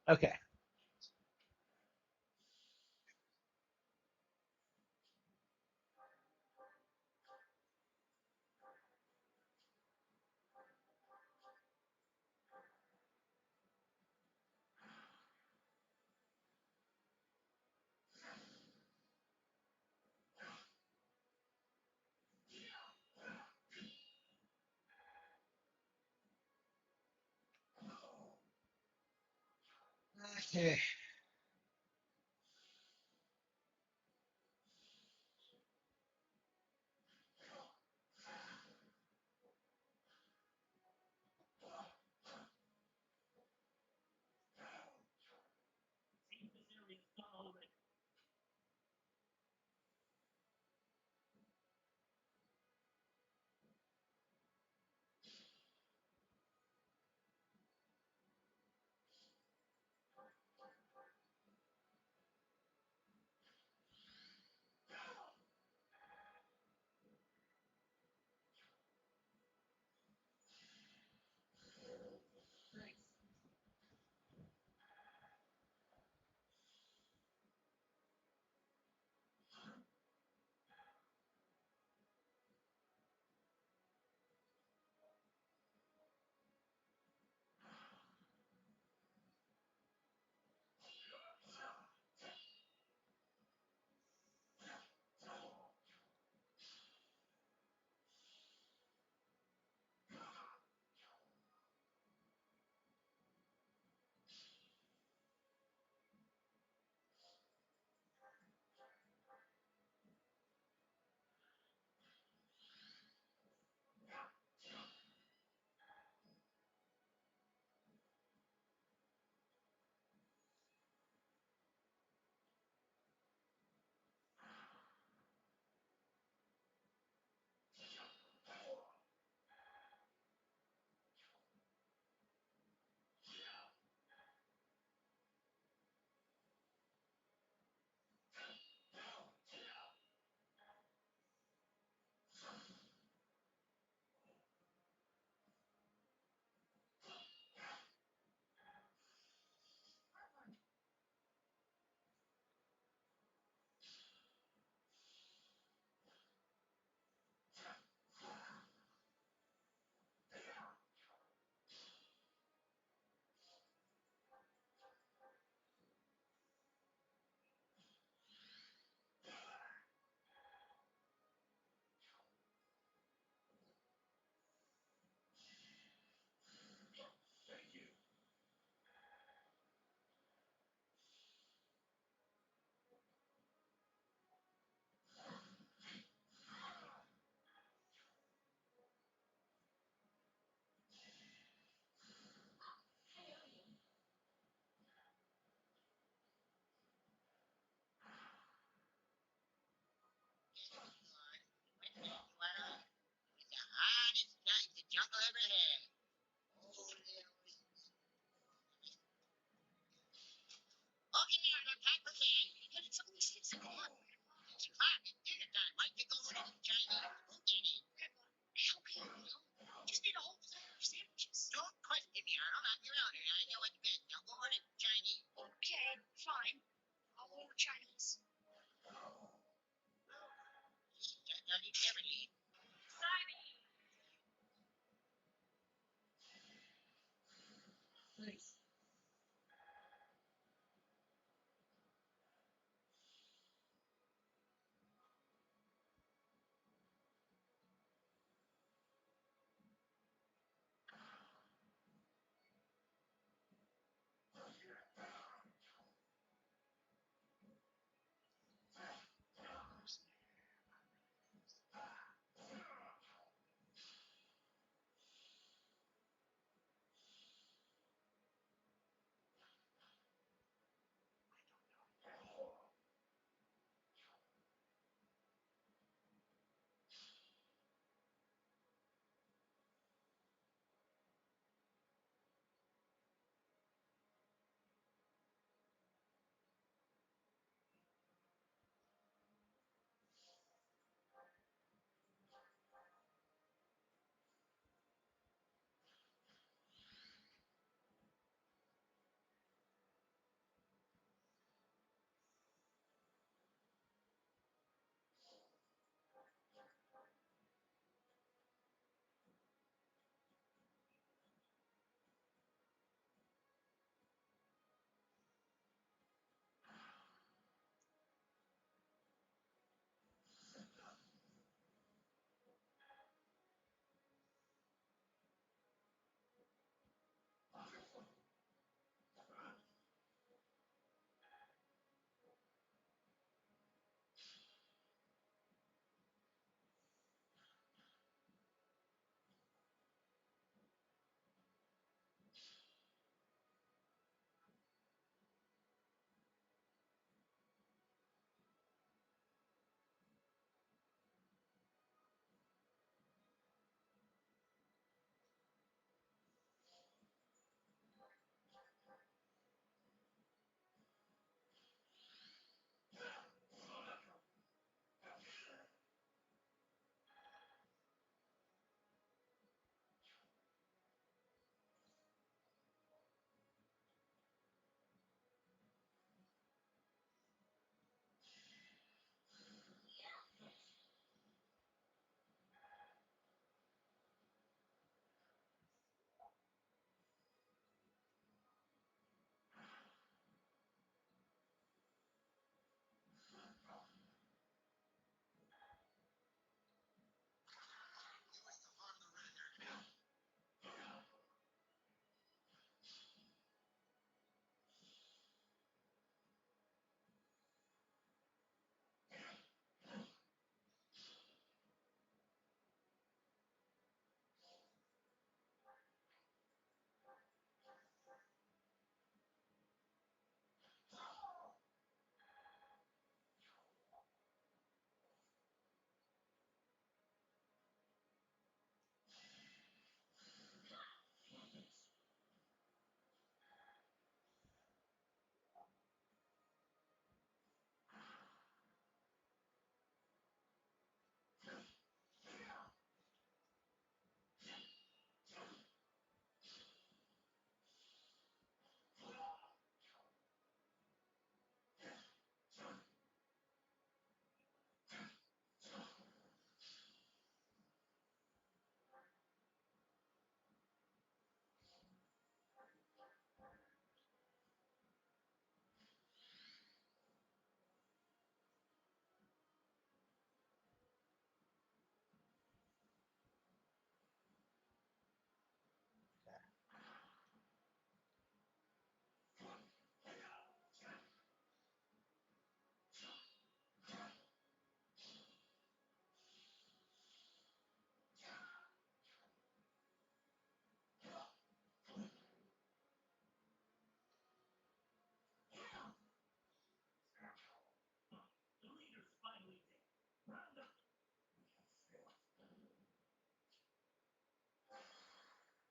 [SPEAKER 1] Okay. Okay.
[SPEAKER 3] See, this area is done already.
[SPEAKER 4] It's the hottest night the jungle ever had. Okay, I got time for sand. But it's only 6 o'clock. It's hot. Dinner time. Might get going to Chinese. Okay, how can you know? Just need a whole plate of sandwiches. Don't question me, Arnold. I'm your owner. I know what's best. Now go order Chinese. Okay, fine. I'll order Chinese. Now you never leave.
[SPEAKER 3] Nice.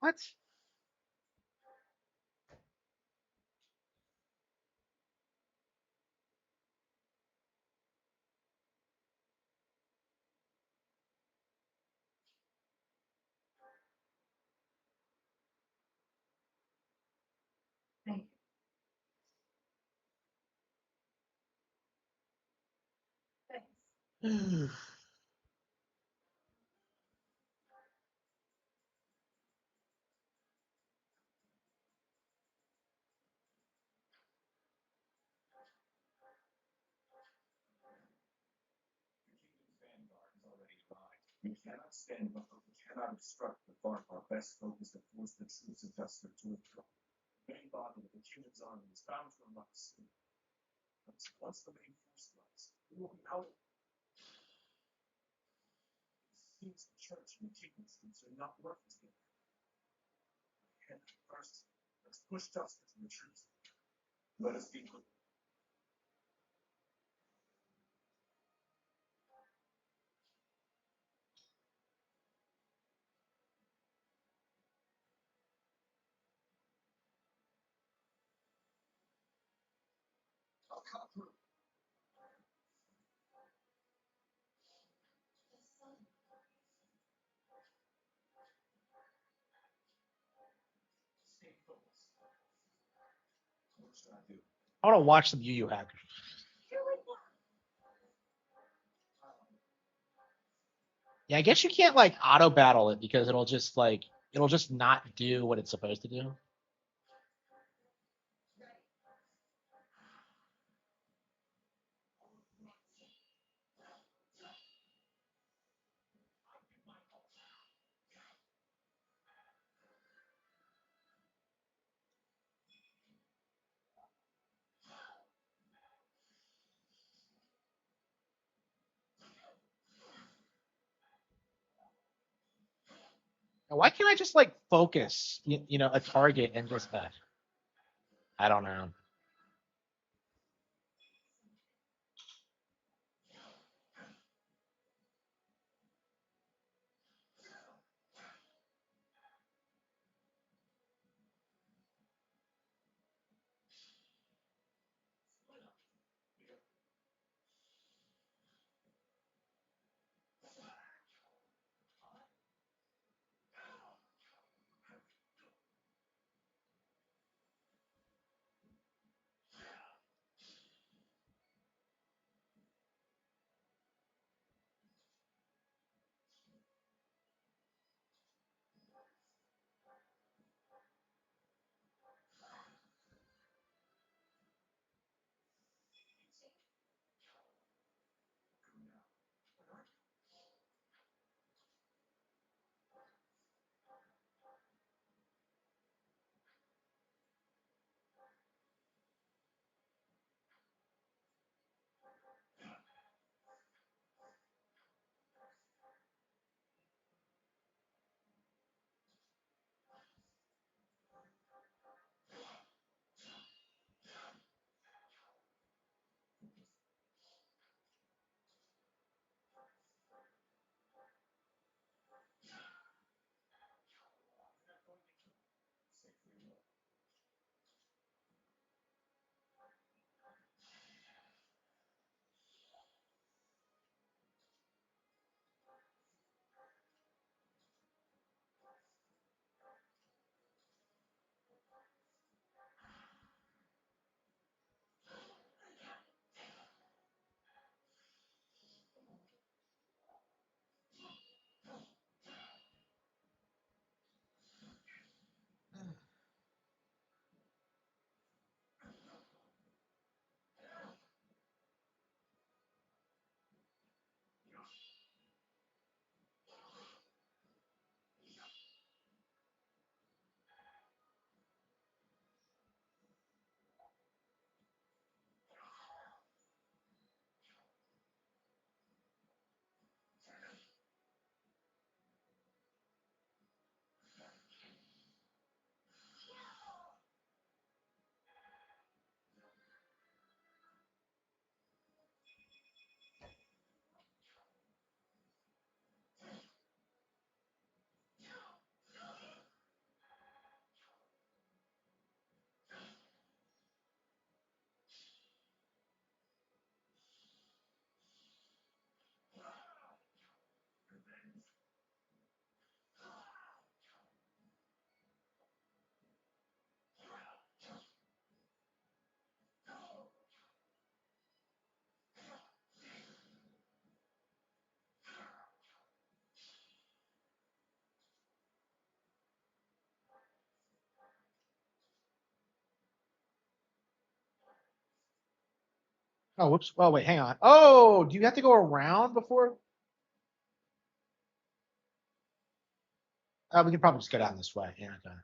[SPEAKER 1] What?
[SPEAKER 3] Thank you. Thanks.
[SPEAKER 7] The kingdom's vanguard has already arrived. We cannot stand buffer. We cannot obstruct the mark. Our best focus to force the troops of Duster to withdraw. The main body of the kingdom's army is bound to arrive soon. But once the main force arrives, we will be out. It seems the church and the kingdom's troops are not working together. And first, let's push Duster to retreat. Let us be quick. I'll come through. Stay focused. What should I do?
[SPEAKER 1] I want to watch some Yu Yu Hackers. Yeah, I guess you can't like auto battle it because it'll just not do what it's supposed to do. Now, why can't I just like focus, a target and just I don't know. Oh, whoops. Oh, wait, hang on. Oh, do you have to go around before? We can probably just go down this way. Yeah. Okay.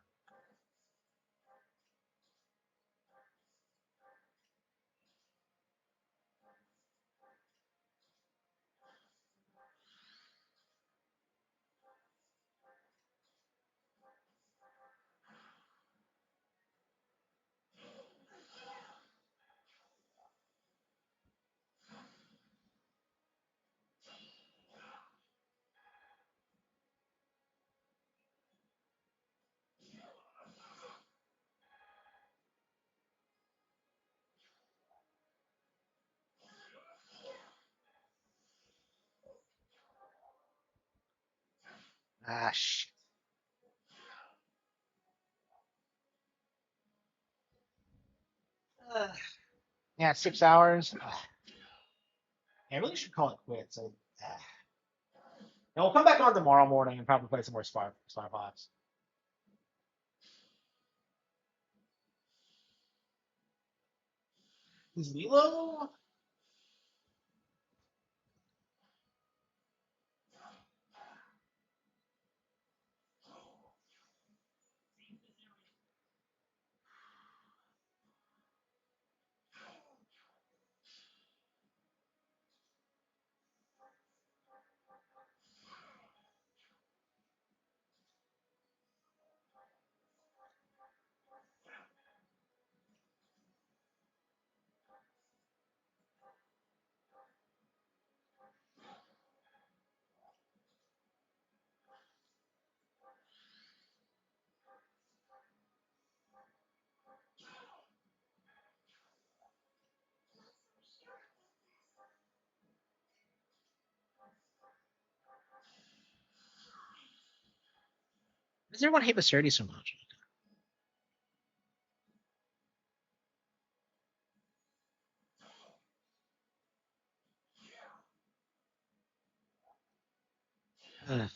[SPEAKER 1] Ah, shit. Yeah, 6 hours. Yeah, I really should call it quits. And we'll come back on tomorrow morning and probably play some more Spy Fox. Is Lilo? Why does everyone hate Maserati so much? Ugh.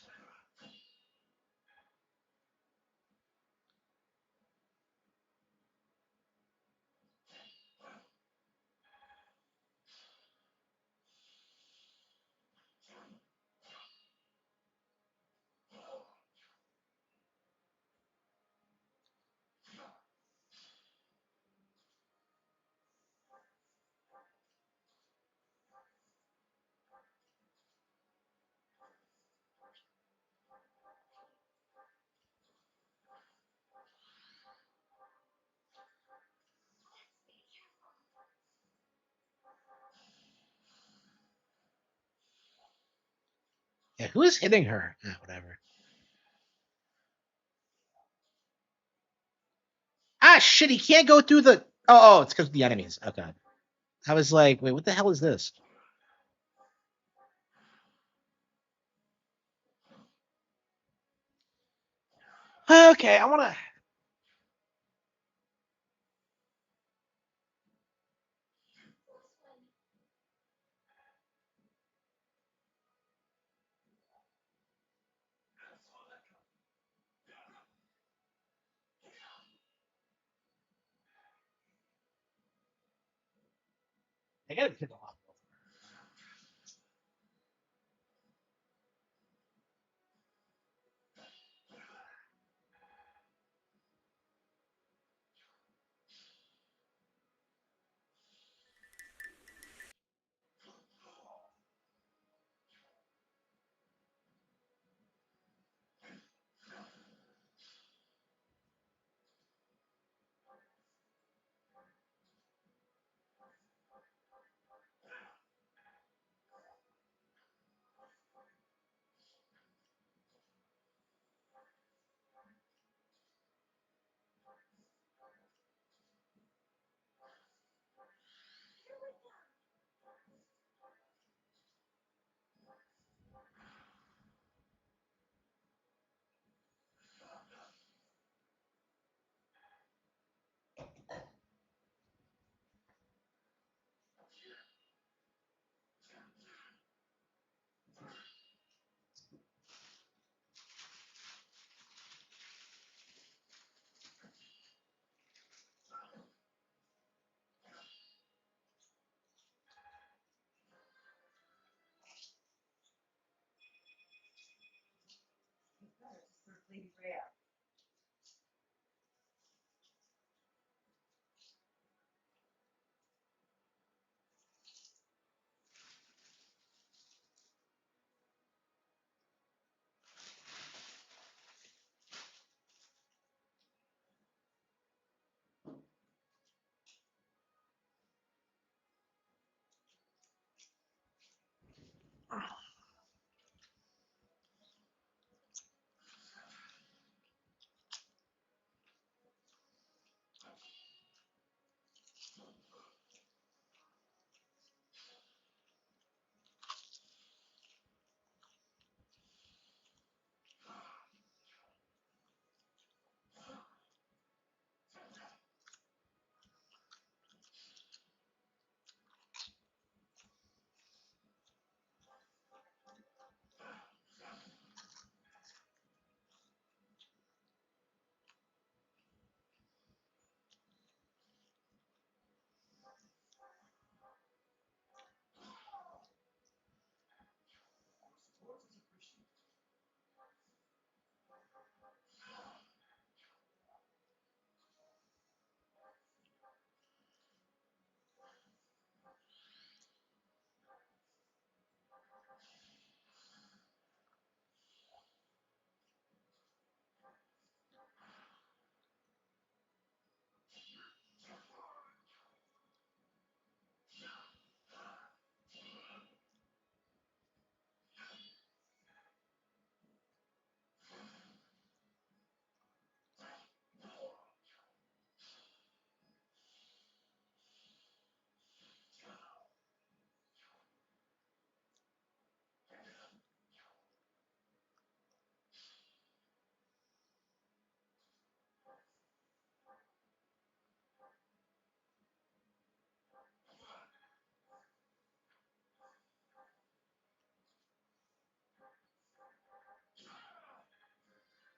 [SPEAKER 1] Yeah, who is hitting her? Whatever. Ah, shit, he can't go through the. Oh, it's because of the enemies. Okay. I was like, wait, what the hell is this? Okay, I want to. I gotta hit the hospital.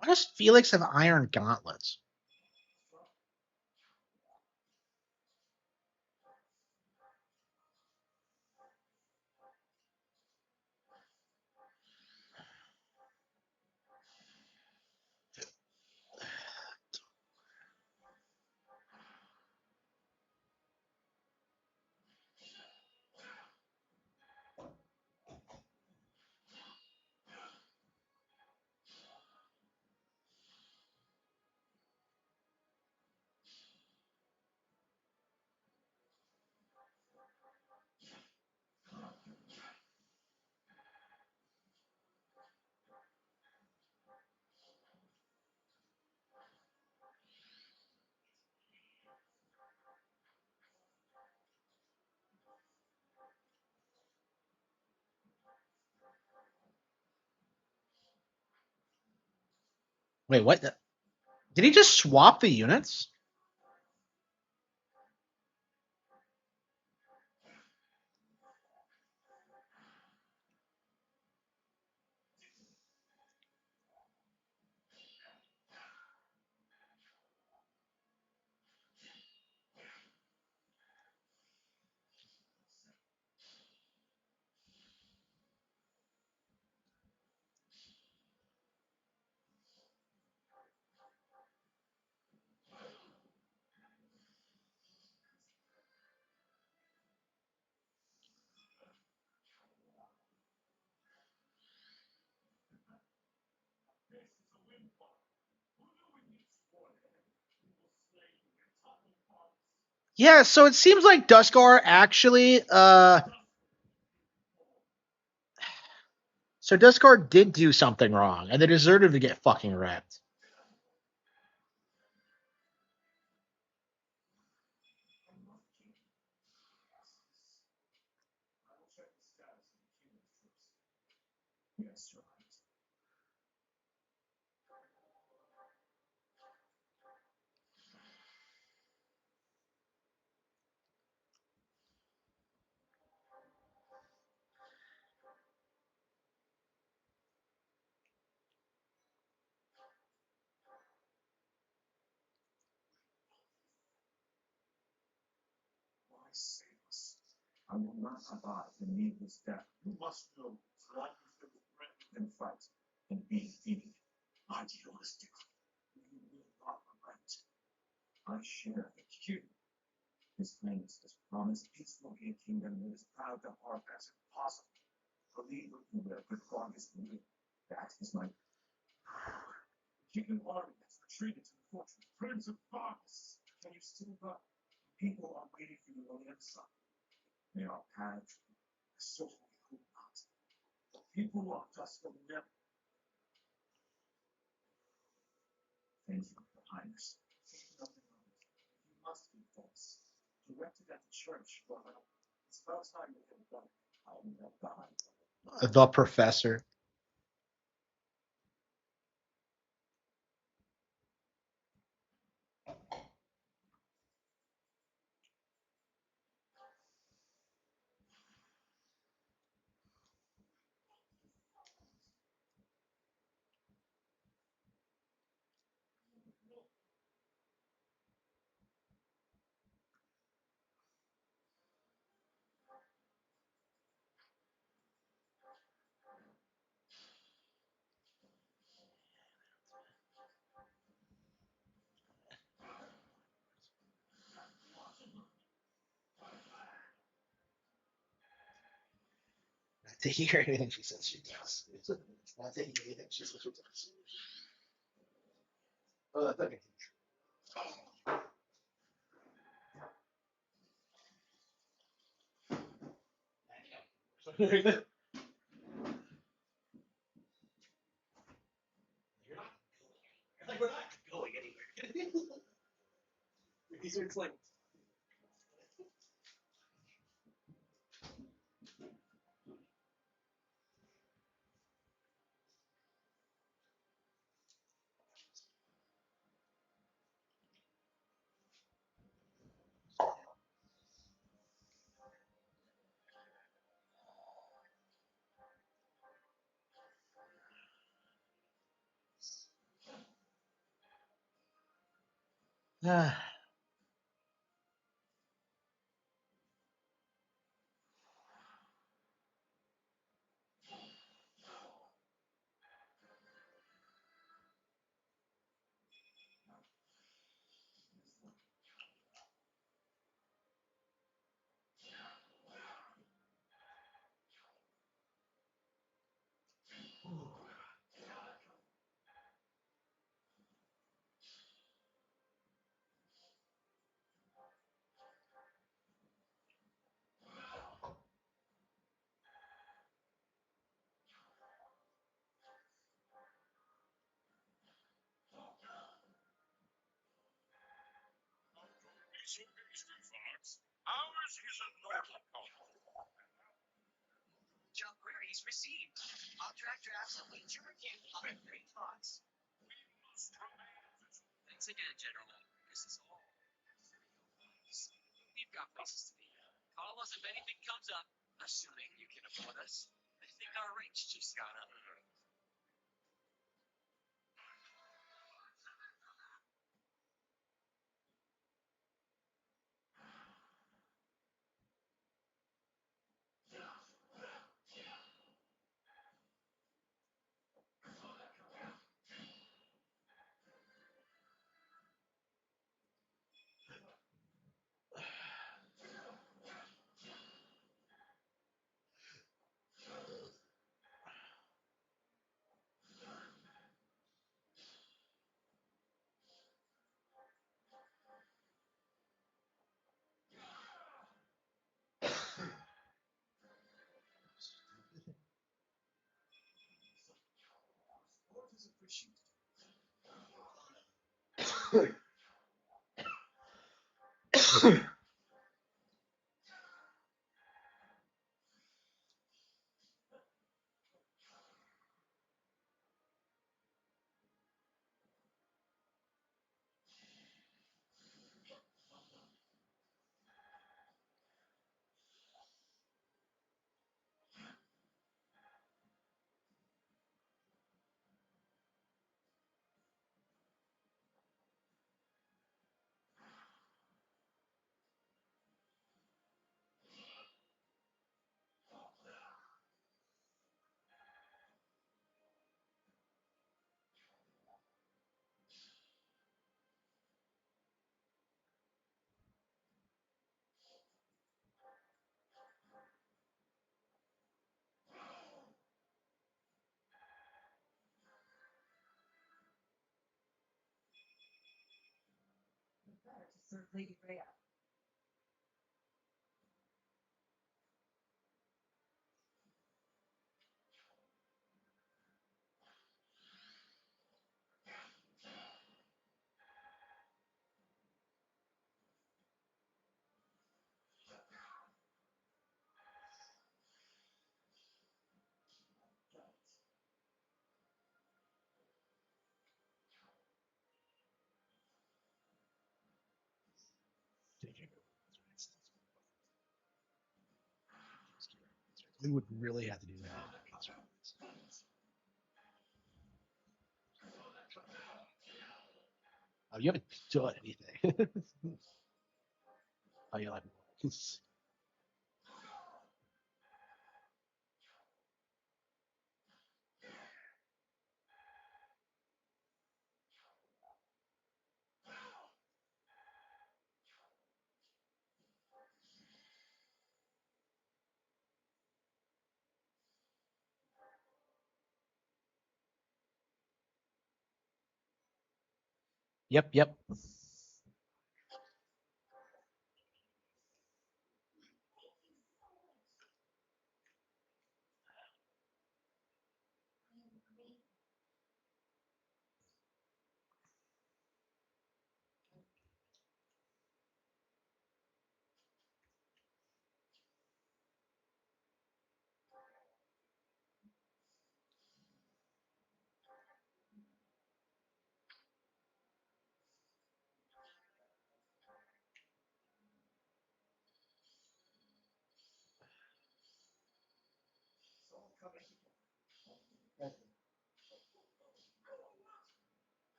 [SPEAKER 1] Why does Felix have iron gauntlets? Wait, what? Did he just swap the units? Yeah, so it seems like Duskar actually so Duskar did do something wrong, and they deserve to get fucking wrecked.
[SPEAKER 7] Yes, right. Why save us? I will not abide the needless death. You must know life is the threat and fight and be defeated. Idealistically, you will not relent. I share the cue. His Highness has promised peacefully a kingdom that is proud to harp as impossible. Believe with me that good progress will be. That is my kingdom army has retreated to the fortress. Prince of Fox, can you still run? People are waiting for you on the other side. They are paths. So we hope not. The people of Dusk will never. Thank you, Your Highness. Think nothing of it. You must be false. Directed at the church, but it's about time you get it done. I will not behind.
[SPEAKER 1] The professor. To hear anything she says, she does. It's not taking anything she says, she does. Oh, that's okay. You're not like we're not going anywhere. These are like
[SPEAKER 2] So hasty, Fox. Ours is a noble cause.
[SPEAKER 5] Job queries received. Object drafts await your review on the great thoughts.
[SPEAKER 2] We must remain vigilant.
[SPEAKER 6] Thanks again, General. This is all. We've got places to be. Call us if anything comes up, assuming you can afford us. I think our rates just got up.
[SPEAKER 7] Sport is appreciated.
[SPEAKER 10] Better to serve Lady Rhea.
[SPEAKER 1] We would really have to do that. Oh, you haven't done anything. Oh, you're like, yep.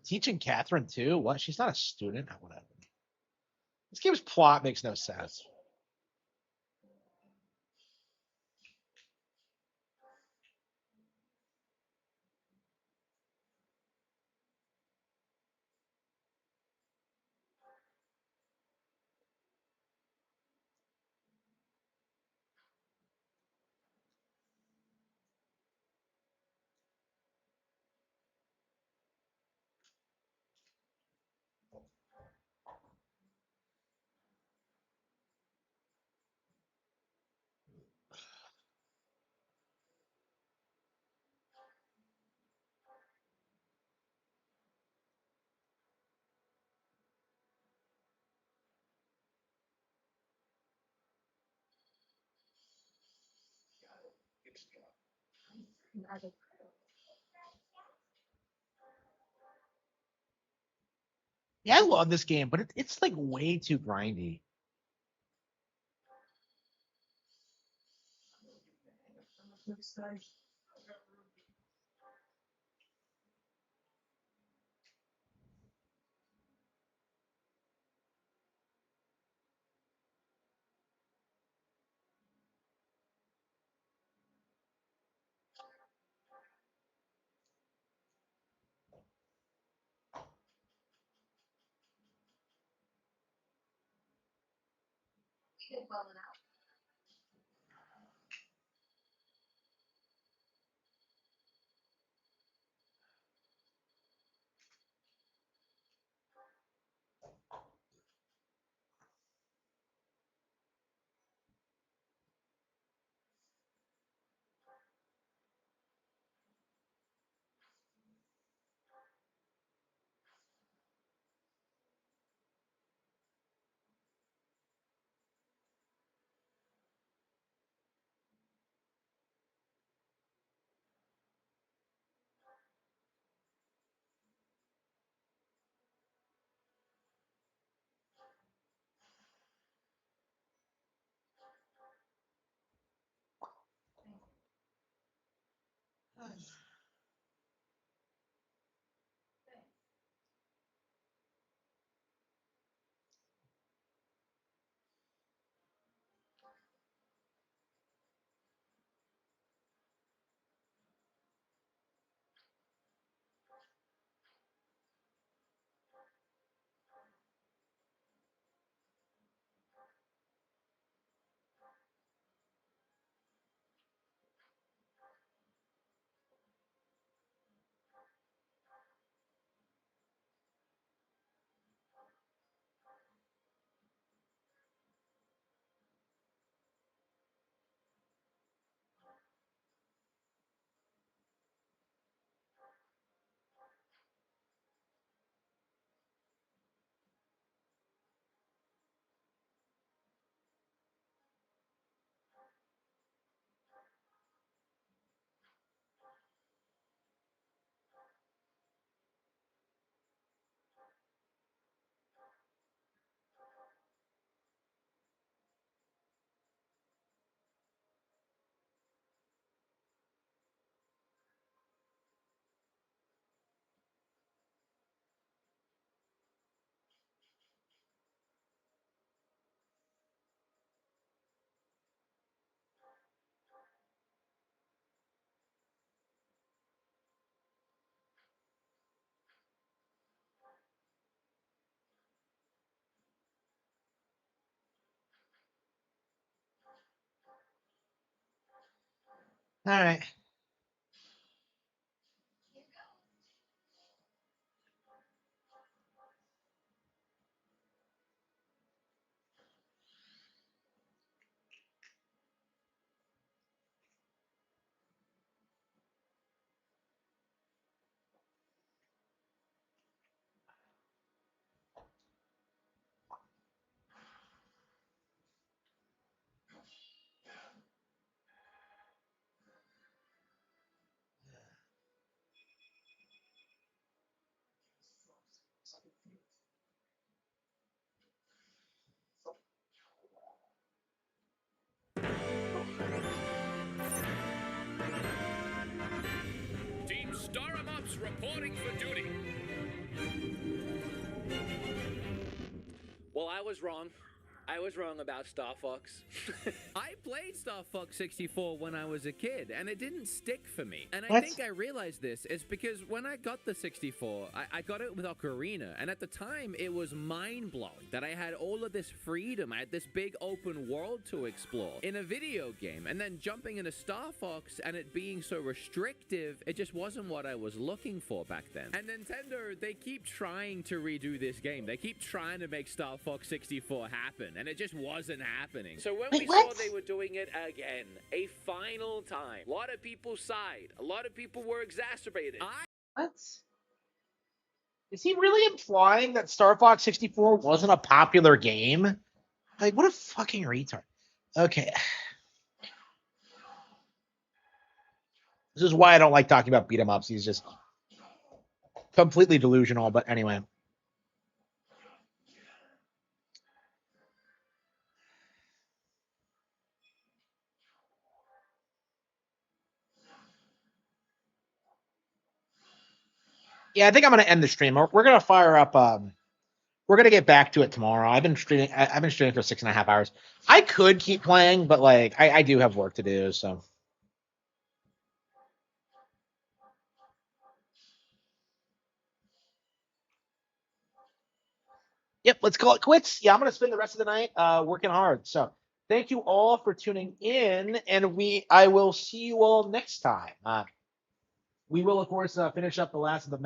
[SPEAKER 1] Teaching Catherine too? What? She's not a student. Whatever. This game's plot makes no sense. Yeah, I love this game, but it's like way too grindy. All right.
[SPEAKER 10] Reporting for duty.
[SPEAKER 11] Well, I was wrong. I was wrong about Star Fox.
[SPEAKER 10] I played Star Fox 64 when I was a kid, and it didn't stick for me. And I
[SPEAKER 1] What?
[SPEAKER 10] think I realized this is because when I got the 64, I got it with Ocarina, and at the time, it was mind-blowing that I had all of this freedom. I had this big open world to explore in a video game, and then jumping into Star Fox and it being so restrictive, it just wasn't what I was looking for back then. And Nintendo, they keep trying to redo this game. They keep trying to make Star Fox 64 happen, and it just wasn't happening.
[SPEAKER 11] So when
[SPEAKER 1] Wait,
[SPEAKER 11] we
[SPEAKER 1] what?
[SPEAKER 11] saw they were doing it again, a final time, a lot of people sighed. A lot of people were exacerbated.
[SPEAKER 1] What? Is he really implying that Star Fox 64 wasn't a popular game? Like, what a fucking retard. Okay. This is why I don't like talking about beat 'em ups. He's just completely delusional. But anyway. Yeah, I think I'm gonna end the stream. We're gonna fire up. We're gonna get back to it tomorrow. I've been streaming. I've been streaming for 6.5 hours. I could keep playing, but like I do have work to do. So. Yep, let's call it quits. Yeah, I'm gonna spend the rest of the night working hard. So thank you all for tuning in, and I will see you all next time. We will of course finish up the last of the